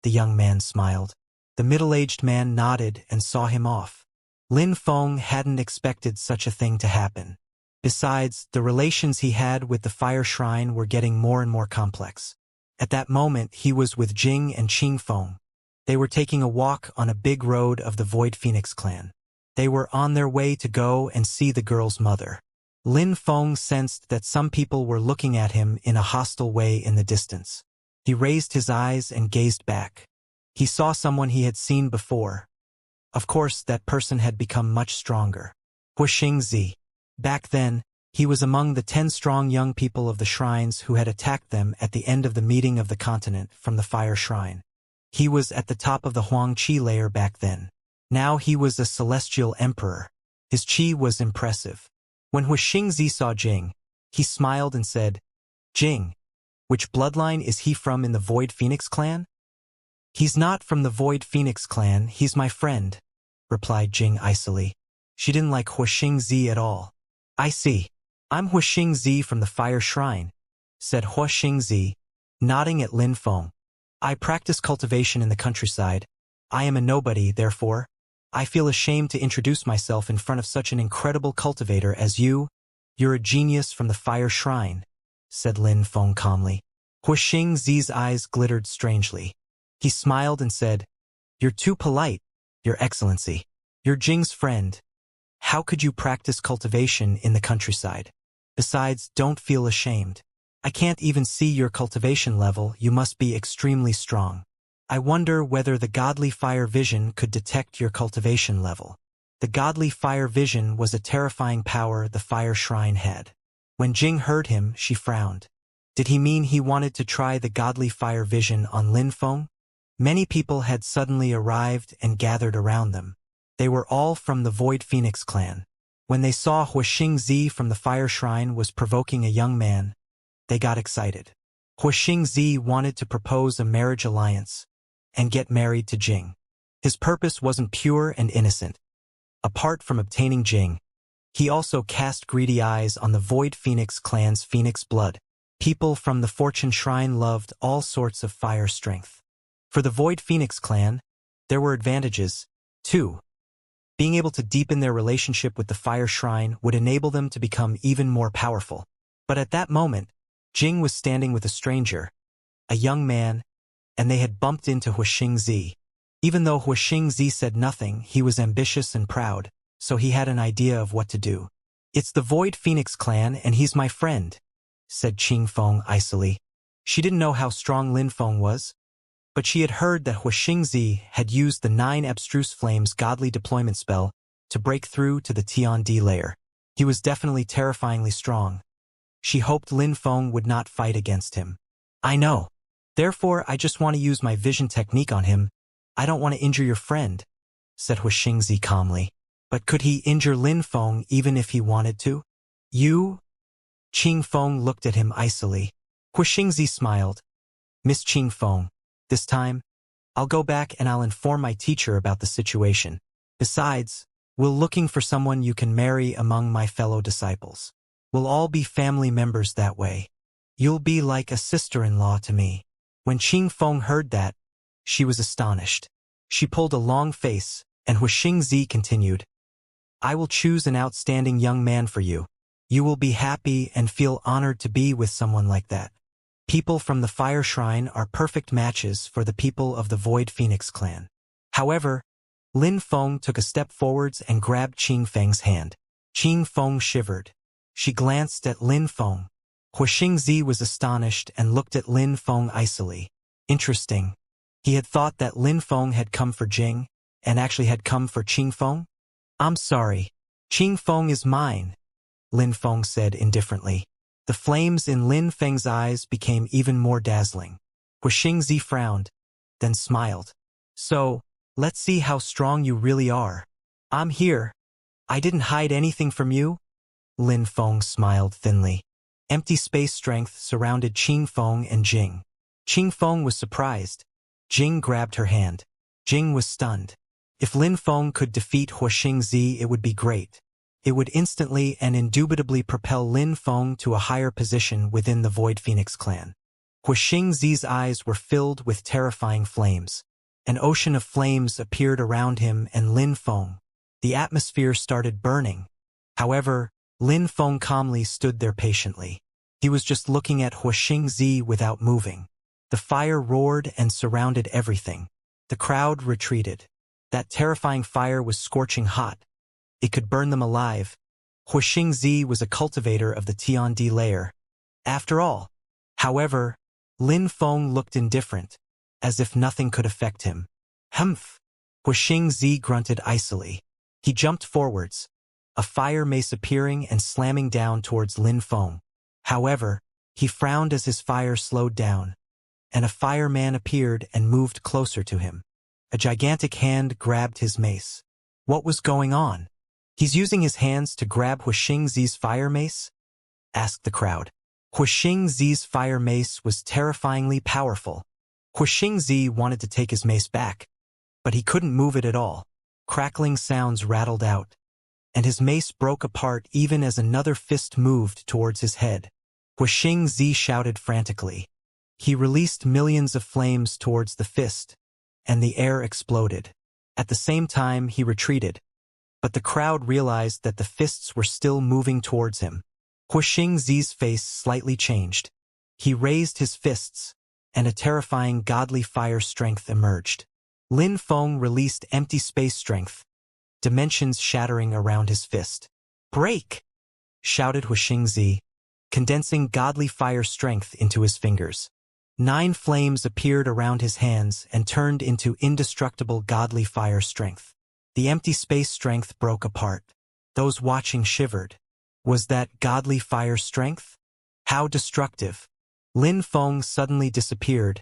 The young man smiled. The middle-aged man nodded and saw him off. Lin Feng hadn't expected such a thing to happen. Besides, the relations he had with the fire shrine were getting more and more complex. At that moment, he was with Jing and Qing Feng. They were taking a walk on a big road of the Void Phoenix clan. They were on their way to go and see the girl's mother. Lin Feng sensed that some people were looking at him in a hostile way in the distance. He raised his eyes and gazed back. He saw someone he had seen before. Of course, that person had become much stronger. Huixingzi. Back then, he was among the 10 strong young people of the shrines who had attacked them at the end of the meeting of the continent from the fire shrine. He was at the top of the Huangqi layer back then. Now he was a celestial emperor. His qi was impressive. When Huixingzi saw Jing, he smiled and said, "Jing, which bloodline is he from in the Void Phoenix clan?" "He's not from the Void Phoenix clan, he's my friend," replied Jing icily. She didn't like Huixingzi at all. "I see. I'm Huixingzi from the Fire Shrine," said Huixingzi, nodding at Lin Feng. "I practice cultivation in the countryside. I am a nobody, therefore. I feel ashamed to introduce myself in front of such an incredible cultivator as you. You're a genius from the Fire Shrine," said Lin Feng calmly. Huixingzi's eyes glittered strangely. He smiled and said, "You're too polite, Your Excellency. You're Jing's friend. How could you practice cultivation in the countryside? Besides, don't feel ashamed. I can't even see your cultivation level, you must be extremely strong. I wonder whether the godly fire vision could detect your cultivation level." The godly fire vision was a terrifying power the fire shrine had. When Jing heard him, she frowned. Did he mean he wanted to try the godly fire vision on Lin Feng? Many people had suddenly arrived and gathered around them. They were all from the Void Phoenix clan. When they saw Huixingzi from the fire shrine was provoking a young man, they got excited. Huixingzi wanted to propose a marriage alliance and get married to Jing. His purpose wasn't pure and innocent. Apart from obtaining Jing, he also cast greedy eyes on the Void Phoenix clan's phoenix blood. People from the Fortune Shrine loved all sorts of fire strength. For the Void Phoenix clan, there were advantages, too. Being able to deepen their relationship with the Fire Shrine would enable them to become even more powerful. But at that moment, Jing was standing with a stranger, a young man, and they had bumped into Huixingzi. Even though Huixingzi said nothing, he was ambitious and proud, so he had an idea of what to do. "It's the Void Phoenix clan and he's my friend," said Qing Feng icily. She didn't know how strong Lin Feng was, but she had heard that Huixingzi had used the 9 Abstruse Flames godly deployment spell to break through to the Tiandi layer. He was definitely terrifyingly strong. She hoped Lin Feng would not fight against him. "I know. Therefore, I just want to use my vision technique on him. I don't want to injure your friend," said Huixingzi calmly. But could he injure Lin Feng even if he wanted to? "You?" Qing Feng looked at him icily. Huixingzi smiled. "Miss Qing Feng, this time, I'll go back and I'll inform my teacher about the situation. Besides, we're looking for someone you can marry among my fellow disciples." We'll all be family members that way. You'll be like a sister-in-law to me. When Qing Feng heard that, she was astonished. She pulled a long face, and Huixingzi continued, I will choose an outstanding young man for you. You will be happy and feel honored to be with someone like that. People from the Fire Shrine are perfect matches for the people of the Void Phoenix clan. However, Lin Feng took a step forwards and grabbed Qing Feng's hand. Qing Feng shivered. She glanced at Lin Feng. Huixingzi was astonished and looked at Lin Feng icily. Interesting. He had thought that Lin Feng had come for Jing, and actually had come for Qing Feng? I'm sorry. Qing Feng is mine, Lin Feng said indifferently. The flames in Lin Feng's eyes became even more dazzling. Huixingzi frowned, then smiled. So, let's see how strong you really are. I'm here. I didn't hide anything from you? Lin Feng smiled thinly. Empty space strength surrounded Qing Feng and Jing. Qing Feng was surprised. Jing grabbed her hand. Jing was stunned. If Lin Feng could defeat Huixingzi, it would be great. It would instantly and indubitably propel Lin Feng to a higher position within the Void Phoenix clan. Huixingzi's eyes were filled with terrifying flames. An ocean of flames appeared around him and Lin Feng. The atmosphere started burning. However, Lin Feng calmly stood there patiently. He was just looking at Huixingzi without moving. The fire roared and surrounded everything. The crowd retreated. That terrifying fire was scorching hot. It could burn them alive. Huixingzi was a cultivator of the Tiandi layer. After all. However, Lin Feng looked indifferent, as if nothing could affect him. Humph! Huixingzi grunted icily. He jumped forwards, a fire mace appearing and slamming down towards Lin Feng. However, he frowned as his fire slowed down, and a fireman appeared and moved closer to him. A gigantic hand grabbed his mace. What was going on? He's using his hands to grab Huixingzi's fire mace? Asked the crowd. Huixingzi's fire mace was terrifyingly powerful. Huixingzi wanted to take his mace back, but he couldn't move it at all. Crackling sounds rattled out, and his mace broke apart even as another fist moved towards his head. Huixingzi shouted frantically. He released millions of flames towards the fist, and the air exploded. At the same time, he retreated, but the crowd realized that the fists were still moving towards him. Huixingzi's face slightly changed. He raised his fists, and a terrifying godly fire strength emerged. Lin Feng released empty space strength, dimensions shattering around his fist. Break! Shouted Huixingzi, condensing godly fire strength into his fingers. 9 flames appeared around his hands and turned into indestructible godly fire strength. The empty space strength broke apart. Those watching shivered. Was that godly fire strength? How destructive! Lin Feng suddenly disappeared,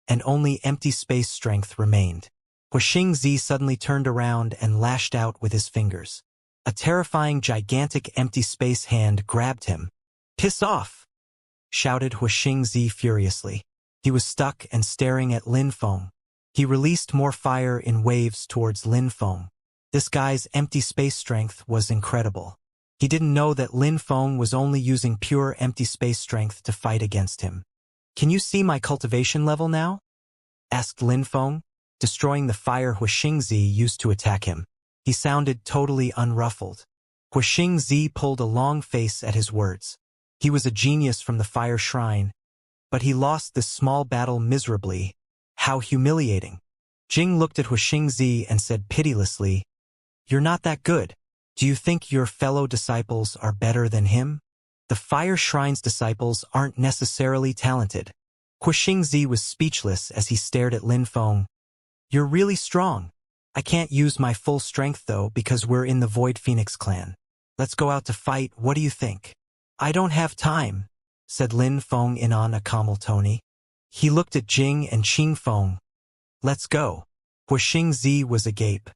and only empty space strength remained. Huixingzi suddenly turned around and lashed out with his fingers. A terrifying gigantic empty space hand grabbed him. Piss off! Shouted Huixingzi furiously. He was stuck and staring at Lin Feng. He released more fire in waves towards Lin Feng. This guy's empty space strength was incredible. He didn't know that Lin Feng was only using pure empty space strength to fight against him. Can you see my cultivation level now? Asked Lin Feng, destroying the fire Huixingzi used to attack him. He sounded totally unruffled. Huixingzi pulled a long face at his words. He was a genius from the Fire Shrine, but he lost this small battle miserably. How humiliating. Jing looked at Huixingzi and said pitilessly, You're not that good. Do you think your fellow disciples are better than him? The Fire Shrine's disciples aren't necessarily talented. Huixingzi was speechless as he stared at Lin Feng. You're really strong. I can't use my full strength though because we're in the Void Phoenix clan. Let's go out to fight, what do you think? I don't have time, said Lin Feng in a calm tone. He looked at Jing and Qing Feng. Let's go. Huixingzi was agape.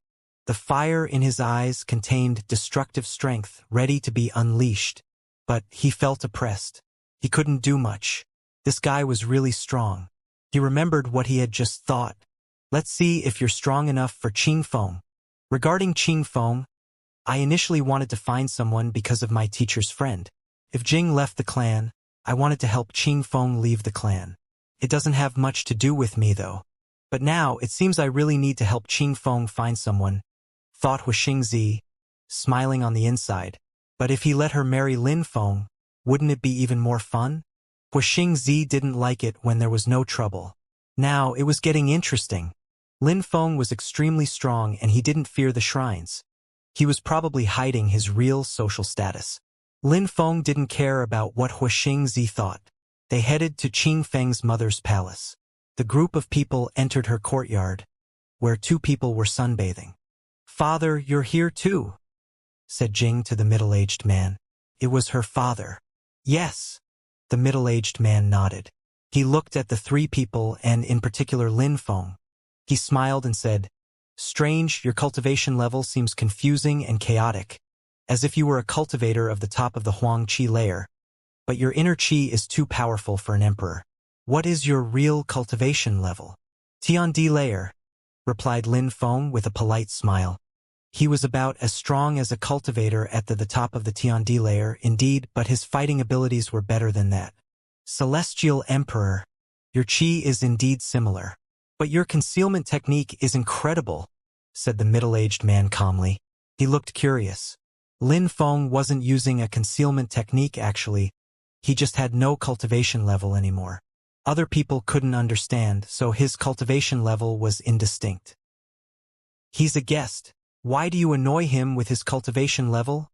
The fire in his eyes contained destructive strength ready to be unleashed. But he felt oppressed. He couldn't do much. This guy was really strong. He remembered what he had just thought. Let's see if you're strong enough for Qing Feng. Regarding Qing Feng, I initially wanted to find someone because of my teacher's friend. If Jing left the clan, I wanted to help Qing Feng leave the clan. It doesn't have much to do with me, though. But now, it seems I really need to help Qing Feng find someone, thought Xianxia, smiling on the inside. But if he let her marry Lin Feng, wouldn't it be even more fun? Xianxia didn't like it when there was no trouble. Now, it was getting interesting. Lin Feng was extremely strong and he didn't fear the shrines. He was probably hiding his real social status. Lin Feng didn't care about what Xianxia thought. They headed to Qing Feng's mother's palace. The group of people entered her courtyard, where two people were sunbathing. "Father, you're here too," said Jing to the middle-aged man. It was her father. "Yes." The middle-aged man nodded. He looked at the three people and in particular Lin Feng. He smiled and said, "Strange, your cultivation level seems confusing and chaotic, as if you were a cultivator of the top of the Huang Qi layer. But your inner Qi is too powerful for an emperor. What is your real cultivation level?" "Tiandi layer," replied Lin Feng with a polite smile. He was about as strong as a cultivator at the top of the Tiandi layer, indeed, but his fighting abilities were better than that. "Celestial Emperor, your Qi is indeed similar. But your concealment technique is incredible," said the middle-aged man calmly. He looked curious. Lin Feng wasn't using a concealment technique actually. He just had no cultivation level anymore. Other people couldn't understand, so his cultivation level was indistinct. "He's a guest. Why do you annoy him with his cultivation level?"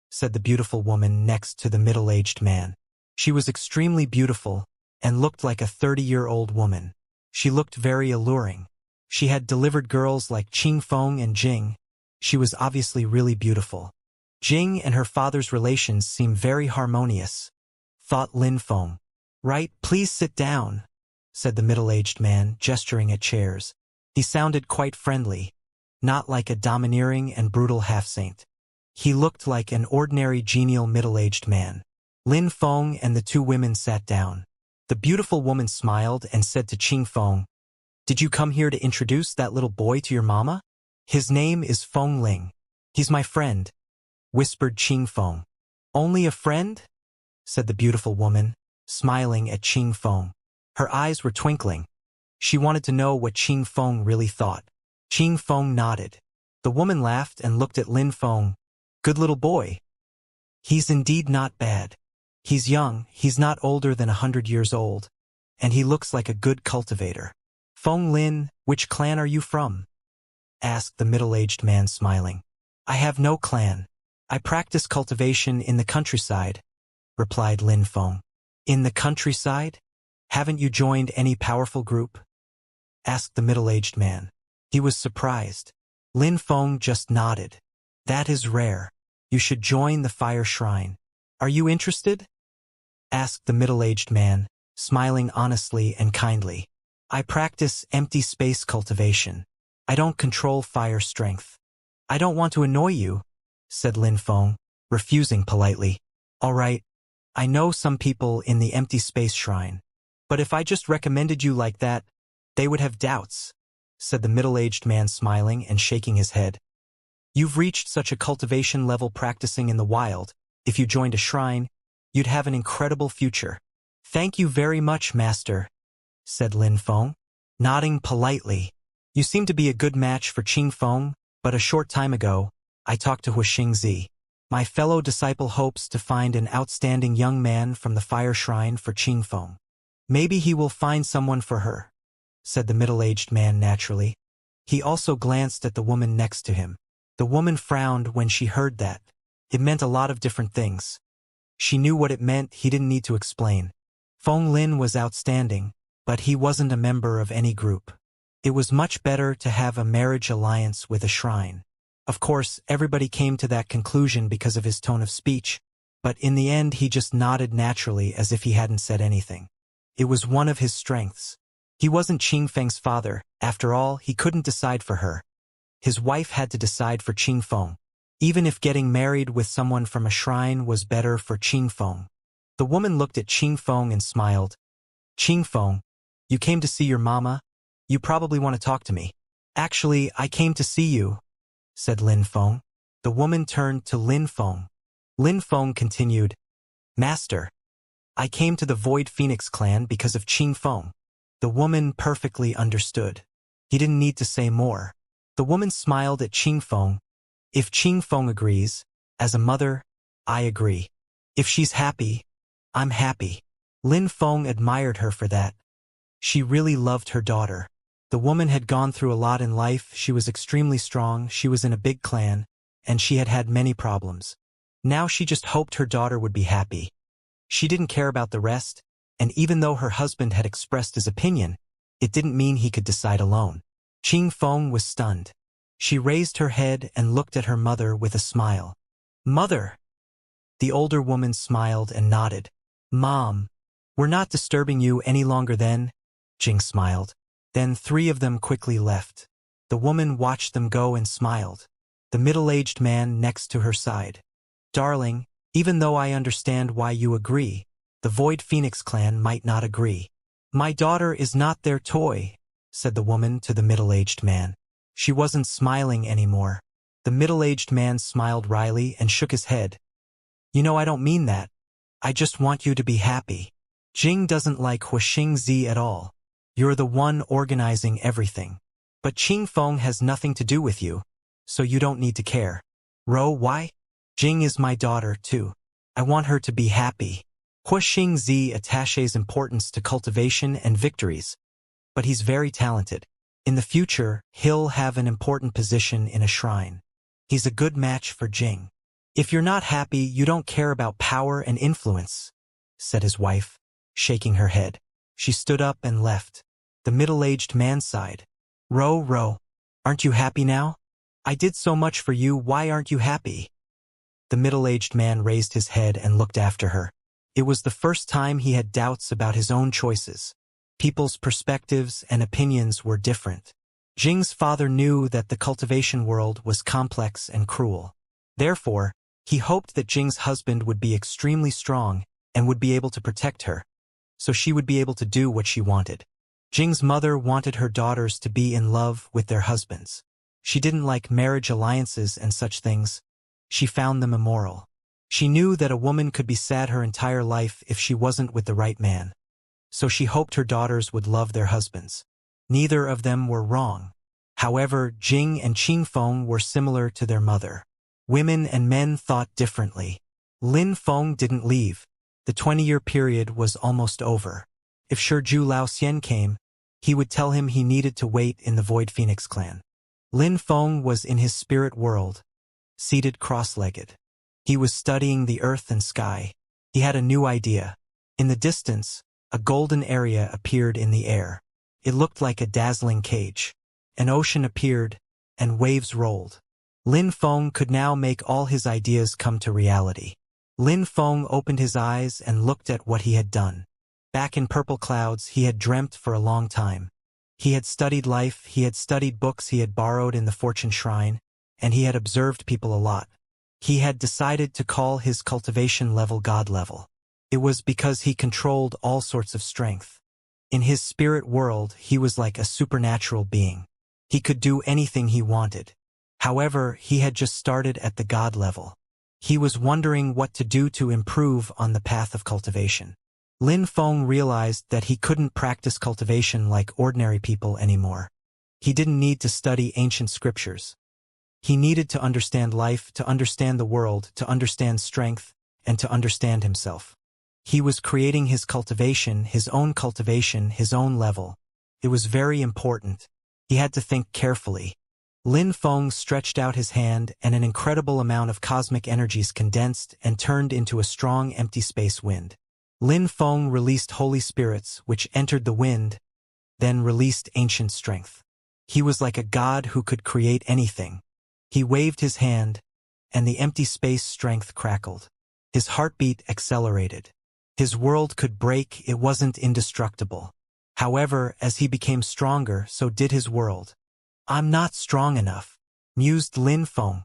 said the beautiful woman next to the middle-aged man. She was extremely beautiful and looked like a 30-year-old woman. She looked very alluring. She had delivered girls like Qing Feng and Jing. She was obviously really beautiful. Jing and her father's relations seemed very harmonious, thought Lin Feng. "Right, please sit down," said the middle-aged man, gesturing at chairs. He sounded quite friendly, not like a domineering and brutal half-saint. He looked like an ordinary genial middle-aged man. Lin Feng and the two women sat down. The beautiful woman smiled and said to Qing Feng, "Did you come here to introduce that little boy to your mama? His name is Feng Ling. He's my friend," whispered Qing Feng. "Only a friend?" said the beautiful woman, smiling at Qing Feng. Her eyes were twinkling. She wanted to know what Qing Feng really thought. Qing Feng nodded. The woman laughed and looked at Lin Feng. "Good little boy. He's indeed not bad. He's young, he's not older than 100 years old, and he looks like a good cultivator." "Feng Lin, which clan are you from?" asked the middle-aged man smiling. "I have no clan. I practice cultivation in the countryside," replied Lin Feng. "In the countryside? Haven't you joined any powerful group?" asked the middle-aged man. He was surprised. Lin Feng just nodded. "That is rare. You should join the fire shrine. Are you interested?" asked the middle-aged man, smiling honestly and kindly. "I practice empty space cultivation. I don't control fire strength." "I don't want to annoy you," said Lin Feng, refusing politely. "All right, I know some people in the empty space shrine, but if I just recommended you like that, they would have doubts," said the middle-aged man smiling and shaking his head. "You've reached such a cultivation level practicing in the wild. If you joined a shrine, you'd have an incredible future." "Thank you very much, master," said Lin Feng, nodding politely. "You seem to be a good match for Qing Feng, but a short time ago, I talked to Xianxia. My fellow disciple hopes to find an outstanding young man from the fire shrine for Qing Feng. Maybe he will find someone for her," said the middle-aged man naturally. He also glanced at the woman next to him. The woman frowned when she heard that. It meant a lot of different things. She knew what it meant, he didn't need to explain. Feng Lin was outstanding, but he wasn't a member of any group. It was much better to have a marriage alliance with a shrine. Of course, everybody came to that conclusion because of his tone of speech, but in the end he just nodded naturally as if he hadn't said anything. It was one of his strengths. He wasn't Qing Feng's father, after all, he couldn't decide for her. His wife had to decide for Qing Feng. Even if getting married with someone from a shrine was better for Qing Feng. The woman looked at Qing Feng and smiled. "Qing Feng, you came to see your mama? You probably want to talk to me." "Actually, I came to see you," said Lin Feng. The woman turned to Lin Feng. Lin Feng continued, Master, I came to the Void Phoenix clan because of Qing Feng. The woman perfectly understood. He didn't need to say more. The woman smiled at Qing Feng. If Qing Feng agrees, as a mother, I agree. If she's happy, I'm happy. Lin Feng admired her for that. She really loved her daughter. The woman had gone through a lot in life, she was extremely strong, she was in a big clan, and she had had many problems. Now she just hoped her daughter would be happy. She didn't care about the rest, and even though her husband had expressed his opinion, it didn't mean he could decide alone. Qing Feng was stunned. She raised her head and looked at her mother with a smile. Mother! The older woman smiled and nodded. Mom, we're not disturbing you any longer then? Jing smiled. Then 3 of them quickly left. The woman watched them go and smiled. The middle-aged man next to her side. Darling, even though I understand why you agree, the Void Phoenix clan might not agree. My daughter is not their toy, said the woman to the middle-aged man. She wasn't smiling anymore. The middle-aged man smiled wryly and shook his head. You know I don't mean that. I just want you to be happy. Jing doesn't like Xianxia at all. You're the one organizing everything. But Qing Feng has nothing to do with you, so you don't need to care. Ro, why? Jing is my daughter, too. I want her to be happy. Xianxia attaches importance to cultivation and victories, but he's very talented. In the future, he'll have an important position in a shrine. He's a good match for Jing. If you're not happy, you don't care about power and influence, said his wife, shaking her head. She stood up and left. The middle-aged man sighed. Ro, aren't you happy now? I did so much for you, why aren't you happy? The middle-aged man raised his head and looked after her. It was the first time he had doubts about his own choices. People's perspectives and opinions were different. Jing's father knew that the cultivation world was complex and cruel. Therefore, he hoped that Jing's husband would be extremely strong and would be able to protect her, so she would be able to do what she wanted. Jing's mother wanted her daughters to be in love with their husbands. She didn't like marriage alliances and such things. She found them immoral. She knew that a woman could be sad her entire life if she wasn't with the right man. So she hoped her daughters would love their husbands. Neither of them were wrong. However, Jing and Qing Feng were similar to their mother. Women and men thought differently. Lin Feng didn't leave. The 20-year period was almost over. If Shiju Lao Xian came, he would tell him he needed to wait in the Void Phoenix clan. Lin Feng was in his spirit world, seated cross-legged. He was studying the earth and sky. He had a new idea. In the distance, a golden area appeared in the air. It looked like a dazzling cage. An ocean appeared, and waves rolled. Lin Feng could now make all his ideas come to reality. Lin Feng opened his eyes and looked at what he had done. Back in purple clouds, he had dreamt for a long time. He had studied life, he had studied books he had borrowed in the Fortune Shrine, and he had observed people a lot. He had decided to call his cultivation level God level. It was because he controlled all sorts of strength. In his spirit world, he was like a supernatural being. He could do anything he wanted. However, he had just started at the God level. He was wondering what to do to improve on the path of cultivation. Lin Feng realized that he couldn't practice cultivation like ordinary people anymore. He didn't need to study ancient scriptures. He needed to understand life, to understand the world, to understand strength, and to understand himself. He was creating his cultivation, his own level. It was very important. He had to think carefully. Lin Feng stretched out his hand and an incredible amount of cosmic energies condensed and turned into a strong empty space wind. Lin Feng released holy spirits, which entered the wind, then released ancient strength. He was like a god who could create anything. He waved his hand, and the empty space strength crackled. His heartbeat accelerated. His world could break, it wasn't indestructible. However, as he became stronger, so did his world. I'm not strong enough, mused Lin Feng.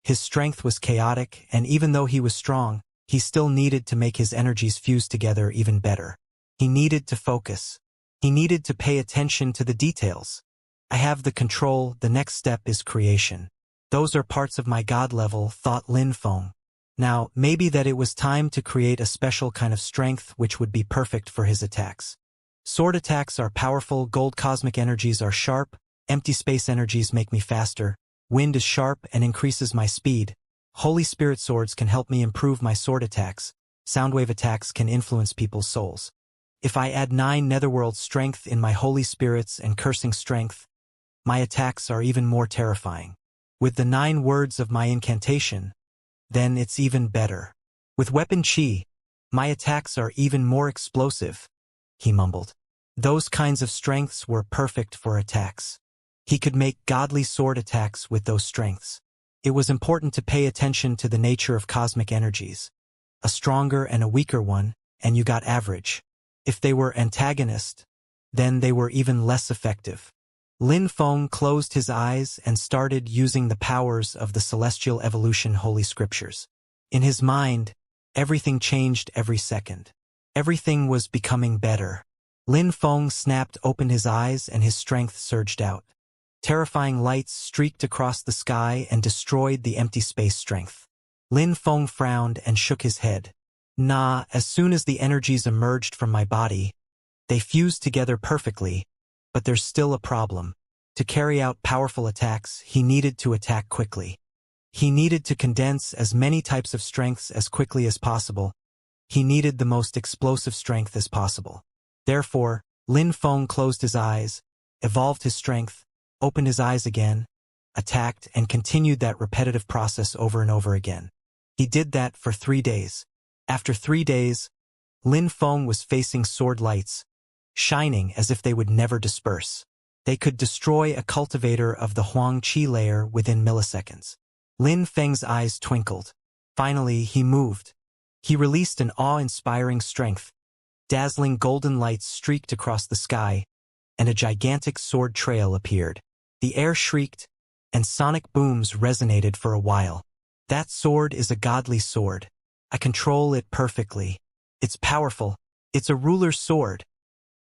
His strength was chaotic, and even though he was strong, he still needed to make his energies fuse together even better. He needed to focus. He needed to pay attention to the details. I have the control, the next step is creation. Those are parts of my God level, thought Lin Feng. Now, maybe that it was time to create a special kind of strength which would be perfect for his attacks. Sword attacks are powerful, gold cosmic energies are sharp, empty space energies make me faster, wind is sharp and increases my speed, Holy Spirit swords can help me improve my sword attacks, soundwave attacks can influence people's souls. If I add 9 netherworld strength in my Holy Spirits and cursing strength, my attacks are even more terrifying. With the 9 words of my incantation, then it's even better. With weapon chi, my attacks are even more explosive, he mumbled. Those kinds of strengths were perfect for attacks. He could make godly sword attacks with those strengths. It was important to pay attention to the nature of cosmic energies. A stronger and a weaker one, and you got average. If they were antagonist, then they were even less effective. Lin Feng closed his eyes and started using the powers of the Celestial Evolution Holy Scriptures. In his mind, everything changed every second. Everything was becoming better. Lin Feng snapped open his eyes and his strength surged out. Terrifying lights streaked across the sky and destroyed the empty space strength. Lin Feng frowned and shook his head. Nah, as soon as the energies emerged from my body, they fused together perfectly, but there's still a problem. To carry out powerful attacks, he needed to attack quickly. He needed to condense as many types of strengths as quickly as possible. He needed the most explosive strength as possible. Therefore, Lin Feng closed his eyes, evolved his strength, opened his eyes again, attacked, and continued that repetitive process over and over again. He did that for 3 days. After 3 days, Lin Feng was facing sword lights, shining as if they would never disperse. They could destroy a cultivator of the Huang Qi layer within milliseconds. Lin Feng's eyes twinkled. Finally, he moved. He released an awe-inspiring strength. Dazzling golden lights streaked across the sky, and a gigantic sword trail appeared. The air shrieked, and sonic booms resonated for a while. That sword is a godly sword. I control it perfectly. It's powerful. It's a ruler's sword,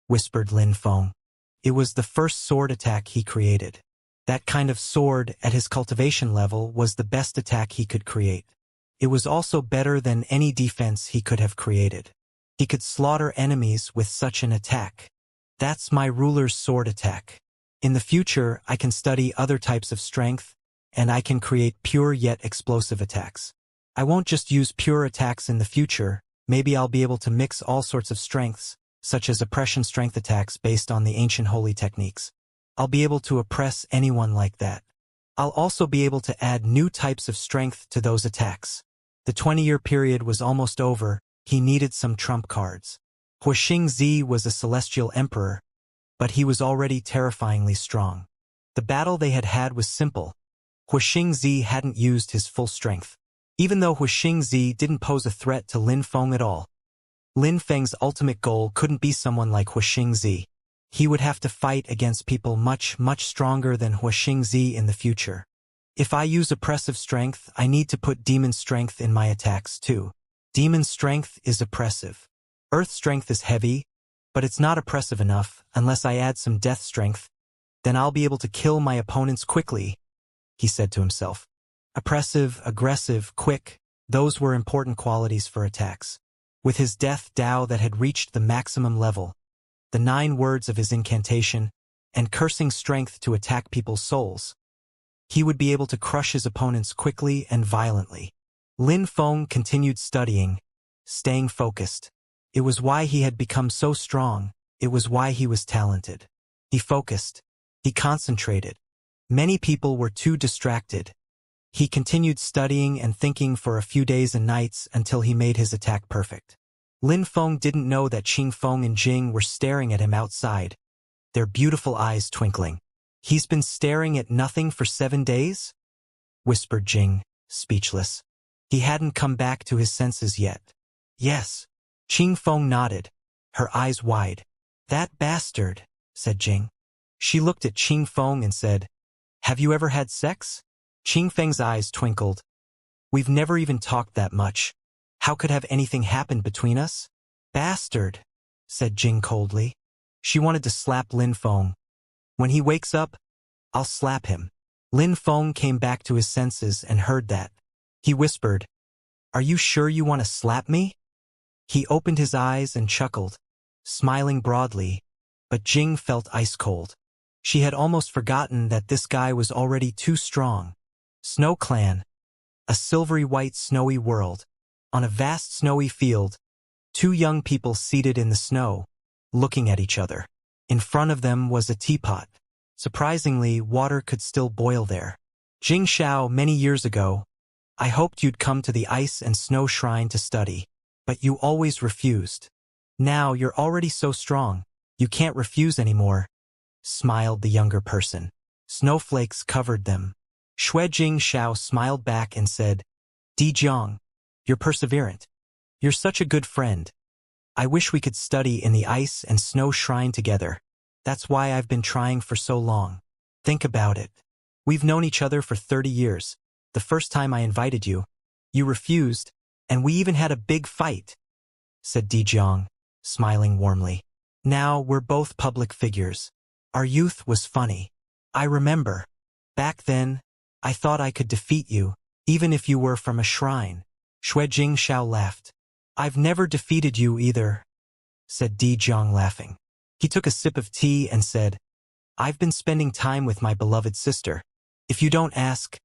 whispered Lin Feng. It was the first sword attack he created. That kind of sword at his cultivation level was the best attack he could create. It was also better than any defense he could have created. He could slaughter enemies with such an attack. That's my ruler's sword attack. In the future, I can study other types of strength, and I can create pure yet explosive attacks. I won't just use pure attacks in the future, maybe I'll be able to mix all sorts of strengths, such as oppression strength attacks based on the ancient holy techniques. I'll be able to oppress anyone like that. I'll also be able to add new types of strength to those attacks. The 20-year period was almost over, he needed some trump cards. Huixingzi was a celestial emperor, but he was already terrifyingly strong. The battle they had had was simple. Huixingzi hadn't used his full strength. Even though Huixingzi didn't pose a threat to Lin Feng at all, Lin Feng's ultimate goal couldn't be someone like Huixingzi. He would have to fight against people much, much stronger than Huixingzi in the future. If I use oppressive strength, I need to put demon strength in my attacks too. Demon strength is oppressive. Earth strength is heavy, but it's not oppressive enough unless I add some death strength. Then I'll be able to kill my opponents quickly, he said to himself. Oppressive, aggressive, quick, those were important qualities for attacks. With his death Dao that had reached the maximum level, the 9 words of his incantation, and cursing strength to attack people's souls, he would be able to crush his opponents quickly and violently. Lin Feng continued studying, staying focused. It was why he had become so strong, it was why he was talented. He focused. He concentrated. Many people were too distracted. He continued studying and thinking for a few days and nights until he made his attack perfect. Lin Feng didn't know that Qing Feng and Jing were staring at him outside, their beautiful eyes twinkling. He's been staring at nothing for 7 days? Whispered Jing, speechless. He hadn't come back to his senses yet. Yes. Qing Feng nodded, her eyes wide. That bastard, said Jing. She looked at Qing Feng and said, Have you ever had sex? Qing Feng's eyes twinkled. We've never even talked that much. How could have anything happened between us? Bastard, said Jing coldly. She wanted to slap Lin Feng. When he wakes up, I'll slap him. Lin Feng came back to his senses and heard that. He whispered, Are you sure you want to slap me? He opened his eyes and chuckled, smiling broadly, but Jing felt ice cold. She had almost forgotten that this guy was already too strong. Snow Clan. A silvery white snowy world. On a vast snowy field, two young people seated in the snow, looking at each other. In front of them was a teapot. Surprisingly, water could still boil there. Jing Xiao, many years ago, I hoped you'd come to the ice and snow shrine to study, but you always refused. Now you're already so strong, you can't refuse anymore, smiled the younger person. Snowflakes covered them. Jing Xiao smiled back and said, Di Jiang, you're perseverant. You're such a good friend. I wish we could study in the ice and snow shrine together. That's why I've been trying for so long. Think about it. We've known each other for 30 years. The first time I invited you, you refused, and we even had a big fight, said Di Jiang, smiling warmly. Now we're both public figures. Our youth was funny. I remember. Back then, I thought I could defeat you, even if you were from a shrine. Jing Xiao laughed. I've never defeated you either, said Di Jiang laughing. He took a sip of tea and said, I've been spending time with my beloved sister. If you don't ask,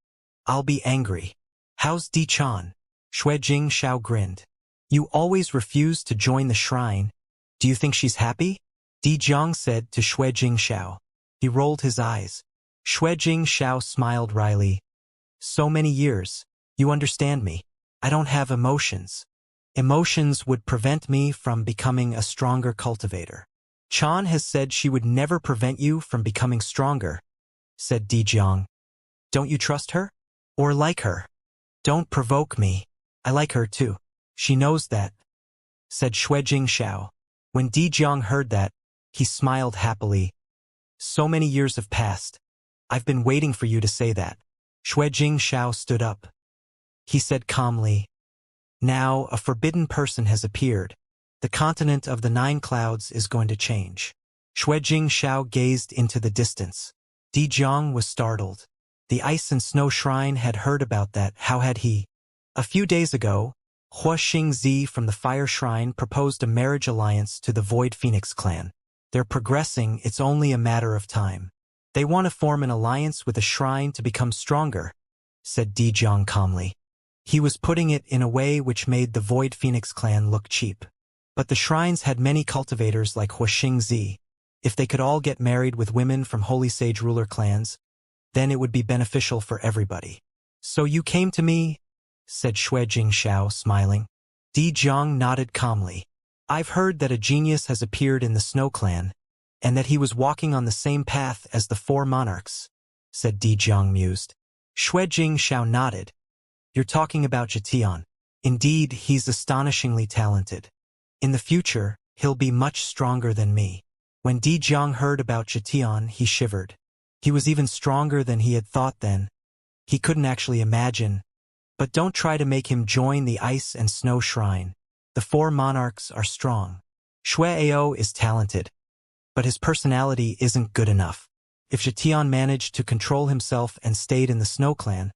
I'll be angry. How's Di Chan? Jing Xiao grinned. You always refuse to join the shrine. Do you think she's happy? Di Jiang said to Jing Xiao. He rolled his eyes. Jing Xiao smiled wryly. So many years. You understand me. I don't have emotions. Emotions would prevent me from becoming a stronger cultivator. Chan has said she would never prevent you from becoming stronger, said Di Jiang. Don't you trust her? Or like her? Don't provoke me. I like her too. She knows that, said Jing Xiao. When Di Jiang heard that, he smiled happily. So many years have passed. I've been waiting for you to say that. Jing Xiao stood up. He said calmly, Now a forbidden person has appeared. The continent of the 9 clouds is going to change. Jing Xiao gazed into the distance. Di Jiang was startled. The ice and snow shrine had heard about that. How had he? A few days ago, Hua Xingzi from the Fire Shrine proposed a marriage alliance to the Void Phoenix clan. They're progressing, it's only a matter of time. They want to form an alliance with a shrine to become stronger, said Di Jiang calmly. He was putting it in a way which made the Void Phoenix clan look cheap. But the shrines had many cultivators like Hua Xingzi. If they could all get married with women from Holy Sage ruler clans, then it would be beneficial for everybody. So you came to me, said Jing Xiao, smiling. Di Jiang nodded calmly. I've heard that a genius has appeared in the Snow Clan, and that he was walking on the same path as the 4 monarchs, said Di Jiang mused. Jing Xiao nodded. You're talking about Zhetian. Indeed, he's astonishingly talented. In the future, he'll be much stronger than me. When Di Jiang heard about Zhetian, he shivered. He was even stronger than he had thought then. He couldn't actually imagine. But don't try to make him join the ice and snow shrine. The 4 monarchs are strong. Shuai is talented, but his personality isn't good enough. If Zhetian managed to control himself and stayed in the Snow Clan,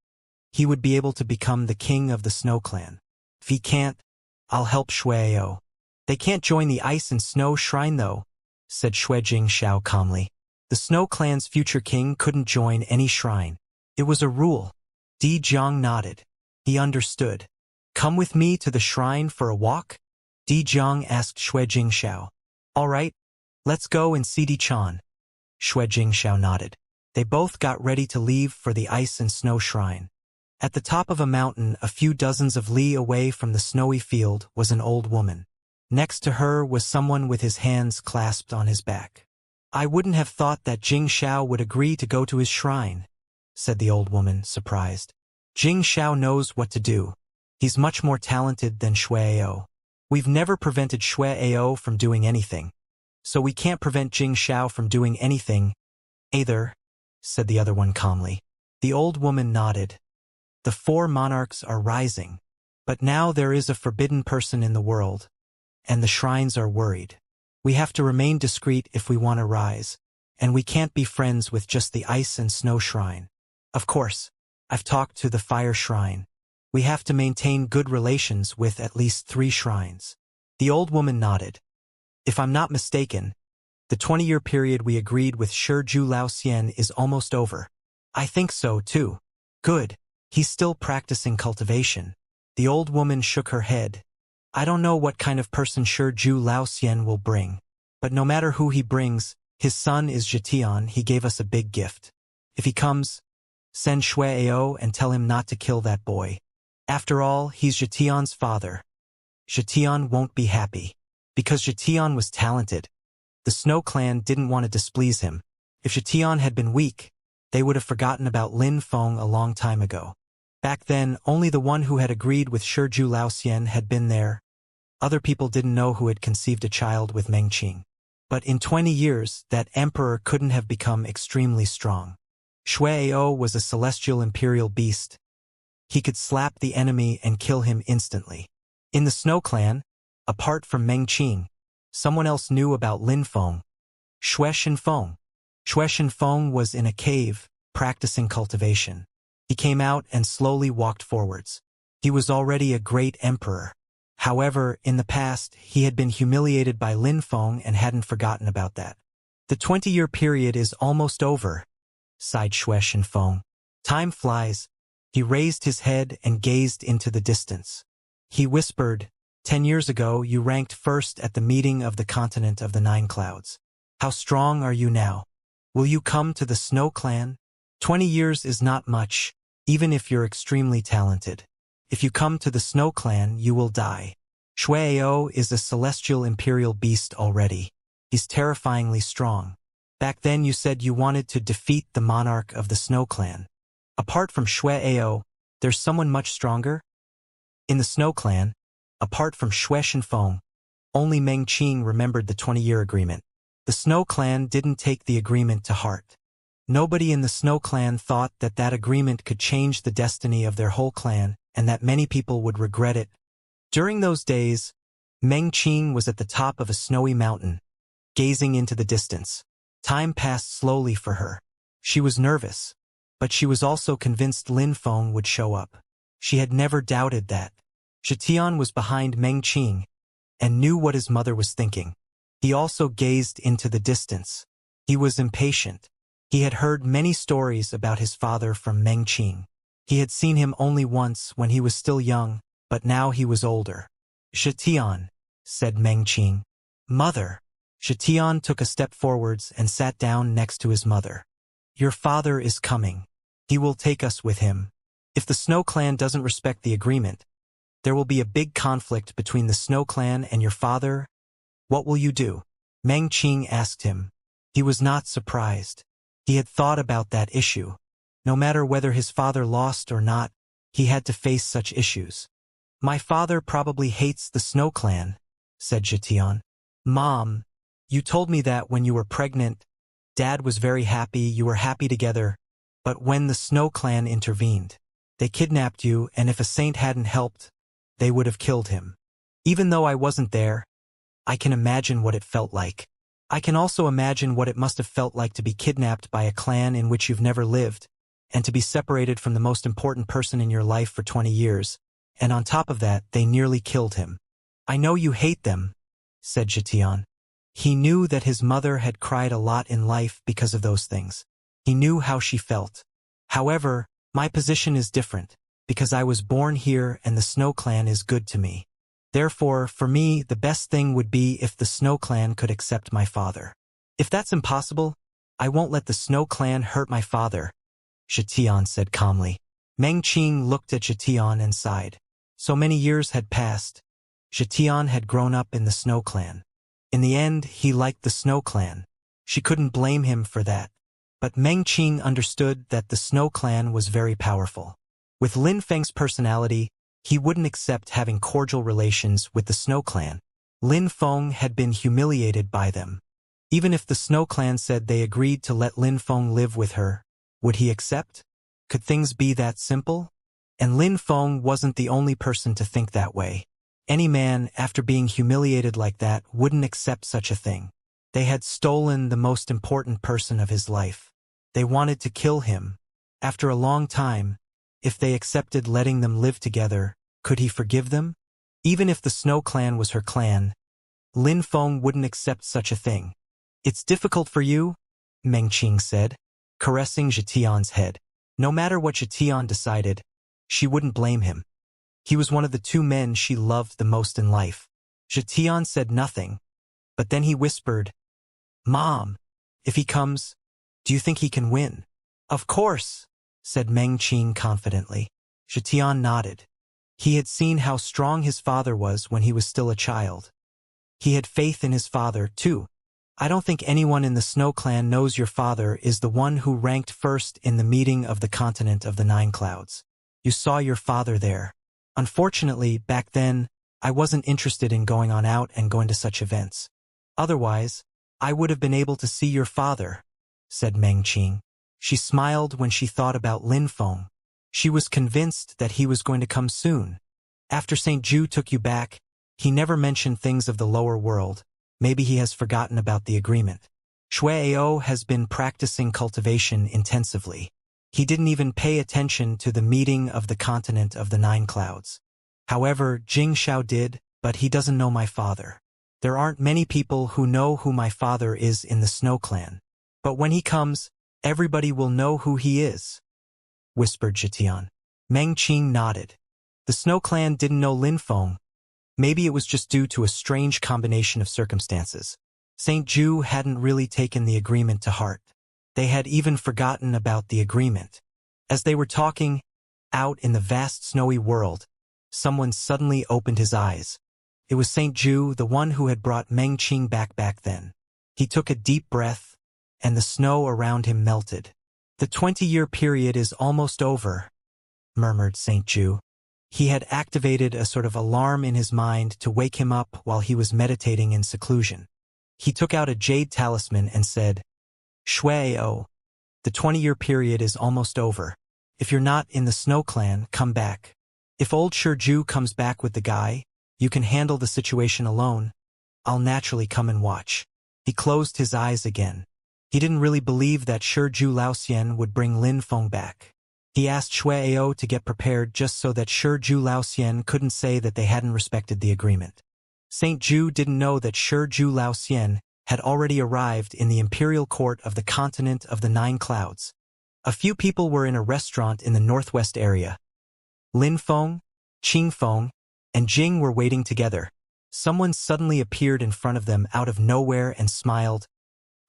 he would be able to become the king of the Snow Clan. If he can't, I'll help Shuai. They can't join the ice and snow shrine though, said Jing Xiao calmly. The Snow Clan's future king couldn't join any shrine. It was a rule. Di Jiang nodded. He understood. Come with me to the shrine for a walk? Di Jiang asked Jing Xiao. All right, let's go and see Di Chan. Jing Xiao nodded. They both got ready to leave for the ice and snow shrine. At the top of a mountain a few dozens of li away from the snowy field was an old woman. Next to her was someone with his hands clasped on his back. I wouldn't have thought that Jing Xiao would agree to go to his shrine, said the old woman, surprised. Jing Xiao knows what to do. He's much more talented than Shuai. We've never prevented Shuai from doing anything. So we can't prevent Jing Xiao from doing anything either, said the other one calmly. The old woman nodded. The 4 monarchs are rising. But now there is a forbidden person in the world, and the shrines are worried. We have to remain discreet if we want to rise, and we can't be friends with just the ice and snow shrine. Of course, I've talked to the fire shrine. We have to maintain good relations with at least 3 shrines. The old woman nodded. If I'm not mistaken, the 20-year period we agreed with Shiju Laoxian is almost over. I think so, too. Good. He's still practicing cultivation. The old woman shook her head. I don't know what kind of person Shiju Laoxian will bring. But no matter who he brings, his son is Zhetian. He gave us a big gift. If he comes, send Shueao and tell him not to kill that boy. After all, he's Zhetian's father. Zhetian won't be happy. Because Zhetian was talented, the Snow Clan didn't want to displease him. If Zhetian had been weak, they would have forgotten about Lin Feng a long time ago. Back then, only the one who had agreed with Shiju Laoxian had been there. Other people didn't know who had conceived a child with Meng Qing. But in 20 years, that emperor couldn't have become extremely strong. Shueao was a celestial imperial beast. He could slap the enemy and kill him instantly. In the Snow Clan, apart from Meng Qing, someone else knew about Lin Feng. Xue Shenfeng. Xue Shenfeng was in a cave, practicing cultivation. He came out and slowly walked forwards. He was already a great emperor. However, in the past, he had been humiliated by Lin Feng and hadn't forgotten about that. The 20-year period is almost over, sighed Xue Shenfeng. Time flies. He raised his head and gazed into the distance. He whispered, 10 years ago, you ranked first at the meeting of the continent of the 9 clouds. How strong are you now? Will you come to the Snow Clan? 20 years is not much, even if you're extremely talented. If you come to the Snow Clan, you will die. Shueao is a celestial imperial beast already. He's terrifyingly strong. Back then you said you wanted to defeat the monarch of the Snow Clan. Apart from Shueao, there's someone much stronger? In the Snow Clan, apart from Xue Shenfeng, only Meng Qing remembered the 20-year agreement. The Snow Clan didn't take the agreement to heart. Nobody in the Snow Clan thought that that agreement could change the destiny of their whole clan, and that many people would regret it. During those days, Meng Qing was at the top of a snowy mountain, gazing into the distance. Time passed slowly for her. She was nervous, but she was also convinced Lin Feng would show up. She had never doubted that. Zhetian was behind Meng Qing and knew what his mother was thinking. He also gazed into the distance. He was impatient. He had heard many stories about his father from Meng Qing. He had seen him only once when he was still young, but now he was older. Zhetian, said Meng Qing. Mother. Zhetian took a step forwards and sat down next to his mother. Your father is coming. He will take us with him. If the Snow Clan doesn't respect the agreement, there will be a big conflict between the Snow Clan and your father. What will you do? Meng Qing asked him. He was not surprised. He had thought about that issue. No matter whether his father lost or not, he had to face such issues. My father probably hates the Snow Clan, said Zhetian. Mom, you told me that when you were pregnant, Dad was very happy, you were happy together, but when the Snow Clan intervened, they kidnapped you, and if a saint hadn't helped, they would have killed him. Even though I wasn't there, I can imagine what it felt like. I can also imagine what it must have felt like to be kidnapped by a clan in which you've never lived, and to be separated from the most important person in your life for 20 years, and on top of that, they nearly killed him. I know you hate them, said Zhetian. He knew that his mother had cried a lot in life because of those things. He knew how she felt. However, my position is different, because I was born here and the Snow Clan is good to me. Therefore, for me, the best thing would be if the Snow Clan could accept my father. If that's impossible, I won't let the Snow Clan hurt my father, Zhetian said calmly. Meng Qing looked at Zhetian and sighed. So many years had passed. Zhetian had grown up in the Snow Clan. In the end, he liked the Snow Clan. She couldn't blame him for that. But Meng Qing understood that the Snow Clan was very powerful. With Lin Feng's personality, he wouldn't accept having cordial relations with the Snow Clan. Lin Feng had been humiliated by them. Even if the Snow Clan said they agreed to let Lin Feng live with her, would he accept? Could things be that simple? And Lin Feng wasn't the only person to think that way. Any man, after being humiliated like that, wouldn't accept such a thing. They had stolen the most important person of his life. They wanted to kill him. After a long time, If they accepted letting them live together, could he forgive them? Even if the Snow Clan was her clan, Lin Feng wouldn't accept such a thing. It's difficult for you, Meng Qing said, caressing Zhetian's head. No matter what Zhetian decided, she wouldn't blame him. He was one of the two men she loved the most in life. Zhetian said nothing, but then he whispered, Mom, if he comes, do you think he can win? Of course, said Meng Qing confidently. Zhetian nodded. He had seen how strong his father was when he was still a child. He had faith in his father, too. I don't think anyone in the Snow Clan knows your father is the one who ranked first in the meeting of the continent of the Nine Clouds. You saw your father there. Unfortunately, back then, I wasn't interested in going on out and going to such events. Otherwise, I would have been able to see your father, said Meng Qing. She smiled when she thought about Lin Feng. She was convinced that he was going to come soon. After St. Ju took you back, he never mentioned things of the lower world. Maybe he has forgotten about the agreement. Shuai has been practicing cultivation intensively. He didn't even pay attention to the meeting of the continent of the Nine Clouds. However, Jing Xiao did, but he doesn't know my father. There aren't many people who know who my father is in the Snow Clan. But when he comes, everybody will know who he is, whispered Zhetian. Meng Qing nodded. The Snow Clan didn't know Lin Feng. Maybe it was just due to a strange combination of circumstances. St. Ju hadn't really taken the agreement to heart. They had even forgotten about the agreement. As they were talking, out in the vast snowy world, someone suddenly opened his eyes. It was St. Ju, the one who had brought Meng Qing back then. He took a deep breath, and the snow around him melted. The 20-year period is almost over, murmured St. Ju. He had activated a sort of alarm in his mind to wake him up while he was meditating in seclusion. He took out a jade talisman and said, Shuai, the 20-year period is almost over. If you're not in the Snow Clan, come back. If old Ju comes back with the guy, you can handle the situation alone. I'll naturally come and watch. He closed his eyes again. He didn't really believe that Ju Laoxian would bring Lin Feng back. He asked Shuai to get prepared just so that Ju Laoxian couldn't say that they hadn't respected the agreement. St. Ju didn't know that Ju Laoxian had already arrived in the imperial court of the continent of the Nine Clouds. A few people were in a restaurant in the northwest area. Lin Feng, Qing Feng, and Jing were waiting together. Someone suddenly appeared in front of them out of nowhere and smiled.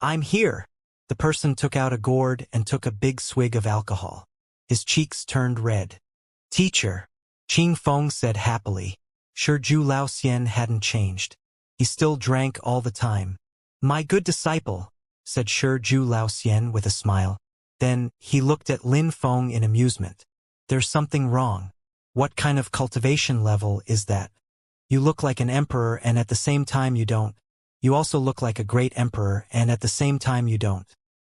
I'm here. The person took out a gourd and took a big swig of alcohol. His cheeks turned red. Teacher, Qing Feng said happily. Ju Laoxian hadn't changed. He still drank all the time. My good disciple, said Ju Laoxian with a smile. Then he looked at Lin Feng in amusement. There's something wrong. What kind of cultivation level is that? You look like an emperor and at the same time you don't. You also look like a great emperor and at the same time you don't.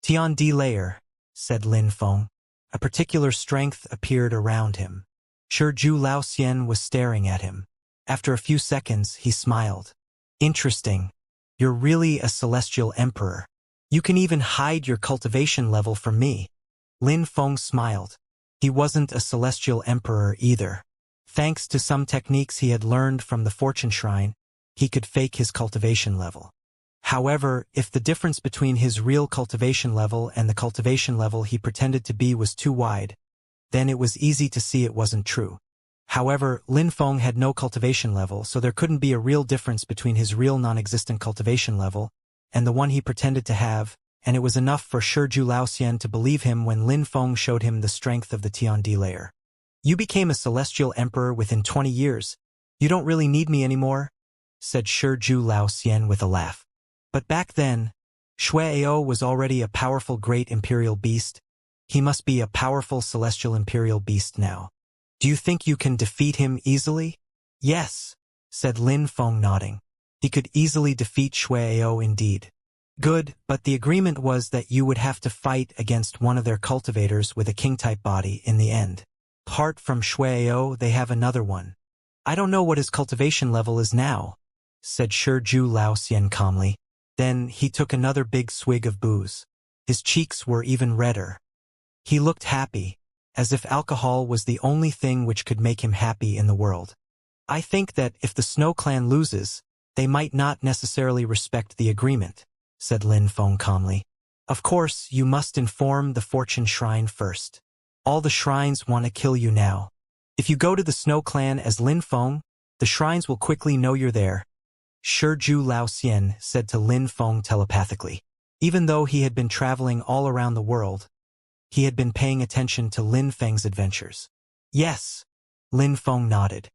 Tian Di layer, said Lin Feng. A particular strength appeared around him. Ju Laoxian was staring at him. After a few seconds, he smiled. Interesting. You're really a celestial emperor. You can even hide your cultivation level from me. Lin Feng smiled. He wasn't a celestial emperor either. Thanks to some techniques he had learned from the fortune shrine, he could fake his cultivation level. However, if the difference between his real cultivation level and the cultivation level he pretended to be was too wide, then it was easy to see it wasn't true. However, Lin Feng had no cultivation level, so there couldn't be a real difference between his real non-existent cultivation level and the one he pretended to have, and it was enough for Ju Laoxian to believe him when Lin Feng showed him the strength of the Tian Di layer. You became a celestial emperor within 20 years. You don't really need me anymore, said Ju Laoxian with a laugh. But back then, Shuai was already a powerful great imperial beast. He must be a powerful celestial imperial beast now. Do you think you can defeat him easily? Yes, said Lin Feng nodding. He could easily defeat Shuai indeed. Good, but the agreement was that you would have to fight against one of their cultivators with a king-type body in the end. Apart from Shuai, they have another one. I don't know what his cultivation level is now, said Ju Laoxian calmly. Then he took another big swig of booze. His cheeks were even redder. He looked happy, as if alcohol was the only thing which could make him happy in the world. I think that if the Snow Clan loses, they might not necessarily respect the agreement, said Lin Feng calmly. Of course, you must inform the Fortune Shrine first. All the shrines want to kill you now. If you go to the Snow Clan as Lin Feng, the shrines will quickly know you're there. Shiju Lao Xian said to Lin Feng telepathically. Even though he had been traveling all around the world, he had been paying attention to Lin Feng's adventures. Yes, Lin Feng nodded.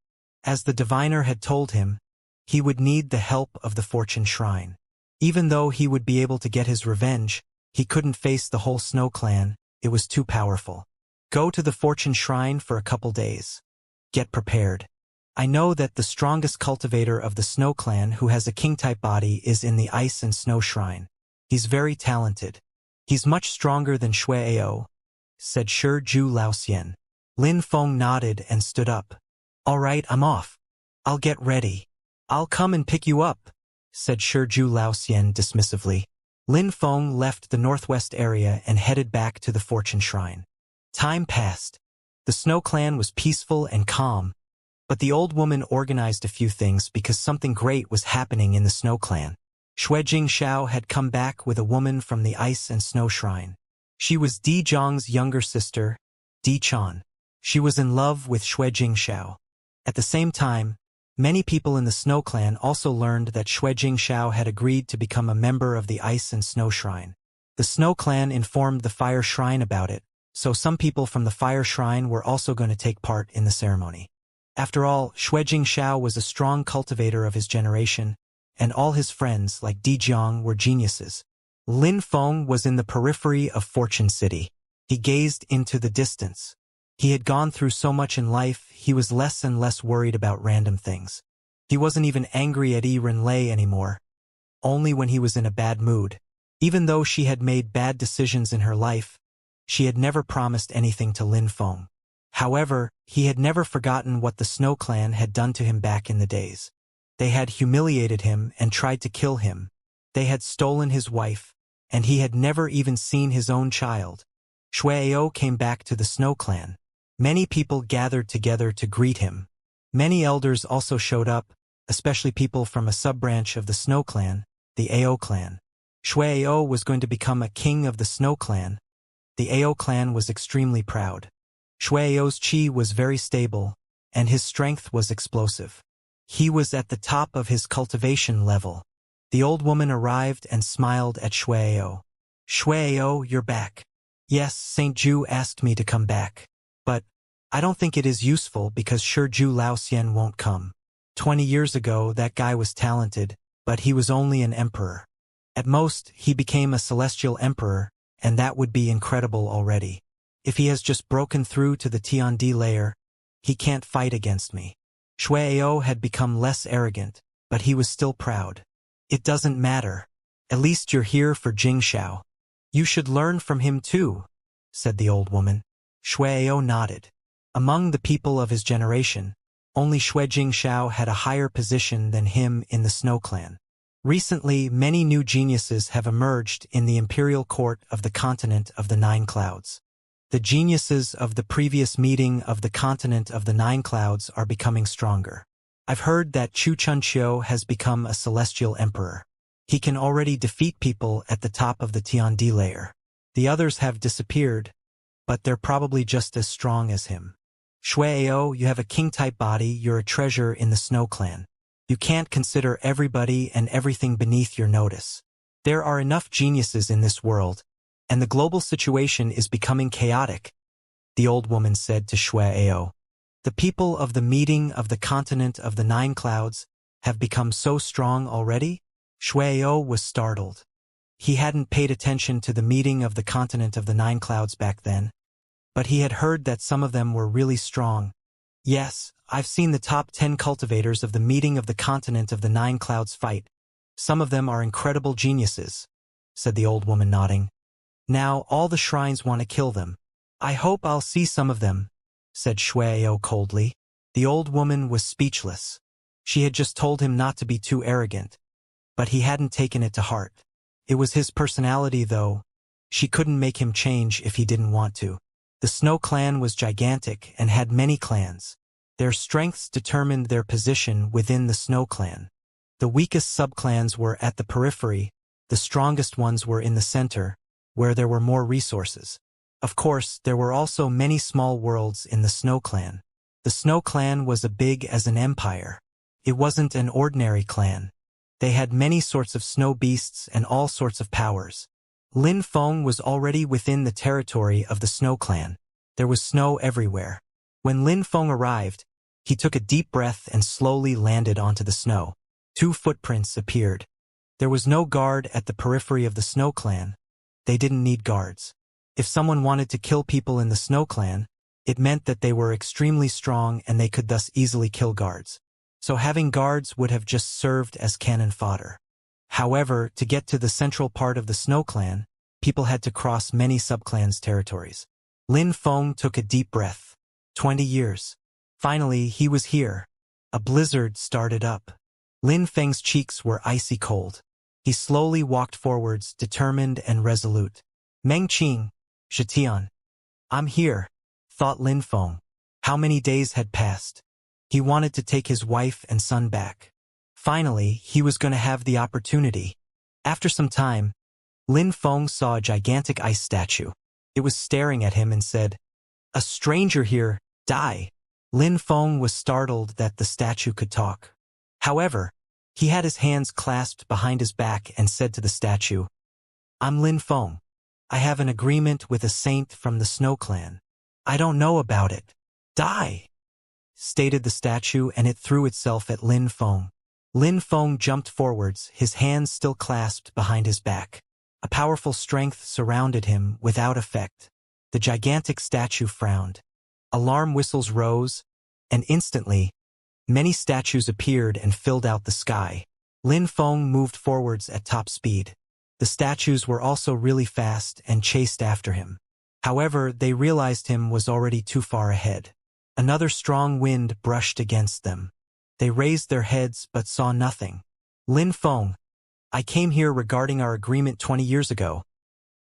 As the diviner had told him, he would need the help of the Fortune Shrine. Even though he would be able to get his revenge, he couldn't face the whole Snow Clan, it was too powerful. Go to the Fortune Shrine for a couple days. Get prepared. I know that the strongest cultivator of the Snow Clan who has a king-type body is in the Ice and Snow Shrine. He's very talented. He's much stronger than Shuai, said Shiju Lao Xian. Lin Feng nodded and stood up. All right, I'm off. I'll get ready. I'll come and pick you up, said Shiju Lao Xian dismissively. Lin Feng left the northwest area and headed back to the Fortune Shrine. Time passed. The Snow Clan was peaceful and calm, but the old woman organized a few things because something great was happening in the Snow Clan. Xianxia had come back with a woman from the Ice and Snow Shrine. She was Di Zhang's younger sister, Di Chan. She was in love with Xianxia. At the same time, many people in the Snow Clan also learned that Xianxia had agreed to become a member of the Ice and Snow Shrine. The Snow Clan informed the Fire Shrine about it, so some people from the Fire Shrine were also going to take part in the ceremony. After all, Xianxia was a strong cultivator of his generation, and all his friends like Di Jiang were geniuses. Lin Feng was in the periphery of Fortune City. He gazed into the distance. He had gone through so much in life, he was less and less worried about random things. He wasn't even angry at Renlei anymore, only when he was in a bad mood. Even though she had made bad decisions in her life, she had never promised anything to Lin Feng. However, he had never forgotten what the Snow Clan had done to him back in the days. They had humiliated him and tried to kill him. They had stolen his wife, and he had never even seen his own child. Shuai came back to the Snow Clan. Many people gathered together to greet him. Many elders also showed up, especially people from a sub-branch of the Snow Clan, the Ao clan. Shuai was going to become a king of the Snow Clan. The Ao clan was extremely proud. Shuai's chi was very stable, and his strength was explosive. He was at the top of his cultivation level. The old woman arrived and smiled at Shuai. Shuai, you're back. Yes, Saint Ju asked me to come back. But I don't think it is useful because Shiju Lao Xian won't come. 20 years ago, that guy was talented, but he was only an emperor. At most, he became a celestial emperor, and that would be incredible already. If he has just broken through to the Tiandi layer, he can't fight against me. Shuai had become less arrogant, but he was still proud. It doesn't matter. At least you're here for Jingxiao. You should learn from him too, said the old woman. Shuai nodded. Among the people of his generation, only Jingxiao had a higher position than him in the Snow Clan. Recently, many new geniuses have emerged in the imperial court of the continent of the Nine Clouds. The geniuses of the previous meeting of the continent of the Nine Clouds are becoming stronger. I've heard that Chu Chunqiu has become a celestial emperor. He can already defeat people at the top of the Tiandi layer. The others have disappeared, but they're probably just as strong as him. Shuai, you have a king-type body, you're a treasure in the Snow Clan. You can't consider everybody and everything beneath your notice. There are enough geniuses in this world, and the global situation is becoming chaotic, the old woman said to Shuai. The people of the meeting of the continent of the Nine Clouds have become so strong already? Shuai was startled. He hadn't paid attention to the meeting of the continent of the Nine Clouds back then, but he had heard that some of them were really strong. Yes, I've seen the top 10 cultivators of the meeting of the continent of the Nine Clouds fight. Some of them are incredible geniuses, said the old woman nodding. Now all the shrines want to kill them. I hope I'll see some of them, said Shuai coldly. The old woman was speechless. She had just told him not to be too arrogant, but he hadn't taken it to heart. It was his personality though. She couldn't make him change if he didn't want to. The Snow Clan was gigantic and had many clans. Their strengths determined their position within the Snow Clan. The weakest subclans were at the periphery, the strongest ones were in the center, where there were more resources. Of course, there were also many small worlds in the Snow Clan. The Snow Clan was as big as an empire. It wasn't an ordinary clan. They had many sorts of snow beasts and all sorts of powers. Lin Feng was already within the territory of the Snow Clan. There was snow everywhere. When Lin Feng arrived, he took a deep breath and slowly landed onto the snow. 2 footprints appeared. There was no guard at the periphery of the Snow Clan. They didn't need guards. If someone wanted to kill people in the Snow Clan, it meant that they were extremely strong and they could thus easily kill guards. So having guards would have just served as cannon fodder. However, to get to the central part of the Snow Clan, people had to cross many subclans' territories. Lin Feng took a deep breath. 20 years. Finally, he was here. A blizzard started up. Lin Feng's cheeks were icy cold. He slowly walked forwards, determined and resolute. Meng Qing, Shitian. I'm here, thought Lin Feng. How many days had passed? He wanted to take his wife and son back. Finally, he was going to have the opportunity. After some time, Lin Feng saw a gigantic ice statue. It was staring at him and said, "A stranger here, die." Lin Feng was startled that the statue could talk. However, he had his hands clasped behind his back and said to the statue, "I'm Lin Feng. I have an agreement with a saint from the Snow Clan. I don't know about it. Die," stated the statue, and it threw itself at Lin Feng. Lin Feng jumped forwards, his hands still clasped behind his back. A powerful strength surrounded him without effect. The gigantic statue frowned. Alarm whistles rose, and instantly, many statues appeared and filled out the sky. Lin Feng moved forwards at top speed. The statues were also really fast and chased after him. However, they realized him was already too far ahead. Another strong wind brushed against them. They raised their heads but saw nothing. "Lin Feng, I came here regarding our agreement 20 years ago,"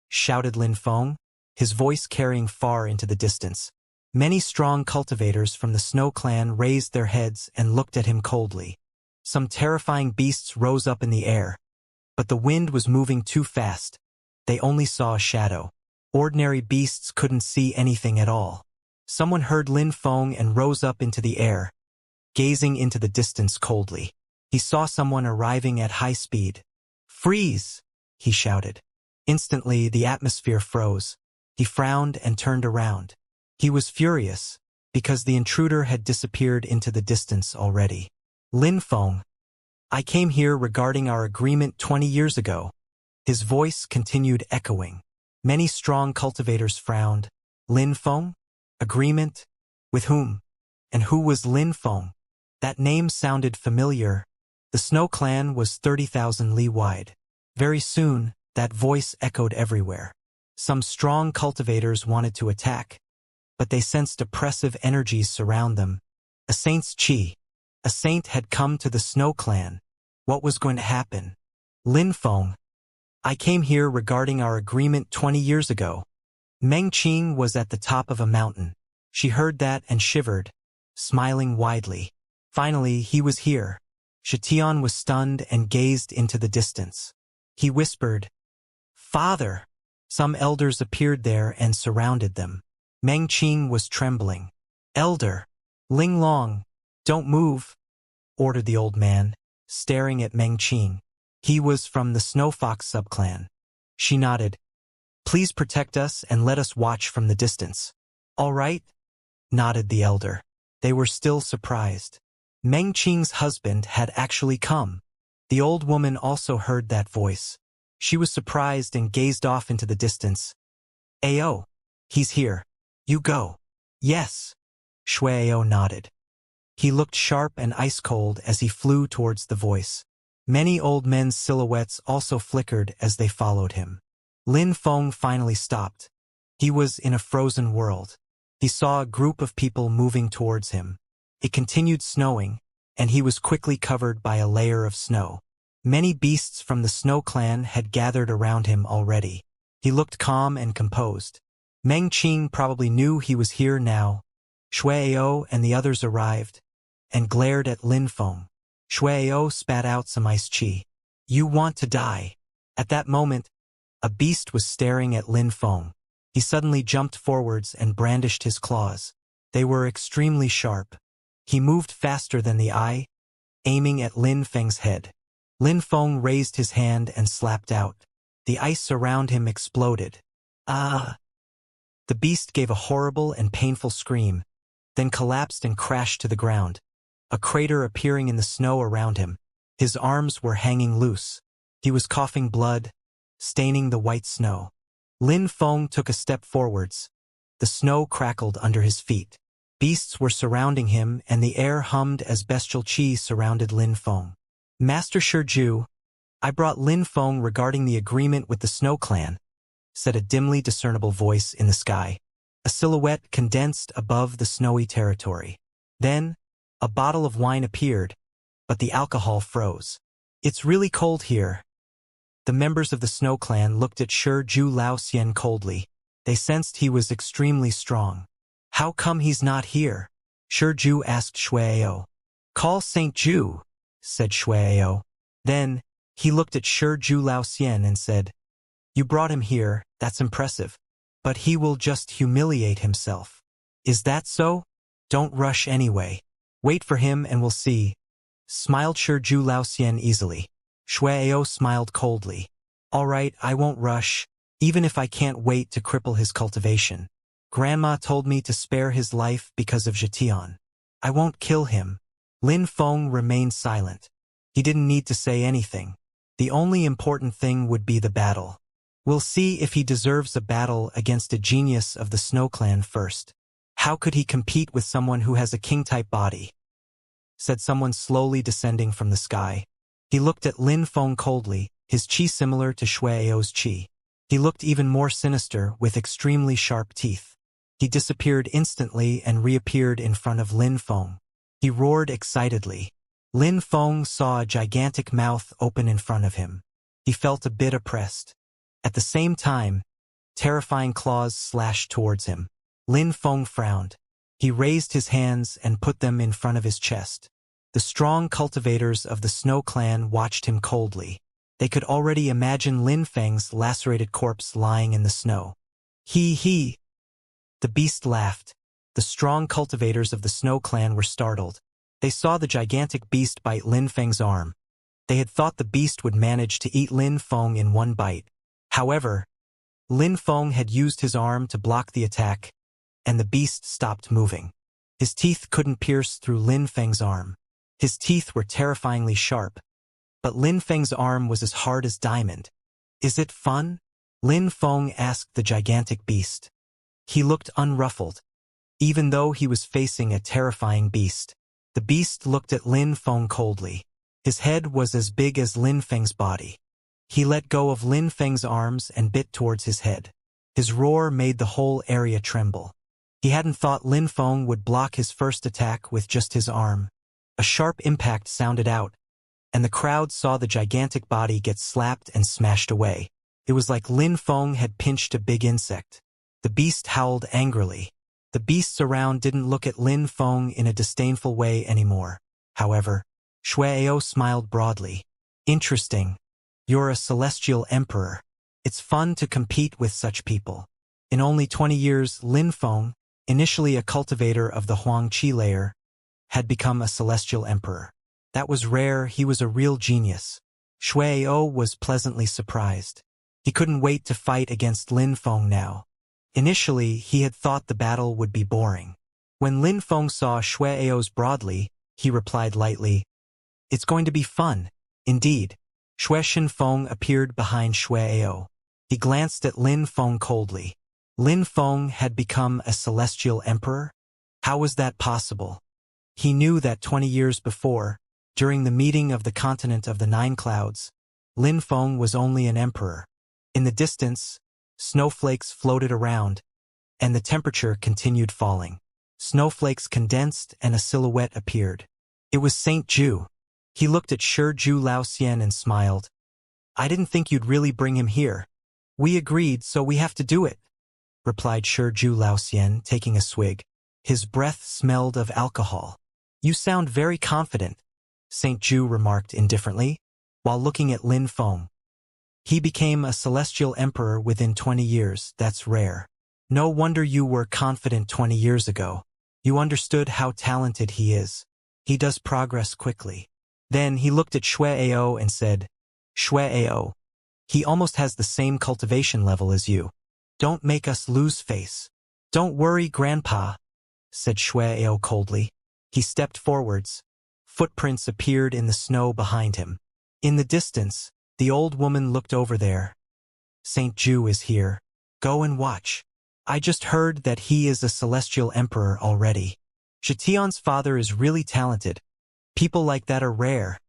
shouted Lin Feng, his voice carrying far into the distance. Many strong cultivators from the Snow Clan raised their heads and looked at him coldly. Some terrifying beasts rose up in the air, but the wind was moving too fast. They only saw a shadow. Ordinary beasts couldn't see anything at all. Someone heard Lin Feng and rose up into the air, gazing into the distance coldly. He saw someone arriving at high speed. "Freeze!" he shouted. Instantly, the atmosphere froze. He frowned and turned around. He was furious, because the intruder had disappeared into the distance already. "Lin Feng, I came here regarding our agreement 20 years ago." His voice continued echoing. Many strong cultivators frowned. "Lin Feng? Agreement? With whom? And who was Lin Feng?" That name sounded familiar. The Snow Clan was 30,000 li wide. Very soon, that voice echoed everywhere. Some strong cultivators wanted to attack, but they sensed oppressive energies surround them. A saint's chi. A saint had come to the Snow Clan. What was going to happen? "Lin Feng, I came here regarding our agreement 20 years ago." Meng Qing was at the top of a mountain. She heard that and shivered, smiling widely. Finally, he was here. Shitian was stunned and gazed into the distance. He whispered, "Father!" Some elders appeared there and surrounded them. Meng Qing was trembling. "Elder, Ling Long, don't move," ordered the old man, staring at Meng Qing. He was from the Snow Fox subclan. She nodded. "Please protect us and let us watch from the distance." "All right," nodded the elder. They were still surprised. Meng Qing's husband had actually come. The old woman also heard that voice. She was surprised and gazed off into the distance. "Ao, he's here. You go." "Yes." Shui Ao nodded. He looked sharp and ice-cold as he flew towards the voice. Many old men's silhouettes also flickered as they followed him. Lin Feng finally stopped. He was in a frozen world. He saw a group of people moving towards him. It continued snowing, and he was quickly covered by a layer of snow. Many beasts from the Snow Clan had gathered around him already. He looked calm and composed. Meng Qing probably knew he was here now. Shuai and the others arrived and glared at Lin Feng. Shuai spat out some ice chi. You want to die. At that moment, a beast was staring at Lin Feng. He suddenly jumped forwards and brandished his claws. They were extremely sharp. He moved faster than the eye, aiming at Lin Feng's head. Lin Feng raised his hand and slapped out. The ice around him exploded. Ah! The beast gave a horrible and painful scream, then collapsed and crashed to the ground, a crater appearing in the snow around him. His arms were hanging loose. He was coughing blood, staining the white snow. Lin Feng took a step forwards. The snow crackled under his feet. Beasts were surrounding him, and the air hummed as bestial chi surrounded Lin Feng. Master Shiju, I brought Lin Feng regarding the agreement with the Snow Clan, said a dimly discernible voice in the sky. A silhouette condensed above the snowy territory. Then, a bottle of wine appeared, but the alcohol froze. It's really cold here. The members of the Snow Clan looked at Shiju Laoxian coldly. They sensed he was extremely strong. How come he's not here? Shiju asked Shuai. Call Saint Ju, said Shuai. Then, he looked at Shiju Laoxian and said, You brought him here, that's impressive. But he will just humiliate himself. Is that so? Don't rush anyway. Wait for him and we'll see. Smiled Shiju Laoxian easily. Shuai smiled coldly. All right, I won't rush, even if I can't wait to cripple his cultivation. Grandma told me to spare his life because of Zhetian. I won't kill him. Lin Feng remained silent. He didn't need to say anything. The only important thing would be the battle. We'll see if he deserves a battle against a genius of the Snow Clan first. How could he compete with someone who has a king-type body? Said someone slowly descending from the sky. He looked at Lin Feng coldly, his chi similar to Shuai's chi. He looked even more sinister with extremely sharp teeth. He disappeared instantly and reappeared in front of Lin Feng. He roared excitedly. Lin Feng saw a gigantic mouth open in front of him. He felt a bit oppressed. At the same time, terrifying claws slashed towards him. Lin Feng frowned. He raised his hands and put them in front of his chest. The strong cultivators of the Snow Clan watched him coldly. They could already imagine Lin Feng's lacerated corpse lying in the snow. He. The beast laughed. The strong cultivators of the Snow Clan were startled. They saw the gigantic beast bite Lin Feng's arm. They had thought the beast would manage to eat Lin Feng in one bite. However, Lin Feng had used his arm to block the attack, and the beast stopped moving. His teeth couldn't pierce through Lin Feng's arm. His teeth were terrifyingly sharp, but Lin Feng's arm was as hard as diamond. Is it fun? Lin Feng asked the gigantic beast. He looked unruffled, even though he was facing a terrifying beast. The beast looked at Lin Feng coldly. His head was as big as Lin Feng's body. He let go of Lin Feng's arms and bit towards his head. His roar made the whole area tremble. He hadn't thought Lin Feng would block his first attack with just his arm. A sharp impact sounded out, and the crowd saw the gigantic body get slapped and smashed away. It was like Lin Feng had pinched a big insect. The beast howled angrily. The beasts around didn't look at Lin Feng in a disdainful way anymore. However, Shuai smiled broadly. Interesting. You're a celestial emperor. It's fun to compete with such people. In only 20 years, Lin Feng, initially a cultivator of the Huang Qi layer, had become a celestial emperor. That was rare. He was a real genius. Shuai was pleasantly surprised. He couldn't wait to fight against Lin Feng now. Initially, he had thought the battle would be boring. When Lin Feng saw Shuai's broadly, he replied lightly, It's going to be fun. Indeed. Shui Feng appeared behind Shuai. He glanced at Lin Feng coldly. Lin Feng had become a celestial emperor? How was that possible? He knew that 20 years before, during the meeting of the continent of the Nine Clouds, Lin Feng was only an emperor. In the distance, snowflakes floated around, and the temperature continued falling. Snowflakes condensed and a silhouette appeared. It was Saint Ju. He looked at Shiju Laoxian and smiled. I didn't think you'd really bring him here. We agreed, so we have to do it. replied Shiju Laoxian, taking a swig. His breath smelled of alcohol. You sound very confident, Saint Ju remarked indifferently, while looking at Lin Feng. He became a celestial emperor within 20 years, that's rare. No wonder you were confident 20 years ago. You understood how talented he is. He does progress quickly. Then he looked at Shui Ao and said, Shui Ao, he almost has the same cultivation level as you. Don't make us lose face. Don't worry, Grandpa, said Shui Ao coldly. He stepped forwards. Footprints appeared in the snow behind him. In the distance, the old woman looked over there. Saint Ju is here. Go and watch. I just heard that he is a celestial emperor already. Zhetian's father is really talented. People like that are rare,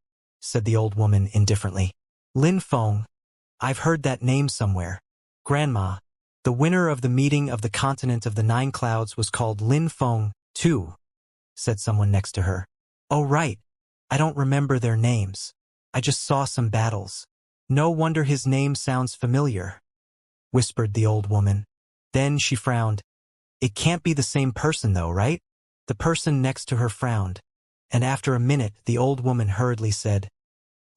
said the old woman indifferently. Lin Feng, I've heard that name somewhere. Grandma, the winner of the meeting of the continent of the 9 clouds was called Lin Feng, too, said someone next to her. Oh right, I don't remember their names. I just saw some battles. No wonder his name sounds familiar, whispered the old woman. Then she frowned. It can't be the same person though, right? The person next to her frowned, and after a minute the old woman hurriedly said,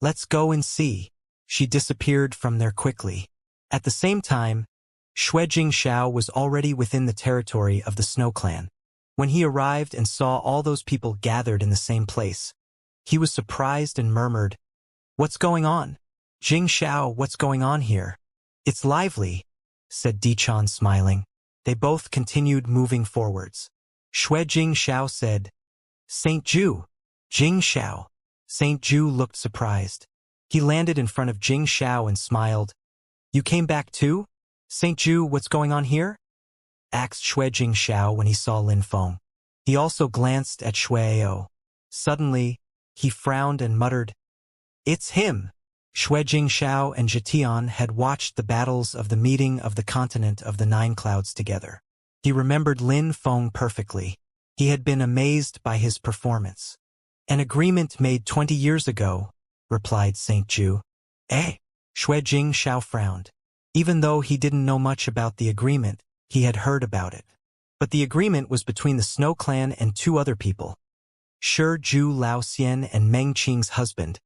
Let's go and see. She disappeared from there quickly. At the same time, Xue Jingxiao was already within the territory of the Snow Clan. When he arrived and saw all those people gathered in the same place, he was surprised and murmured, What's going on? Jingxiao, what's going on here? It's lively, said Dichan smiling. They both continued moving forwards. Xue Jingxiao said, Saint Ju. Jingxiao. Saint Ju looked surprised. He landed in front of Jingxiao and smiled. You came back too? Saint Ju, what's going on here? Asked Xue Jingxiao when he saw Lin Feng. He also glanced at Shui Ao. Suddenly, he frowned and muttered, It's him! Xue Jingxiao and Zhetian had watched the battles of the meeting of the continent of the 9 clouds together. He remembered Lin Feng perfectly. He had been amazed by his performance. An agreement made 20 years ago, replied Saint Ju. Eh? Xue Jingxiao frowned. Even though he didn't know much about the agreement, he had heard about it. But the agreement was between the Snow Clan and 2 other people. Shi Ju Laoxian and Meng Qing's husband,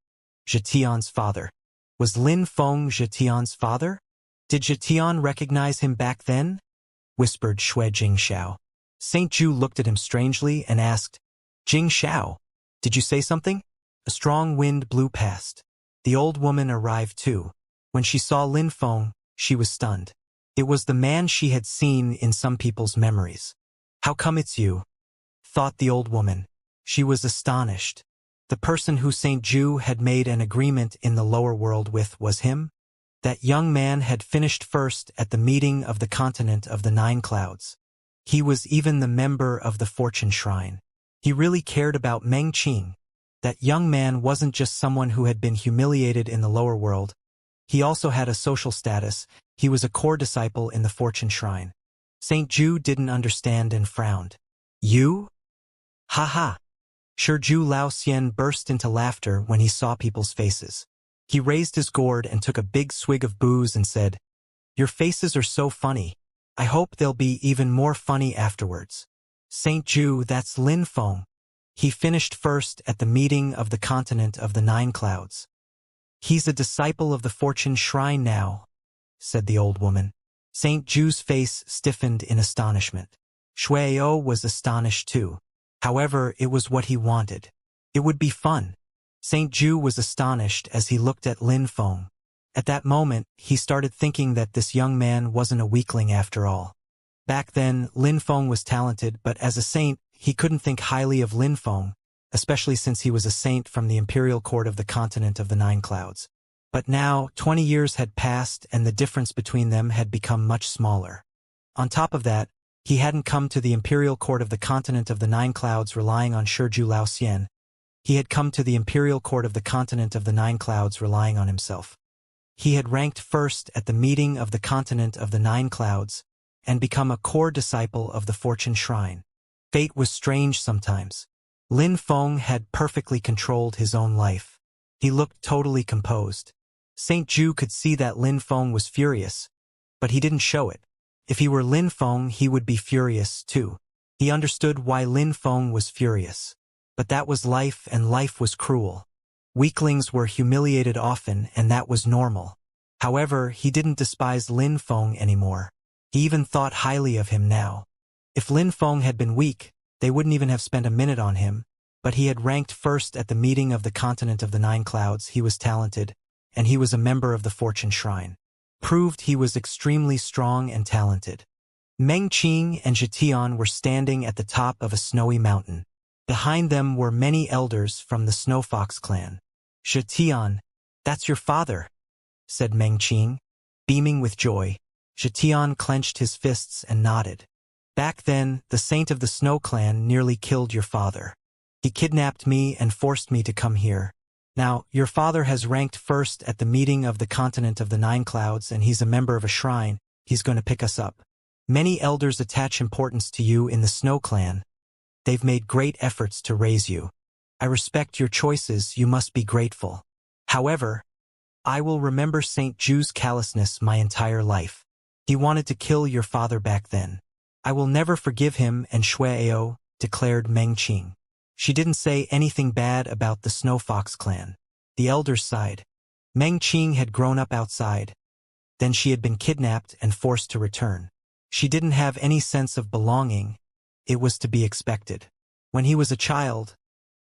Zhetian's father. Was Lin Feng Zhetian's father? Did Zhetian recognize him back then? Whispered Xue Jingxiao. Saint Ju looked at him strangely and asked, Jingxiao, did you say something? A strong wind blew past. The old woman arrived too. When she saw Lin Feng, she was stunned. It was the man she had seen in some people's memories. How come it's you? Thought the old woman. She was astonished. The person who Saint Ju had made an agreement in the lower world with was him? That young man had finished first at the meeting of the continent of the 9 clouds. He was even the member of the Fortune Shrine. He really cared about Meng Qing. That young man wasn't just someone who had been humiliated in the lower world. He also had a social status. He was a core disciple in the Fortune Shrine. Saint Ju didn't understand and frowned. You? Ha ha. Shi Ju Laoxian burst into laughter when he saw people's faces. He raised his gourd and took a big swig of booze and said, Your faces are so funny. I hope they'll be even more funny afterwards. Saint Ju, that's Lin Feng. He finished first at the meeting of the continent of the 9 clouds. He's a disciple of the Fortune Shrine now, said the old woman. Saint Ju's face stiffened in astonishment. Shui Ao was astonished too. However, it was what he wanted. It would be fun. Saint Ju was astonished as he looked at Lin Feng. At that moment, he started thinking that this young man wasn't a weakling after all. Back then, Lin Feng was talented, but as a saint, he couldn't think highly of Lin Feng, especially since he was a saint from the imperial court of the continent of the 9 clouds. But now, 20 years had passed and the difference between them had become much smaller. On top of that, he hadn't come to the imperial court of the continent of the 9 clouds relying on Shi Ju Laoxian. He had come to the imperial court of the continent of the 9 clouds relying on himself. He had ranked first at the meeting of the continent of the 9 clouds and become a core disciple of the Fortune Shrine. Fate was strange sometimes. Lin Feng had perfectly controlled his own life. He looked totally composed. Saint Ju could see that Lin Feng was furious, but he didn't show it. If he were Lin Feng, he would be furious, too. He understood why Lin Feng was furious. But that was life, and life was cruel. Weaklings were humiliated often, and that was normal. However, he didn't despise Lin Feng anymore. He even thought highly of him now. If Lin Feng had been weak, they wouldn't even have spent a minute on him, but he had ranked first at the meeting of the Continent of the Nine Clouds. He was talented, and he was a member of the Fortune Shrine. Proved he was extremely strong and talented. Meng Qing and Zhetian were standing at the top of a snowy mountain. Behind them were many elders from the Snow Fox clan. Zhetian, that's your father, said Meng Qing. Beaming with joy, Zhetian clenched his fists and nodded. Back then, the Saint of the Snow Clan nearly killed your father. He kidnapped me and forced me to come here. Now, your father has ranked first at the meeting of the Continent of the Nine Clouds, and he's a member of a shrine. He's going to pick us up. Many elders attach importance to you in the Snow Clan. They've made great efforts to raise you. I respect your choices, you must be grateful. However, I will remember Saint Ju's callousness my entire life. He wanted to kill your father back then. I will never forgive him, and Shueao, declared Meng Qing. She didn't say anything bad about the Snow Fox clan. The elders sighed. Meng Qing had grown up outside. Then she had been kidnapped and forced to return. She didn't have any sense of belonging. It was to be expected. When he was a child,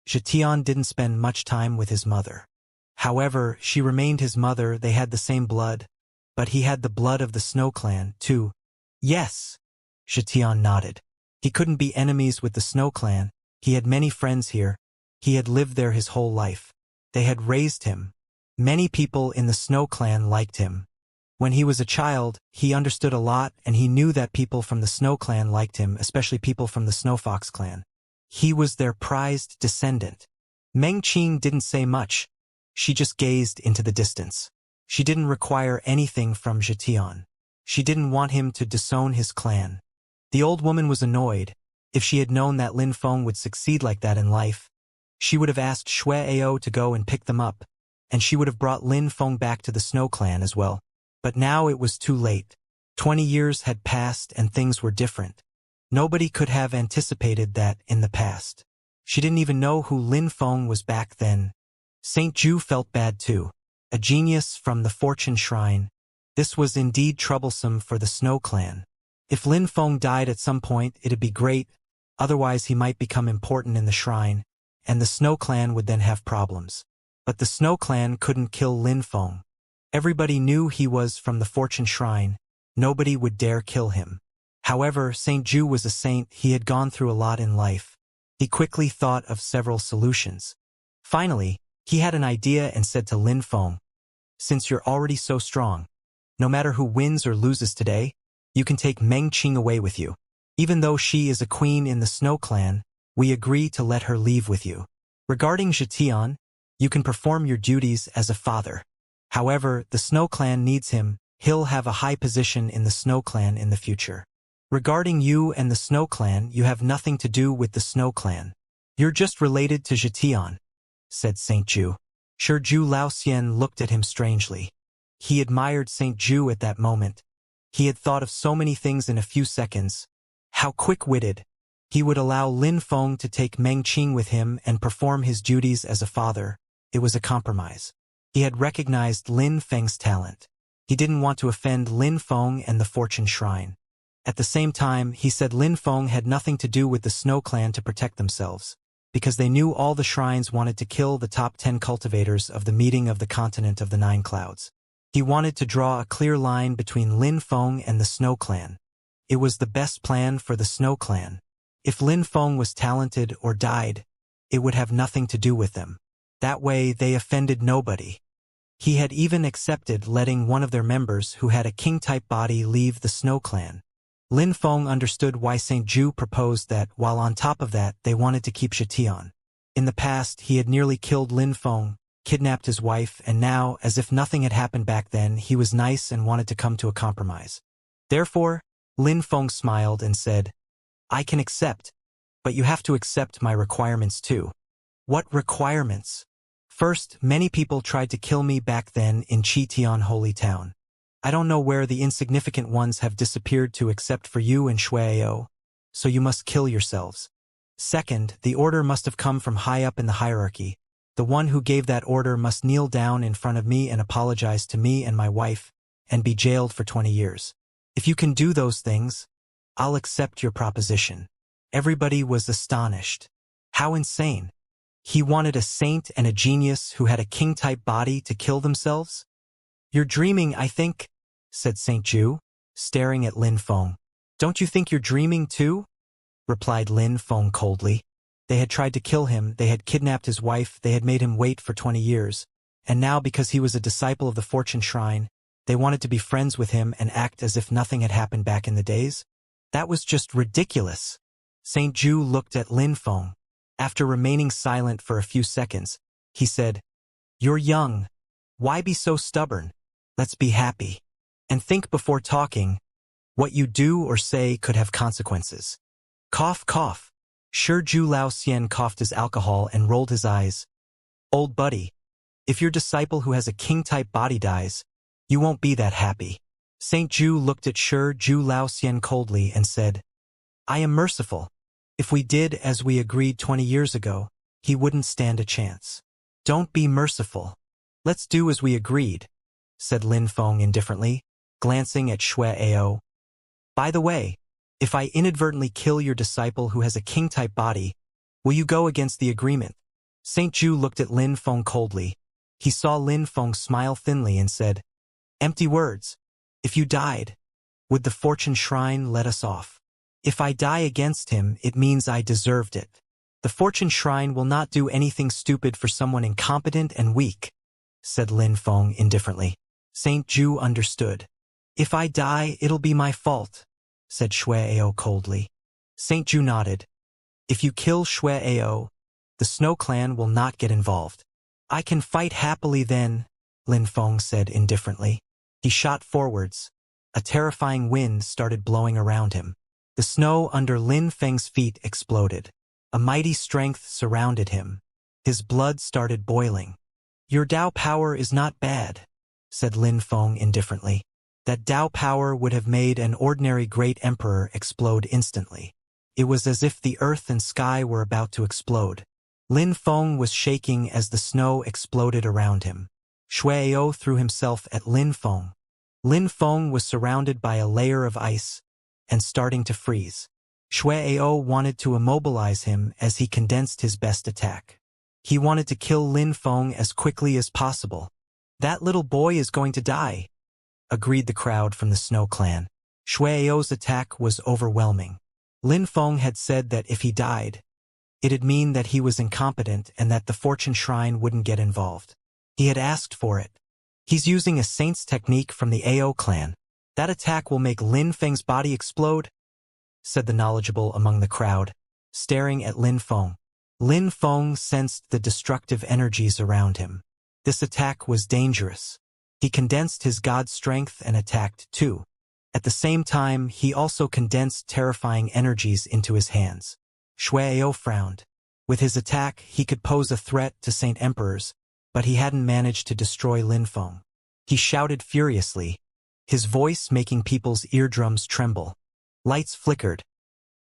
Zhetian didn't spend much time with his mother. However, she remained his mother. They had the same blood, but he had the blood of the Snow Clan, too. Yes, Zhetian nodded. He couldn't be enemies with the Snow Clan. He had many friends here. He had lived there his whole life. They had raised him. Many people in the Snow Clan liked him. When he was a child, he understood a lot, and he knew that people from the Snow Clan liked him, especially people from the Snow Fox clan. He was their prized descendant. Meng Qing didn't say much. She just gazed into the distance. She didn't require anything from Zhetian. She didn't want him to disown his clan. The old woman was annoyed. If she had known that Lin Feng would succeed like that in life, she would have asked Shueao to go and pick them up, and she would have brought Lin Feng back to the Snow Clan as well. But now it was too late. 20 years had passed and things were different. Nobody could have anticipated that in the past. She didn't even know who Lin Feng was back then. Saint Ju felt bad too. A genius from the Fortune Shrine. This was indeed troublesome for the Snow Clan. If Lin Feng died at some point, it'd be great. Otherwise he might become important in the shrine, and the Snow Clan would then have problems. But the Snow Clan couldn't kill Lin Feng. Everybody knew he was from the Fortune Shrine. Nobody would dare kill him. However, Saint Ju was a saint. He had gone through a lot in life. He quickly thought of several solutions. Finally, he had an idea and said to Lin Feng, "Since you're already so strong, no matter who wins or loses today, you can take Meng Qing away with you. Even though she is a queen in the Snow Clan, we agree to let her leave with you. Regarding Zhetian, you can perform your duties as a father. However, the Snow Clan needs him. He'll have a high position in the Snow Clan in the future. Regarding you and the Snow Clan, you have nothing to do with the Snow Clan. You're just related to Zhetian," said Saint Ju. Sure, Ju Laoxian looked at him strangely. He admired Saint Ju at that moment. He had thought of so many things in a few seconds. How quick-witted. He would allow Lin Feng to take Meng Qing with him and perform his duties as a father. It was a compromise. He had recognized Lin Feng's talent. He didn't want to offend Lin Feng and the Fortune Shrine. At the same time, he said Lin Feng had nothing to do with the Snow Clan to protect themselves, because they knew all the shrines wanted to kill the top 10 cultivators of the meeting of the Continent of the Nine Clouds. He wanted to draw a clear line between Lin Feng and the Snow Clan. It was the best plan for the Snow Clan. If Lin Feng was talented or died, it would have nothing to do with them. That way, they offended nobody. He had even accepted letting one of their members who had a king-type body leave the Snow Clan. Lin Feng understood why Saint Ju proposed that, while on top of that, they wanted to keep Zhetian. In the past, he had nearly killed Lin Feng, kidnapped his wife, and now, as if nothing had happened back then, he was nice and wanted to come to a compromise. Therefore, Lin Feng smiled and said, "I can accept, but you have to accept my requirements too." "What requirements?" "First, many people tried to kill me back then in Qitian Holy Town. I don't know where the insignificant ones have disappeared to except for you and Shueao, so you must kill yourselves. Second, the order must have come from high up in the hierarchy. The one who gave that order must kneel down in front of me and apologize to me and my wife, and be jailed for 20 years. If you can do those things, I'll accept your proposition. Everybody was astonished. How insane. He wanted a saint and a genius who had a king-type body to kill themselves? You're dreaming, I think, said Saint Ju, staring at Lin Feng. Don't you think you're dreaming too? Replied Lin Feng coldly. They had tried to kill him, they had kidnapped his wife, they had made him wait for 20 years, and now because he was a disciple of the Fortune Shrine, they wanted to be friends with him and act as if nothing had happened back in the days? That was just ridiculous. Saint Ju looked at Lin Feng. After remaining silent for a few seconds, he said, You're young. Why be so stubborn? Let's be happy. And think before talking. What you do or say could have consequences. Cough, cough. Shi Ju Lao Xian coughed his alcohol and rolled his eyes. Old buddy, if your disciple who has a king-type body dies, you won't be that happy. Saint Ju looked at Shi Ju Lao Xian coldly and said, I am merciful. If we did as we agreed 20 years ago, he wouldn't stand a chance. Don't be merciful. Let's do as we agreed, said Lin Feng indifferently, glancing at Shueao. By the way, if I inadvertently kill your disciple who has a king-type body, will you go against the agreement? Saint Ju looked at Lin Feng coldly. He saw Lin Feng smile thinly and said, Empty words. If you died, would the Fortune Shrine let us off? If I die against him, it means I deserved it. The Fortune Shrine will not do anything stupid for someone incompetent and weak, said Lin Feng indifferently. Saint Ju understood. If I die, it'll be my fault, said Shueao coldly. Saint Ju nodded. If you kill Shueao, the Snow Clan will not get involved. I can fight happily then, Lin Feng said indifferently. He shot forwards. A terrifying wind started blowing around him. The snow under Lin Feng's feet exploded. A mighty strength surrounded him. His blood started boiling. Your Dao power is not bad, said Lin Feng indifferently. That Dao power would have made an ordinary great emperor explode instantly. It was as if the earth and sky were about to explode. Lin Feng was shaking as the snow exploded around him. Shueao threw himself at Lin Feng. Lin Feng was surrounded by a layer of ice and starting to freeze. Shueao wanted to immobilize him as he condensed his best attack. He wanted to kill Lin Feng as quickly as possible. That little boy is going to die, agreed the crowd from the Snow Clan. Shueao's attack was overwhelming. Lin Feng had said that if he died, it'd mean that he was incompetent and that the Fortune Shrine wouldn't get involved. He had asked for it. He's using a saint's technique from the AO clan. That attack will make Lin Feng's body explode, said the knowledgeable among the crowd, staring at Lin Feng. Lin Feng sensed the destructive energies around him. This attack was dangerous. He condensed his god strength and attacked too. At the same time, he also condensed terrifying energies into his hands. Shueao frowned. With his attack, he could pose a threat to Saint Emperors, but he hadn't managed to destroy Lin Feng. He shouted furiously, his voice making people's eardrums tremble. Lights flickered.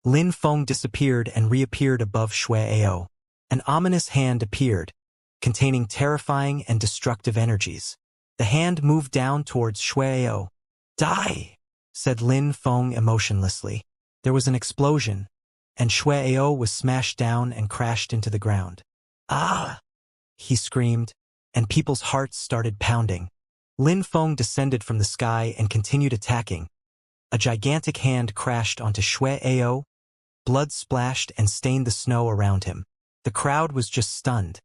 Lin Feng disappeared and reappeared above Shueao. An ominous hand appeared, containing terrifying and destructive energies. The hand moved down towards Shueao. Die, said Lin Feng emotionlessly. There was an explosion, and Shueao was smashed down and crashed into the ground. Ah! He screamed, and people's hearts started pounding. Lin Feng descended from the sky and continued attacking. A gigantic hand crashed onto Shueao. Blood splashed and stained the snow around him. The crowd was just stunned,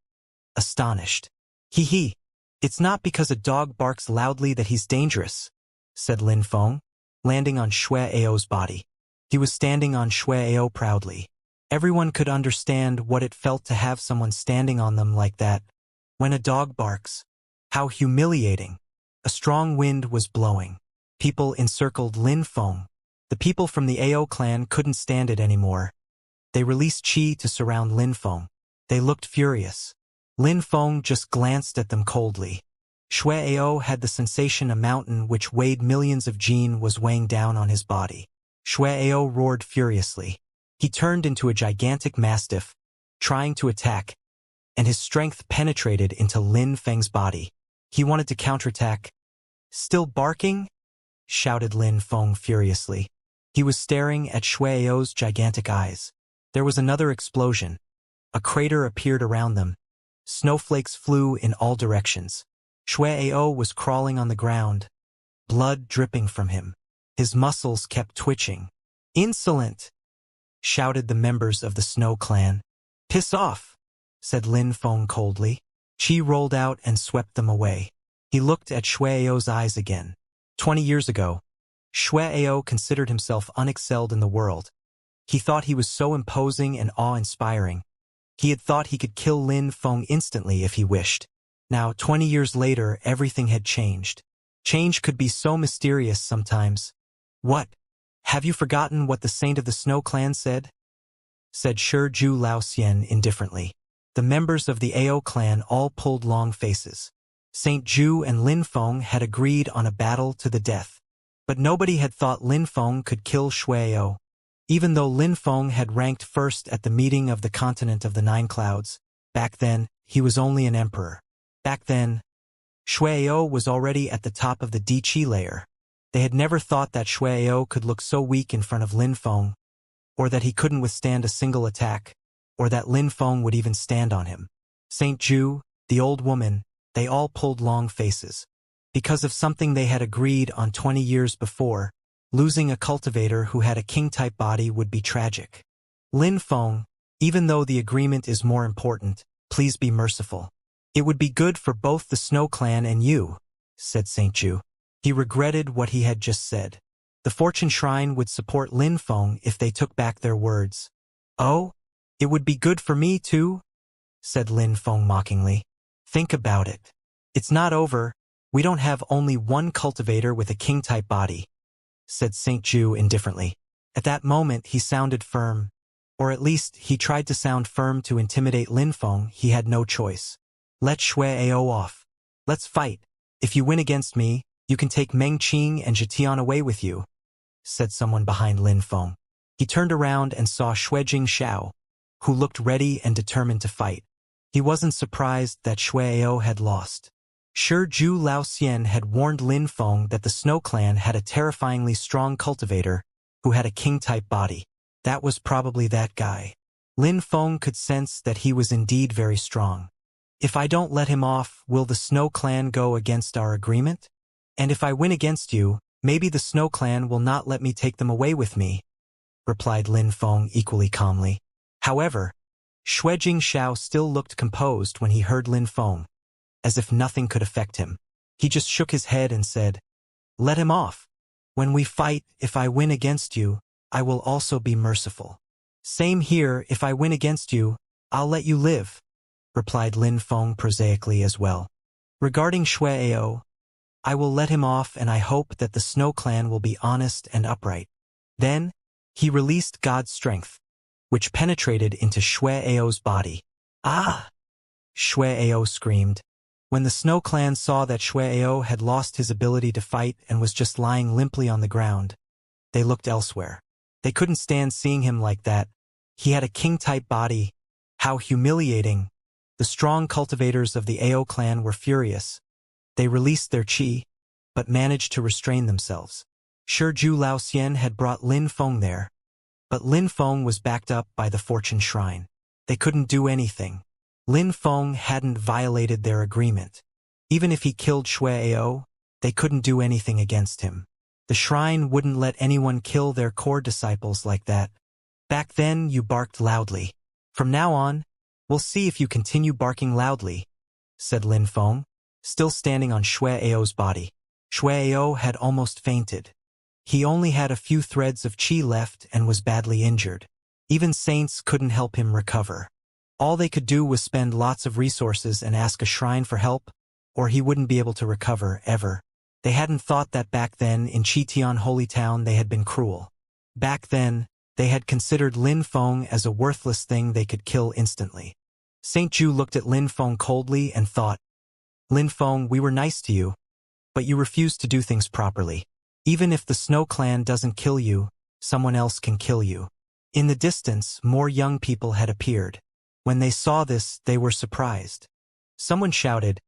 astonished. Hee. It's not because a dog barks loudly that he's dangerous, said Lin Feng, landing on Shueao's body. He was standing on Shueao proudly. Everyone could understand what it felt to have someone standing on them like that. When a dog barks, how humiliating. A strong wind was blowing. People encircled Lin Feng. The people from the AO clan couldn't stand it anymore. They released qi to surround Lin Feng. They looked furious. Lin Feng just glanced at them coldly. Shuai had the sensation a mountain which weighed millions of jin was weighing down on his body. Shuai roared furiously. He turned into a gigantic mastiff, trying to attack, and his strength penetrated into Lin Feng's body. He wanted to counterattack. "Still barking?" shouted Lin Feng furiously. He was staring at Shuai's gigantic eyes. There was another explosion. A crater appeared around them. Snowflakes flew in all directions. Shuai was crawling on the ground, blood dripping from him. His muscles kept twitching. "Insolent!" shouted the members of the Snow Clan. "Piss off!" said Lin Feng coldly. Qi rolled out and swept them away. He looked at Shuai's eyes again. 20 years ago, Shuai considered himself unexcelled in the world. He thought he was so imposing and awe-inspiring. He had thought he could kill Lin Feng instantly if he wished. Now, 20 years later, everything had changed. Change could be so mysterious sometimes. "What? Have you forgotten what the Saint of the Snow Clan said?" said Shiju Laoxian indifferently. The members of the Ao clan all pulled long faces. Saint Ju and Lin Feng had agreed on a battle to the death. But nobody had thought Lin Feng could kill Shuai. Even though Lin Feng had ranked first at the meeting of the Continent of the Nine Clouds, back then, he was only an emperor. Back then, Shuai was already at the top of the Di Qi layer. They had never thought that Shuai could look so weak in front of Lin Feng, or that he couldn't withstand a single attack, or that Lin Feng would even stand on him. Saint Ju, the old woman, they all pulled long faces. Because of something they had agreed on 20 years before, losing a cultivator who had a king-type body would be tragic. "Lin Feng, even though the agreement is more important, please be merciful. It would be good for both the Snow Clan and you," said Saint Ju. He regretted what he had just said. The Fortune Shrine would support Lin Feng if they took back their words. "Oh? It would be good for me too?" said Lin Feng mockingly. "Think about it. It's not over. We don't have only one cultivator with a king-type body," said Saint Ju indifferently. At that moment he sounded firm. Or at least he tried to sound firm to intimidate Lin Feng. He had no choice. "Let Shuai off. Let's fight. If you win against me, you can take Meng Qing and Zhetian away with you," said someone behind Lin Feng. He turned around and saw Xiao, who looked ready and determined to fight. He wasn't surprised that Shuai had lost. Shiju Laoxian had warned Lin Feng that the Snow Clan had a terrifyingly strong cultivator who had a king-type body. That was probably that guy. Lin Feng could sense that he was indeed very strong. "If I don't let him off, will the Snow Clan go against our agreement? And if I win against you, maybe the Snow Clan will not let me take them away with me," replied Lin Feng equally calmly. However, Xiao still looked composed when he heard Lin Feng, as if nothing could affect him. He just shook his head and said, "Let him off. When we fight, if I win against you, I will also be merciful. Same here, if I win against you, I'll let you live," replied Lin Feng prosaically as well. "Regarding Shuai, I will let him off, and I hope that the Snow Clan will be honest and upright." Then, he released God's strength, which penetrated into Shuai's body. "Ah!" Shuai screamed. When the Snow Clan saw that Shuai had lost his ability to fight and was just lying limply on the ground, they looked elsewhere. They couldn't stand seeing him like that. He had a king-type body. How humiliating! The strong cultivators of the Ao clan were furious. They released their qi, but managed to restrain themselves. Shiju Laoxian had brought Lin Feng there, but Lin Feng was backed up by the Fortune Shrine. They couldn't do anything. Lin Feng hadn't violated their agreement. Even if he killed Shuai, they couldn't do anything against him. The shrine wouldn't let anyone kill their core disciples like that. "Back then you barked loudly. From now on, we'll see if you continue barking loudly," said Lin Feng, still standing on Shuai's body. Shuai had almost fainted. He only had a few threads of qi left and was badly injured. Even saints couldn't help him recover. All they could do was spend lots of resources and ask a shrine for help, or he wouldn't be able to recover, ever. They hadn't thought that back then in Qitian Holy Town they had been cruel. Back then, they had considered Lin Feng as a worthless thing they could kill instantly. Saint Ju looked at Lin Feng coldly and thought, Lin Feng, we were nice to you, but you refused to do things properly. Even if the Snow Clan doesn't kill you, someone else can kill you. In the distance, more young people had appeared. When they saw this, they were surprised. Someone shouted,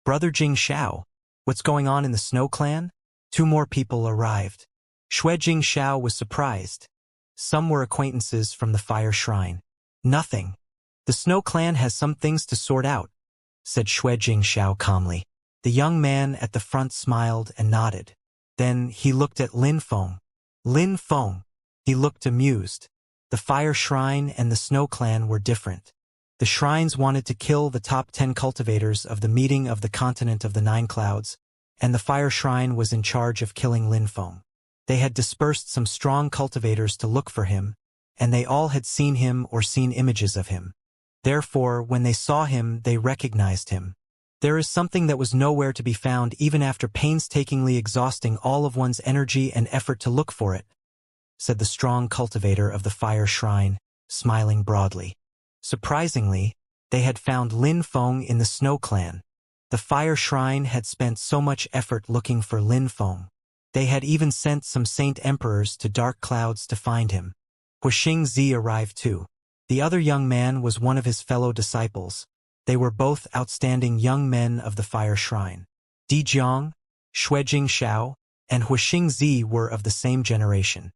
"Brother Jing Xiao, what's going on in the Snow Clan?" 2 more people arrived. Xue Jing Xiao was surprised. Some were acquaintances from the Fire Shrine. "Nothing. The Snow Clan has some things to sort out," said Xue Jing Xiao calmly. The young man at the front smiled and nodded. Then he looked at Lin Feng. Lin Feng. He looked amused. The Fire Shrine and the Snow Clan were different. The shrines wanted to kill the top 10 cultivators of the meeting of the continent of the 9 clouds, and the Fire Shrine was in charge of killing Lin Feng. They had dispersed some strong cultivators to look for him, and they all had seen him or seen images of him. Therefore, when they saw him, they recognized him. There is something that was nowhere to be found even after painstakingly exhausting all of one's energy and effort to look for it, said the strong cultivator of the Fire Shrine, smiling broadly. Surprisingly, they had found Lin Feng in the Snow Clan. The Fire Shrine had spent so much effort looking for Lin Feng. They had even sent some Saint Emperors to dark clouds to find him. Huixingzi arrived too. The other young man was one of his fellow disciples. They were both outstanding young men of the Fire Shrine. Di Jiang, Xue Jing Xiao, and Huixingzi were of the same generation.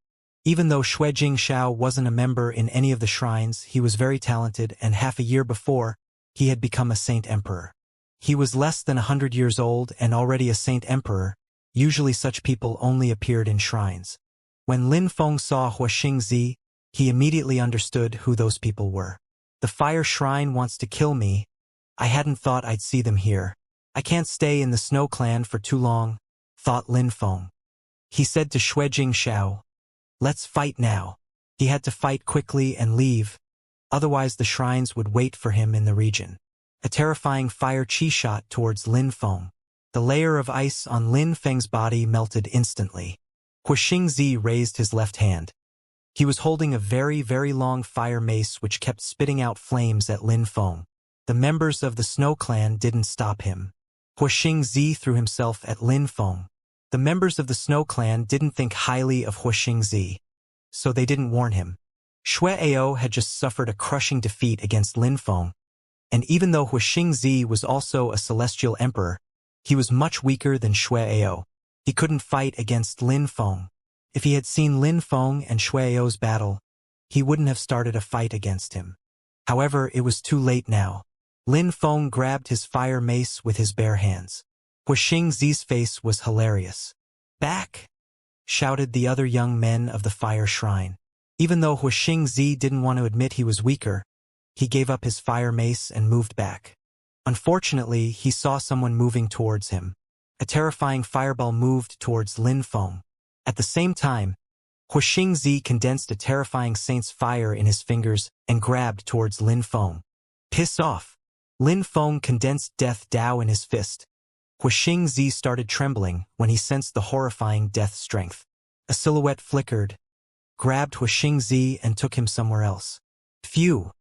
Even though Xue Jing Xiao wasn't a member in any of the shrines, he was very talented, and half a year before, he had become a Saint Emperor. He was less than 100 years old and already a Saint Emperor. Usually such people only appeared in shrines. When Lin Feng saw Huixingzi, he immediately understood who those people were. The Fire Shrine wants to kill me. I hadn't thought I'd see them here. I can't stay in the Snow Clan for too long, thought Lin Feng. He said to Xue Jing Xiao, "Let's fight now." He had to fight quickly and leave, otherwise the shrines would wait for him in the region. A terrifying fire chi shot towards Lin Feng. The layer of ice on Lin Feng's body melted instantly. Huixingzi raised his left hand. He was holding a very, very long fire mace which kept spitting out flames at Lin Feng. The members of the Snow Clan didn't stop him. Huixingzi threw himself at Lin Feng. The members of the Snow Clan didn't think highly of Huixingzi, so they didn't warn him. Xue Ao had just suffered a crushing defeat against Lin Feng, and even though Huixingzi was also a celestial emperor, he was much weaker than Xue Ao. He couldn't fight against Lin Feng. If he had seen Lin Feng and Xue Ao's battle, he wouldn't have started a fight against him. However, it was too late now. Lin Feng grabbed his fire mace with his bare hands. Huixingzi's face was hilarious. "Back!" shouted the other young men of the Fire Shrine. Even though Huixingzi didn't want to admit he was weaker, he gave up his fire mace and moved back. Unfortunately, he saw someone moving towards him. A terrifying fireball moved towards Lin Feng. At the same time, Huixingzi condensed a terrifying saint's fire in his fingers and grabbed towards Lin Feng. "Piss off!" Lin Feng condensed Death Dao in his fist. Huixingzi started trembling when he sensed the horrifying death strength. A silhouette flickered, grabbed Huixingzi and took him somewhere else. Phew!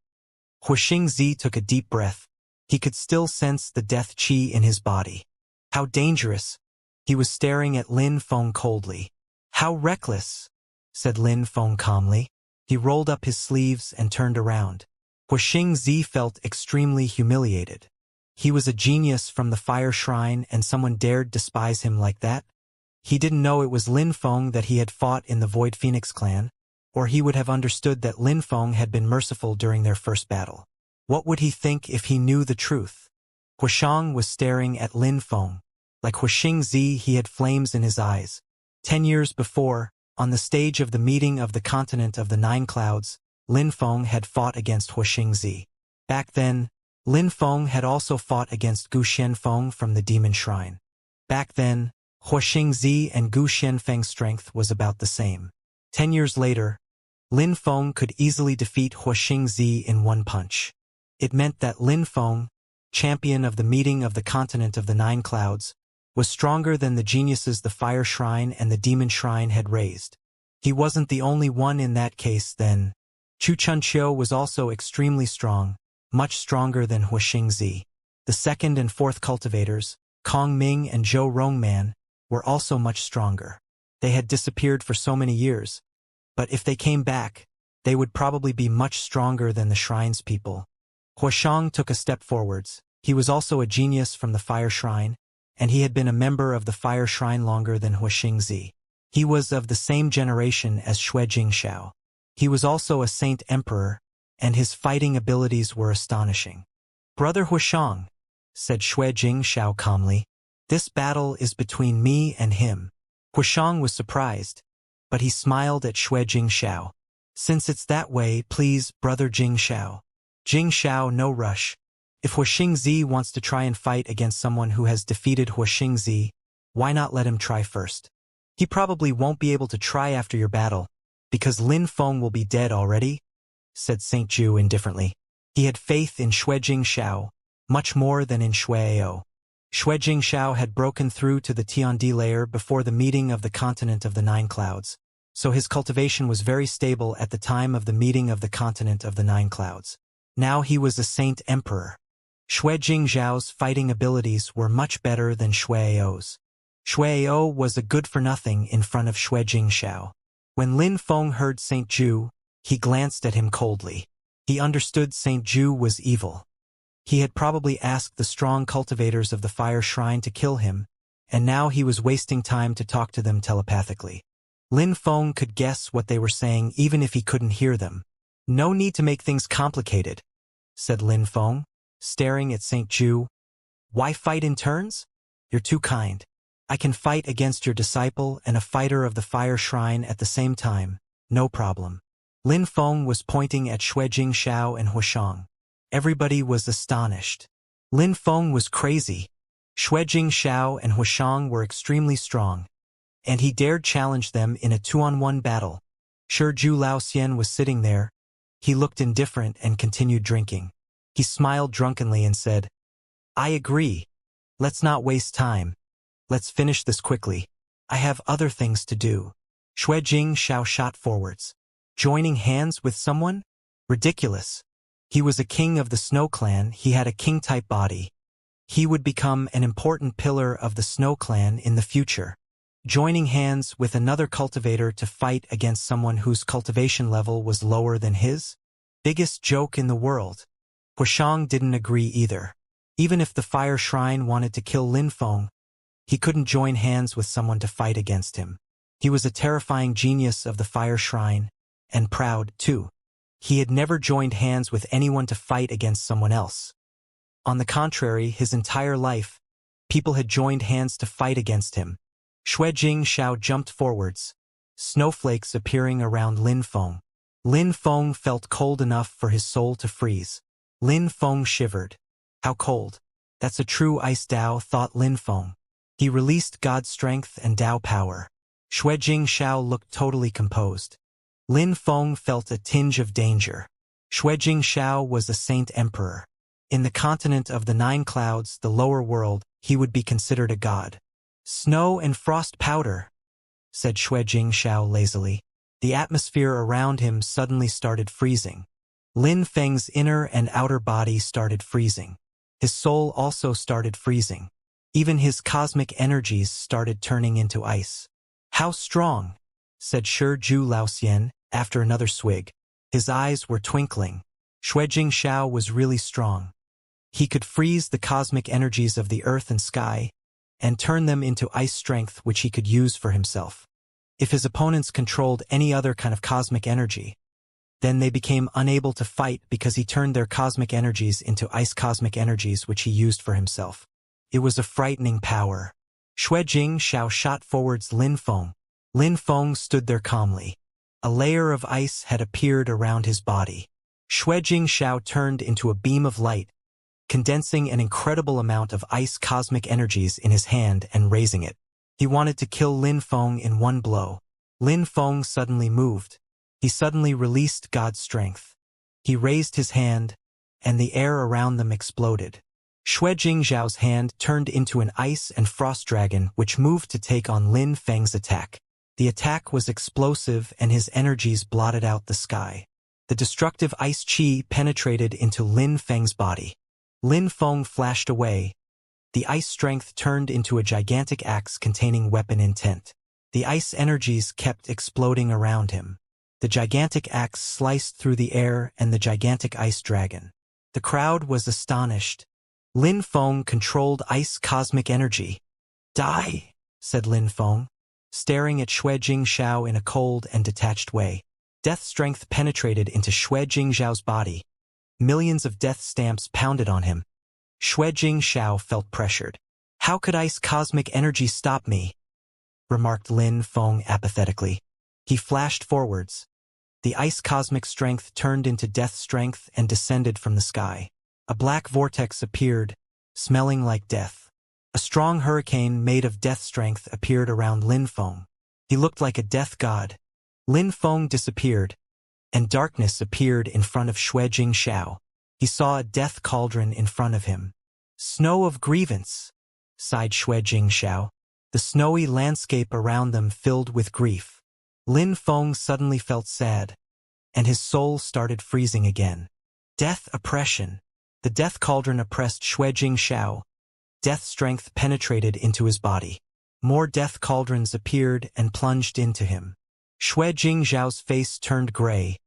Huixingzi took a deep breath. He could still sense the death chi in his body. How dangerous! He was staring at Lin Feng coldly. "How reckless!" said Lin Feng calmly. He rolled up his sleeves and turned around. Huixingzi felt extremely humiliated. He was a genius from the Fire Shrine and someone dared despise him like that? He didn't know it was Lin Feng that he had fought in the Void Phoenix clan, or he would have understood that Lin Feng had been merciful during their first battle. What would he think if he knew the truth? Huishang was staring at Lin Feng. Like Huixingzi, he had flames in his eyes. 10 years before, on the stage of the meeting of the continent of the 9 clouds, Lin Feng had fought against Huixingzi. Back then, Lin Feng had also fought against Gu Xianfeng from the Demon Shrine. Back then, Huixingzi and Gu Xianfeng's strength was about the same. 10 years later, Lin Feng could easily defeat Huixingzi in one punch. It meant that Lin Feng, champion of the meeting of the continent of the 9 clouds, was stronger than the geniuses the Fire Shrine and the Demon Shrine had raised. He wasn't the only one in that case then. Chu Chunqiu was also extremely strong, much stronger than Huixingzi. The second and fourth cultivators, Kong Ming and Zhou Rongman, were also much stronger. They had disappeared for so many years, but if they came back, they would probably be much stronger than the shrine's people. Huashang took a step forwards. He was also a genius from the Fire Shrine, and he had been a member of the Fire Shrine longer than Huixingzi. He was of the same generation as Xue Jingxiao. He was also a Saint Emperor, and his fighting abilities were astonishing. "Brother Huashang," said Xue Jingxiao calmly, "this battle is between me and him." Huashang was surprised, but he smiled at Xue Jingxiao. "Since it's that way, please, Brother Jingxiao." "Jingxiao, no rush. If Huixingzi wants to try and fight against someone who has defeated Huixingzi, why not let him try first? He probably won't be able to try after your battle, because Lin Feng will be dead already," said Saint Ju indifferently. He had faith in Xue Jingxiao, much more than in Xueao. Xue Jingxiao had broken through to the Tiandi layer before the meeting of the continent of the Nine Clouds, so his cultivation was very stable at the time of the meeting of the continent of the Nine Clouds. Now he was a Saint Emperor. Xue Jingxiao's fighting abilities were much better than Xueao's. Xueao was a good-for-nothing in front of Xue Jingxiao. When Lin Feng heard Saint Ju, he glanced at him coldly. He understood Saint Ju was evil. He had probably asked the strong cultivators of the Fire Shrine to kill him, and now he was wasting time to talk to them telepathically. Lin Feng could guess what they were saying even if he couldn't hear them. "No need to make things complicated," said Lin Feng, staring at Saint Ju. "Why fight in turns? You're too kind. I can fight against your disciple and a fighter of the Fire Shrine at the same time, no problem." Lin Feng was pointing at Xue Jingxiao and Huashang. Everybody was astonished. Lin Feng was crazy. Xue Jingxiao and Huashang were extremely strong, and he dared challenge them in a 2-on-1 battle. Ju Laoxian was sitting there. He looked indifferent and continued drinking. He smiled drunkenly and said, "I agree. Let's not waste time. Let's finish this quickly. I have other things to do." Xue Jingxiao shot forwards. Joining hands with someone? Ridiculous. He was a king of the Snow Clan. He had a king-type body. He would become an important pillar of the Snow Clan in the future. Joining hands with another cultivator to fight against someone whose cultivation level was lower than his? Biggest joke in the world. Huashang didn't agree either. Even if the Fire Shrine wanted to kill Lin Feng, he couldn't join hands with someone to fight against him. He was a terrifying genius of the Fire Shrine, and proud, too. He had never joined hands with anyone to fight against someone else. On the contrary, his entire life, people had joined hands to fight against him. Xue Jingxiao jumped forwards, snowflakes appearing around Lin Feng. Lin Feng felt cold enough for his soul to freeze. Lin Feng shivered. How cold. That's a true ice Dao, thought Lin Feng. He released God's strength and Dao power. Xue Jingxiao looked totally composed. Lin Feng felt a tinge of danger. Xue Jingxiao was a Saint Emperor. In the continent of the Nine Clouds, the lower world, he would be considered a god. "Snow and frost powder," said Xue Jingxiao lazily. The atmosphere around him suddenly started freezing. Lin Feng's inner and outer body started freezing. His soul also started freezing. Even his cosmic energies started turning into ice. "How strong," said Ju Laoxian, after another swig. His eyes were twinkling. Xue Jingxiao was really strong. He could freeze the cosmic energies of the earth and sky, and turn them into ice strength which he could use for himself. If his opponents controlled any other kind of cosmic energy, then they became unable to fight because he turned their cosmic energies into ice cosmic energies which he used for himself. It was a frightening power. Xue Jingxiao shot forwards Lin Feng. Lin Feng stood there calmly. A layer of ice had appeared around his body. Xue Jingxiao turned into a beam of light, condensing an incredible amount of ice cosmic energies in his hand and raising it. He wanted to kill Lin Feng in one blow. Lin Feng suddenly moved. He suddenly released God's strength. He raised his hand, and the air around them exploded. Xue Jingxiao's hand turned into an ice and frost dragon which moved to take on Lin Feng's attack. The attack was explosive and his energies blotted out the sky. The destructive ice chi penetrated into Lin Feng's body. Lin Feng flashed away. The ice strength turned into a gigantic axe containing weapon intent. The ice energies kept exploding around him. The gigantic axe sliced through the air and the gigantic ice dragon. The crowd was astonished. Lin Feng controlled ice cosmic energy. Die, said Lin Feng, staring at Xue Jingxiao in a cold and detached way. Death strength penetrated into Xue Jingxiao's body. Millions of death stamps pounded on him. Xue Jingxiao felt pressured. How could ice cosmic energy stop me? Remarked Lin Feng apathetically. He flashed forwards. The ice cosmic strength turned into death strength and descended from the sky. A black vortex appeared, smelling like death. A strong hurricane made of death strength appeared around Lin Feng. He looked like a death god. Lin Feng disappeared, and darkness appeared in front of Xue Jingxiao. He saw a death cauldron in front of him. Snow of grievance, sighed Xue Jingxiao. The snowy landscape around them filled with grief. Lin Feng suddenly felt sad, and his soul started freezing again. Death oppression. The death cauldron oppressed Xue Jingxiao. Death strength penetrated into his body. More death cauldrons appeared and plunged into him. Xue Jingxiao's face turned gray.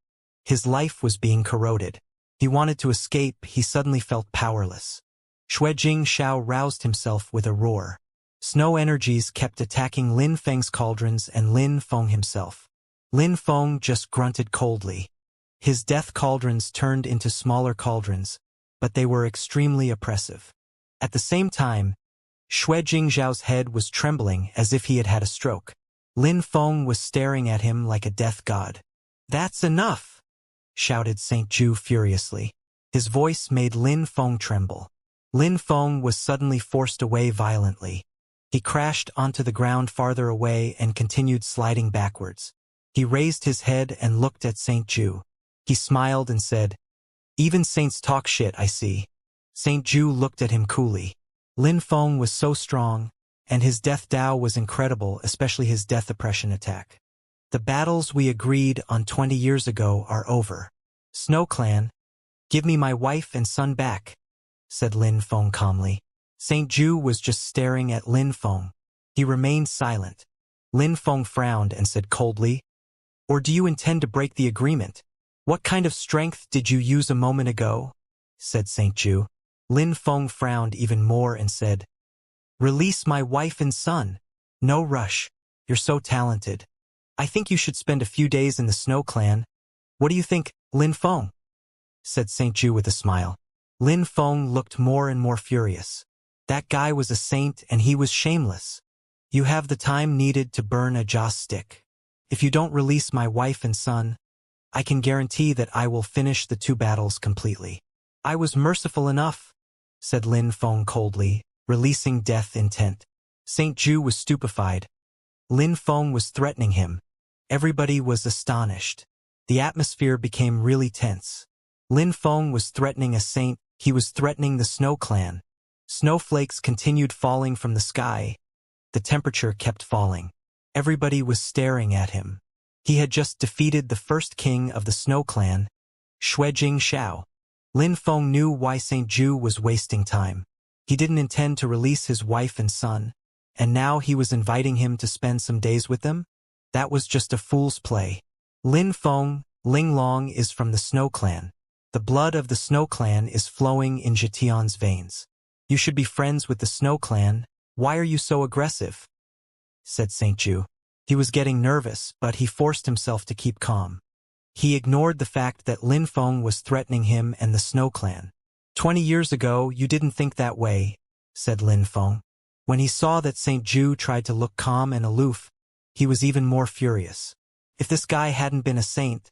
His life was being corroded. He wanted to escape. He suddenly felt powerless. Xue Jingxiao roused himself with a roar. Snow energies kept attacking Lin Feng's cauldrons and Lin Feng himself. Lin Feng just grunted coldly. His death cauldrons turned into smaller cauldrons, but they were extremely oppressive. At the same time, Xue Jingxiao's head was trembling as if he had had a stroke. Lin Feng was staring at him like a death god. "That's enough!" shouted Saint Ju furiously. His voice made Lin Feng tremble. Lin Feng was suddenly forced away violently. He crashed onto the ground farther away and continued sliding backwards. He raised his head and looked at Saint Ju. He smiled and said, "Even saints talk shit, I see." Saint Ju looked at him coolly. Lin Feng was so strong, and his death Dao was incredible, especially his death oppression attack. "The battles we agreed on 20 years ago are over. Snow Clan, give me my wife and son back," said Lin Feng calmly. Saint Ju was just staring at Lin Feng. He remained silent. Lin Feng frowned and said coldly, "Or do you intend to break the agreement? What kind of strength did you use a moment ago?" said Saint Ju. Lin Feng frowned even more and said, "Release my wife and son. No rush. You're so talented. I think you should spend a few days in the Snow Clan. What do you think, Lin Feng?" said Saint Ju with a smile. Lin Feng looked more and more furious. That guy was a saint and he was shameless. "You have the time needed to burn a joss stick. If you don't release my wife and son, I can guarantee that I will finish the 2 battles completely." "I was merciful enough," said Lin Feng coldly, releasing death intent. Saint Ju was stupefied. Lin Feng was threatening him. Everybody was astonished. The atmosphere became really tense. Lin Feng was threatening a saint. He was threatening the Snow Clan. Snowflakes continued falling from the sky. The temperature kept falling. Everybody was staring at him. He had just defeated the first king of the Snow Clan, Xue Jingxiao. Lin Feng knew why Saint Ju was wasting time. He didn't intend to release his wife and son, and now he was inviting him to spend some days with them? That was just a fool's play. Lin Feng, Ling Long is from the Snow Clan. The blood of the Snow Clan is flowing in Zhetian's veins. You should be friends with the Snow Clan. Why are you so aggressive?" said Saint Ju. He was getting nervous, but he forced himself to keep calm. He ignored the fact that Lin Feng was threatening him and the Snow Clan. 20 years ago, you didn't think that way," said Lin Feng. When he saw that Saint Ju tried to look calm and aloof, he was even more furious. If this guy hadn't been a saint,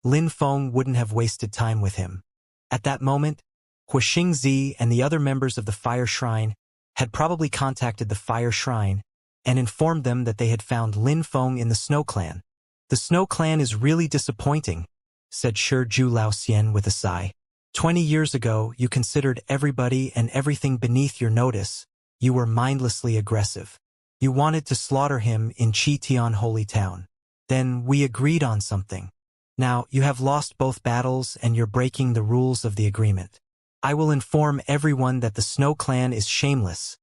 Lin Feng wouldn't have wasted time with him. At that moment, Huixingzi and the other members of the Fire Shrine had probably contacted the Fire Shrine and informed them that they had found Lin Feng in the Snow Clan. "The Snow Clan is really disappointing," said Shi Ju Laoxian with a sigh. 20 years ago, you considered everybody and everything beneath your notice. You were mindlessly aggressive. You wanted to slaughter him in Qitian Holy Town. Then we agreed on something. Now you have lost both battles and you're breaking the rules of the agreement. I will inform everyone that the Snow Clan is shameless,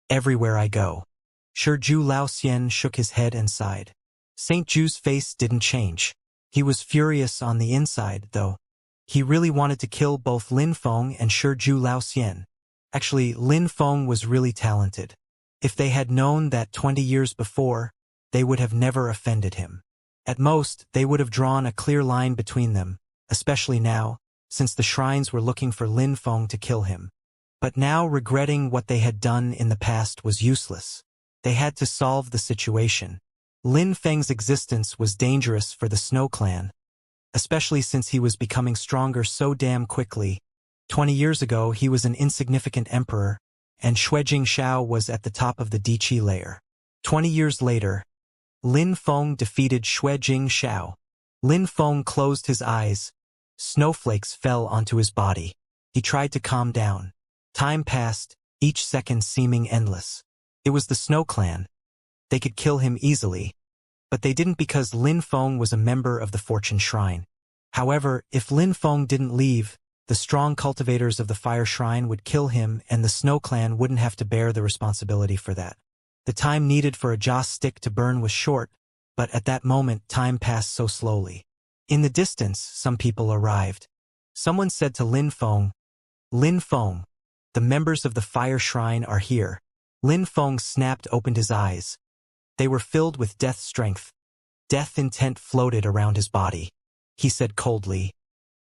everywhere I go. Zhu Laoxian shook his head and sighed. St. Ju's face didn't change. He was furious on the inside, though. He really wanted to kill both Lin Feng and Zhu Laoxian. Actually, Lin Feng was really talented. If they had known that 20 years before, they would have never offended him. At most, they would have drawn a clear line between them, especially now, since the shrines were looking for Lin Feng to kill him. But now regretting what they had done in the past was useless. They had to solve the situation. Lin Feng's existence was dangerous for the Snow Clan, especially since he was becoming stronger so damn quickly. 20 years ago, he was an insignificant emperor, and Xianxia was at the top of the Diqi layer. 20 years later, Lin Feng defeated Xianxia. Lin Feng closed his eyes. Snowflakes fell onto his body. He tried to calm down. Time passed, each second seeming endless. It was the Snow Clan. They could kill him easily. But they didn't because Lin Feng was a member of the Fortune Shrine. However, if Lin Feng didn't leave, the strong cultivators of the Fire Shrine would kill him and the Snow Clan wouldn't have to bear the responsibility for that. The time needed for a joss stick to burn was short, but at that moment time passed so slowly. In the distance, some people arrived. Someone said to Lin Feng, "Lin Feng, the members of the Fire Shrine are here." Lin Feng opened his eyes. They were filled with death strength. Death intent floated around his body. He said coldly,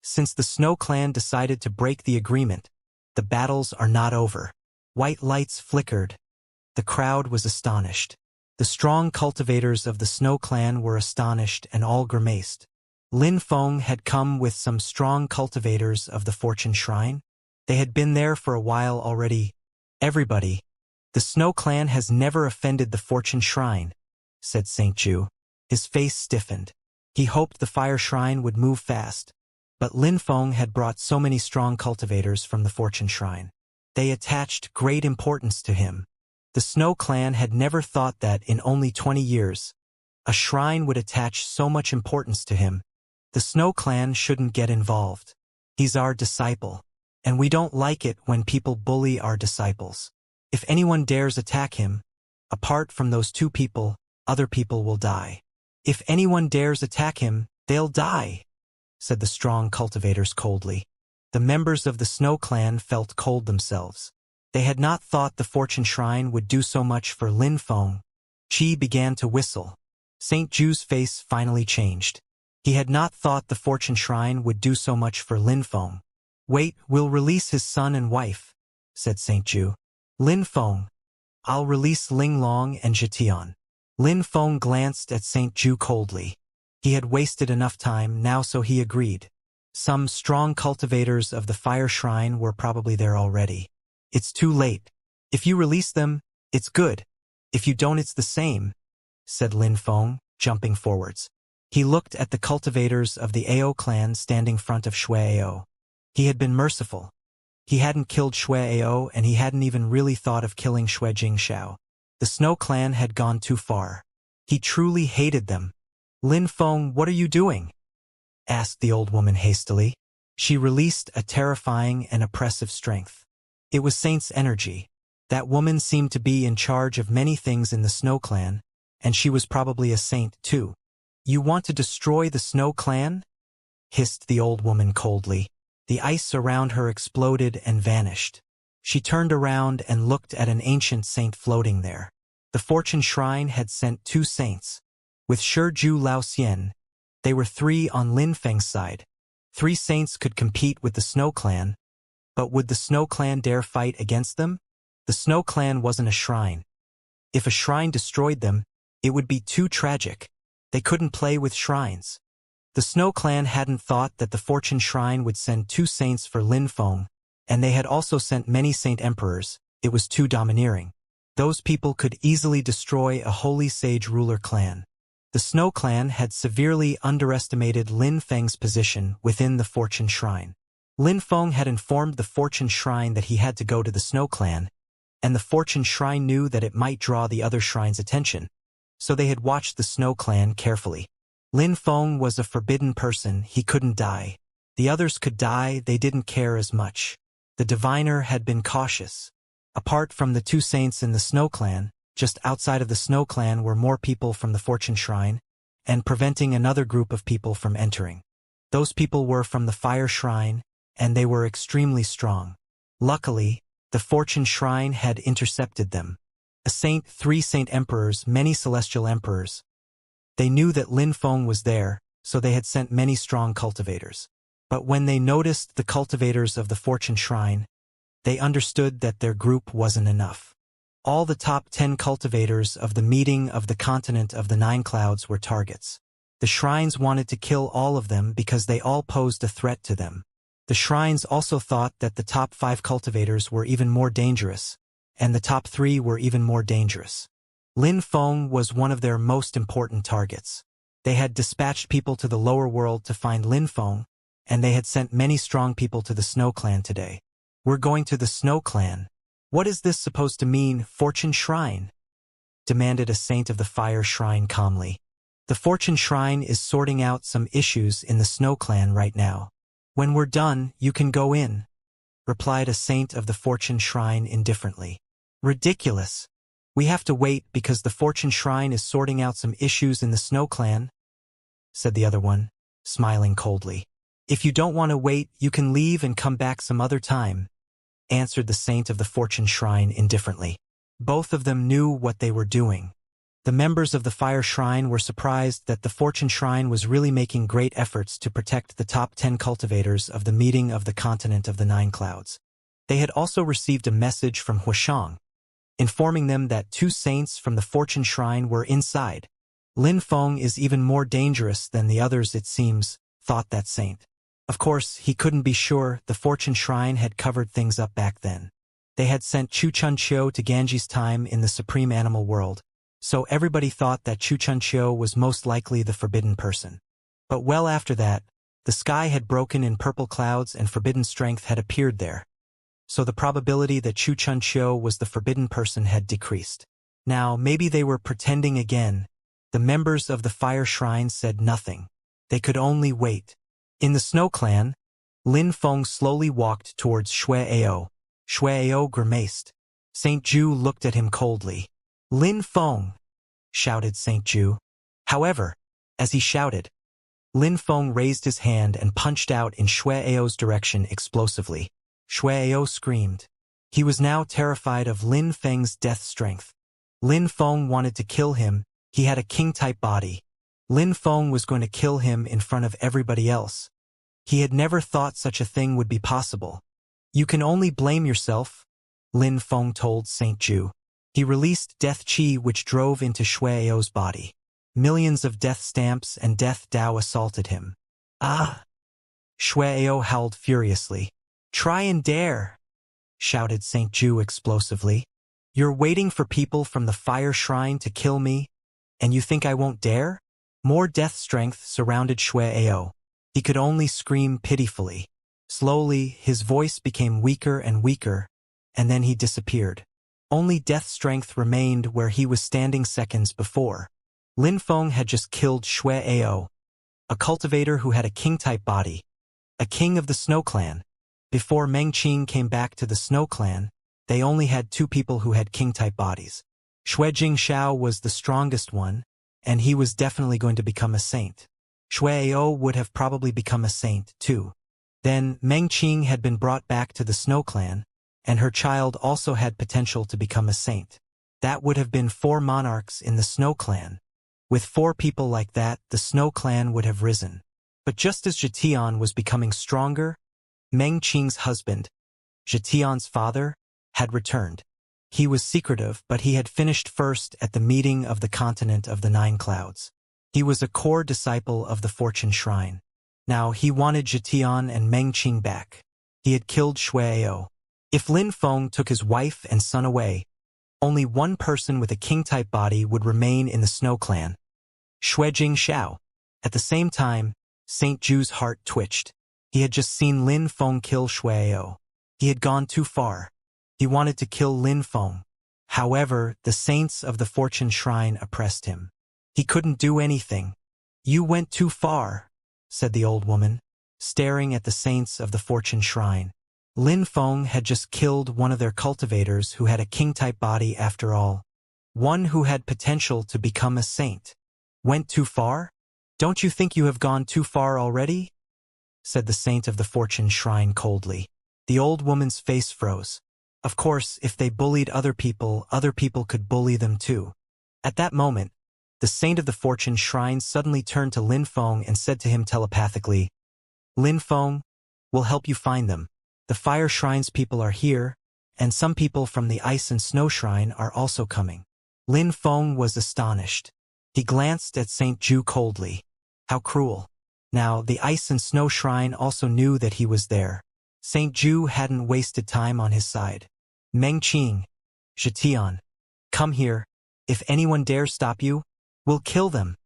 "Since the Snow Clan decided to break the agreement, the battles are not over." White lights flickered. The crowd was astonished. The strong cultivators of the Snow Clan were astonished and all grimaced. Lin Feng had come with some strong cultivators of the Fortune Shrine. They had been there for a while already. "Everybody, the Snow Clan has never offended the Fortune Shrine," said St. Ju. His face stiffened. He hoped the Fire Shrine would move fast. But Lin Feng had brought so many strong cultivators from the Fortune Shrine. They attached great importance to him. The Snow Clan had never thought that in only 20 years, a shrine would attach so much importance to him. The Snow Clan shouldn't get involved. He's our disciple, and we don't like it when people bully our disciples. If anyone dares attack him, apart from those two people, other people will die. If anyone dares attack him, they'll die, said the strong cultivators coldly. The members of the Snow Clan felt cold themselves. They had not thought the Fortune Shrine would do so much for Lin Feng. Qi began to whistle. St. Ju's face finally changed. He had not thought the Fortune Shrine would do so much for Lin Feng. "Wait, we'll release his son and wife," said St. Ju. "Lin Feng, I'll release Ling Long and Zhetian." Lin Feng glanced at St. Ju coldly. He had wasted enough time now, so he agreed. Some strong cultivators of the Fire Shrine were probably there already. "It's too late. If you release them, it's good. If you don't, it's the same," said Lin Feng, jumping forwards. He looked at the cultivators of the Ao clan standing front of Shui Ao. He had been merciful. He hadn't killed Shui Ao, and he hadn't even really thought of killing Shui Jingxiao. The Snow Clan had gone too far. He truly hated them. "Lin Feng, what are you doing?" asked the old woman hastily. She released a terrifying and oppressive strength. It was Saint's energy. That woman seemed to be in charge of many things in the Snow Clan, and she was probably a saint too. "You want to destroy the Snow Clan?" hissed the old woman coldly. The ice around her exploded and vanished. She turned around and looked at an ancient saint floating there. The Fortune Shrine had sent 2 saints. With Zhu Laoxian, they were 3 on Lin Feng's side. 3 saints could compete with the Snow Clan. But would the Snow Clan dare fight against them? The Snow Clan wasn't a shrine. If a shrine destroyed them, it would be too tragic. They couldn't play with shrines. The Snow Clan hadn't thought that the Fortune Shrine would send 2 saints for Lin Feng, and they had also sent many saint emperors. It was too domineering. Those people could easily destroy a holy sage ruler clan. The Snow Clan had severely underestimated Lin Feng's position within the Fortune Shrine. Lin Feng had informed the Fortune Shrine that he had to go to the Snow Clan, and the Fortune Shrine knew that it might draw the other shrines' attention, so they had watched the Snow Clan carefully. Lin Feng was a forbidden person. He couldn't die. The others could die. They didn't care as much. The diviner had been cautious. Apart from the two saints in the Snow Clan, just outside of the Snow Clan were more people from the Fortune Shrine, and preventing another group of people from entering. Those people were from the Fire Shrine, and they were extremely strong. Luckily, the Fortune Shrine had intercepted them. A saint, 3 saint emperors, many celestial emperors. They knew that Lin Feng was there, so they had sent many strong cultivators. But when they noticed the cultivators of the Fortune Shrine, they understood that their group wasn't enough. All the top 10 cultivators of the meeting of the continent of the 9 clouds were targets. The shrines wanted to kill all of them because they all posed a threat to them. The shrines also thought that the top 5 cultivators were even more dangerous, and the top 3 were even more dangerous. Lin Feng was one of their most important targets. They had dispatched people to the lower world to find Lin Feng, and they had sent many strong people to the Snow Clan today. We're going to the Snow Clan. What is this supposed to mean, Fortune Shrine? Demanded a saint of the Fire Shrine calmly. The Fortune Shrine is sorting out some issues in the Snow Clan right now. When we're done, you can go in, replied a saint of the Fortune Shrine indifferently. Ridiculous. We have to wait because the Fortune Shrine is sorting out some issues in the Snow Clan, said the other one, smiling coldly. If you don't want to wait, you can leave and come back some other time, answered the saint of the Fortune Shrine indifferently. Both of them knew what they were doing. The members of the Fire Shrine were surprised that the Fortune Shrine was really making great efforts to protect the top 10 cultivators of the meeting of the continent of the 9 clouds. They had also received a message from Wuxia, informing them that 2 saints from the Fortune Shrine were inside. Lin Feng is even more dangerous than the others, it seems, thought that saint. Of course, he couldn't be sure. The Fortune Shrine had covered things up back then. They had sent Chu Chunqiu to Ganji's time in the Supreme Animal World, so everybody thought that Chu Chunqiu was most likely the forbidden person. But well after that, the sky had broken in purple clouds and forbidden strength had appeared there. So the probability that Chu Chunqiu was the forbidden person had decreased. Now, maybe they were pretending again. The members of the Fire Shrine said nothing. They could only wait. In the Snow Clan, Lin Feng slowly walked towards Shui-Ao. Shui-Ao grimaced. Saint Ju looked at him coldly. Lin Feng, shouted Saint Ju. However, as he shouted, Lin Feng raised his hand and punched out in Shui-Ao's direction explosively. Shui-Ao screamed. He was now terrified of Lin Feng's death strength. Lin Feng wanted to kill him. He had a king-type body. Lin Feng was going to kill him in front of everybody else. He had never thought such a thing would be possible. You can only blame yourself, Lin Feng told Saint Ju. He released death chi which drove into Shui-Ao's body. Millions of death stamps and death Dao assaulted him. Ah! Shui-Ao howled furiously. Try and dare, shouted Saint Ju explosively. You're waiting for people from the Fire Shrine to kill me, and you think I won't dare? More death strength surrounded Shui-Ao. He could only scream pitifully. Slowly, his voice became weaker and weaker, and then he disappeared. Only death strength remained where he was standing seconds before. Lin Feng had just killed Shui-Ao, a cultivator who had a king-type body, a king of the Snow Clan. Before Meng Qing came back to the Snow Clan, they only had 2 people who had king-type bodies. Shui Jingxiao was the strongest one, and he was definitely going to become a saint. Shui-Ao would have probably become a saint, too. Then, Meng Qing had been brought back to the Snow Clan, and her child also had potential to become a saint. That would have been 4 monarchs in the Snow Clan. With 4 people like that, the Snow Clan would have risen. But just as Zhetian was becoming stronger, Meng Qing's husband, Zhetian's father, had returned. He was secretive, but he had finished first at the meeting of the continent of the 9 clouds. He was a core disciple of the Fortune Shrine. Now he wanted Zhetian and Meng Qing back. He had killed Shui-Ao. If Lin Feng took his wife and son away, only one person with a king-type body would remain in the Snow Clan. Shui Jingxiao. At the same time, Saint Ju's heart twitched. He had just seen Lin Feng kill Shui-Ao. He had gone too far. He wanted to kill Lin Feng. However, the saints of the Fortune Shrine oppressed him. He couldn't do anything. You went too far, said the old woman, staring at the saints of the Fortune Shrine. Lin Feng had just killed one of their cultivators who had a king-type body after all. One who had potential to become a saint. Went too far? Don't you think you have gone too far already? Said the saint of the fortune shrine coldly. The old woman's face froze. Of course, if they bullied other people could bully them too. At that moment, the saint of the fortune shrine suddenly turned to Lin Feng and said to him telepathically, Lin Feng, we'll help you find them. The fire shrine's people are here, and some people from the ice and snow shrine are also coming. Lin Feng was astonished. He glanced at Saint Ju coldly. How cruel. Now, the ice and snow shrine also knew that he was there. Saint Ju hadn't wasted time on his side. Meng Qing, Zhetian, come here. If anyone dares stop you, we'll kill them,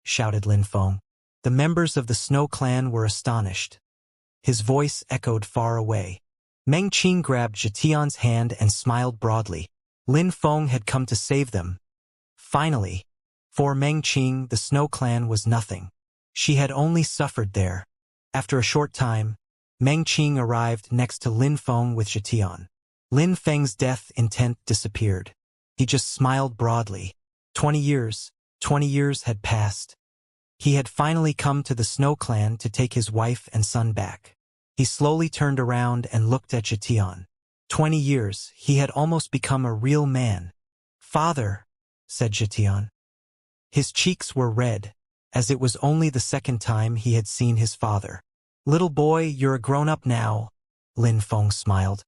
shouted Lin Feng. The members of the Snow Clan were astonished. His voice echoed far away. Meng Qing grabbed Zhetian's hand and smiled broadly. Lin Feng had come to save them. Finally, for Meng Qing, the Snow Clan was nothing. She had only suffered there. After a short time, Meng Qing arrived next to Lin Feng with Zhetian. Lin Feng's death intent disappeared. He just smiled broadly. 20 years had passed. He had finally come to the Snow Clan to take his wife and son back. He slowly turned around and looked at Zhetian. 20 years, he had almost become a real man. Father, said Zhetian. His cheeks were red, as it was only the second time he had seen his father. Little boy, you're a grown-up now, Lin Feng smiled.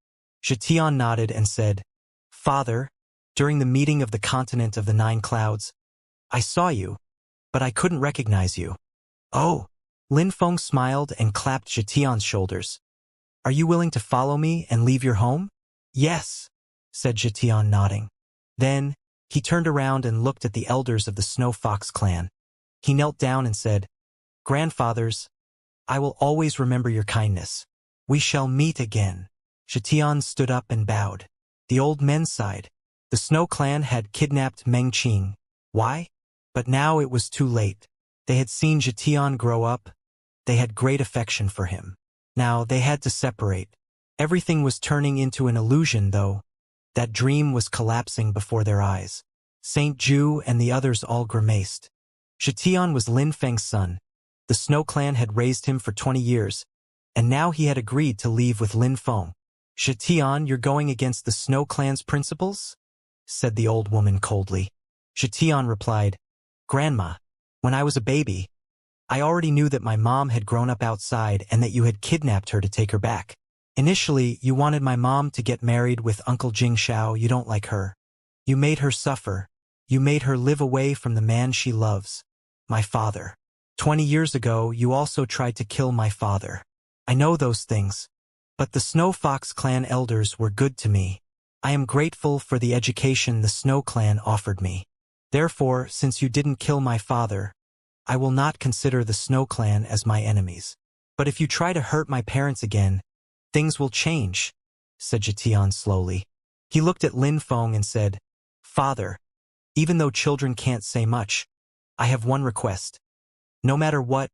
Zhetian nodded and said, Father, during the meeting of the continent of the 9 clouds, I saw you, but I couldn't recognize you. Oh, Lin Feng smiled and clapped Zhetian's shoulders. Are you willing to follow me and leave your home? Yes, said Zhetian nodding. Then, he turned around and looked at the elders of the Snow Fox clan. He knelt down and said, Grandfathers, I will always remember your kindness. We shall meet again. Zhetian stood up and bowed. The old men sighed. The Snow Clan had kidnapped Meng Qing. Why? But now it was too late. They had seen Zhetian grow up. They had great affection for him. Now they had to separate. Everything was turning into an illusion, though. That dream was collapsing before their eyes. Saint Ju and the others all grimaced. Zhetian was Lin Feng's son. The Snow Clan had raised him for 20 years, and now he had agreed to leave with Lin Feng. Zhetian, you're going against the Snow Clan's principles? Said the old woman coldly. Zhetian replied, Grandma, when I was a baby, I already knew that my mom had grown up outside and that you had kidnapped her to take her back. Initially, you wanted my mom to get married with Uncle Jingxiao. You don't like her. You made her suffer. You made her live away from the man she loves, my father. 20 years ago, you also tried to kill my father. I know those things. But the Snow Fox clan elders were good to me. I am grateful for the education the Snow Clan offered me. Therefore, since you didn't kill my father, I will not consider the Snow Clan as my enemies. But if you try to hurt my parents again, things will change, said Zhetian slowly. He looked at Lin Feng and said, Father, even though children can't say much, I have one request. No matter what,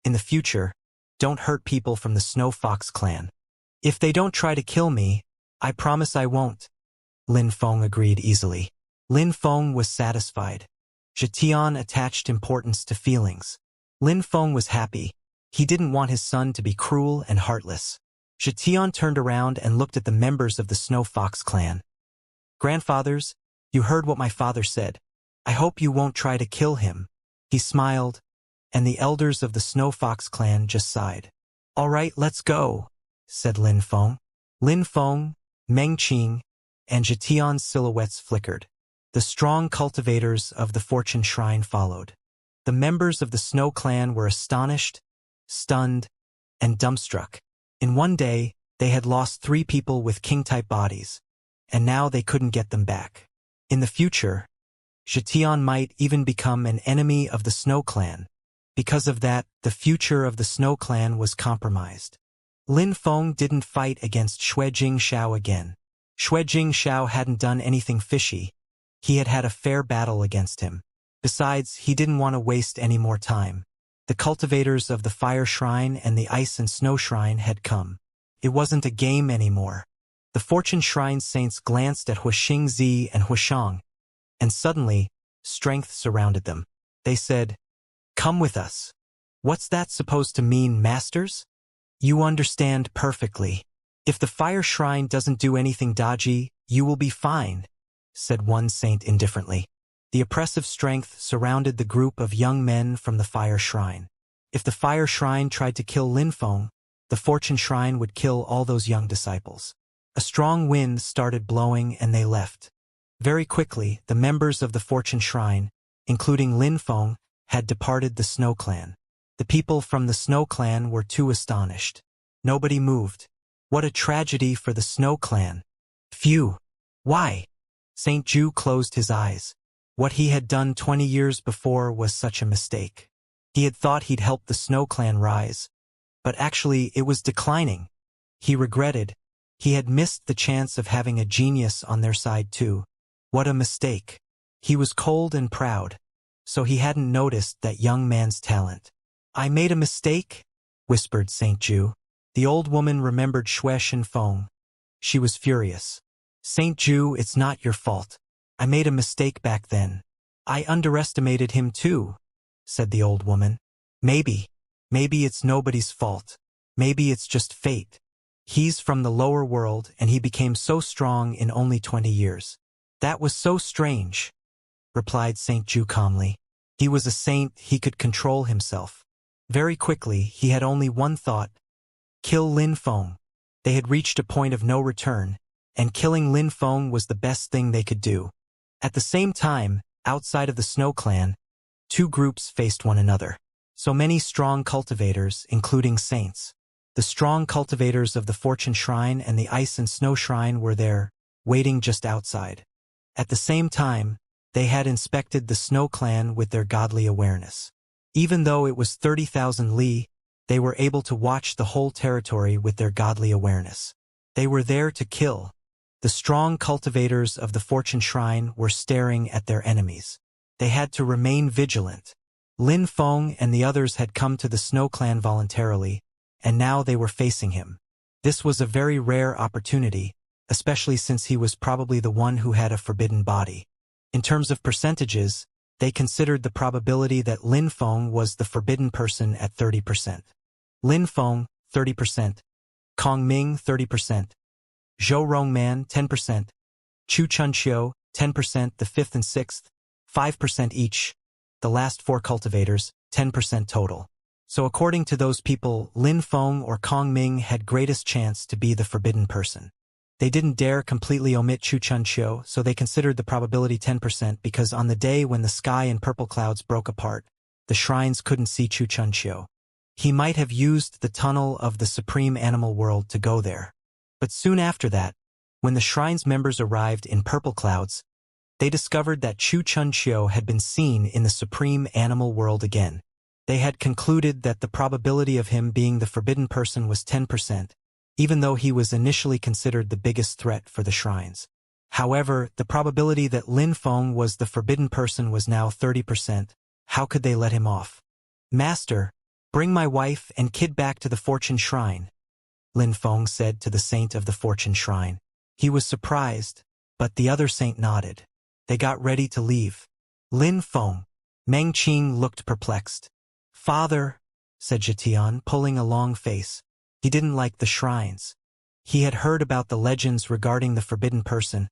in the future, don't hurt people from the Snow Fox clan. If they don't try to kill me, I promise I won't. Lin Feng agreed easily. Lin Feng was satisfied. Zhetian attached importance to feelings. Lin Feng was happy. He didn't want his son to be cruel and heartless. Zhetian turned around and looked at the members of the Snow Fox clan. Grandfathers, you heard what my father said. I hope you won't try to kill him. He smiled, and the elders of the Snow Fox clan just sighed. All right, let's go, said Lin Feng. Lin Feng, Meng Qing, and Zhetian's silhouettes flickered. The strong cultivators of the Fortune Shrine followed. The members of the Snow Clan were astonished, stunned, and dumbstruck. In one day, they had lost 3 people with king-type bodies, and now they couldn't get them back. In the future, Zhetian might even become an enemy of the Snow Clan. Because of that, the future of the Snow Clan was compromised. Lin Feng didn't fight against Xue Jingxiao again. Xue Jingxiao hadn't done anything fishy. He had had a fair battle against him. Besides, he didn't want to waste any more time. The cultivators of the Fire Shrine and the Ice and Snow Shrine had come. It wasn't a game anymore. The Fortune Shrine saints glanced at Huixingzi and Huishang, and suddenly, strength surrounded them. They said, "Come with us." "What's that supposed to mean, masters?" "You understand perfectly. If the fire shrine doesn't do anything dodgy, you will be fine," said one saint indifferently. The oppressive strength surrounded the group of young men from the fire shrine. If the fire shrine tried to kill Linfeng, the fortune shrine would kill all those young disciples. A strong wind started blowing and they left. Very quickly, the members of the fortune shrine, including Linfeng, had departed the Snow Clan. The people from the Snow Clan were too astonished. Nobody moved. What a tragedy for the Snow Clan. Phew. Why? St. Ju closed his eyes. What he had done 20 years before was such a mistake. He had thought he'd helped the Snow Clan rise, but actually it was declining. He regretted. He had missed the chance of having a genius on their side too. What a mistake. He was cold and proud, so he hadn't noticed that young man's talent. "I made a mistake?" whispered St. Ju. The old woman remembered Xue Shinfeng. She was furious. "St. Ju, it's not your fault. I made a mistake back then. I underestimated him too," said the old woman. Maybe it's nobody's fault. Maybe it's just fate. He's from the lower world and he became so strong in only 20 years. "That was so strange," replied St. Ju calmly. He was a saint, he could control himself. Very quickly, he had only one thought: kill Linfeng. They had reached a point of no return, and killing Linfeng was the best thing they could do. At the same time, outside of the Snow Clan, two groups faced one another. So many strong cultivators, including saints. The strong cultivators of the Fortune Shrine and the Ice and Snow Shrine were there, waiting just outside. At the same time, they had inspected the Snow Clan with their godly awareness. Even though it was 30,000 li, they were able to watch the whole territory with their godly awareness. They were there to kill. The strong cultivators of the Fortune Shrine were staring at their enemies. They had to remain vigilant. Linfeng and the others had come to the Snow Clan voluntarily, and now they were facing him. This was a very rare opportunity, especially since he was probably the one who had a forbidden body. In terms of percentages, they considered the probability that Linfeng was the forbidden person at 30%. Linfeng, 30%. Kongming, 30%. Zhou Rongman, 10%. Chu Chunqiu, 10%, the 5th and 6th, 5% each. The last 4 cultivators, 10% total. So according to those people, Linfeng or Kongming had greatest chance to be the forbidden person. They didn't dare completely omit Chu Chunqiu, so they considered the probability 10% because on the day when the sky and purple clouds broke apart, the shrines couldn't see Chu Chunqiu. He might have used the tunnel of the supreme animal world to go there. But soon after that, when the shrine's members arrived in purple clouds, they discovered that Chu Chunqiu had been seen in the supreme animal world again. They had concluded that the probability of him being the forbidden person was 10%, even though he was initially considered the biggest threat for the shrines. However, the probability that Linfeng was the forbidden person was now 30%. How could they let him off? "Master, bring my wife and kid back to the Fortune Shrine," Linfeng said to the saint of the Fortune Shrine. He was surprised, but the other saint nodded. They got ready to leave. Linfeng. Meng Qing looked perplexed. "Father," said Zhetian, pulling a long face. He didn't like the shrines. He had heard about the legends regarding the forbidden person.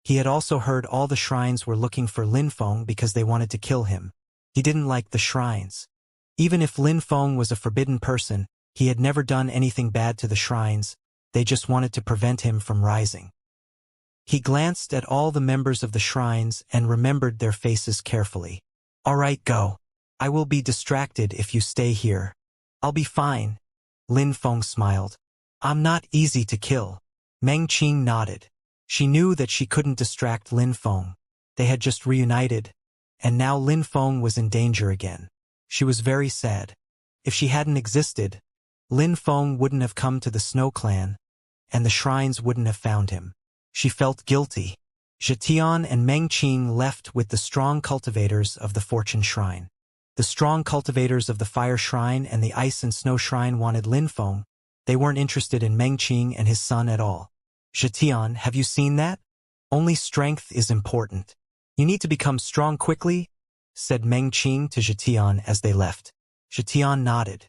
He had also heard all the shrines were looking for Linfeng because they wanted to kill him. He didn't like the shrines. Even if Linfeng was a forbidden person, he had never done anything bad to the shrines. They just wanted to prevent him from rising. He glanced at all the members of the shrines and remembered their faces carefully. "All right, go. I will be distracted if you stay here." "I'll be fine." Linfeng smiled. "I'm not easy to kill." Meng Qing nodded. She knew that she couldn't distract Linfeng. They had just reunited, and now Linfeng was in danger again. She was very sad. If she hadn't existed, Linfeng wouldn't have come to the Snow Clan, and the shrines wouldn't have found him. She felt guilty. Zhetian and Meng Qing left with the strong cultivators of the Fortune Shrine. The strong cultivators of the Fire Shrine and the Ice and Snow Shrine wanted Linfeng, They weren't interested in Mengqing and his son at all. Zhetian, have you seen that? Only strength is important. You need to become strong quickly, said Mengqing to Zhetian as they left. Zhetian nodded.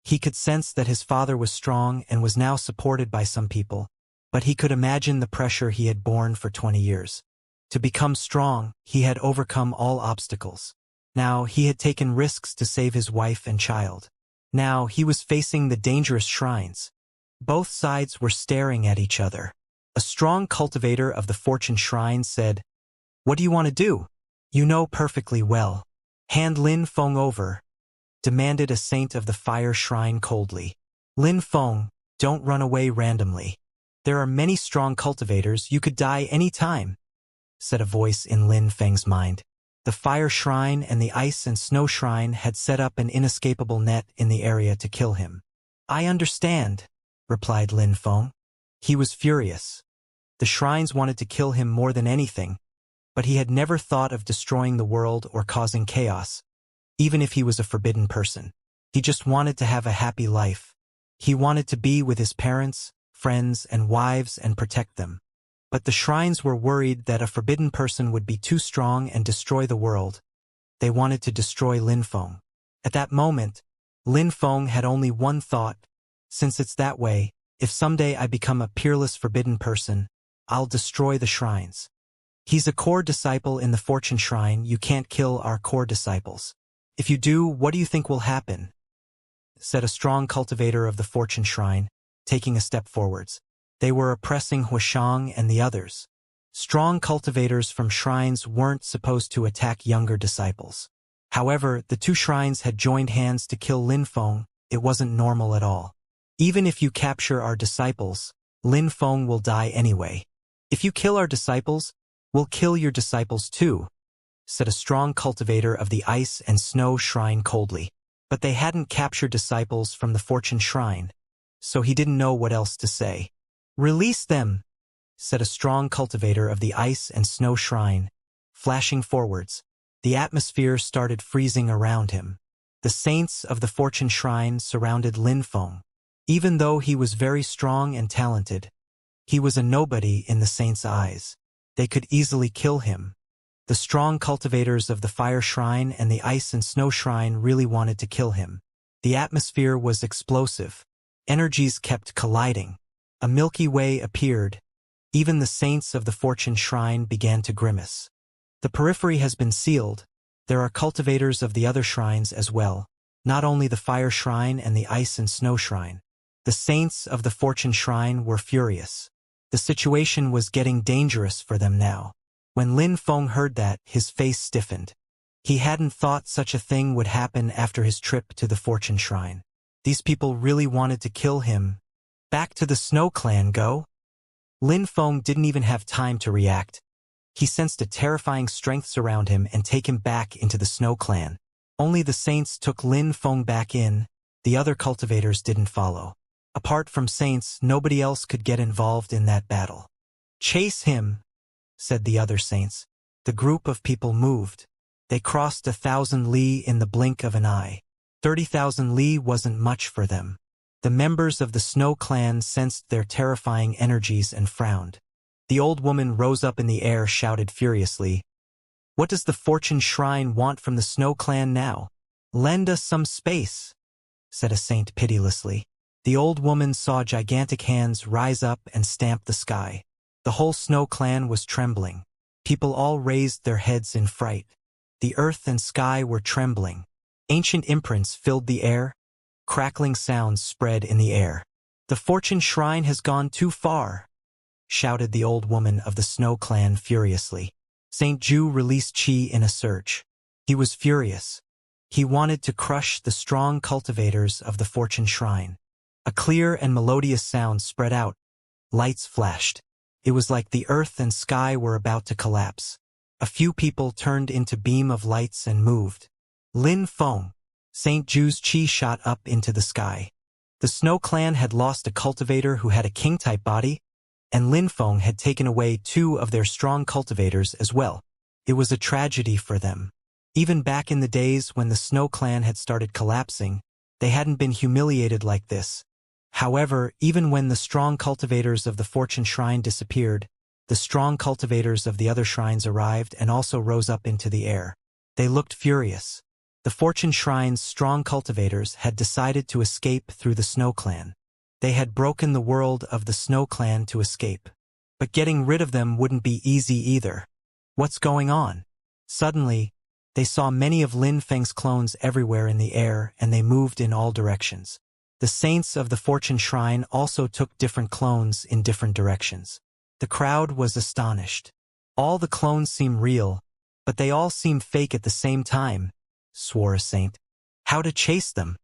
He could sense that his father was strong and was now supported by some people, but he could imagine the pressure he had borne for 20 years. To become strong, he had overcome all obstacles. Now he had taken risks to save his wife and child. Now he was facing the dangerous shrines. Both sides were staring at each other. A strong cultivator of the Fortune Shrine said, "What do you want to do? You know perfectly well." "Hand Lin Feng over," demanded a saint of the Fire Shrine coldly. "Lin Feng, don't run away randomly. There are many strong cultivators, you could die any time," said a voice in Lin Feng's mind. The Fire Shrine and the Ice and Snow Shrine had set up an inescapable net in the area to kill him. "I understand," replied Lin Feng. He was furious. The shrines wanted to kill him more than anything, but he had never thought of destroying the world or causing chaos, even if he was a forbidden person. He just wanted to have a happy life. He wanted to be with his parents, friends, and wives and protect them. But the shrines were worried that a forbidden person would be too strong and destroy the world. They wanted to destroy Lin Feng. At that moment, Lin Feng had only one thought: since it's that way, if someday I become a peerless forbidden person, I'll destroy the shrines. He's a core disciple in the Fortune Shrine. You can't kill our core disciples. If you do, what do you think will happen?" said a strong cultivator of the Fortune Shrine, taking a step forwards. They were oppressing Huashang and the others. Strong cultivators from shrines weren't supposed to attack younger disciples. However, the two shrines had joined hands to kill Lin Feng. It wasn't normal at all. "Even if you capture our disciples, Lin Feng will die anyway. If you kill our disciples, we'll kill your disciples too," said a strong cultivator of the Ice and Snow Shrine coldly. But they hadn't captured disciples from the Fortune Shrine, so he didn't know what else to say. "Release them," said a strong cultivator of the Ice and Snow Shrine. Flashing forwards, the atmosphere started freezing around him. The saints of the Fortune Shrine surrounded Lin Feng. Even though he was very strong and talented, he was a nobody in the saints' eyes. They could easily kill him. The strong cultivators of the Fire Shrine and the Ice and Snow Shrine really wanted to kill him. The atmosphere was explosive. Energies kept colliding. A Milky Way appeared. Even the saints of the Fortune Shrine began to grimace. The periphery has been sealed. There are cultivators of the other shrines as well, not only the Fire Shrine and the Ice and Snow Shrine. The saints of the Fortune Shrine were furious. The situation was getting dangerous for them now. When Lin Feng heard that, his face stiffened. He hadn't thought such a thing would happen after his trip to the Fortune Shrine. These people really wanted to kill him. Back to the Snow Clan go? Lin Feng didn't even have time to react. He sensed a terrifying strength surround him and take him back into the Snow Clan. Only the saints took Lin Feng back in. The other cultivators didn't follow. Apart from saints, nobody else could get involved in that battle. "Chase him," said the other saints. The group of people moved. They crossed 1,000 li in the blink of an eye. 30,000 li wasn't much for them. The members of the Snow Clan sensed their terrifying energies and frowned. The old woman rose up in the air, shouted furiously, "What does the Fortune Shrine want from the Snow Clan now?" "Lend us some space," said a saint pitilessly. The old woman saw gigantic hands rise up and stamp the sky. The whole Snow Clan was trembling. People all raised their heads in fright. The earth and sky were trembling. Ancient imprints filled the air. Crackling sounds spread in the air. "The Fortune Shrine has gone too far," shouted the old woman of the Snow Clan furiously. Saint Ju released Qi in a surge. He was furious. He wanted to crush the strong cultivators of the Fortune Shrine. A clear and melodious sound spread out. Lights flashed. It was like the earth and sky were about to collapse. A few people turned into beam of lights and moved. Lin Feng. Saint Ju's Qi shot up into the sky. The Snow Clan had lost a cultivator who had a king-type body, and Lin Feng had taken away 2 of their strong cultivators as well. It was a tragedy for them. Even back in the days when the Snow Clan had started collapsing, they hadn't been humiliated like this. However, even when the strong cultivators of the Fortune Shrine disappeared, the strong cultivators of the other shrines arrived and also rose up into the air. They looked furious. The Fortune Shrine's strong cultivators had decided to escape through the Snow Clan. They had broken the world of the Snow Clan to escape. But getting rid of them wouldn't be easy either. What's going on? Suddenly, they saw many of Lin Feng's clones everywhere in the air, and they moved in all directions. The saints of the Fortune Shrine also took different clones in different directions. The crowd was astonished. All the clones seem real, but they all seem fake at the same time, swore a saint. How to chase them?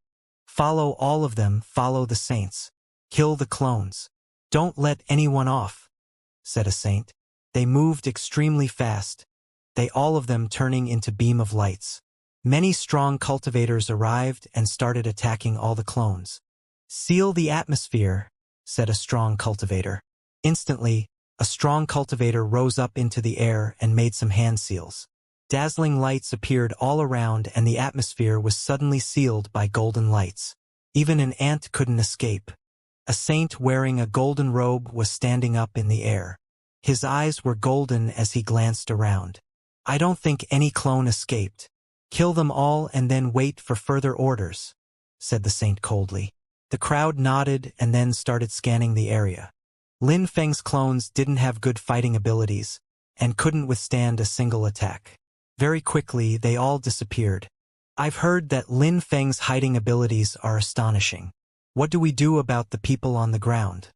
Follow all of them, follow the saints. Kill the clones. Don't let anyone off, said a saint. They moved extremely fast, they all of them turning into beam of lights. Many strong cultivators arrived and started attacking all the clones. Seal the atmosphere, said a strong cultivator. Instantly, a strong cultivator rose up into the air and made some hand seals. Dazzling lights appeared all around and the atmosphere was suddenly sealed by golden lights. Even an ant couldn't escape. A saint wearing a golden robe was standing up in the air. His eyes were golden as he glanced around. I don't think any clone escaped. Kill them all and then wait for further orders, said the saint coldly. The crowd nodded and then started scanning the area. Lin Feng's clones didn't have good fighting abilities and couldn't withstand a single attack. Very quickly, they all disappeared. I've heard that Lin Feng's hiding abilities are astonishing. What do we do about the people on the ground?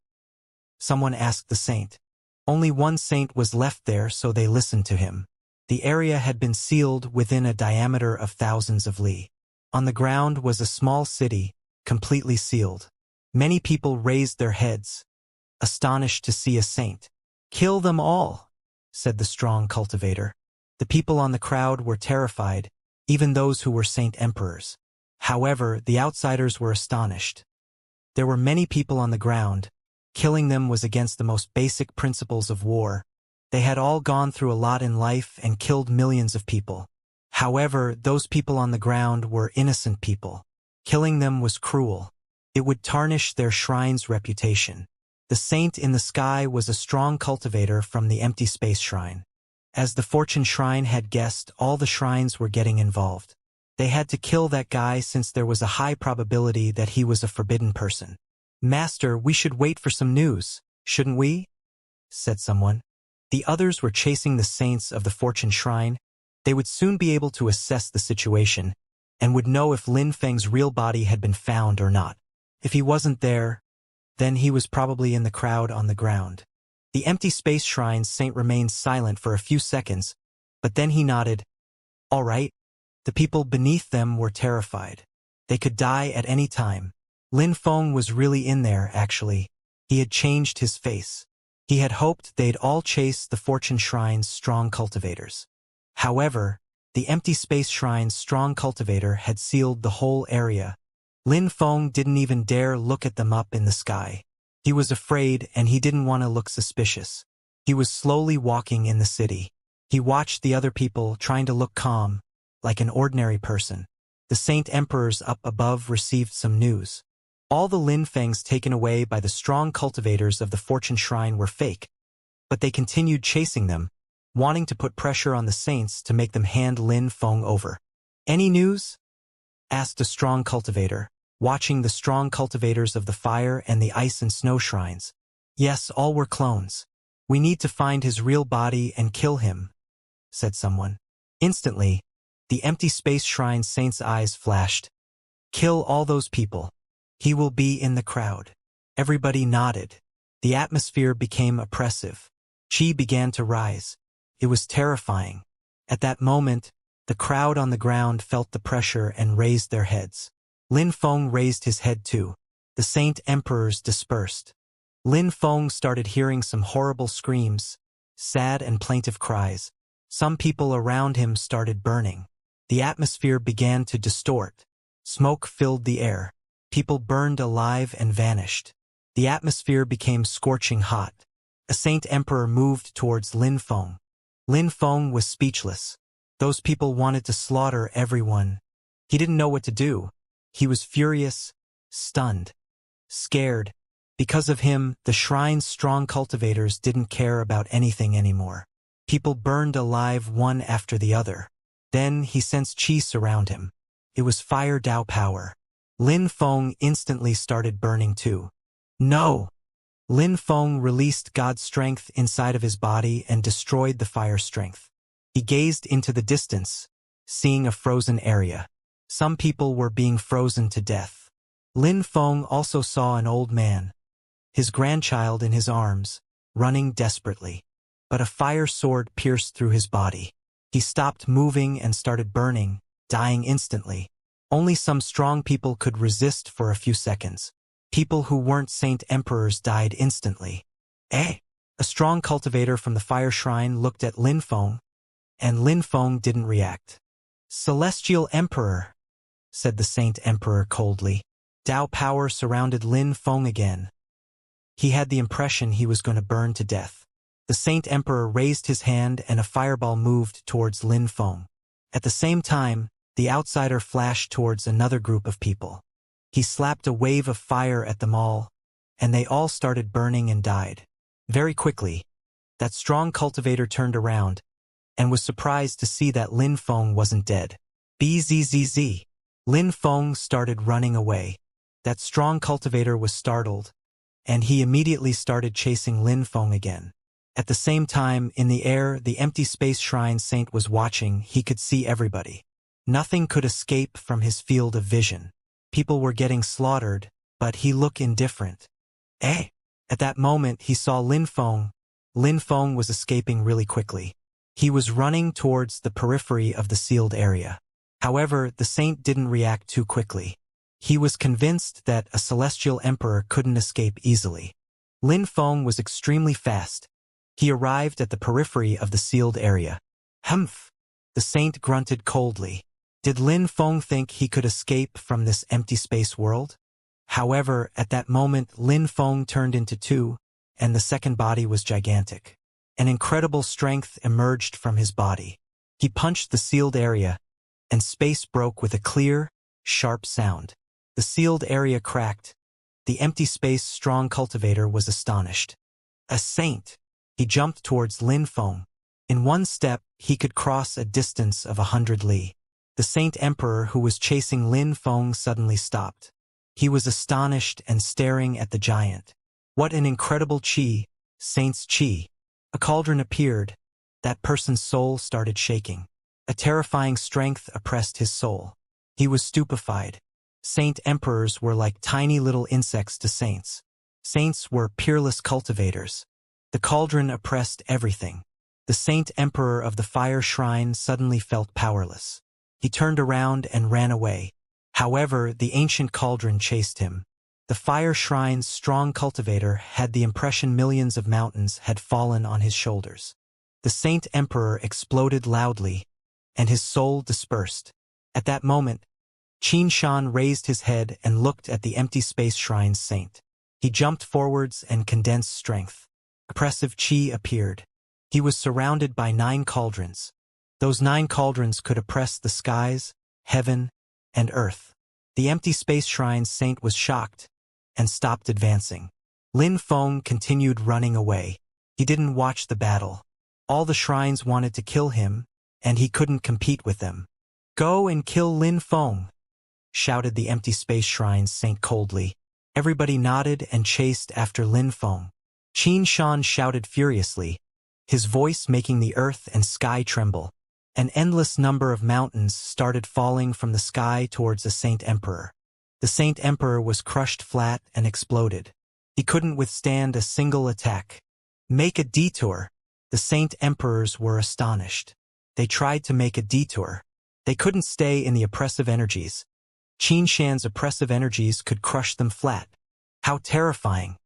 Someone asked the saint. Only one saint was left there, so they listened to him. The area had been sealed within a diameter of thousands of li. On the ground was a small city, completely sealed. Many people raised their heads, astonished to see a saint. Kill them all, said the strong cultivator. The people on the crowd were terrified, even those who were saint emperors. However, the outsiders were astonished. There were many people on the ground. Killing them was against the most basic principles of war. They had all gone through a lot in life and killed millions of people. However, those people on the ground were innocent people. Killing them was cruel. It would tarnish their shrine's reputation. The saint in the sky was a strong cultivator from the empty space shrine. As the Fortune Shrine had guessed, all the shrines were getting involved. They had to kill that guy since there was a high probability that he was a forbidden person. Master, we should wait for some news, shouldn't we? Said someone. The others were chasing the saints of the Fortune Shrine. They would soon be able to assess the situation and would know if Lin Feng's real body had been found or not. If he wasn't there, then he was probably in the crowd on the ground. The empty space shrine's saint remained silent for a few seconds, but then he nodded. All right. The people beneath them were terrified. They could die at any time. Lin Feng was really in there, actually. He had changed his face. He had hoped they'd all chase the Fortune Shrine's strong cultivators. However, the empty space shrine's strong cultivator had sealed the whole area. Lin Feng didn't even dare look at them up in the sky. He was afraid and he didn't want to look suspicious. He was slowly walking in the city. He watched the other people trying to look calm, like an ordinary person. The Saint Emperors up above received some news. All the Lin Fengs taken away by the strong cultivators of the Fortune Shrine were fake, but they continued chasing them, wanting to put pressure on the saints to make them hand Lin Feng over. Any news? Asked a strong cultivator, watching the strong cultivators of the fire and the ice and snow shrines. Yes, all were clones. We need to find his real body and kill him, said someone. Instantly, the empty space shrine saint's eyes flashed. Kill all those people. He will be in the crowd. Everybody nodded. The atmosphere became oppressive. Qi began to rise. It was terrifying. At that moment, the crowd on the ground felt the pressure and raised their heads. Lin Feng raised his head too. The Saint Emperors dispersed. Lin Feng started hearing some horrible screams, sad and plaintive cries. Some people around him started burning. The atmosphere began to distort. Smoke filled the air. People burned alive and vanished. The atmosphere became scorching hot. A Saint Emperor moved towards Lin Feng. Lin Feng was speechless. Those people wanted to slaughter everyone. He didn't know what to do. He was furious, stunned. scared. Because of him, the shrine's strong cultivators didn't care about anything anymore. People burned alive one after the other. Then he sensed qi surround him. It was fire Dao power. Lin Feng instantly started burning too. No! Lin Feng released God's strength inside of his body and destroyed the fire strength. He gazed into the distance, seeing a frozen area. Some people were being frozen to death. Lin Feng also saw an old man, his grandchild in his arms, running desperately. But a fire sword pierced through his body. He stopped moving and started burning, dying instantly. Only some strong people could resist for a few seconds. People who weren't Saint Emperors died instantly. A strong cultivator from the fire shrine looked at Lin Feng, and Lin Feng didn't react. Celestial Emperor, said the Saint Emperor coldly. Dao power surrounded Lin Feng again. He had the impression he was going to burn to death. The Saint Emperor raised his hand and a fireball moved towards Lin Feng. At the same time, the outsider flashed towards another group of people. He slapped a wave of fire at them all, and they all started burning and died. Very quickly, that strong cultivator turned around and was surprised to see that Lin Feng wasn't dead. Bzzz. Lin Feng started running away. That strong cultivator was startled, and he immediately started chasing Lin Feng again. At the same time, in the air, the empty space shrine saint was watching. He could see everybody. Nothing could escape from his field of vision. People were getting slaughtered, but he looked indifferent. At that moment, he saw Lin Feng. Lin Feng was escaping really quickly. He was running towards the periphery of the sealed area. However, the saint didn't react too quickly. He was convinced that a celestial emperor couldn't escape easily. Lin Feng was extremely fast. He arrived at the periphery of the sealed area. Humph! The saint grunted coldly. Did Lin Feng think he could escape from this empty space world? However, at that moment Lin Feng turned into two, and the second body was gigantic. An incredible strength emerged from his body. He punched the sealed area, and space broke with a clear, sharp sound. The sealed area cracked. The empty space strong cultivator was astonished. A saint! He jumped towards Lin Feng. In one step, he could cross a distance of 100 li. The Saint Emperor who was chasing Lin Feng suddenly stopped. He was astonished and staring at the giant. What an incredible qi, Saint's qi. A cauldron appeared. That person's soul started shaking. A terrifying strength oppressed his soul. He was stupefied. Saint Emperors were like tiny little insects to saints. Saints were peerless cultivators. The cauldron oppressed everything. The Saint Emperor of the Fire Shrine suddenly felt powerless. He turned around and ran away. However, the ancient cauldron chased him. The Fire Shrine's strong cultivator had the impression millions of mountains had fallen on his shoulders. The Saint Emperor exploded loudly, and his soul dispersed. At that moment, Xianxia raised his head and looked at the empty space shrine's saint. He jumped forwards and condensed strength. Oppressive qi appeared. He was surrounded by 9 cauldrons. Those 9 cauldrons could oppress the skies, heaven, and earth. The empty space shrine's saint was shocked and stopped advancing. Lin Feng continued running away. He didn't watch the battle. All the shrines wanted to kill him, and he couldn't compete with them. "Go and kill Lin Feng," shouted the empty space shrine's saint coldly. Everybody nodded and chased after Lin Feng. Xianxia shouted furiously, his voice making the earth and sky tremble. An endless number of mountains started falling from the sky towards the Saint Emperor. The Saint Emperor was crushed flat and exploded. He couldn't withstand a single attack. Make a detour. The Saint Emperors were astonished. They tried to make a detour. They couldn't stay in the oppressive energies. Xianxia's oppressive energies could crush them flat. How terrifying!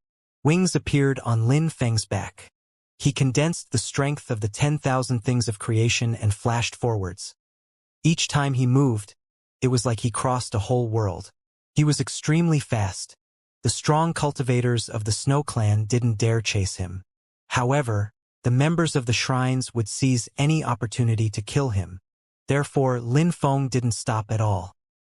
Wings appeared on Lin Feng's back. He condensed the strength of the 10,000 things of creation and flashed forwards. Each time he moved, it was like he crossed a whole world. He was extremely fast. The strong cultivators of the Snow Clan didn't dare chase him. However, the members of the shrines would seize any opportunity to kill him. Therefore, Lin Feng didn't stop at all.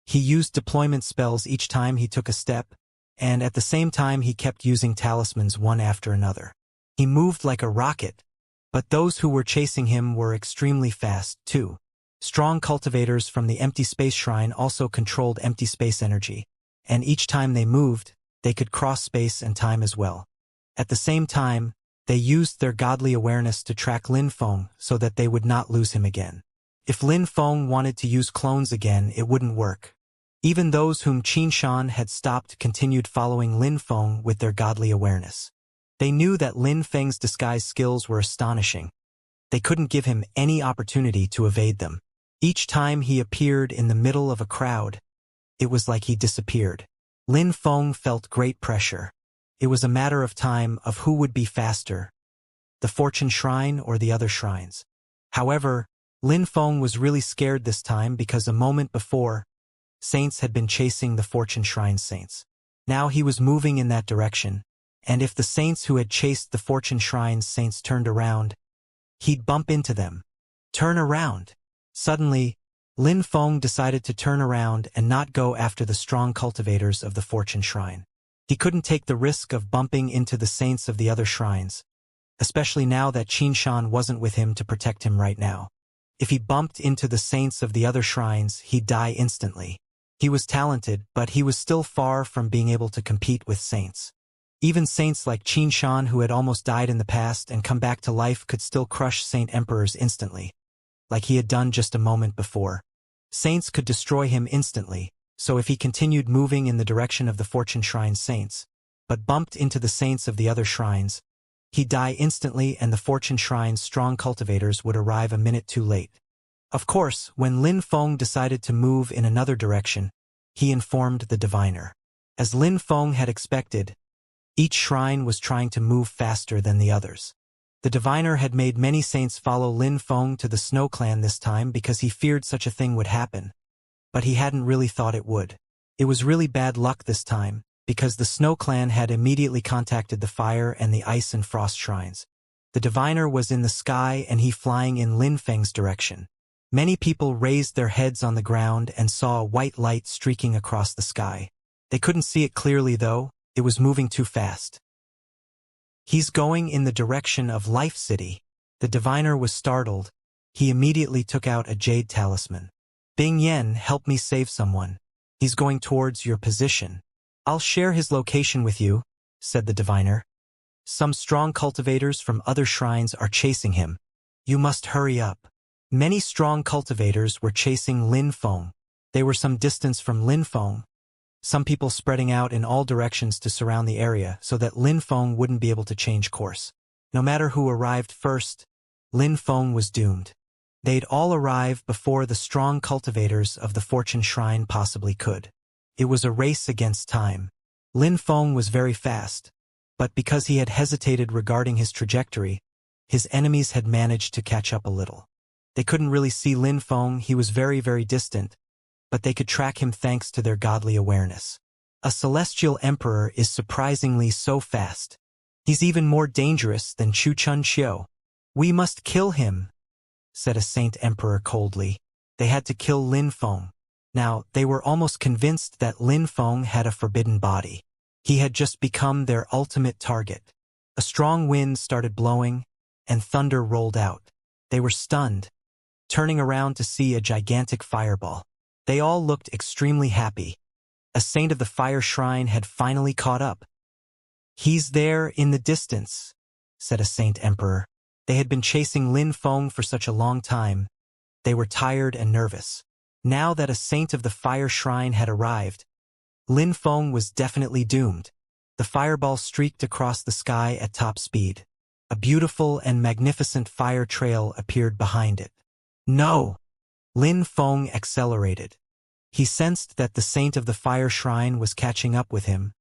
He used deployment spells each time he took a step, and at the same time he kept using talismans one after another. He moved like a rocket, but those who were chasing him were extremely fast, too. Strong cultivators from the empty space shrine also controlled empty space energy, and each time they moved, they could cross space and time as well. At the same time, they used their godly awareness to track Lin Feng so that they would not lose him again. If Lin Feng wanted to use clones again, it wouldn't work. Even those whom Xianxia had stopped continued following Lin Feng with their godly awareness. They knew that Lin Feng's disguise skills were astonishing. They couldn't give him any opportunity to evade them. Each time he appeared in the middle of a crowd, it was like he disappeared. Lin Feng felt great pressure. It was a matter of time of who would be faster, the Fortune Shrine or the other shrines. However, Lin Feng was really scared this time because a moment before, saints had been chasing the Fortune Shrine saints. Now he was moving in that direction, and if the saints who had chased the Fortune Shrine saints turned around, he'd bump into them. Turn around. Suddenly, Lin Feng decided to turn around and not go after the strong cultivators of the Fortune Shrine. He couldn't take the risk of bumping into the saints of the other shrines, especially now that Xianxia wasn't with him to protect him right now. If he bumped into the saints of the other shrines, he'd die instantly. He was talented, but he was still far from being able to compete with saints. Even saints like Xianxia, who had almost died in the past and come back to life, could still crush saint emperors instantly, like he had done just a moment before. Saints could destroy him instantly, so if he continued moving in the direction of the Fortune Shrine saints, but bumped into the saints of the other shrines, he'd die instantly and the Fortune Shrine's strong cultivators would arrive a minute too late. Of course, when Lin Feng decided to move in another direction, he informed the diviner. As Lin Feng had expected, each shrine was trying to move faster than the others. The diviner had made many saints follow Lin Feng to the Snow Clan this time because he feared such a thing would happen. But he hadn't really thought it would. It was really bad luck this time, because the Snow Clan had immediately contacted the Fire and the Ice and Frost shrines. The diviner was in the sky and he flying in Lin Feng's direction. Many people raised their heads on the ground and saw a white light streaking across the sky. They couldn't see it clearly though, it was moving too fast. He's going in the direction of Life City. The diviner was startled. He immediately took out a jade talisman. Bing Yen, help me save someone. He's going towards your position. I'll share his location with you, said the diviner. Some strong cultivators from other shrines are chasing him. You must hurry up. Many strong cultivators were chasing Lin Feng. They were some distance from Lin Feng. Some people spreading out in all directions to surround the area so that Lin Feng wouldn't be able to change course. No matter who arrived first, Lin Feng was doomed. They'd all arrive before the strong cultivators of the Fortune Shrine possibly could. It was a race against time. Lin Feng was very fast, but because he had hesitated regarding his trajectory, his enemies had managed to catch up a little. They couldn't really see Lin Feng, he was very, very distant, but they could track him thanks to their godly awareness. A celestial emperor is surprisingly so fast. He's even more dangerous than Chu Chun Xiu. We must kill him, said a saint emperor coldly. They had to kill Lin Feng. Now, they were almost convinced that Lin Feng had a forbidden body. He had just become their ultimate target. A strong wind started blowing, and thunder rolled out. They were stunned, turning around to see a gigantic fireball. They all looked extremely happy. A saint of the Fire Shrine had finally caught up. He's there in the distance, said a saint emperor. They had been chasing Lin Feng for such a long time. They were tired and nervous. Now that a saint of the Fire Shrine had arrived, Lin Feng was definitely doomed. The fireball streaked across the sky at top speed. A beautiful and magnificent fire trail appeared behind it. No! Lin Feng accelerated. He sensed that the saint of the Fire Shrine was catching up with him,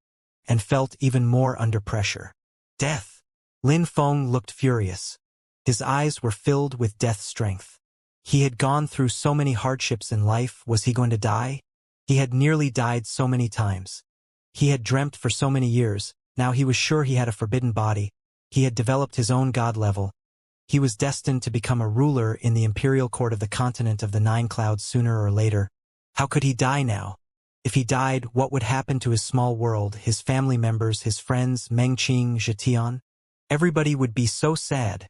and felt even more under pressure. Death! Lin Feng looked furious. His eyes were filled with death strength. He had gone through so many hardships in life, was he going to die? He had nearly died so many times. He had dreamt for so many years, now he was sure he had a forbidden body. He had developed his own god level. He was destined to become a ruler in the imperial court of the continent of the Nine Clouds sooner or later. How could he die now? If he died, what would happen to his small world, his family members, his friends, Mengqing, Zhetian? Everybody would be so sad.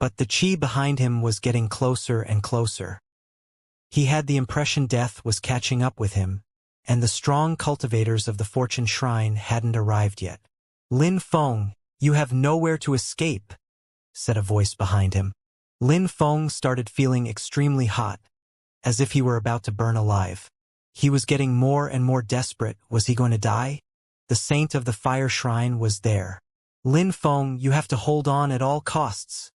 But the qi behind him was getting closer and closer. He had the impression death was catching up with him, and the strong cultivators of the Fortune Shrine hadn't arrived yet. Lin Feng, you have nowhere to escape, said a voice behind him. Lin Feng started feeling extremely hot, as if he were about to burn alive. He was getting more and more desperate. Was he going to die? The saint of the fire shrine was there. Lin Feng, you have to hold on at all costs,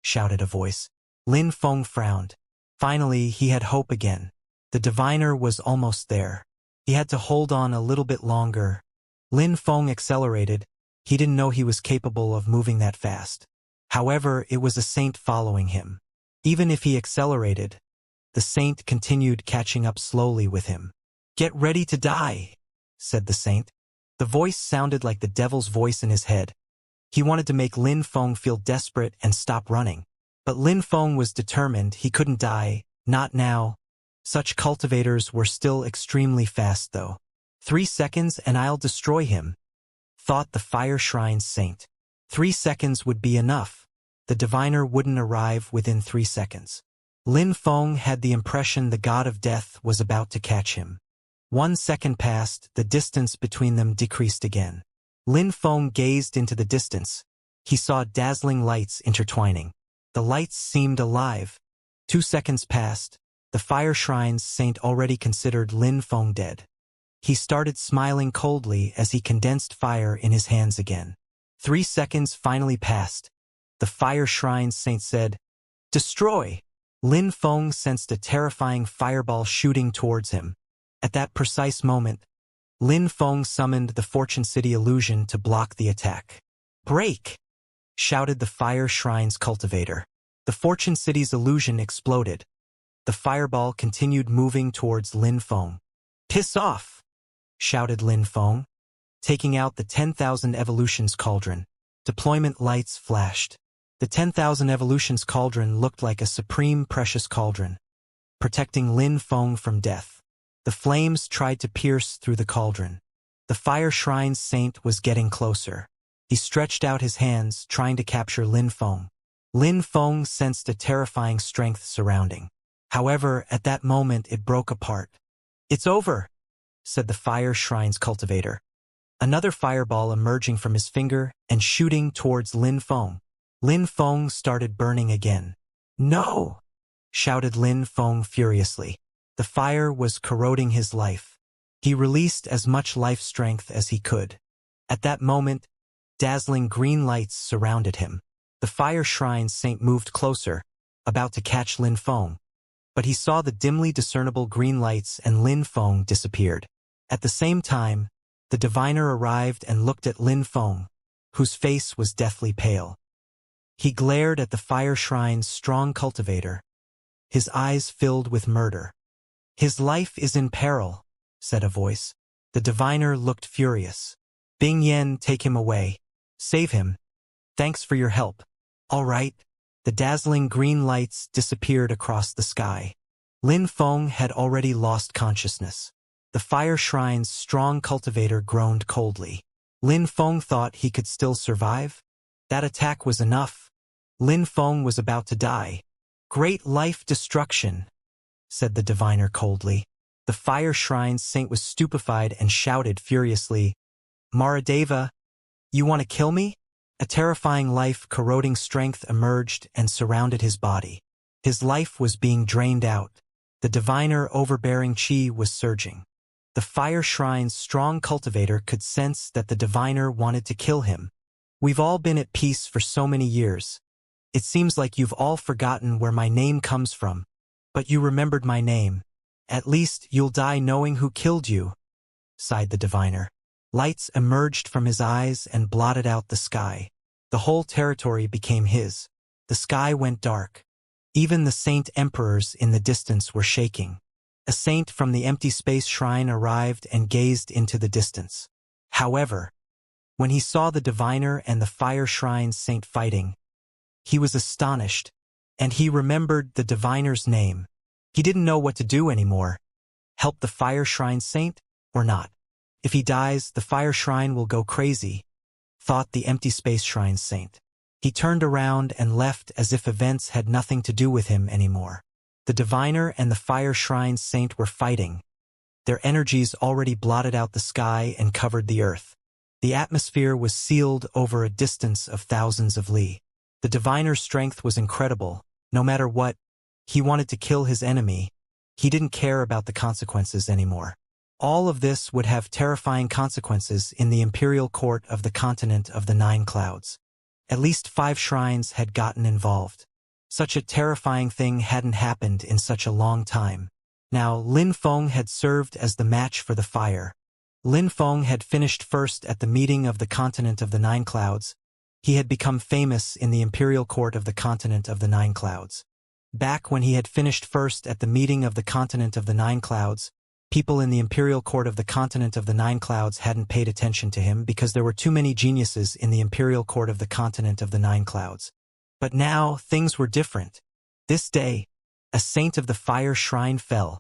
shouted a voice. Lin Feng frowned. Finally, he had hope again. The diviner was almost there. He had to hold on a little bit longer. Lin Feng accelerated. He didn't know he was capable of moving that fast. However, it was a saint following him. Even if he accelerated, the saint continued catching up slowly with him. Get ready to die, said the saint. The voice sounded like the devil's voice in his head. He wanted to make Lin Feng feel desperate and stop running. But Lin Feng was determined. He couldn't die, not now. Such cultivators were still extremely fast though. 3 seconds and I'll destroy him, thought the fire shrine's saint. 3 seconds would be enough. The diviner wouldn't arrive within 3 seconds. Lin Feng had the impression the god of death was about to catch him. 1 second passed, the distance between them decreased again. Lin Feng gazed into the distance. He saw dazzling lights intertwining. The lights seemed alive. 2 seconds passed. The fire shrine's saint already considered Lin Feng dead. He started smiling coldly as he condensed fire in his hands again. 3 seconds finally passed. The fire shrine's saint said, "Destroy!" Lin Feng sensed a terrifying fireball shooting towards him. At that precise moment, Lin Feng summoned the Fortune City illusion to block the attack. "Break!" shouted the fire shrine's cultivator. The Fortune City's illusion exploded. The fireball continued moving towards Lin Feng. "Piss off!" shouted Lin Feng, taking out the 10,000 evolutions cauldron. Deployment lights flashed. The 10,000 evolutions cauldron looked like a supreme precious cauldron, protecting Lin Feng from death. The flames tried to pierce through the cauldron. The fire shrine's saint was getting closer. He stretched out his hands, trying to capture Lin Feng. Lin Feng sensed a terrifying strength surrounding. However, at that moment it broke apart. "It's over," said the fire shrine's cultivator. Another fireball emerging from his finger and shooting towards Lin Feng. Lin Feng started burning again. "No!" shouted Lin Feng furiously. The fire was corroding his life. He released as much life strength as he could. At that moment, dazzling green lights surrounded him. The fire shrine's saint moved closer, about to catch Lin Feng. But he saw the dimly discernible green lights and Lin Feng disappeared. At the same time, the diviner arrived and looked at Lin Feng, whose face was deathly pale. He glared at the fire shrine's strong cultivator. His eyes filled with murder. "His life is in peril," said a voice. The diviner looked furious. "Bing Yen, take him away. Save him. Thanks for your help." "All right." The dazzling green lights disappeared across the sky. Lin Feng had already lost consciousness. The fire shrine's strong cultivator groaned coldly. Lin Feng thought he could still survive. That attack was enough. Lin Feng was about to die. "Great life destruction," said the diviner coldly. The fire shrine's saint was stupefied and shouted furiously, "Maradeva, you want to kill me?" A terrifying life-corroding strength emerged and surrounded his body. His life was being drained out. The diviner overbearing qi was surging. The fire shrine's strong cultivator could sense that the diviner wanted to kill him. "We've all been at peace for so many years. It seems like you've all forgotten where my name comes from. But you remembered my name. At least you'll die knowing who killed you," sighed the diviner. Lights emerged from his eyes and blotted out the sky. The whole territory became his. The sky went dark. Even the saint emperors in the distance were shaking. A saint from the empty space shrine arrived and gazed into the distance. However, when he saw the diviner and the fire shrine's saint fighting, he was astonished, and he remembered the diviner's name. He didn't know what to do anymore. Help the fire shrine saint? or not. If he dies, the fire shrine will go crazy, thought the empty space shrine's saint. He turned around and left as if events had nothing to do with him anymore. The diviner and the fire shrine's saint were fighting. Their energies already blotted out the sky and covered the earth. The atmosphere was sealed over a distance of thousands of li. The diviner's strength was incredible. No matter what, he wanted to kill his enemy. He didn't care about the consequences anymore. All of this would have terrifying consequences in the imperial court of the continent of the Nine Clouds. At least 5 shrines had gotten involved. Such a terrifying thing hadn't happened in such a long time. Now, Lin Feng had served as the match for the fire. Lin Feng had finished first at the meeting of the continent of the Nine Clouds. He had become famous in the imperial court of the continent of the Nine Clouds. Back when he had finished first at the meeting of the continent of the Nine Clouds, people in the imperial court of the continent of the Nine Clouds hadn't paid attention to him because there were too many geniuses in the imperial court of the continent of the Nine Clouds. But now, things were different. This day, a saint of the fire shrine fell.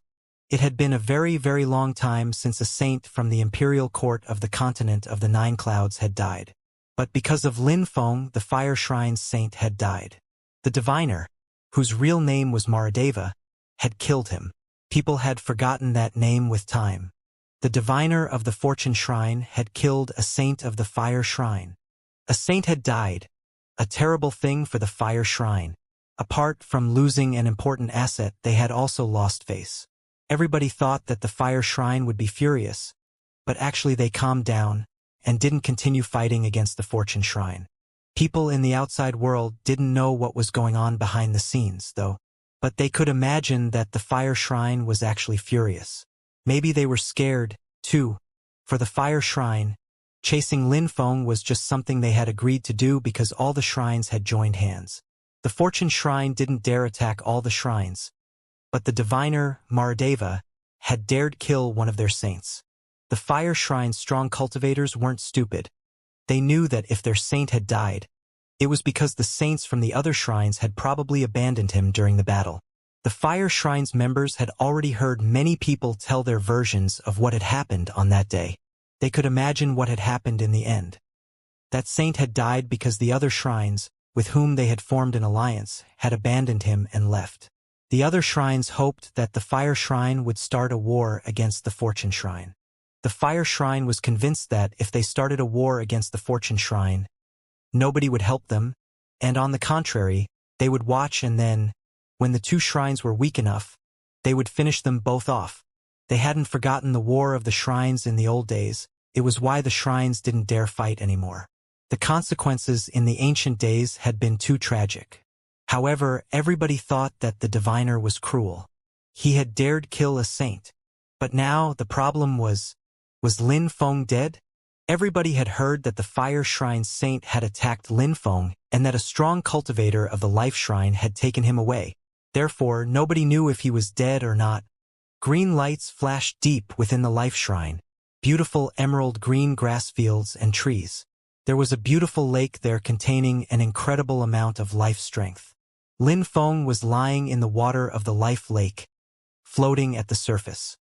It had been a very, very long time since a saint from the imperial court of the continent of the Nine Clouds had died. But because of Lin Feng, the fire shrine's saint had died. The diviner, whose real name was Maradeva, had killed him. People had forgotten that name with time. The diviner of the fortune shrine had killed a saint of the fire shrine. A saint had died, a terrible thing for the fire shrine. Apart from losing an important asset, they had also lost face. Everybody thought that the fire shrine would be furious, but actually they calmed down and didn't continue fighting against the fortune shrine. People in the outside world didn't know what was going on behind the scenes, though, but they could imagine that the fire shrine was actually furious. Maybe they were scared, too. For the fire shrine, chasing Lin Feng was just something they had agreed to do because all the shrines had joined hands. The fortune shrine didn't dare attack all the shrines, but the diviner, Maradeva, had dared kill one of their saints. The fire shrine's strong cultivators weren't stupid. They knew that if their saint had died, it was because the saints from the other shrines had probably abandoned him during the battle. The fire shrine's members had already heard many people tell their versions of what had happened on that day. They could imagine what had happened in the end. That saint had died because the other shrines, with whom they had formed an alliance, had abandoned him and left. The other shrines hoped that the fire shrine would start a war against the fortune shrine. The fire shrine was convinced that if they started a war against the fortune shrine, nobody would help them, and on the contrary, they would watch and then, when the 2 shrines were weak enough, they would finish them both off. They hadn't forgotten the war of the shrines in the old days. It was why the shrines didn't dare fight anymore. The consequences in the ancient days had been too tragic. However, everybody thought that the diviner was cruel. He had dared kill a saint. But now the problem was Lin Feng dead? Everybody had heard that the fire shrine saint had attacked Lin Feng and that a strong cultivator of the life shrine had taken him away. Therefore, nobody knew if he was dead or not. Green lights flashed deep within the life shrine. Beautiful emerald green grass fields and trees. There was a beautiful lake there containing an incredible amount of life strength. Lin Feng was lying in the water of the life lake, floating at the surface.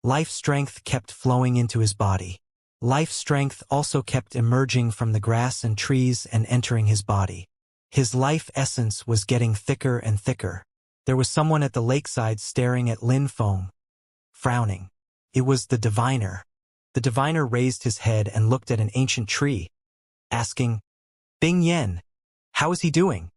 Life strength kept flowing into his body. Life strength also kept emerging from the grass and trees and entering his body. His life essence was getting thicker and thicker. There was someone at the lakeside staring at Lin Feng, frowning. It was the diviner. The diviner raised his head and looked at an ancient tree, asking, "Bing Yen, how is he doing?"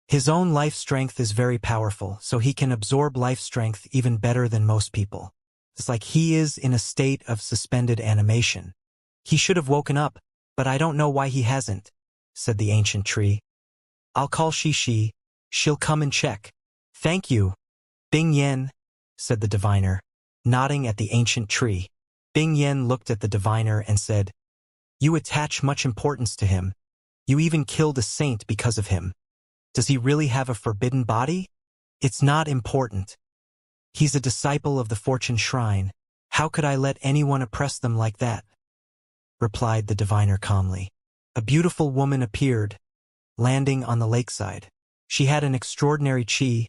His own life strength is very powerful, so he can absorb life strength even better than most people. It's like he is in a state of suspended animation. He should have woken up, but I don't know why he hasn't, said the ancient tree. I'll call Shi. She'll come and check. Thank you, Bing Yen, said the diviner, nodding at the ancient tree. Bing Yen looked at the diviner and said, You attach much importance to him. You even killed a saint because of him. Does he really have a forbidden body? It's not important. He's a disciple of the fortune shrine. How could I let anyone oppress them like that? Replied the diviner calmly. A beautiful woman appeared, landing on the lakeside. She had an extraordinary chi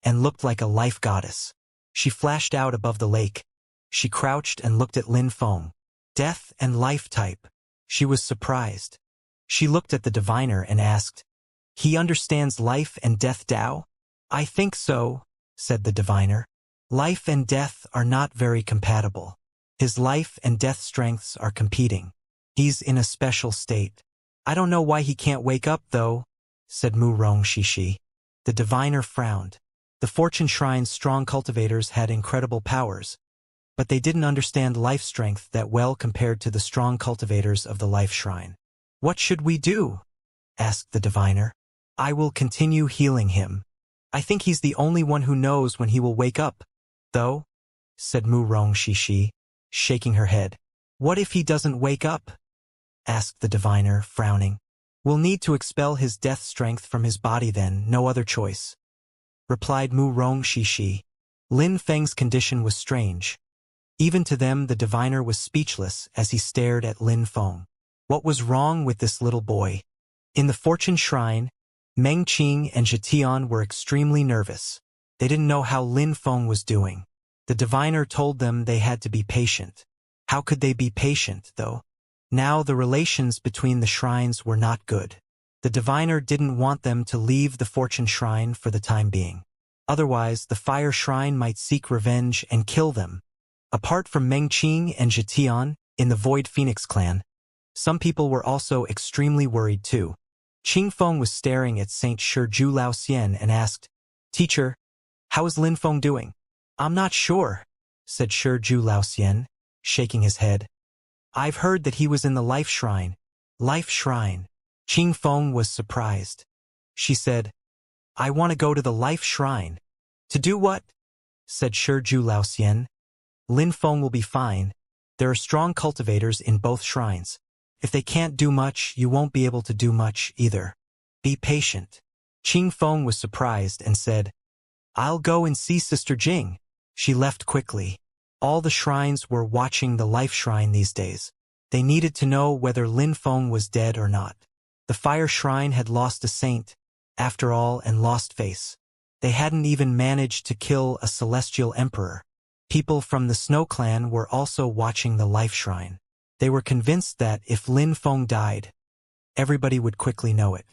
and looked like a life goddess. She flashed out above the lake, She crouched and looked at Lin Feng. Death and life type. She was surprised. She looked at the diviner and asked, "He understands life and death Tao?" "I think so," said the diviner. "Life and death are not very compatible. His life and death strengths are competing. He's in a special state. I don't know why he can't wake up, though," said Mu Rong Shishi. The diviner frowned. The Fortune Shrine's strong cultivators had incredible powers, but they didn't understand life strength that well compared to the strong cultivators of the Life Shrine. "What should we do?" asked the diviner. "I will continue healing him. I think he's the only one who knows when he will wake up, though," said Mu Rong Shishi, shaking her head. "What if he doesn't wake up?" asked the diviner, frowning. "We'll need to expel his death strength from his body then, no other choice," replied Mu Rong Shishi. Lin Feng's condition was strange. Even to them the diviner was speechless as he stared at Lin Feng. What was wrong with this little boy? In the Fortune Shrine, Meng Qing and Zhetian were extremely nervous. They didn't know how Lin Feng was doing. The diviner told them they had to be patient. How could they be patient, though? Now the relations between the shrines were not good. The diviner didn't want them to leave the Fortune Shrine for the time being. Otherwise, the Fire Shrine might seek revenge and kill them. Apart from Meng Qing and Zhetian, in the Void Phoenix clan, some people were also extremely worried too. Qing Feng was staring at Saint Shi Ju Lao Xian and asked, "Teacher, how is Lin Feng doing?" "I'm not sure," said Shi Ju Lao Xian, shaking his head. "I've heard that he was in the Life Shrine." "Life Shrine?" Qing Feng was surprised. She said, "I want to go to the Life Shrine." "To do what?" said Shi Ju Lao Xian. "Lin Feng will be fine. There are strong cultivators in both shrines. If they can't do much, you won't be able to do much either. Be patient." Qing Feng was surprised and said, "I'll go and see Sister Jing." She left quickly. All the shrines were watching the Life Shrine these days. They needed to know whether Lin Feng was dead or not. The Fire Shrine had lost a saint, after all, and lost face. They hadn't even managed to kill a celestial emperor. People from the Snow Clan were also watching the Life Shrine. They were convinced that if Lin Feng died, everybody would quickly know it.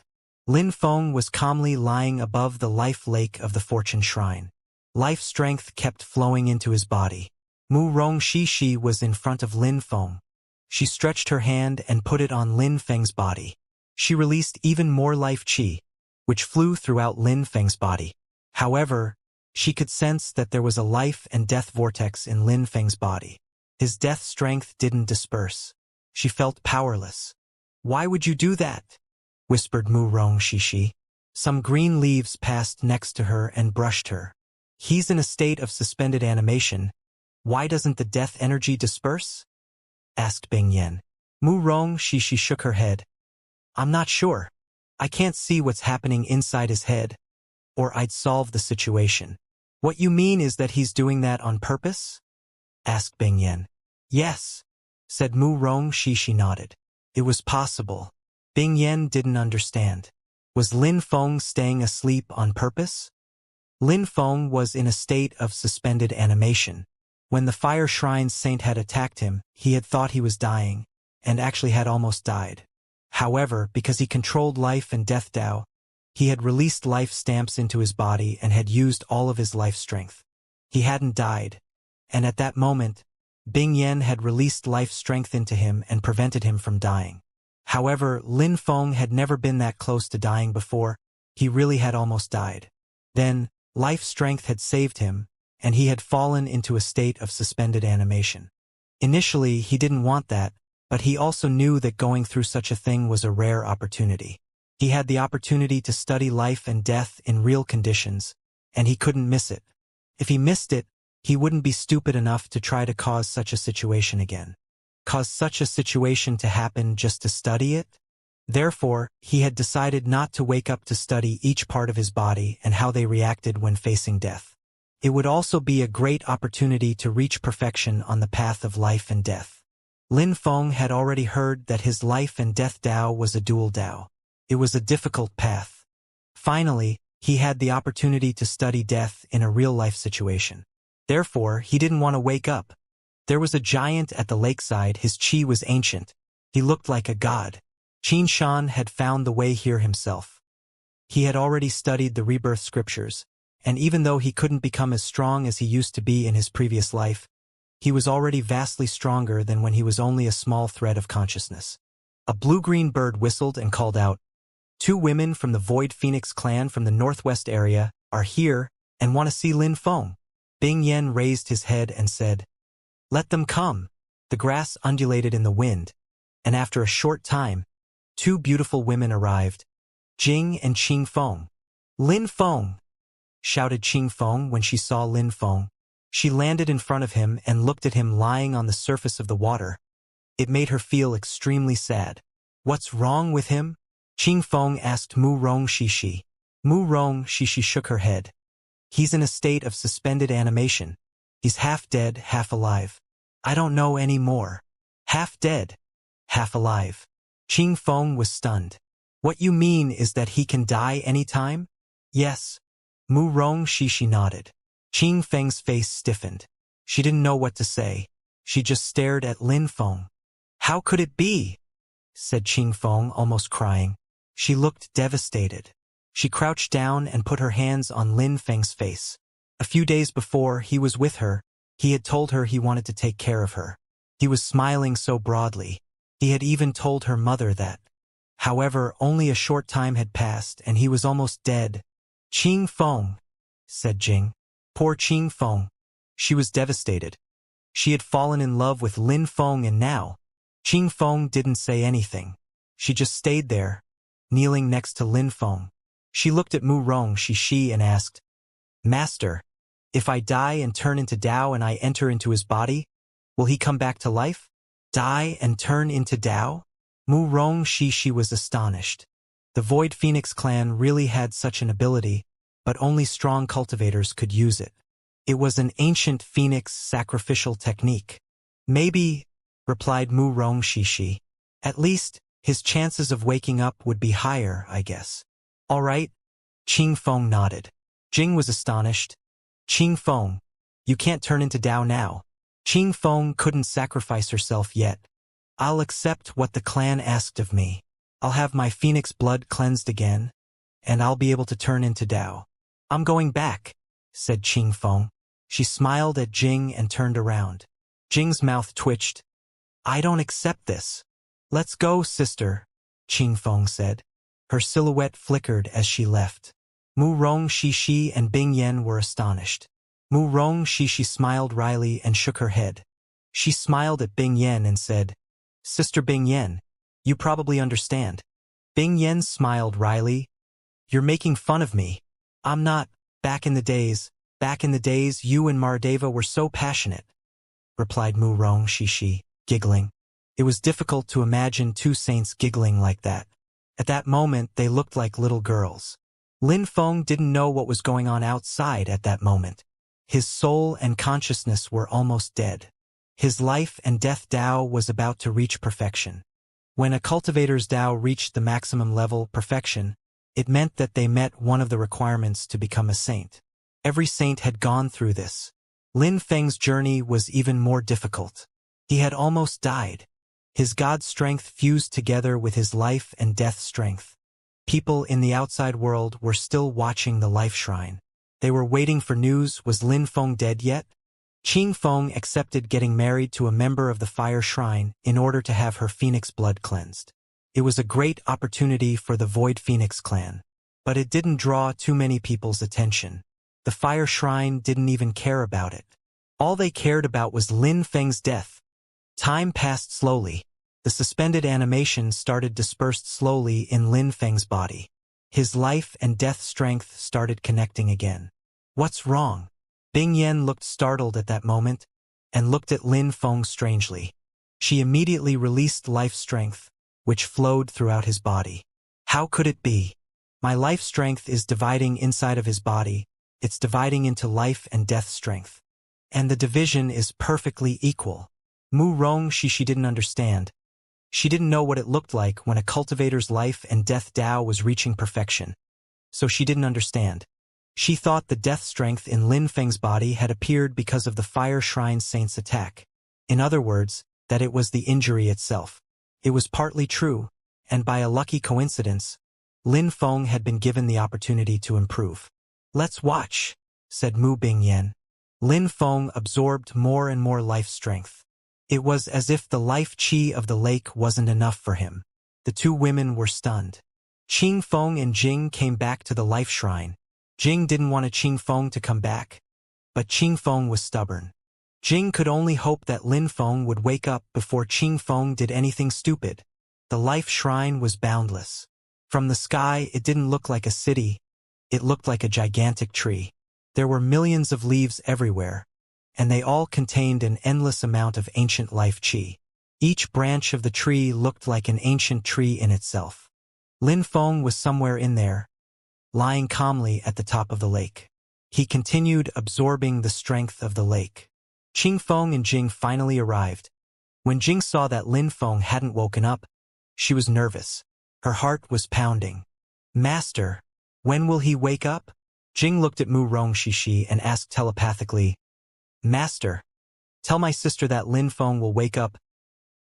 Lin Feng was calmly lying above the life lake of the Fortune Shrine. Life strength kept flowing into his body. Mu Rong Shishi was in front of Lin Feng. She stretched her hand and put it on Lin Feng's body. She released even more life qi, which flew throughout Lin Feng's body. However, she could sense that there was a life and death vortex in Lin Feng's body. His death strength didn't disperse. She felt powerless. "Why would you do that?" whispered Mu Rong Shishi. Some green leaves passed next to her and brushed her. "He's in a state of suspended animation. Why doesn't the death energy disperse?" asked Bing Yan. Mu Rong Shishi shook her head. "I'm not sure. I can't see what's happening inside his head, or I'd solve the situation." "What you mean is that he's doing that on purpose?" asked Bing Yan. "Yes," said Mu Rong Shishi nodded. It was possible. Bing Yan didn't understand. Was Lin Feng staying asleep on purpose? Lin Feng was in a state of suspended animation. When the Fire Shrine saint had attacked him, he had thought he was dying, and actually had almost died. However, because he controlled life and death Tao, he had released life stamps into his body and had used all of his life strength. He hadn't died, and at that moment, Bing Yan had released life strength into him and prevented him from dying. However, Lin Feng had never been that close to dying before. He really had almost died. Then, life strength had saved him, and he had fallen into a state of suspended animation. Initially, he didn't want that, but he also knew that going through such a thing was a rare opportunity. He had the opportunity to study life and death in real conditions, and he couldn't miss it. If he missed it, he wouldn't be stupid enough to try to cause such a situation again. Cause such a situation to happen just to study it? Therefore, he had decided not to wake up to study each part of his body and how they reacted when facing death. It would also be a great opportunity to reach perfection on the path of life and death. Lin Feng had already heard that his life and death Tao was a dual Tao. It was a difficult path. Finally, he had the opportunity to study death in a real-life situation. Therefore, he didn't want to wake up. There was a giant at the lakeside. His chi was ancient. He looked like a god. Xianxia had found the way here himself. He had already studied the rebirth scriptures, and even though he couldn't become as strong as he used to be in his previous life, he was already vastly stronger than when he was only a small thread of consciousness. A blue-green bird whistled and called out, "Two women from the Void Phoenix clan from the northwest area are here and want to see Lin Feng." Bing Yan raised his head and said, "Let them come." The grass undulated in the wind, and after a short time, two beautiful women arrived, Jing and Qing Feng. "Lin Feng!" shouted Qing Feng when she saw Lin Feng. She landed in front of him and looked at him lying on the surface of the water. It made her feel extremely sad. "What's wrong with him?" Qing Feng asked Mu Rong Shishi. Mu Rong Shishi shook her head. "He's in a state of suspended animation. He's half dead, half alive. I don't know any more." "Half dead, half alive." Qing Feng was stunned. "What you mean is that he can die any time?" "Yes." Mu Rong Shishi nodded. Qing Feng's face stiffened. She didn't know what to say. She just stared at Lin Feng. "How could it be?" said Qing Feng, almost crying. She looked devastated. She crouched down and put her hands on Lin Feng's face. A few days before he was with her, he had told her he wanted to take care of her. He was smiling so broadly. He had even told her mother that. However, only a short time had passed and he was almost dead. "Qing Feng," said Jing. Poor Qing Feng. She was devastated. She had fallen in love with Lin Feng and now, Qing Feng didn't say anything. She just stayed there, kneeling next to Lin Feng. She looked at Mu Rong Shishi and asked, "Master, if I die and turn into Tao and I enter into his body, will he come back to life?" "Die and turn into Tao?" Mu Rong Shishi was astonished. The Void Phoenix clan really had such an ability, but only strong cultivators could use it. It was an ancient phoenix sacrificial technique. "Maybe," replied Mu Rong Shishi. "At least, his chances of waking up would be higher, I guess." "All right." Qing Feng nodded. Jing was astonished. "Qing Feng, you can't turn into Tao now." Qing Feng couldn't sacrifice herself yet. "I'll accept what the clan asked of me. I'll have my phoenix blood cleansed again, and I'll be able to turn into Tao." "I'm going back," said Qing Feng. She smiled at Jing and turned around. Jing's mouth twitched. "I don't accept this." "Let's go, sister," Qing Feng said. Her silhouette flickered as she left. Mu Rong Shishi and Bing Yan were astonished. Mu Rong Shishi smiled wryly and shook her head. She smiled at Bing Yan and said, "Sister Bing Yan, you probably understand." Bing Yan smiled wryly. "You're making fun of me." "I'm not. Back in the days you and Mardeva were so passionate," replied Mu Rong Shishi, giggling. It was difficult to imagine two saints giggling like that. At that moment, they looked like little girls. Lin Feng didn't know what was going on outside at that moment. His soul and consciousness were almost dead. His life and death Tao was about to reach perfection. When a cultivator's Tao reached the maximum level, perfection, it meant that they met one of the requirements to become a saint. Every saint had gone through this. Lin Feng's journey was even more difficult. He had almost died. His God strength fused together with his life and death strength. People in the outside world were still watching the life shrine. They were waiting for news. Was Lin Feng dead yet? Qing Feng accepted getting married to a member of the fire shrine in order to have her phoenix blood cleansed. It was a great opportunity for the Void Phoenix clan. But it didn't draw too many people's attention. The fire shrine didn't even care about it. All they cared about was Lin Feng's death. Time passed slowly. The suspended animation started dispersed slowly in Lin Feng's body. His life and death strength started connecting again. "What's wrong?" Bing Yan looked startled at that moment and looked at Lin Feng strangely. She immediately released life strength, which flowed throughout his body. "How could it be? My life strength is dividing inside of his body. It's dividing into life and death strength. And the division is perfectly equal." Mu Rong Shishi didn't understand. She didn't know what it looked like when a cultivator's life and death Tao was reaching perfection. So she didn't understand. She thought the death strength in Lin Feng's body had appeared because of the Fire Shrine Saint's attack. In other words, that it was the injury itself. It was partly true, and by a lucky coincidence, Lin Feng had been given the opportunity to improve. "Let's watch," said Mu Bingyan. Lin Feng absorbed more and more life strength. It was as if the life qi of the lake wasn't enough for him. The two women were stunned. Qing Feng and Jing came back to the life shrine. Jing didn't want Qing Feng to come back, but Qing Feng was stubborn. Jing could only hope that Lin Feng would wake up before Qing Feng did anything stupid. The life shrine was boundless. From the sky, it didn't look like a city. It looked like a gigantic tree. There were millions of leaves everywhere, and they all contained an endless amount of ancient life qi. Each branch of the tree looked like an ancient tree in itself. Lin Feng was somewhere in there, lying calmly at the top of the lake. He continued absorbing the strength of the lake. Qing Feng and Jing finally arrived. When Jing saw that Lin Feng hadn't woken up, she was nervous. Her heart was pounding. "Master, when will he wake up?" Jing looked at Mu Rongxishi and asked telepathically, "Master, tell my sister that Lin Feng will wake up.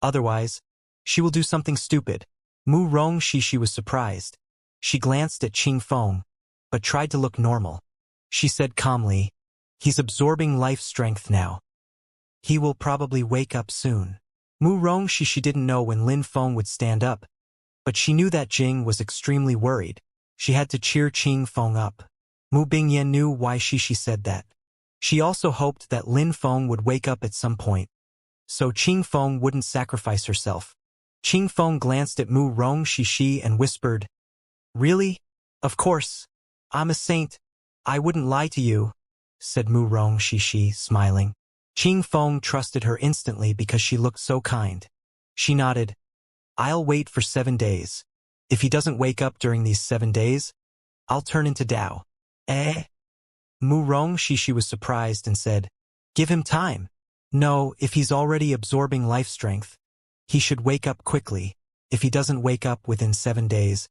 Otherwise, she will do something stupid." Mu Rongxishi was surprised. She glanced at Qing Feng, but tried to look normal. She said calmly, "He's absorbing life strength now. He will probably wake up soon." Mu Rongxishi didn't know when Lin Feng would stand up, but she knew that Jing was extremely worried. She had to cheer Qing Feng up. Mu Bingyan knew why Shishi said that. She also hoped that Lin Feng would wake up at some point, so Qing Feng wouldn't sacrifice herself. Qing Feng glanced at Mu Rongxishi and whispered, "Really? Of course. I'm a saint. I wouldn't lie to you," said Mu Rongxishi, smiling. Qing Feng trusted her instantly because she looked so kind. She nodded. "I'll wait for 7 days. If he doesn't wake up during these 7 days, I'll turn into Dao." "Eh?" Mu Rongxishi was surprised and said, "Give him time." "No, if he's already absorbing life strength, he should wake up quickly. If he doesn't wake up within 7 days,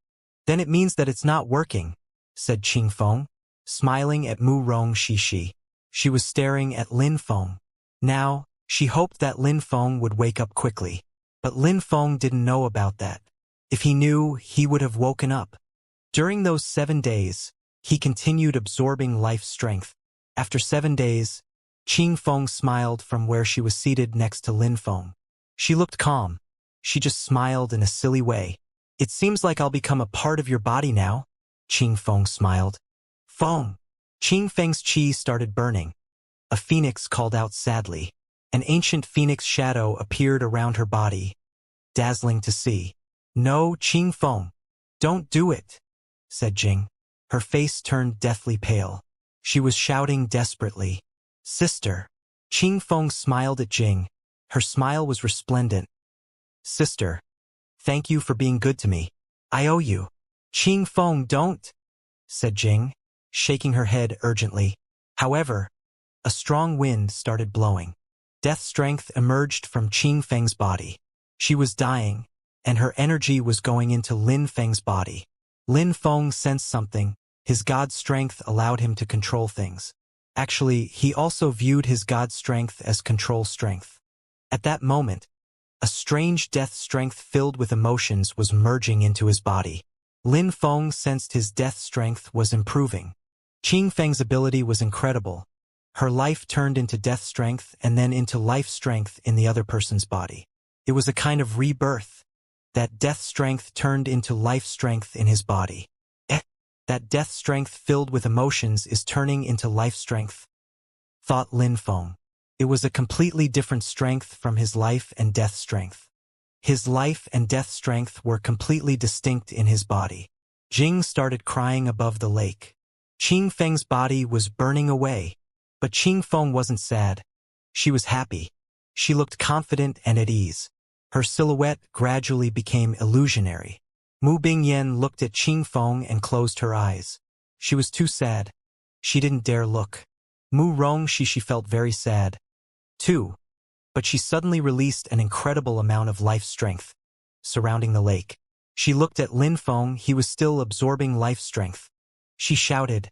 then it means that it's not working," said Qing Feng, smiling at Mu Rongxishi. She was staring at Lin Feng. Now, she hoped that Lin Feng would wake up quickly. But Lin Feng didn't know about that. If he knew, he would have woken up. During those 7 days, he continued absorbing life strength. After 7 days, Qing Feng smiled from where she was seated next to Lin Feng. She looked calm. She just smiled in a silly way. "It seems like I'll become a part of your body now," Qing Feng smiled. "Feng!" Qing Feng's qi started burning. A phoenix called out sadly. An ancient phoenix shadow appeared around her body, dazzling to see. "No, Qing Feng, don't do it," said Jing. Her face turned deathly pale. She was shouting desperately, "Sister!" Qing Feng smiled at Jing. Her smile was resplendent. "Sister, thank you for being good to me. I owe you." "Qing Feng, don't," said Jing, shaking her head urgently. However, a strong wind started blowing. Death strength emerged from Qing Feng's body. She was dying, and her energy was going into Lin Feng's body. Lin Feng sensed something. His god strength allowed him to control things. Actually, he also viewed his god strength as control strength. At that moment, a strange death strength filled with emotions was merging into his body. Lin Feng sensed his death strength was improving. Qing Feng's ability was incredible. Her life turned into death strength and then into life strength in the other person's body. It was a kind of rebirth. That death strength turned into life strength in his body. That death strength filled with emotions is turning into life strength, thought Lin Feng. It was a completely different strength from his life and death strength. His life and death strength were completely distinct in his body. Jing started crying above the lake. Qing Feng's body was burning away. But Qing Feng wasn't sad. She was happy. She looked confident and at ease. Her silhouette gradually became illusionary. Mu Bingyan looked at Qing Feng and closed her eyes. She was too sad. She didn't dare look. Mu Rongxishi felt very sad, too. But she suddenly released an incredible amount of life strength surrounding the lake. She looked at Lin Feng. He was still absorbing life strength. She shouted,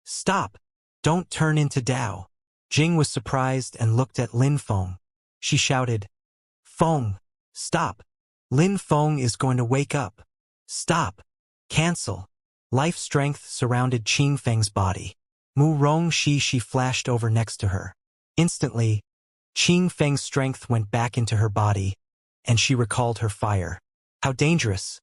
"Stop! Don't turn into Dao." Jing was surprised and looked at Lin Feng. She shouted, "Feng, stop. Lin Feng is going to wake up. Stop. Cancel." Life strength surrounded Qing Feng's body. Mu Rong Shi flashed over next to her. Instantly, Qing Feng's strength went back into her body, and she recalled her fire. How dangerous,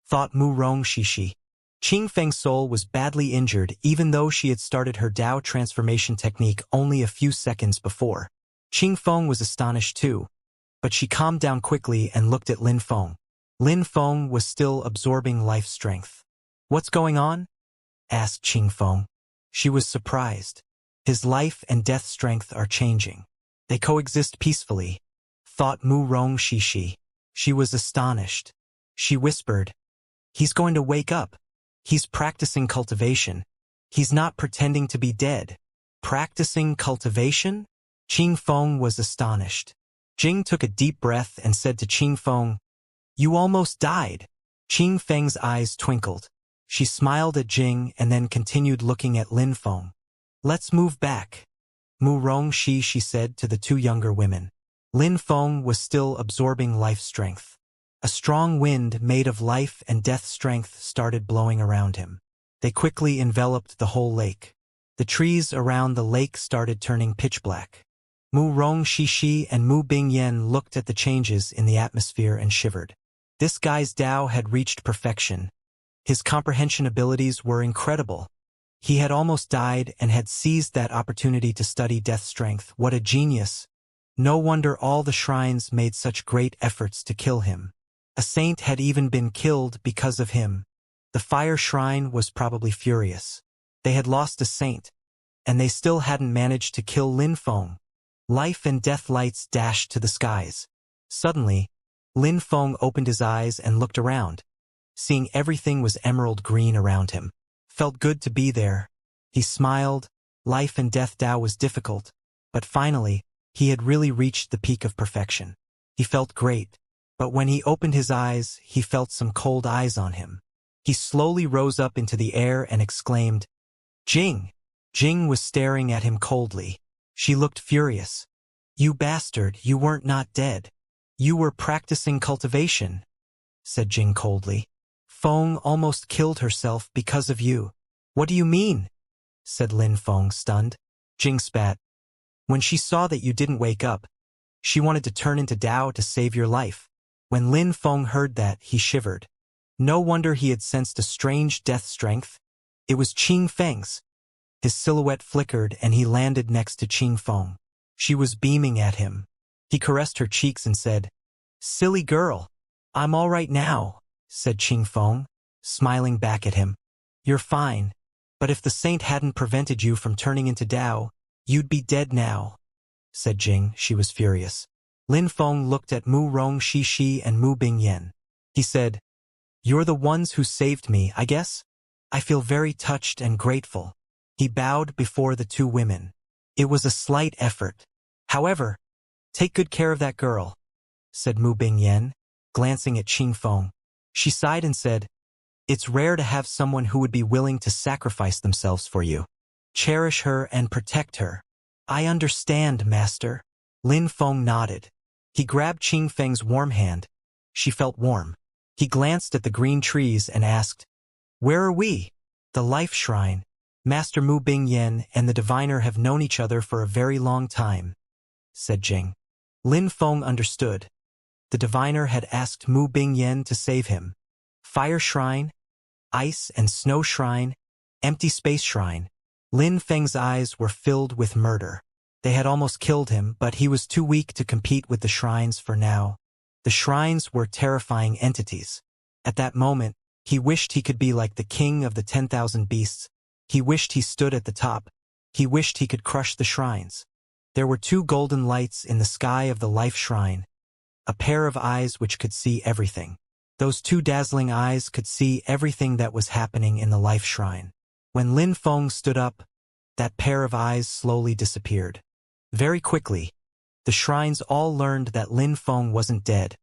thought Mu Rong Shi. Qing Feng's soul was badly injured even though she had started her Dao transformation technique only a few seconds before. Qing Feng was astonished too, but she calmed down quickly and looked at Lin Feng. Lin Feng was still absorbing life strength. "What's going on?" asked Qing Feng. She was surprised. His life and death strength are changing. They coexist peacefully, thought Mu Rong Shi. She was astonished. She whispered, "He's going to wake up. He's practicing cultivation. He's not pretending to be dead." Practicing cultivation? Qing Feng was astonished. Jing took a deep breath and said to Qing Feng, "You almost died." Qing Feng's eyes twinkled. She smiled at Jing and then continued looking at Lin Feng. "Let's move back." Mu Rong Shi said to the two younger women. Lin Feng was still absorbing life strength. A strong wind made of life and death strength started blowing around him. They quickly enveloped the whole lake. The trees around the lake started turning pitch black. Mu Rong Shi and Mu Bingyan looked at the changes in the atmosphere and shivered. This guy's Dao had reached perfection. His comprehension abilities were incredible. He had almost died and had seized that opportunity to study death strength. What a genius! No wonder all the shrines made such great efforts to kill him. A saint had even been killed because of him. The fire shrine was probably furious. They had lost a saint, and they still hadn't managed to kill Lin Feng. Life and death lights dashed to the skies. Suddenly, Lin Feng opened his eyes and looked around. Seeing everything was emerald green around him. Felt good to be there. He smiled. Life and death Dao was difficult, but finally, he had really reached the peak of perfection. He felt great, but when he opened his eyes, he felt some cold eyes on him. He slowly rose up into the air and exclaimed, "Jing!" Jing was staring at him coldly. She looked furious. "You bastard, you weren't not dead. You were practicing cultivation," said Jing coldly. "Feng almost killed herself because of you." "What do you mean?" said Lin Feng, stunned. Jing spat. "When she saw that you didn't wake up, she wanted to turn into Dao to save your life." When Lin Feng heard that, he shivered. No wonder he had sensed a strange death strength. It was Qing Feng's. His silhouette flickered and he landed next to Qing Feng. She was beaming at him. He caressed her cheeks and said, "Silly girl. I'm all right now," said Qing Feng, smiling back at him. "You're fine. But if the saint hadn't prevented you from turning into Dao, you'd be dead now," said Jing. She was furious. Lin Feng looked at Mu Rong Shi and Mu Bingyan. He said, "You're the ones who saved me, I guess? I feel very touched and grateful." He bowed before the two women. It was a slight effort. "However, take good care of that girl," said Mu Bingyan, glancing at Qing Feng. She sighed and said, "It's rare to have someone who would be willing to sacrifice themselves for you. Cherish her and protect her." "I understand, Master." Lin Feng nodded. He grabbed Qing Feng's warm hand. She felt warm. He glanced at the green trees and asked, "Where are we?" "The Life Shrine. Master Mu Bingyan and the diviner have known each other for a very long time," said Jing. Lin Feng understood. The diviner had asked Mu Bingyan to save him. Fire Shrine, Ice and Snow Shrine, Empty Space Shrine. Lin Feng's eyes were filled with murder. They had almost killed him, but he was too weak to compete with the shrines for now. The shrines were terrifying entities. At that moment, he wished he could be like the king of the 10,000 beasts. He wished he stood at the top. He wished he could crush the shrines. There were two golden lights in the sky of the Life Shrine, a pair of eyes which could see everything. Those two dazzling eyes could see everything that was happening in the Life Shrine. When Lin Feng stood up, that pair of eyes slowly disappeared. Very quickly, the shrines all learned that Lin Feng wasn't dead,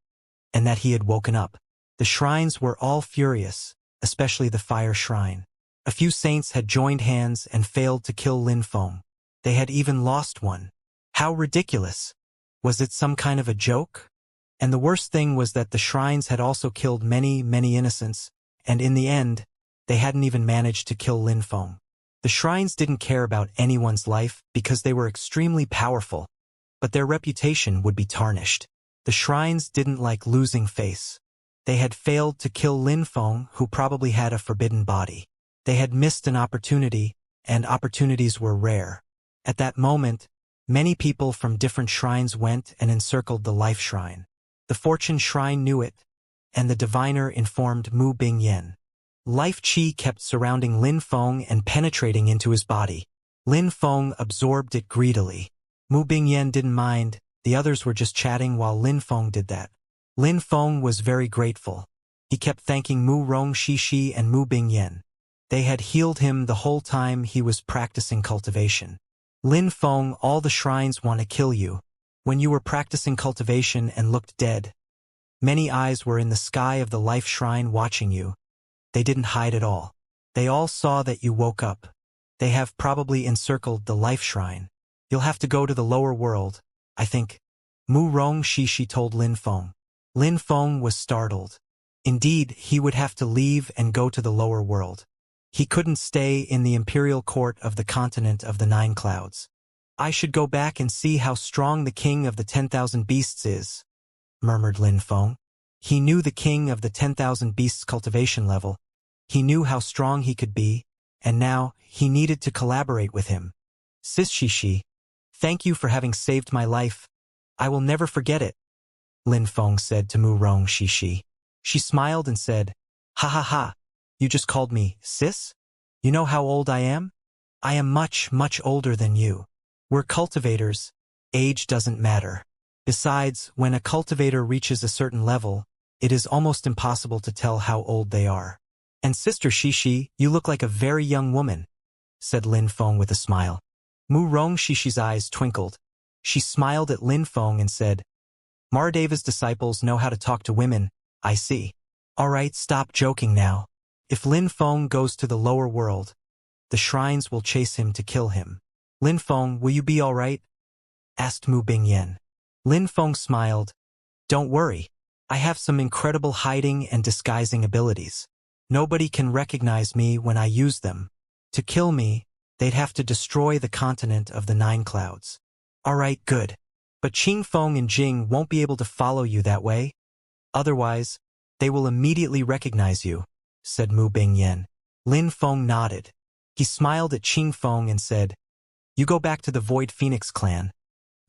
and that he had woken up. The shrines were all furious, especially the Fire Shrine. A few saints had joined hands and failed to kill Lin Feng. They had even lost one. How ridiculous! Was it some kind of a joke? And the worst thing was that the shrines had also killed many, many innocents, and in the end, they hadn't even managed to kill Lin Feng. The shrines didn't care about anyone's life because they were extremely powerful, but their reputation would be tarnished. The shrines didn't like losing face. They had failed to kill Lin Feng, who probably had a forbidden body. They had missed an opportunity, and opportunities were rare. At that moment, many people from different shrines went and encircled the life shrine. The fortune shrine knew it, and the diviner informed Mu Bingyan. Life chi kept surrounding Lin Feng and penetrating into his body. Lin Feng absorbed it greedily. Mu Bingyan didn't mind, the others were just chatting while Lin Feng did that. Lin Feng was very grateful. He kept thanking Mu Rong Shishi and Mu Bingyan. They had healed him the whole time he was practicing cultivation. Lin Feng, all the shrines want to kill you. When you were practicing cultivation and looked dead, many eyes were in the sky of the life shrine watching you. They didn't hide at all. They all saw that you woke up. They have probably encircled the life shrine. You'll have to go to the lower world, I think. Mu Rong Shishi told Lin Feng. Lin Feng was startled. Indeed, he would have to leave and go to the lower world. He couldn't stay in the imperial court of the continent of the 9 clouds. I should go back and see how strong the king of the 10,000 beasts is, murmured Lin Feng. He knew the king of the 10,000 beasts cultivation level. He knew how strong he could be, and now he needed to collaborate with him. Sis Shishi, thank you for having saved my life. I will never forget it, Lin Feng said to Mu Rong Shishi. She smiled and said, ha ha ha, you just called me sis? You know how old I am? I am much, much older than you. We're cultivators. Age doesn't matter. Besides, when a cultivator reaches a certain level, it is almost impossible to tell how old they are. And Sister Shishi, you look like a very young woman, said Lin Feng with a smile. Mu Rong Shishi's eyes twinkled. She smiled at Lin Feng and said, Maradeva's disciples know how to talk to women, I see. All right, stop joking now. If Lin Feng goes to the lower world, the shrines will chase him to kill him. Lin Feng, will you be all right? Asked Mu Bingyan. Lin Feng smiled. Don't worry. I have some incredible hiding and disguising abilities. Nobody can recognize me when I use them. To kill me, they'd have to destroy the continent of the 9 clouds. All right, good. But Qing Feng and Jing won't be able to follow you that way. Otherwise, they will immediately recognize you, said Mu Bingyan. Lin Feng nodded. He smiled at Qing Feng and said, You go back to the Void Phoenix clan.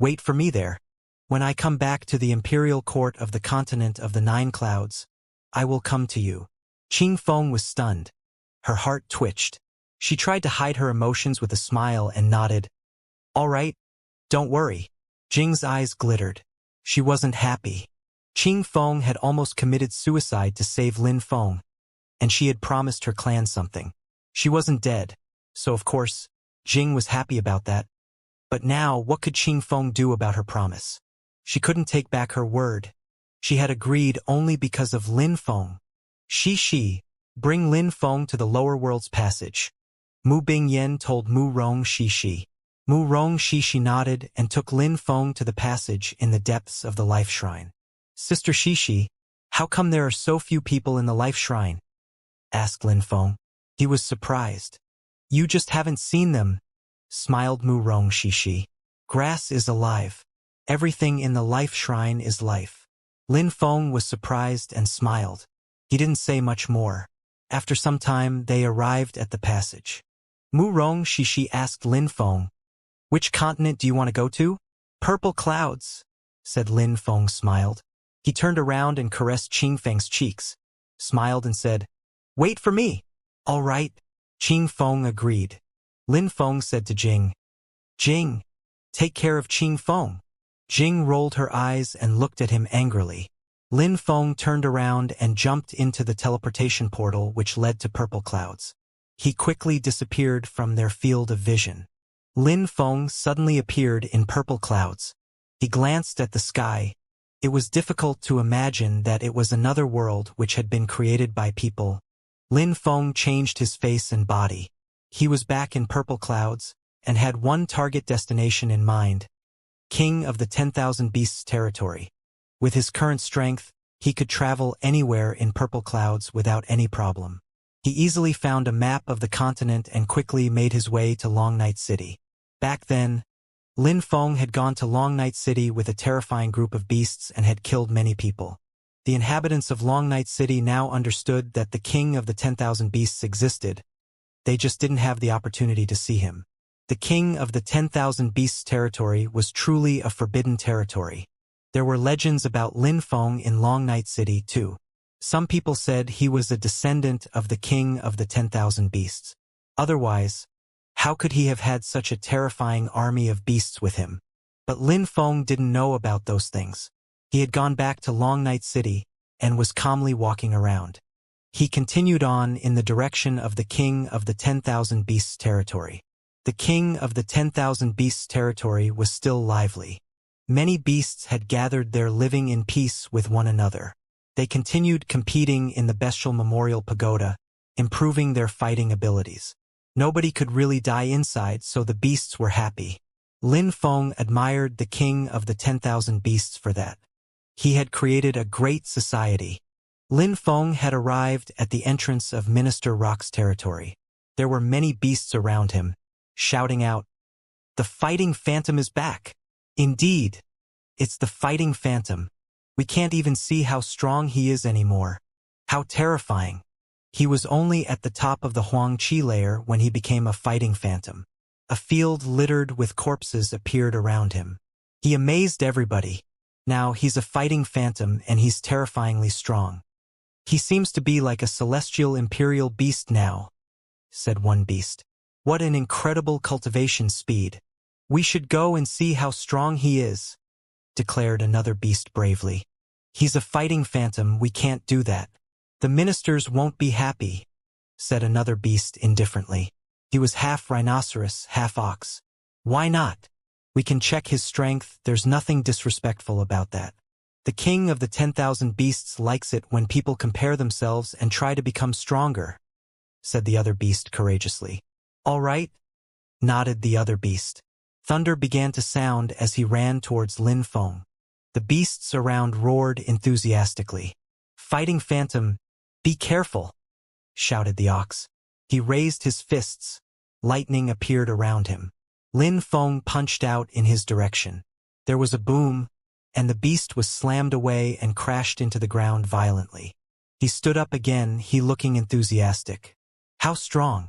Wait for me there. When I come back to the imperial court of the continent of the 9 clouds, I will come to you. Qing Feng was stunned. Her heart twitched. She tried to hide her emotions with a smile and nodded. All right, don't worry. Jing's eyes glittered. She wasn't happy. Qing Feng had almost committed suicide to save Lin Feng, and she had promised her clan something. She wasn't dead, so of course, Jing was happy about that. But now, what could Qing Feng do about her promise? She couldn't take back her word. She had agreed only because of Lin Feng. Shishi, bring Lin Feng to the lower world's passage. Mu Bingyan told Mu Rong Shishi. Mu Rong Shishi nodded and took Lin Feng to the passage in the depths of the life shrine. Sister Shishi, how come there are so few people in the life shrine? Asked Lin Feng. He was surprised. You just haven't seen them, smiled Mu Rong Shishi. Grass is alive. Everything in the life shrine is life. Lin Feng was surprised and smiled. He didn't say much more. After some time, they arrived at the passage. Mu Rong Shishi asked Lin Feng, Which continent do you want to go to? Purple clouds, said Lin Feng smiled. He turned around and caressed Qing Feng's cheeks, smiled and said, Wait for me. All right. Qing Feng agreed. Lin Feng said to Jing, Jing, take care of Qing Feng. Jing rolled her eyes and looked at him angrily. Lin Feng turned around and jumped into the teleportation portal which led to purple clouds. He quickly disappeared from their field of vision. Lin Feng suddenly appeared in purple clouds. He glanced at the sky. It was difficult to imagine that it was another world which had been created by people. Lin Feng changed his face and body. He was back in purple clouds and had one target destination in mind. king of the 10,000 beasts territory. With his current strength, he could travel anywhere in purple clouds without any problem. He easily found a map of the continent and quickly made his way to Long Night City. Back then, Lin Feng had gone to Long Night City with a terrifying group of beasts and had killed many people. The inhabitants of Long Night City now understood that the king of the 10,000 beasts existed. They just didn't have the opportunity to see him. The king of the 10,000 beasts territory was truly a forbidden territory. There were legends about Lin Feng in Long Night City too. Some people said he was a descendant of the king of the 10,000 beasts. Otherwise, how could he have had such a terrifying army of beasts with him? But Lin Feng didn't know about those things. He had gone back to Long Night City and was calmly walking around. He continued on in the direction of the king of the 10,000 beasts territory. The king of the 10,000 beasts territory was still lively. Many beasts had gathered there living in peace with one another. They continued competing in the bestial memorial pagoda, improving their fighting abilities. Nobody could really die inside, so the beasts were happy. Lin Feng admired the king of the 10,000 beasts for that. He had created a great society. Lin Feng had arrived at the entrance of Minister Rock's territory. There were many beasts around him, shouting out, "The fighting phantom is back!" Indeed, it's the fighting phantom. We can't even see how strong he is anymore. How terrifying. He was only at the top of the Huangqi layer when he became a fighting phantom. A field littered with corpses appeared around him. He amazed everybody. Now he's a fighting phantom and he's terrifyingly strong. He seems to be like a celestial imperial beast now, said one beast. What an incredible cultivation speed. We should go and see how strong he is, declared another beast bravely. He's a fighting phantom, we can't do that. The ministers won't be happy, said another beast indifferently. He was half rhinoceros, half ox. Why not? We can check his strength, there's nothing disrespectful about that. The king of the 10,000 beasts likes it when people compare themselves and try to become stronger, said the other beast courageously. All right, nodded the other beast. Thunder began to sound as he ran towards Lin Feng. The beasts around roared enthusiastically. Fighting phantom, be careful, shouted the ox. He raised his fists. Lightning appeared around him. Lin Feng punched out in his direction. There was a boom, and the beast was slammed away and crashed into the ground violently. He stood up again, he looking enthusiastic. How strong!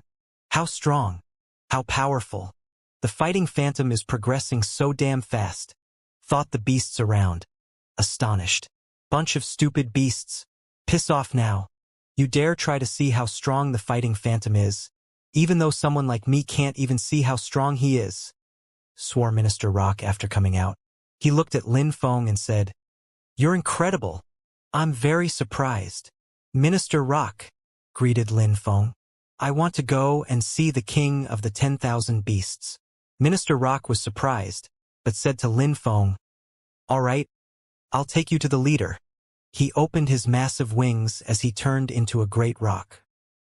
How strong! How powerful! The fighting phantom is progressing so damn fast, thought the beasts around, astonished. Bunch of stupid beasts. Piss off now. You dare try to see how strong the fighting phantom is, even though someone like me can't even see how strong he is, swore Minister Rock after coming out. He looked at Lin Feng and said, You're incredible. I'm very surprised. Minister Rock, greeted Lin Feng. I want to go and see the king of the 10,000 beasts. Minister Rock was surprised, but said to Lin Feng, All right, I'll take you to the leader. He opened his massive wings as he turned into a great rock.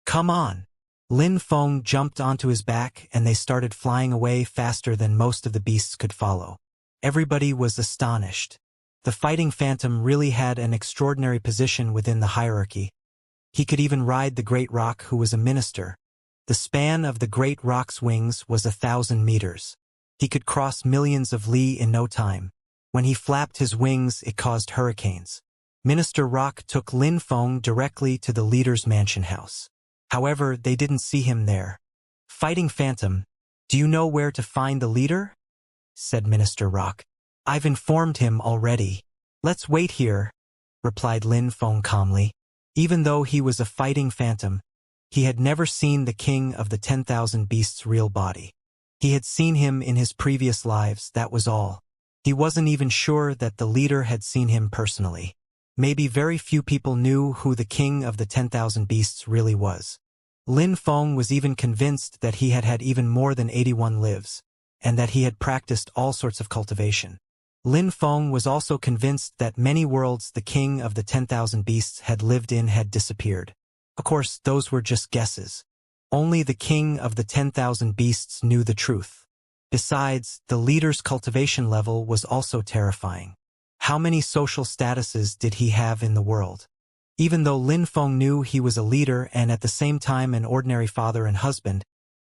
Come on. Lin Feng jumped onto his back and they started flying away faster than most of the beasts could follow. Everybody was astonished. The fighting phantom really had an extraordinary position within the hierarchy. He could even ride the great rock who was a minister. The span of the great rock's wings was 1,000 meters. He could cross millions of li in no time. When he flapped his wings, it caused hurricanes. Minister Rock took Lin Feng directly to the leader's mansion house. However, they didn't see him there. Fighting Phantom, do you know where to find the leader? Said Minister Rock. I've informed him already. Let's wait here, replied Lin Feng calmly. Even though he was a fighting phantom, he had never seen the king of the 10,000 beasts' real body. He had seen him in his previous lives, that was all. He wasn't even sure that the leader had seen him personally. Maybe very few people knew who the king of the 10,000 beasts really was. Lin Feng was even convinced that he had had even more than 81 lives, and that he had practiced all sorts of cultivation. Lin Feng was also convinced that many worlds the king of the 10,000 beasts had lived in had disappeared. Of course, those were just guesses. Only the king of the 10,000 beasts knew the truth. Besides, the leader's cultivation level was also terrifying. How many social statuses did he have in the world? Even though Lin Feng knew he was a leader and at the same time an ordinary father and husband,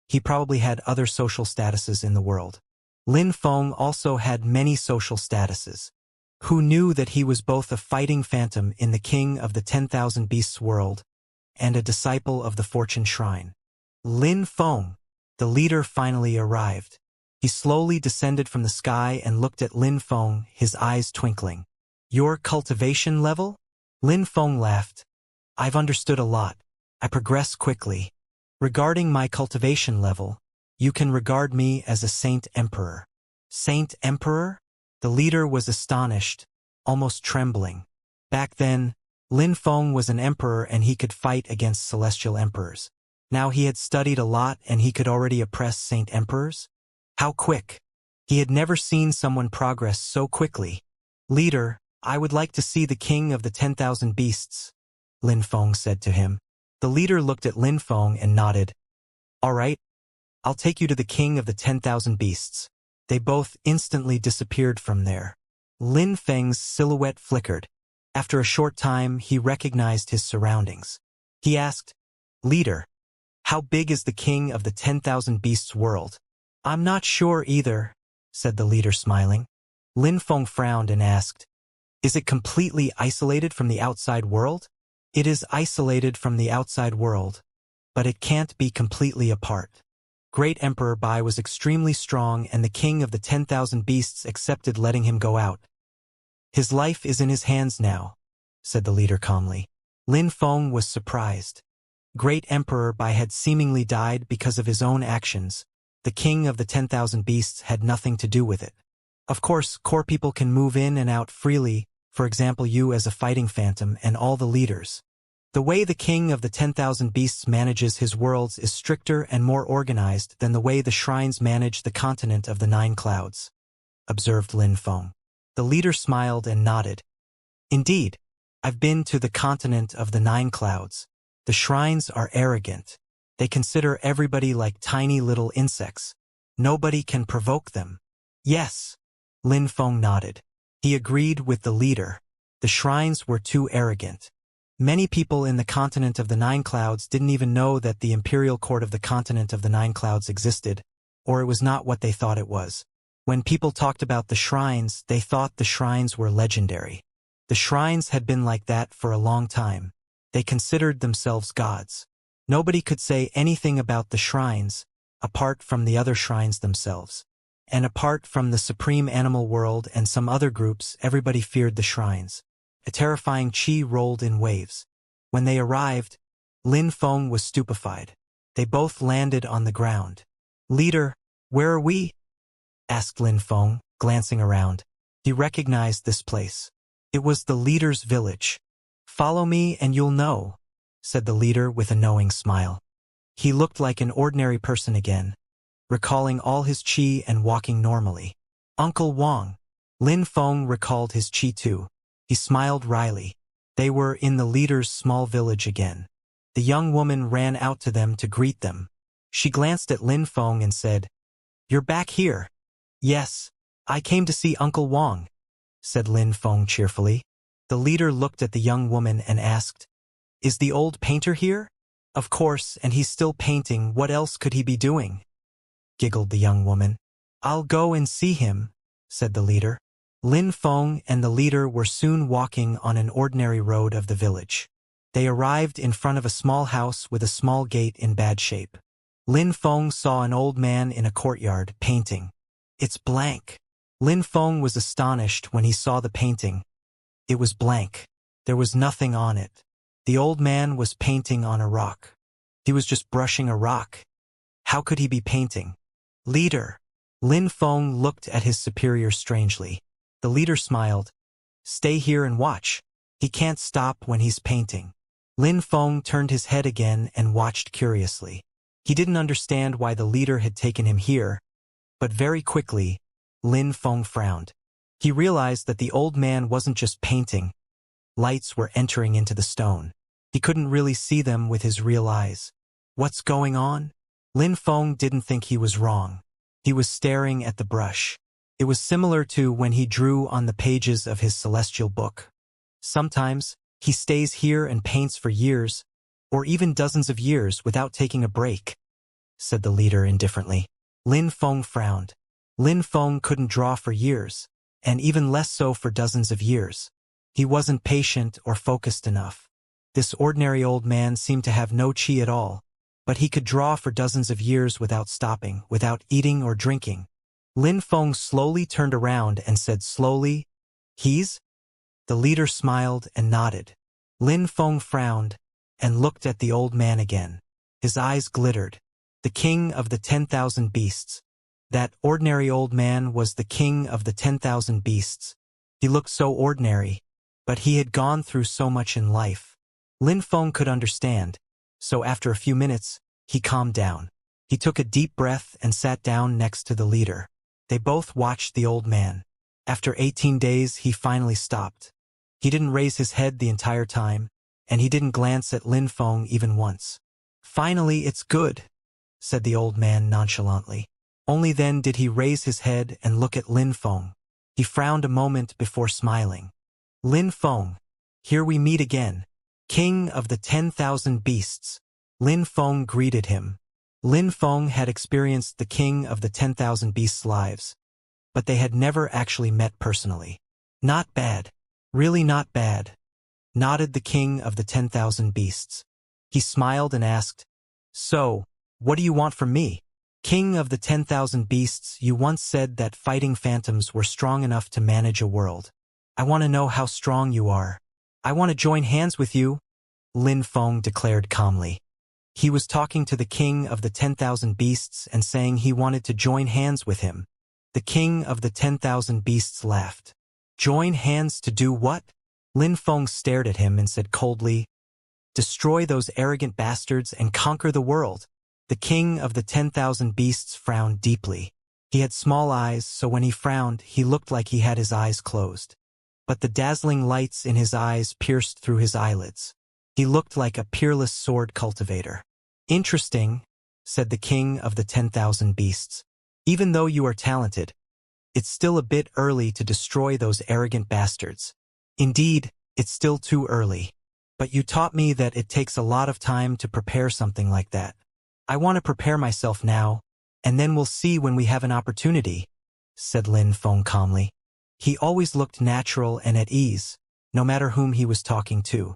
he probably had other social statuses in the world. Lin Feng also had many social statuses. Who knew that he was both a fighting phantom in the King of the 10,000 Beasts world and a disciple of the Fortune Shrine? Lin Feng, the leader, finally arrived. He slowly descended from the sky and looked at Lin Feng, his eyes twinkling. Your cultivation level? Lin Feng laughed. I've understood a lot. I progress quickly. Regarding my cultivation level, you can regard me as a Saint Emperor. Saint Emperor? The leader was astonished, almost trembling. Back then, Lin Feng was an emperor and he could fight against celestial emperors. Now he had studied a lot and he could already oppress Saint Emperors? How quick! He had never seen someone progress so quickly. Leader, I would like to see the King of the 10,000 Beasts, Lin Feng said to him. The leader looked at Lin Feng and nodded. All right, I'll take you to the King of the 10,000 Beasts. They both instantly disappeared from there. Lin Feng's silhouette flickered. After a short time, he recognized his surroundings. He asked, Leader, how big is the King of the 10,000 Beasts world? I'm not sure either, said the leader, smiling. Lin Feng frowned and asked, Is it completely isolated from the outside world? It is isolated from the outside world, but it can't be completely apart. Great Emperor Bai was extremely strong and the King of the 10,000 Beasts accepted letting him go out. His life is in his hands now, said the leader calmly. Lin Feng was surprised. Great Emperor Bai had seemingly died because of his own actions. The King of the 10,000 Beasts had nothing to do with it. Of course, core people can move in and out freely, for example you as a fighting phantom and all the leaders. The way the King of the 10,000 Beasts manages his worlds is stricter and more organized than the way the shrines manage the continent of the 9 clouds, observed Lin Feng. The leader smiled and nodded. Indeed, I've been to the continent of the 9 clouds. The shrines are arrogant. They consider everybody like tiny little insects. Nobody can provoke them. Yes, Lin Feng nodded. He agreed with the leader. The shrines were too arrogant. Many people in the continent of the 9 clouds didn't even know that the imperial court of the continent of the 9 clouds existed, or it was not what they thought it was. When people talked about the shrines, they thought the shrines were legendary. The shrines had been like that for a long time. They considered themselves gods. Nobody could say anything about the shrines, apart from the other shrines themselves. And apart from the supreme animal world and some other groups, everybody feared the shrines. A terrifying chi rolled in waves. When they arrived, Lin Feng was stupefied. They both landed on the ground. Leader, where are we? Asked Lin Feng, glancing around. He recognized this place. It was the leader's village. Follow me and you'll know, said the leader with a knowing smile. He looked like an ordinary person again, recalling all his chi and walking normally. Uncle Wang. Lin Feng recalled his chi too. He smiled wryly. They were in the leader's small village again. The young woman ran out to them to greet them. She glanced at Lin Feng and said, You're back here. Yes, I came to see Uncle Wang, said Lin Feng cheerfully. The leader looked at the young woman and asked, Is the old painter here? Of course, and he's still painting. What else could he be doing? Giggled the young woman. I'll go and see him, said the leader. Lin Feng and the leader were soon walking on an ordinary road of the village. They arrived in front of a small house with a small gate in bad shape. Lin Feng saw an old man in a courtyard painting. It's blank. Lin Feng was astonished when he saw the painting. It was blank. There was nothing on it. The old man was painting on a rock. He was just brushing a rock. How could he be painting? Leader. Lin Feng looked at his superior strangely. The leader smiled. Stay here and watch. He can't stop when he's painting. Lin Feng turned his head again and watched curiously. He didn't understand why the leader had taken him here, but very quickly, Lin Feng frowned. He realized that the old man wasn't just painting. Lights were entering into the stone. He couldn't really see them with his real eyes. What's going on? Lin Feng didn't think he was wrong. He was staring at the brush. It was similar to when he drew on the pages of his celestial book. Sometimes, he stays here and paints for years, or even dozens of years without taking a break, said the leader indifferently. Lin Feng frowned. Lin Feng couldn't draw for years, and even less so for dozens of years. He wasn't patient or focused enough. This ordinary old man seemed to have no chi at all, but he could draw for dozens of years without stopping, without eating or drinking. Lin Feng slowly turned around and said slowly, "He's?" The leader smiled and nodded. Lin Feng frowned and looked at the old man again. His eyes glittered. The king of the 10,000 beasts. That ordinary old man was the king of the 10,000 beasts. He looked so ordinary, but he had gone through so much in life. Lin Feng could understand, so after a few minutes, he calmed down. He took a deep breath and sat down next to the leader. They both watched the old man. After 18 days, he finally stopped. He didn't raise his head the entire time, and he didn't glance at Lin Feng even once. "Finally, it's good," said the old man nonchalantly. Only then did he raise his head and look at Lin Feng. He frowned a moment before smiling. "Lin Feng, here we meet again. King of the 10,000 beasts." Lin Feng greeted him. Lin Feng had experienced the king of the 10,000 beasts' lives, but they had never actually met personally. "Not bad. Really not bad," nodded the king of the 10,000 beasts. He smiled and asked, "So, what do you want from me?" "King of the 10,000 beasts, you once said that fighting phantoms were strong enough to manage a world. I want to know how strong you are. I want to join hands with you," Lin Feng declared calmly. He was talking to the king of the 10,000 beasts and saying he wanted to join hands with him. The king of the 10,000 beasts laughed. "Join hands to do what?" Lin Feng stared at him and said coldly, "Destroy those arrogant bastards and conquer the world." The king of the 10,000 beasts frowned deeply. He had small eyes, so when he frowned, he looked like he had his eyes closed. But the dazzling lights in his eyes pierced through his eyelids. He looked like a peerless sword cultivator. "Interesting," said the king of the 10,000 beasts. "Even though you are talented, it's still a bit early to destroy those arrogant bastards. Indeed, it's still too early. But you taught me that it takes a lot of time to prepare something like that. I want to prepare myself now, and then we'll see when we have an opportunity," said Lin Feng calmly. He always looked natural and at ease, no matter whom he was talking to.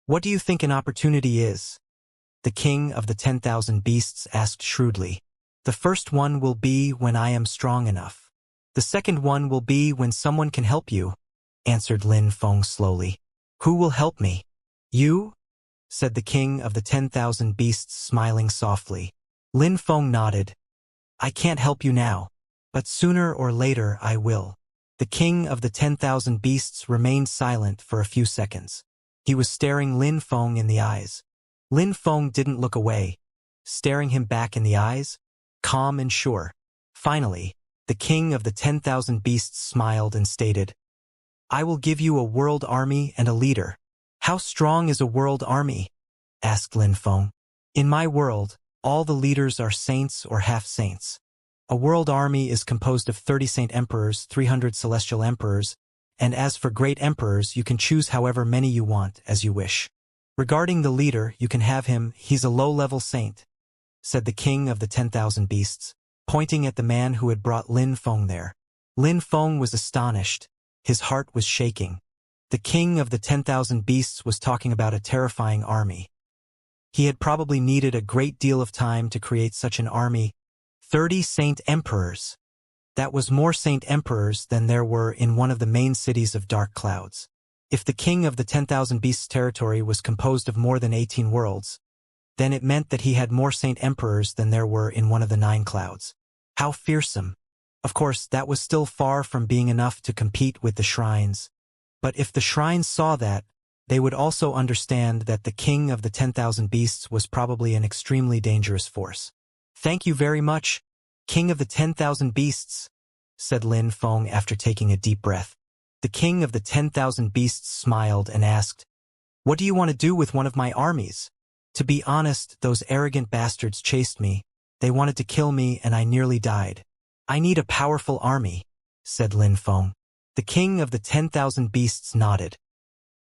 "What do you think an opportunity is?" the king of the 10,000 beasts asked shrewdly. "The first one will be when I am strong enough. The second one will be when someone can help you," answered Lin Feng slowly. "Who will help me?" "You?" said the king of the 10,000 beasts, smiling softly. Lin Feng nodded. "I can't help you now, but sooner or later I will." The king of the 10,000 beasts remained silent for a few seconds. He was staring Lin Feng in the eyes. Lin Feng didn't look away, staring him back in the eyes, calm and sure. Finally, the king of the 10,000 beasts smiled and stated, "I will give you a world army and a leader." "How strong is a world army?" asked Lin Feng. "In my world, all the leaders are saints or half-saints. A world army is composed of 30 saint emperors, 300 celestial emperors, and as for great emperors, you can choose however many you want, as you wish. Regarding the leader, you can have him, he's a low-level saint," said the king of the 10,000 beasts, pointing at the man who had brought Lin Feng there. Lin Feng was astonished. His heart was shaking. The king of the 10,000 beasts was talking about a terrifying army. He had probably needed a great deal of time to create such an army. 30 saint emperors. That was more saint emperors than there were in one of the main cities of dark clouds. If the king of the 10,000 beasts territory was composed of more than 18 worlds, then it meant that he had more saint emperors than there were in one of the 9 clouds. How fearsome. Of course, that was still far from being enough to compete with the shrines. But if the shrines saw that, they would also understand that the king of the 10,000 beasts was probably an extremely dangerous force. "Thank you very much, king of the 10,000 beasts," said Lin Feng after taking a deep breath. The king of the 10,000 beasts smiled and asked, "What do you want to do with one of my armies?" "To be honest, those arrogant bastards chased me. They wanted to kill me and I nearly died. I need a powerful army, said Lin Feng. The king of the 10,000 beasts nodded.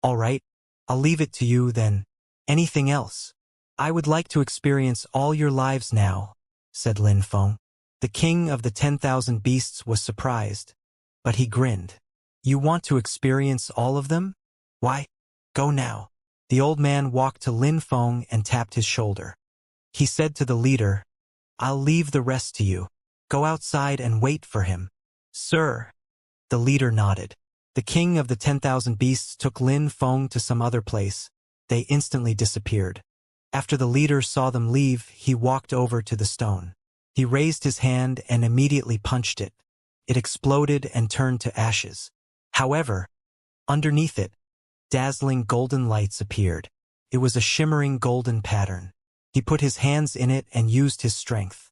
All right, I'll leave it to you then. Anything else? I would like to experience all your lives now, said Lin Feng. The king of the 10,000 beasts was surprised, but he grinned. You want to experience all of them? Why, go now. The old man walked to Lin Feng and tapped his shoulder. He said to the leader, I'll leave the rest to you. Go outside and wait for him. Sir. The leader nodded. The king of the 10,000 beasts took Lin Feng to some other place. They instantly disappeared. After the leader saw them leave, he walked over to the stone. He raised his hand and immediately punched it. It exploded and turned to ashes. However, underneath it, dazzling golden lights appeared. It was a shimmering golden pattern. He put his hands in it and used his strength.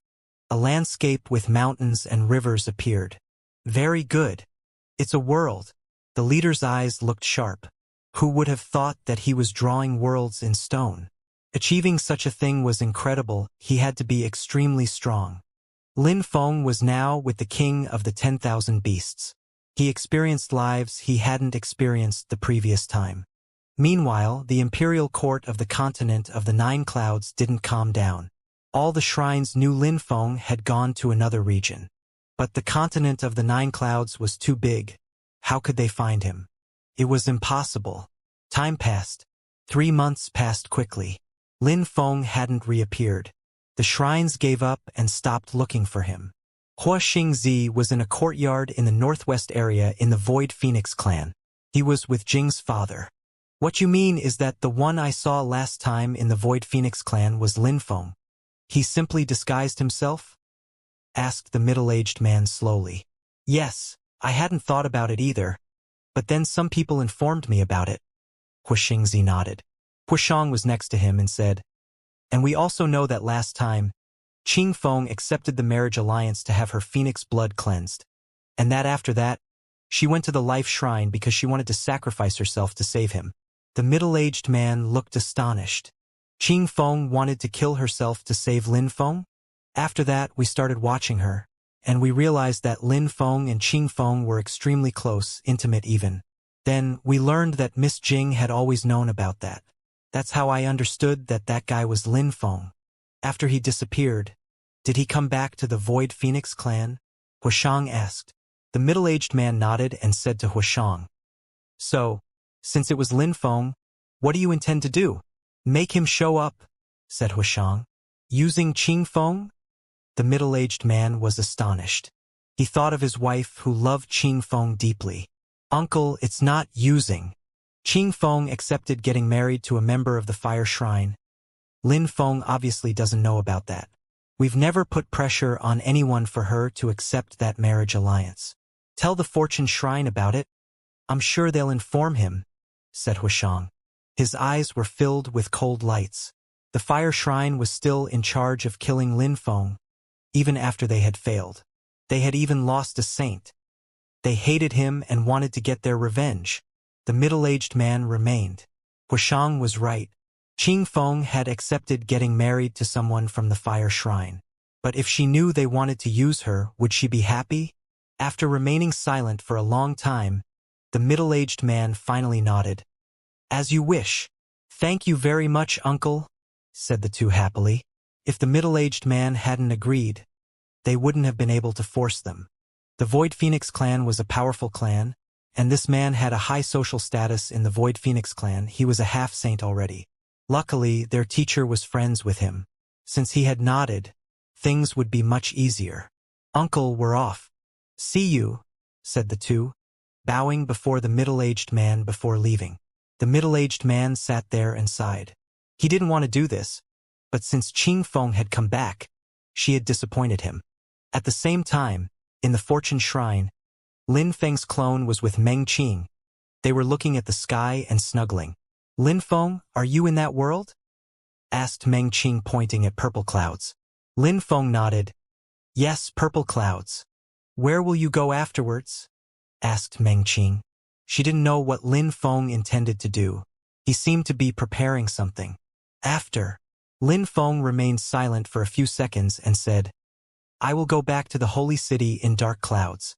A landscape with mountains and rivers appeared. Very good. It's a world. The leader's eyes looked sharp. Who would have thought that he was drawing worlds in stone? Achieving such a thing was incredible. He had to be extremely strong. Lin Feng was now with the king of the 10,000 beasts. He experienced lives he hadn't experienced the previous time. Meanwhile, the imperial court of the continent of the 9 clouds didn't calm down. All the shrines knew Lin Feng had gone to another region. But the continent of the 9 clouds was too big. How could they find him? It was impossible. Time passed. 3 months passed quickly. Lin Feng hadn't reappeared. The shrines gave up and stopped looking for him. Hua Xingzi was in a courtyard in the northwest area in the Void Phoenix clan. He was with Jing's father. What you mean is that the one I saw last time in the Void Phoenix clan was Lin Feng. He simply disguised himself? Asked the middle-aged man slowly. Yes, I hadn't thought about it either. But then some people informed me about it. Hua Xingzi nodded. Huashang was next to him and said, and we also know that last time, Qing Feng accepted the marriage alliance to have her phoenix blood cleansed. And that after that, she went to the life shrine because she wanted to sacrifice herself to save him. The middle-aged man looked astonished. Qing Feng wanted to kill herself to save Lin Feng? After that, we started watching her, and we realized that Lin Feng and Qing Feng were extremely close, intimate even. Then, we learned that Miss Jing had always known about that. That's how I understood that that guy was Lin Feng. After he disappeared, did he come back to the Void Phoenix clan? Huashang asked. The middle-aged man nodded and said to Huashang, so, since it was Lin Feng, what do you intend to do? Make him show up, said Huashang. Using Qing Feng? The middle-aged man was astonished. He thought of his wife who loved Qing Feng deeply. Uncle, it's not using. Qing Feng accepted getting married to a member of the Fire Shrine. Lin Feng obviously doesn't know about that. We've never put pressure on anyone for her to accept that marriage alliance. Tell the Fortune Shrine about it. I'm sure they'll inform him, said Huashang. His eyes were filled with cold lights. The Fire Shrine was still in charge of killing Lin Feng, even after they had failed. They had even lost a saint. They hated him and wanted to get their revenge. The middle-aged man remained. Huashang was right. Qing Feng had accepted getting married to someone from the Fire Shrine. But if she knew they wanted to use her, would she be happy? After remaining silent for a long time, the middle-aged man finally nodded. As you wish. Thank you very much, uncle, said the two happily. If the middle-aged man hadn't agreed, they wouldn't have been able to force them. The Void Phoenix clan was a powerful clan, and this man had a high social status in the Void Phoenix clan. He was a half-saint already. Luckily, their teacher was friends with him. Since he had nodded, things would be much easier. Uncle, we're off. See you, said the two, bowing before the middle-aged man before leaving. The middle-aged man sat there and sighed. He didn't want to do this, but since Qing Feng had come back, she had disappointed him. At the same time, in the Fortune Shrine, Lin Feng's clone was with Meng Qing. They were looking at the sky and snuggling. Lin Feng, are you in that world? Asked Meng Qing pointing at purple clouds. Lin Feng nodded. Yes, purple clouds. Where will you go afterwards? Asked Meng Qing. She didn't know what Lin Feng intended to do. He seemed to be preparing something. After, Lin Feng remained silent for a few seconds and said, I will go back to the holy city in dark clouds.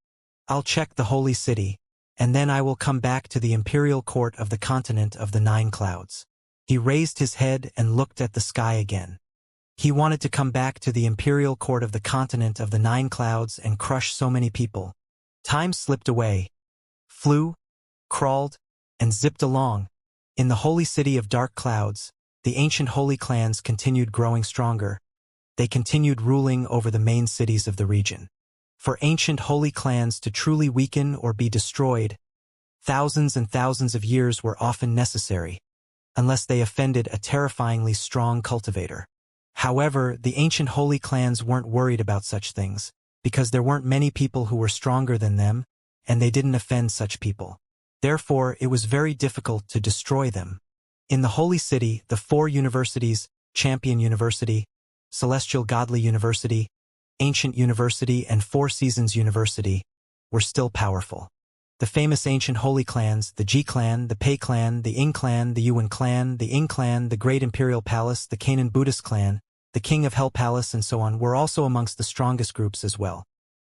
I'll check the holy city, and then I will come back to the imperial court of the continent of the 9 clouds. He raised his head and looked at the sky again. He wanted to come back to the imperial court of the continent of the 9 clouds and crush so many people. Time slipped away, flew, crawled, and zipped along. In the holy city of dark clouds, the ancient holy clans continued growing stronger. They continued ruling over the main cities of the region. For ancient holy clans to truly weaken or be destroyed, thousands and thousands of years were often necessary, unless they offended a terrifyingly strong cultivator. However, the ancient holy clans weren't worried about such things, because there weren't many people who were stronger than them, and they didn't offend such people. Therefore, it was very difficult to destroy them. In the holy city, the 4 universities, Champion University, Celestial Godly University, Ancient University, and 4 Seasons University, were still powerful. The famous ancient holy clans, the Ji clan, the Pei clan, the Ing clan, the Yuan clan, the Ing clan, the Great Imperial Palace, the Canaan Buddhist clan, the King of Hell Palace, and so on, were also amongst the strongest groups as well.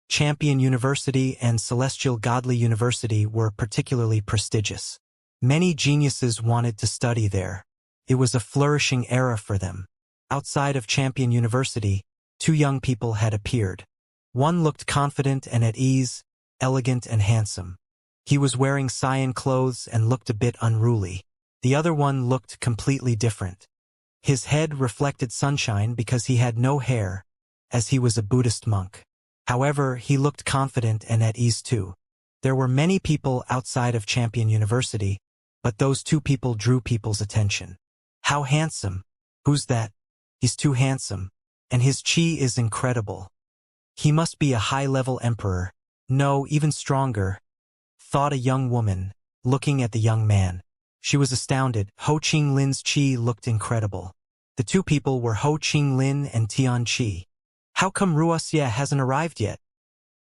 Champion University and Celestial Godly University were particularly prestigious. Many geniuses wanted to study there. It was a flourishing era for them. Outside of Champion University, 2 young people had appeared. One looked confident and at ease, elegant and handsome. He was wearing cyan clothes and looked a bit unruly. The other one looked completely different. His head reflected sunshine because he had no hair, as he was a Buddhist monk. However, he looked confident and at ease too. There were many people outside of Champion University, but those 2 people drew people's attention. How handsome! Who's that? He's too handsome, and his chi is incredible. He must be a high-level emperor. No, even stronger, thought a young woman, looking at the young man. She was astounded. Ho Qing Lin's chi looked incredible. The 2 people were Ho Qing Lin and Tian Qi. How come Wuxia hasn't arrived yet?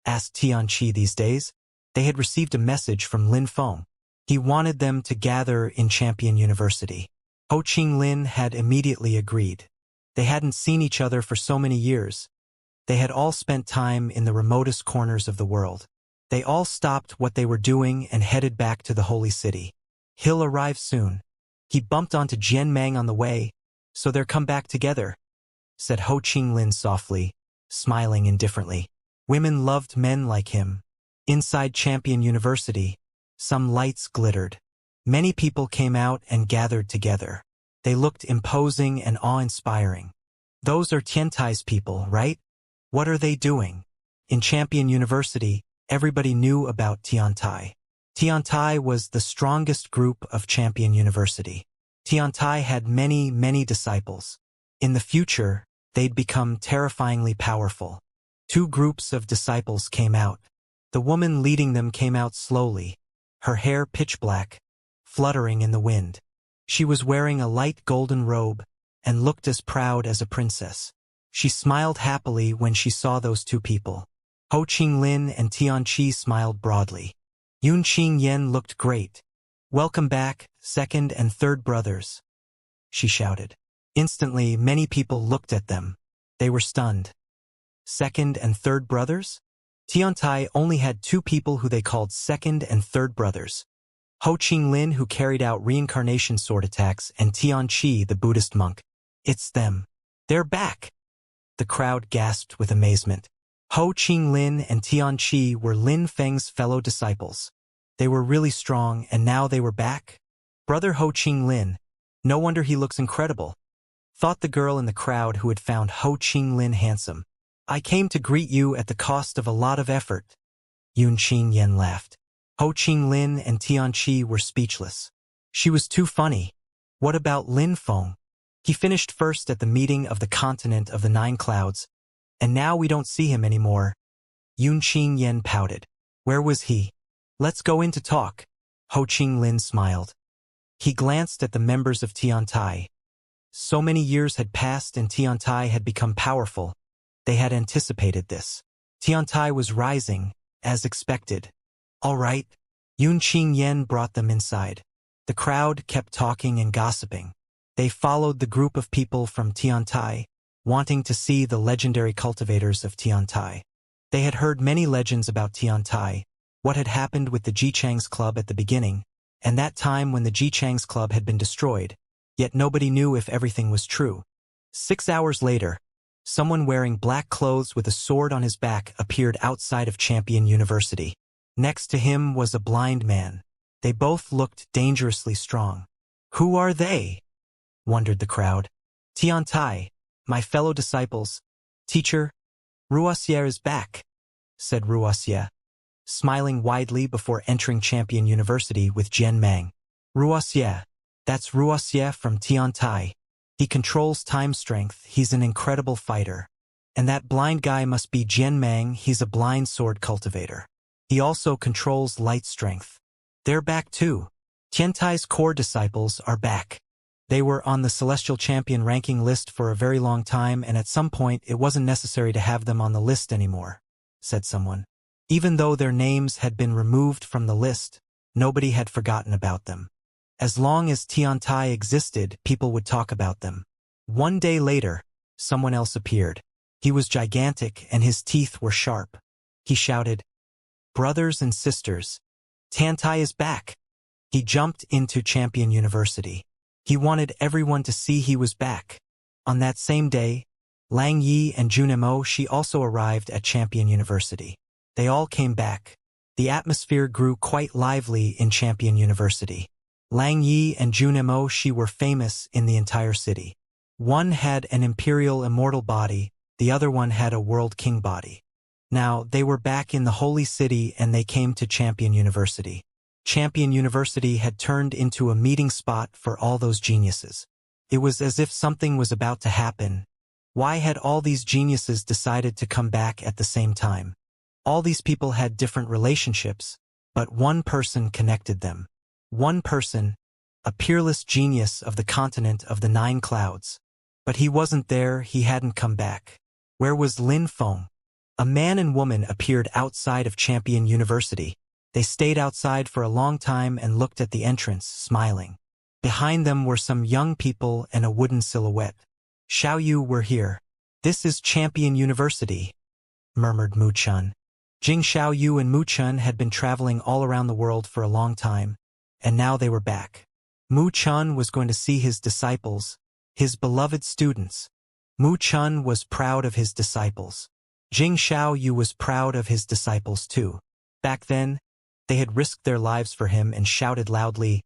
Asked Tian Qi these days. They had received a message from Lin Feng. He wanted them to gather in Champion University. Ho Qing Lin had immediately agreed. They hadn't seen each other for so many years. They had all spent time in the remotest corners of the world. They all stopped what they were doing and headed back to the holy city. He'll arrive soon. He bumped onto Jian Meng on the way, so they're come back together, said Ho Qing Lin softly, smiling indifferently. Women loved men like him. Inside Champion University, some lights glittered. Many people came out and gathered together. They looked imposing and awe-inspiring. Those are Tiantai's people, right? What are they doing? In Champion University, everybody knew about Tiantai. Tiantai was the strongest group of Champion University. Tiantai had many, many disciples. In the future, they'd become terrifyingly powerful. 2 groups of disciples came out. The woman leading them came out slowly, her hair pitch black, fluttering in the wind. She was wearing a light golden robe and looked as proud as a princess. She smiled happily when she saw those 2 people. Ho Qing Lin and Tian Qi smiled broadly. Yun Qing Yen looked great. Welcome back, 2nd and 3rd brothers, she shouted. Instantly, many people looked at them. They were stunned. 2nd and 3rd brothers? Tiantai only had 2 people who they called 2nd and 3rd brothers. Ho Qing Lin, who carried out reincarnation sword attacks, and Tian Qi, the Buddhist monk. It's them. They're back! The crowd gasped with amazement. Ho Qing Lin and Tian Qi were Lin Feng's fellow disciples. They were really strong, and now they were back? Brother Ho Qing Lin. No wonder he looks incredible, thought the girl in the crowd who had found Ho Qing Lin handsome. I came to greet you at the cost of a lot of effort. Yun Qing Yen laughed. Ho Qing Lin and Tian Qi were speechless. She was too funny. What about Lin Feng? He finished first at the meeting of the continent of the 9 clouds, and now we don't see him anymore. Yun Qing Yen pouted. Where was he? Let's go in to talk. Ho Qing Lin smiled. He glanced at the members of Tiantai. So many years had passed and Tiantai had become powerful. They had anticipated this. Tiantai was rising, as expected. All right. Yun Qing Yen brought them inside. The crowd kept talking and gossiping. They followed the group of people from Tiantai. wanting to see the legendary cultivators of Tiantai. They had heard many legends about Tiantai, what had happened with the Jichang's club at the beginning, and that time when the Jichang's club had been destroyed, yet nobody knew if everything was true. 6 hours later, someone wearing black clothes with a sword on his back appeared outside of Champion University. Next to him was a blind man. They both looked dangerously strong. "Who are they?" wondered the crowd. "Tiantai, my fellow disciples. Teacher, Wuxia is back," said Wuxia, smiling widely before entering Champion University with Jian Mang. "Wuxia, that's Wuxia from Tiantai. He controls time strength, he's an incredible fighter. And that blind guy must be Jian Mang, he's a blind sword cultivator. He also controls light strength. They're back too. Tiantai's core disciples are back. They were on the Celestial Champion ranking list for a very long time, and at some point it wasn't necessary to have them on the list anymore," said someone. Even though their names had been removed from the list, nobody had forgotten about them. As long as Tiantai existed, people would talk about them. One day later, someone else appeared. He was gigantic and his teeth were sharp. He shouted, "Brothers and sisters, Tiantai is back." He jumped into Champion University. He wanted everyone to see he was back. On that same day, Lang Yi and Junimo Shi also arrived at Champion University. They all came back. The atmosphere grew quite lively in Champion University. Lang Yi and Junimo Shi were famous in the entire city. One had an imperial immortal body, the other one had a world king body. Now, they were back in the holy city and they came to Champion University. Champion University had turned into a meeting spot for all those geniuses. It was as if something was about to happen. Why had all these geniuses decided to come back at the same time? All these people had different relationships, but one person connected them. One person, a peerless genius of the continent of the 9 clouds. But he wasn't there, he hadn't come back. Where was Lin Feng? A man and woman appeared outside of Champion University. They stayed outside for a long time and looked at the entrance, smiling. Behind them were some young people and a wooden silhouette. "Xiaoyu, we're here. This is Champion University," murmured Mu Chun. Jing Xiaoyu and Mu Chun had been traveling all around the world for a long time, and now they were back. Mu Chun was going to see his disciples, his beloved students. Mu Chun was proud of his disciples. Jing Xiaoyu was proud of his disciples too. Back then, they had risked their lives for him and shouted loudly,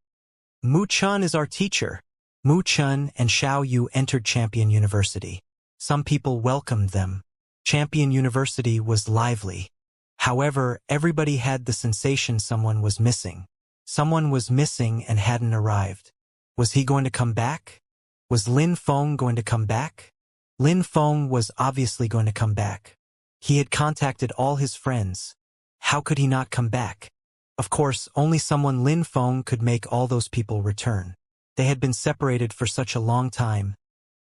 "Mu Chun is our teacher." Mu Chun and Xiaoyu entered Champion University. Some people welcomed them. Champion University was lively. However, everybody had the sensation someone was missing. Someone was missing and hadn't arrived. Was he going to come back? Was Lin Feng going to come back? Lin Feng was obviously going to come back. He had contacted all his friends. How could he not come back? Of course, only someone Lin Feng could make all those people return. They had been separated for such a long time.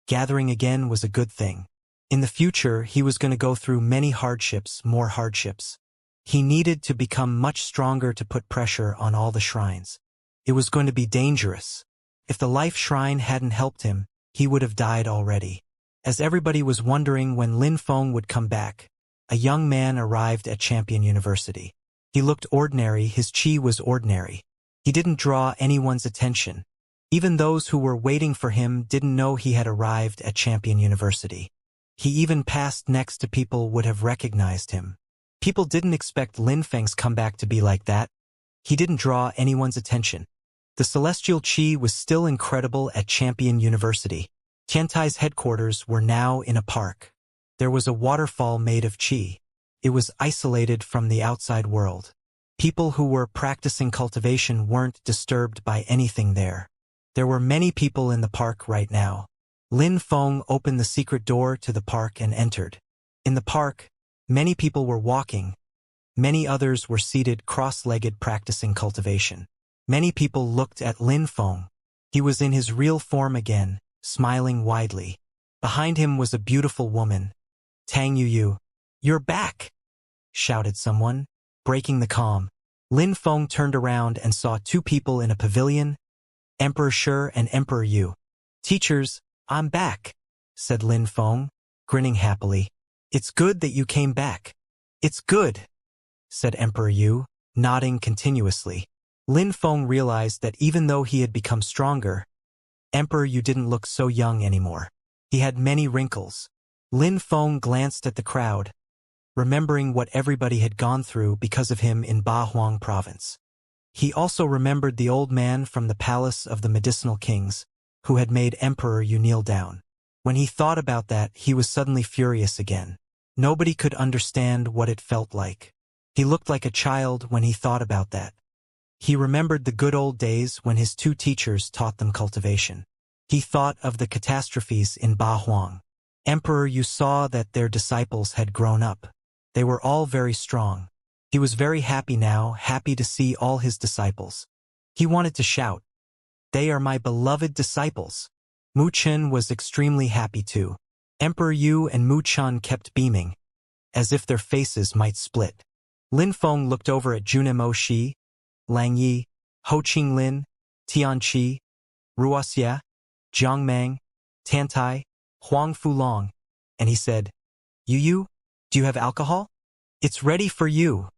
Gathering again was a good thing. In the future, he was going to go through many hardships, more hardships. He needed to become much stronger to put pressure on all the shrines. It was going to be dangerous. If the life shrine hadn't helped him, he would have died already. As everybody was wondering when Lin Feng would come back, a young man arrived at Champion University. He looked ordinary, his chi was ordinary. He didn't draw anyone's attention. Even those who were waiting for him didn't know he had arrived at Champion University. He even passed next to people would have recognized him. People didn't expect Lin Feng's comeback to be like that. He didn't draw anyone's attention. The celestial chi was still incredible at Champion University. Tiantai's headquarters were now in a park. There was a waterfall made of chi. It was isolated from the outside world. People who were practicing cultivation weren't disturbed by anything there. There were many people in the park right now. Lin Feng opened the secret door to the park and entered. In the park, many people were walking. Many others were seated cross-legged practicing cultivation. Many people looked at Lin Feng. He was in his real form again, smiling widely. Behind him was a beautiful woman. "Tang Yu, you're back!" shouted someone, breaking the calm. Lin Feng turned around and saw 2 people in a pavilion, Emperor Shi and Emperor Yu. "Teachers, I'm back," said Lin Feng, grinning happily. It's good that you came back. It's good, said Emperor Yu, nodding continuously. Lin Feng realized that even though he had become stronger, Emperor Yu didn't look so young anymore. He had many wrinkles. Lin Feng glanced at the crowd, remembering what everybody had gone through because of him in Ba Huang province. He also remembered the old man from the palace of the medicinal kings, who had made Emperor Yu kneel down. When he thought about that, he was suddenly furious again. Nobody could understand what it felt like. He looked like a child when he thought about that. He remembered the good old days when his two teachers taught them cultivation. He thought of the catastrophes in Ba Huang. Emperor Yu saw that their disciples had grown up. They were all very strong. He was very happy now, happy to see all his disciples. He wanted to shout, "They are my beloved disciples." Mu Chen was extremely happy too. Emperor Yu and Mu Chen kept beaming, as if their faces might split. Lin Feng looked over at Junemo Shi, Lang Yi, Ho Qinglin, Tian Qi, Ruoxia, Jiang Meng, Tantai, Huang Fulong, and he said, "Yu, do you have alcohol?" "It's ready for you,"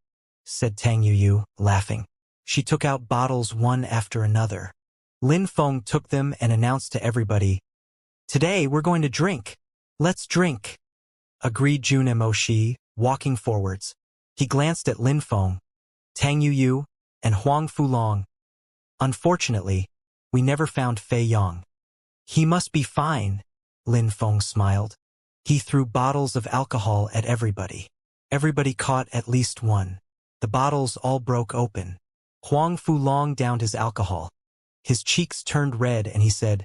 said Tang Yu, laughing. She took out bottles one after another. Lin Feng took them and announced to everybody, "Today we're going to drink. Let's drink," agreed Junemo Shi, walking forwards. He glanced at Lin Feng, Tang Yu, and Huang Fulong. "Unfortunately, we never found Fei Yong." "He must be fine," Lin Feng smiled. He threw bottles of alcohol at everybody. Everybody caught at least one. The bottles all broke open. Huang Fulong downed his alcohol. His cheeks turned red and he said,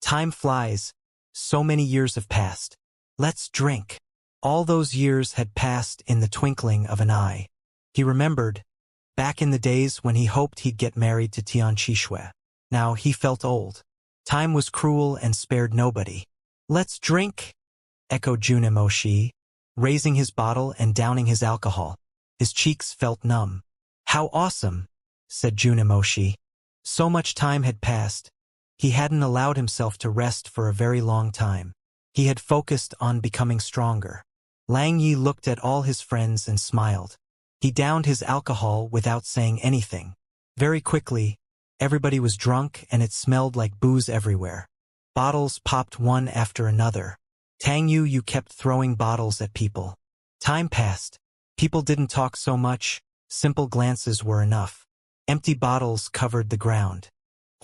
"Time flies. So many years have passed. Let's drink." All those years had passed in the twinkling of an eye. He remembered, back in the days when he hoped he'd get married to Tian Qixue. Now he felt old. Time was cruel and spared nobody. "Let's drink," echoed Junemo Shi, raising his bottle and downing his alcohol. His cheeks felt numb. "How awesome," said Junemo Shi. So much time had passed. He hadn't allowed himself to rest for a very long time. He had focused on becoming stronger. Lang Yi looked at all his friends and smiled. He downed his alcohol without saying anything. Very quickly, everybody was drunk and it smelled like booze everywhere. Bottles popped one after another. Tang Yu kept throwing bottles at people. Time passed. People didn't talk so much. Simple glances were enough. Empty bottles covered the ground.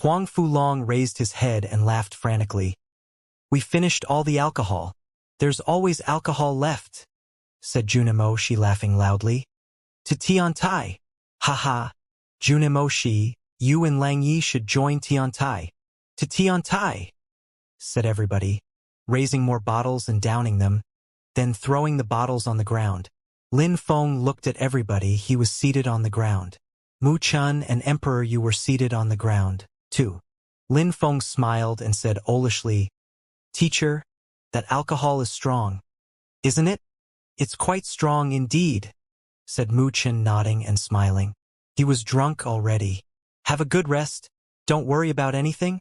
Huang Fulong raised his head and laughed frantically. "We finished all the alcohol. There's always alcohol left," said Junemo Shi, laughing loudly. "To Tiantai." "Ha ha. Junemo Shi, you and Lang Yi should join Tiantai." "To Tiantai," said everybody, raising more bottles and downing them, then throwing the bottles on the ground. Lin Feng looked at everybody. He was seated on the ground. Mu Chen and Emperor Yu were seated on the ground, too. Lin Feng smiled and said olishly, "Teacher, that alcohol is strong, isn't it?" "It's quite strong indeed," said Mu Chen, nodding and smiling. He was drunk already. "Have a good rest. Don't worry about anything,"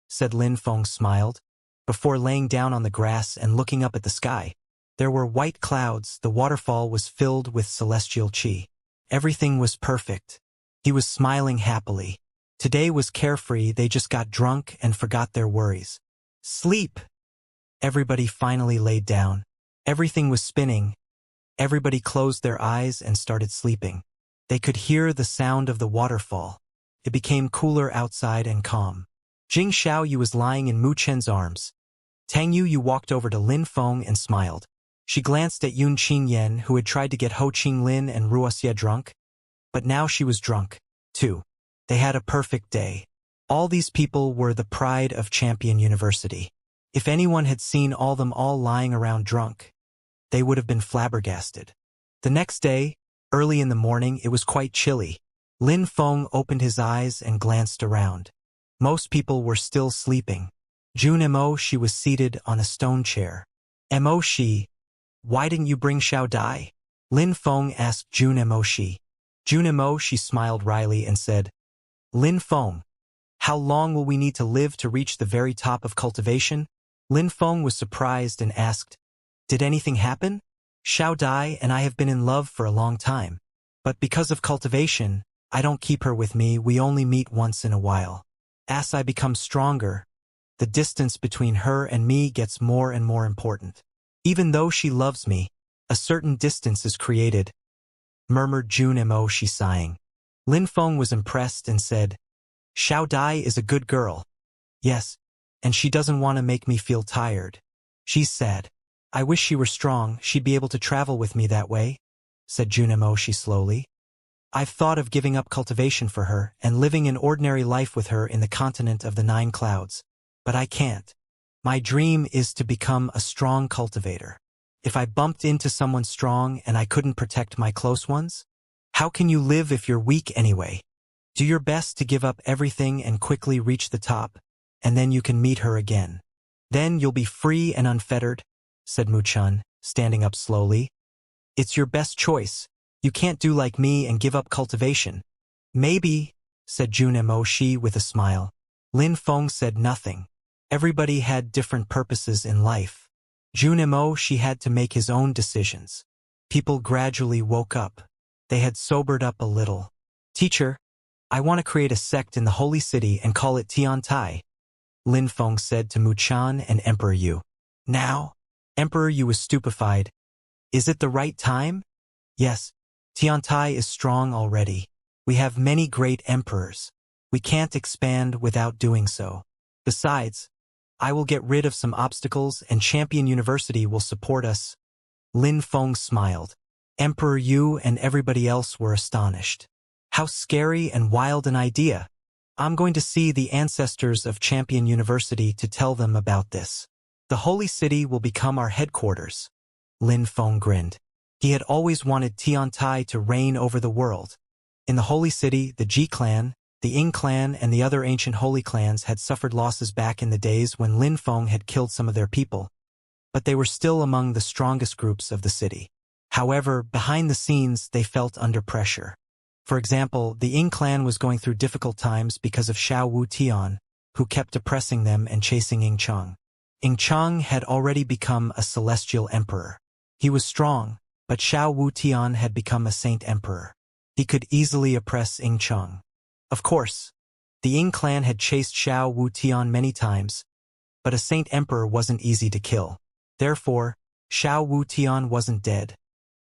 said Lin Feng, smiled, before laying down on the grass and looking up at the sky. There were white clouds. The waterfall was filled with celestial chi. Everything was perfect. He was smiling happily. Today was carefree. They just got drunk and forgot their worries. Sleep. Everybody finally laid down. Everything was spinning. Everybody closed their eyes and started sleeping. They could hear the sound of the waterfall. It became cooler outside and calm. Jing Xiaoyu was lying in Mu Chen's arms. Tang Yu walked over to Lin Feng and smiled. She glanced at Yun Qingyan, who had tried to get Ho Qinglin and Ruoxia drunk. But now she was drunk, too. They had a perfect day. All these people were the pride of Champion University. If anyone had seen them all lying around drunk, they would have been flabbergasted. The next day, early in the morning, it was quite chilly. Lin Feng opened his eyes and glanced around. Most people were still sleeping. Junemo Shi was seated on a stone chair. "Mo Shi, why didn't you bring Xiao Dai?" Lin Feng asked Junemo Shi. Junemo Shi smiled wryly and said, "Lin Feng, how long will we need to live to reach the very top of cultivation?" Lin Feng was surprised and asked, Did anything happen? Xiao Dai and I have been in love for a long time. But because of cultivation, I don't keep her with me, we only meet once in a while. As I become stronger, the distance between her and me gets more and more important. Even though she loves me, a certain distance is created, murmured Jun Mo, she sighing. Lin Feng was impressed and said, Xiao Dai is a good girl. Yes, and she doesn't want to make me feel tired. She's sad. I wish she were strong, she'd be able to travel with me that way, said Jun Mo, she slowly. I've thought of giving up cultivation for her and living an ordinary life with her in the continent of the 9 clouds. But I can't. My dream is to become a strong cultivator. If I bumped into someone strong and I couldn't protect my close ones? How can you live if you're weak anyway? Do your best to give up everything and quickly reach the top, and then you can meet her again. Then you'll be free and unfettered, said Mu Chun, standing up slowly. It's your best choice. You can't do like me and give up cultivation. Maybe, said Jun Mo Shi with a smile. Lin Feng said nothing. Everybody had different purposes in life. Jun Mo Shi had to make his own decisions. People gradually woke up. They had sobered up a little. Teacher, I want to create a sect in the holy city and call it Tian Tai, Lin Feng said to Mu Chan and Emperor Yu. Now? Emperor Yu was stupefied. Is it the right time? Yes. Tian Tai is strong already. We have many great emperors. We can't expand without doing so. Besides, I will get rid of some obstacles and Champion University will support us. Lin Feng smiled. Emperor Yu and everybody else were astonished. How scary and wild an idea. I'm going to see the ancestors of Champion University to tell them about this. The holy city will become our headquarters. Lin Feng grinned. He had always wanted Tian Tai to reign over the world. In the holy city, the Ji clan, the Ying clan and the other ancient holy clans had suffered losses back in the days when Lin Feng had killed some of their people, but they were still among the strongest groups of the city. However, behind the scenes, they felt under pressure. For example, the Ying clan was going through difficult times because of Xiao Wu Tian, who kept oppressing them and chasing Ying Cheng. Ying Cheng had already become a celestial emperor. He was strong, but Xiao Wu Tian had become a saint emperor. He could easily oppress Ying Cheng. Of course, the Ying clan had chased Xiao Wu Tian many times, but a saint emperor wasn't easy to kill. Therefore, Xiao Wu Tian wasn't dead,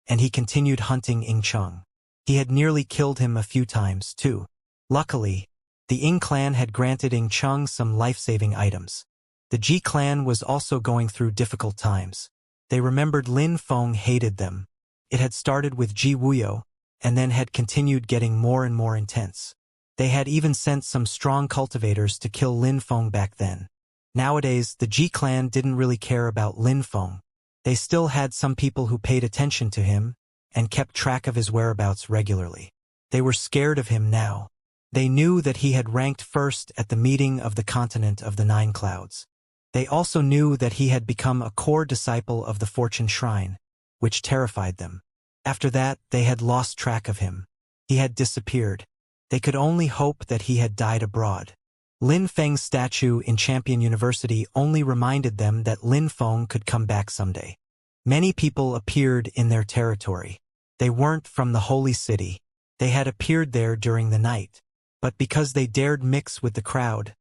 and he continued hunting Ying Cheng. He had nearly killed him a few times, too. Luckily, the Ying clan had granted Ying Cheng some life-saving items. The Ji clan was also going through difficult times. They remembered Lin Feng hated them. It had started with Ji Wuyo, and then had continued getting more and more intense. They had even sent some strong cultivators to kill Lin Feng back then. Nowadays, the Ji clan didn't really care about Lin Feng. They still had some people who paid attention to him and kept track of his whereabouts regularly. They were scared of him now. They knew that he had ranked first at the meeting of the continent of the 9 clouds. They also knew that he had become a core disciple of the Fortune Shrine, which terrified them. After that, they had lost track of him. He had disappeared. They could only hope that he had died abroad. Lin Feng's statue in Champion University only reminded them that Lin Feng could come back someday. Many people appeared in their territory. They weren't from the holy city. They had appeared there during the night. But because they dared mix with the crowd,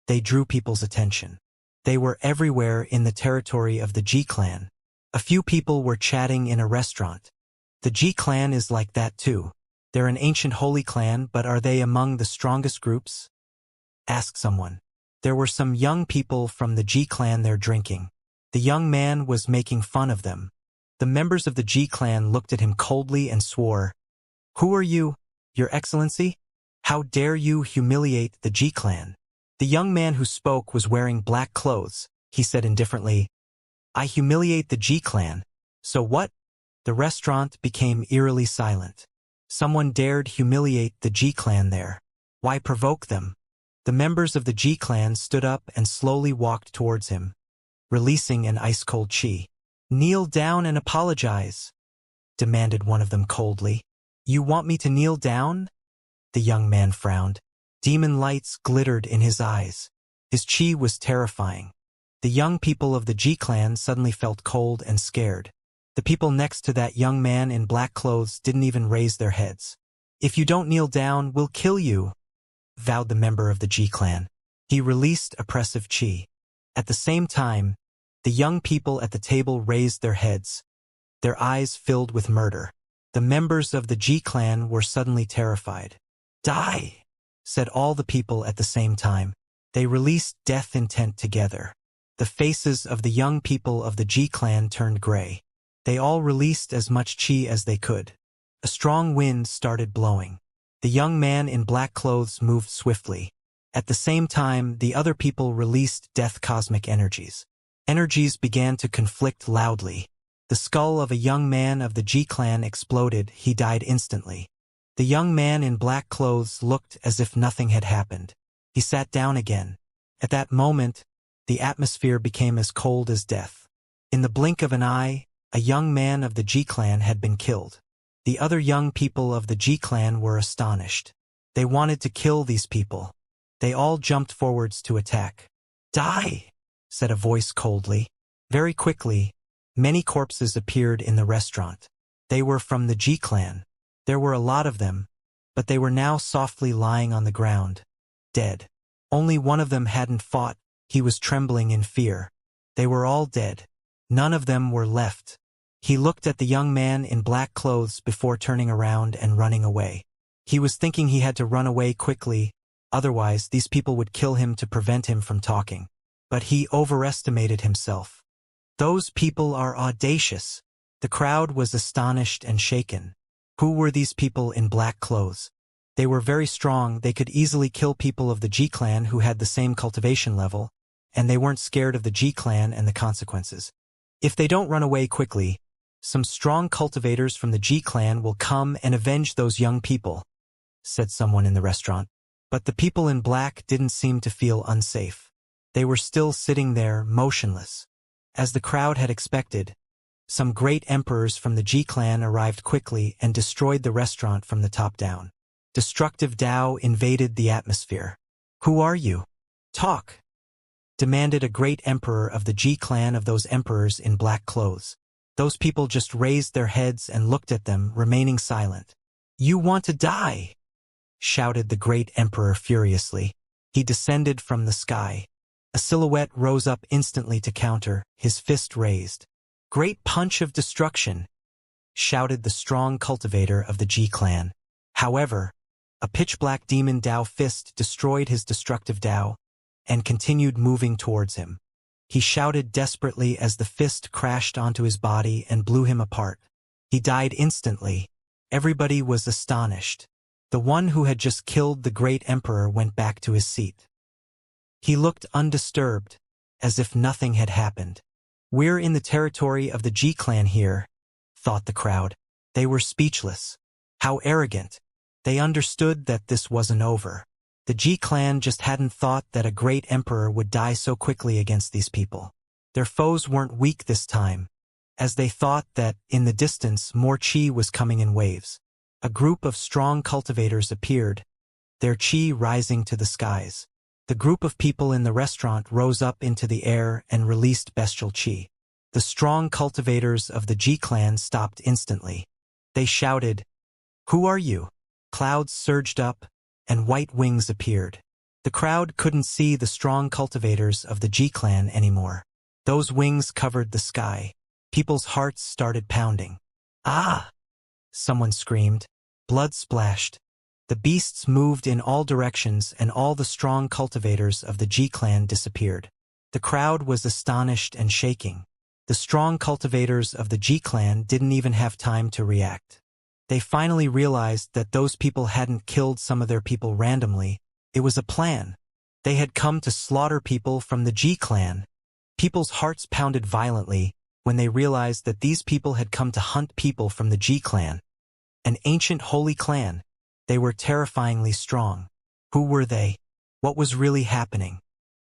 they drew people's attention. They were everywhere in the territory of the Ji clan. A few people were chatting in a restaurant. The Ji clan is like that too. They're an ancient holy clan, but are they among the strongest groups? Asked someone. There were some young people from the Ji clan there drinking. The young man was making fun of them. The members of the Ji clan looked at him coldly and swore, "Who are you, Your Excellency? How dare you humiliate the Ji clan?" The young man who spoke was wearing black clothes. He said indifferently, "I humiliate the Ji clan. So what?" The restaurant became eerily silent. Someone dared humiliate the Ji clan there. Why provoke them? The members of the Ji clan stood up and slowly walked towards him, releasing an ice-cold chi. "Kneel down and apologize," demanded one of them coldly. "You want me to kneel down?" The young man frowned. Demon lights glittered in his eyes. His chi was terrifying. The young people of the G clan suddenly felt cold and scared. The people next to that young man in black clothes didn't even raise their heads. "If you don't kneel down, we'll kill you," vowed the member of the G clan. He released oppressive chi. At the same time, the young people at the table raised their heads, their eyes filled with murder. The members of the G clan were suddenly terrified. "Die!" said all the people at the same time. They released death intent together. The faces of the young people of the G clan turned gray. They all released as much chi as they could. A strong wind started blowing. The young man in black clothes moved swiftly. At the same time, the other people released death cosmic energies. Energies began to conflict loudly. The skull of a young man of the G clan exploded. He died instantly. The young man in black clothes looked as if nothing had happened. He sat down again. At that moment, the atmosphere became as cold as death. In the blink of an eye, a young man of the G clan had been killed. The other young people of the G clan were astonished. They wanted to kill these people. They all jumped forwards to attack. "Die!" said a voice coldly. Very quickly, many corpses appeared in the restaurant. They were from the G clan. There were a lot of them, but they were now softly lying on the ground, dead. Only one of them hadn't fought. He was trembling in fear. They were all dead. None of them were left. He looked at the young man in black clothes before turning around and running away. He was thinking he had to run away quickly, otherwise these people would kill him to prevent him from talking. But he overestimated himself. Those people are audacious. The crowd was astonished and shaken. Who were these people in black clothes? They were very strong. They could easily kill people of the G clan who had the same cultivation level, and they weren't scared of the G clan and the consequences. If they don't run away quickly, some strong cultivators from the G clan will come and avenge those young people, said someone in the restaurant. But the people in black didn't seem to feel unsafe. They were still sitting there, motionless. As the crowd had expected, some great emperors from the G clan arrived quickly and destroyed the restaurant from the top down. Destructive Tao invaded the atmosphere. "Who are you? Talk!" demanded a great emperor of the G clan of those emperors in black clothes. Those people just raised their heads and looked at them, remaining silent. "You want to die!" shouted the great emperor furiously. He descended from the sky. A silhouette rose up instantly to counter, his fist raised. "Great punch of destruction!" shouted the strong cultivator of the G clan. However, a pitch-black demon Tao fist destroyed his destructive Tao and continued moving towards him. He shouted desperately as the fist crashed onto his body and blew him apart. He died instantly. Everybody was astonished. The one who had just killed the great emperor went back to his seat. He looked undisturbed, as if nothing had happened. "We're in the territory of the G clan here," thought the crowd. They were speechless. How arrogant. They understood that this wasn't over. The G clan just hadn't thought that a great emperor would die so quickly against these people. Their foes weren't weak this time, as they thought that, in the distance, more chi was coming in waves. A group of strong cultivators appeared, their chi rising to the skies. The group of people in the restaurant rose up into the air and released bestial chi. The strong cultivators of the G clan stopped instantly. They shouted, "Who are you?" Clouds surged up, and white wings appeared. The crowd couldn't see the strong cultivators of the G clan anymore. Those wings covered the sky. People's hearts started pounding. "Ah!" someone screamed. Blood splashed. The beasts moved in all directions and all the strong cultivators of the G clan disappeared. The crowd was astonished and shaking. The strong cultivators of the G clan didn't even have time to react. They finally realized that those people hadn't killed some of their people randomly. It was a plan. They had come to slaughter people from the G clan. People's hearts pounded violently when they realized that these people had come to hunt people from the G clan. An ancient holy clan. They were terrifyingly strong. Who were they? What was really happening?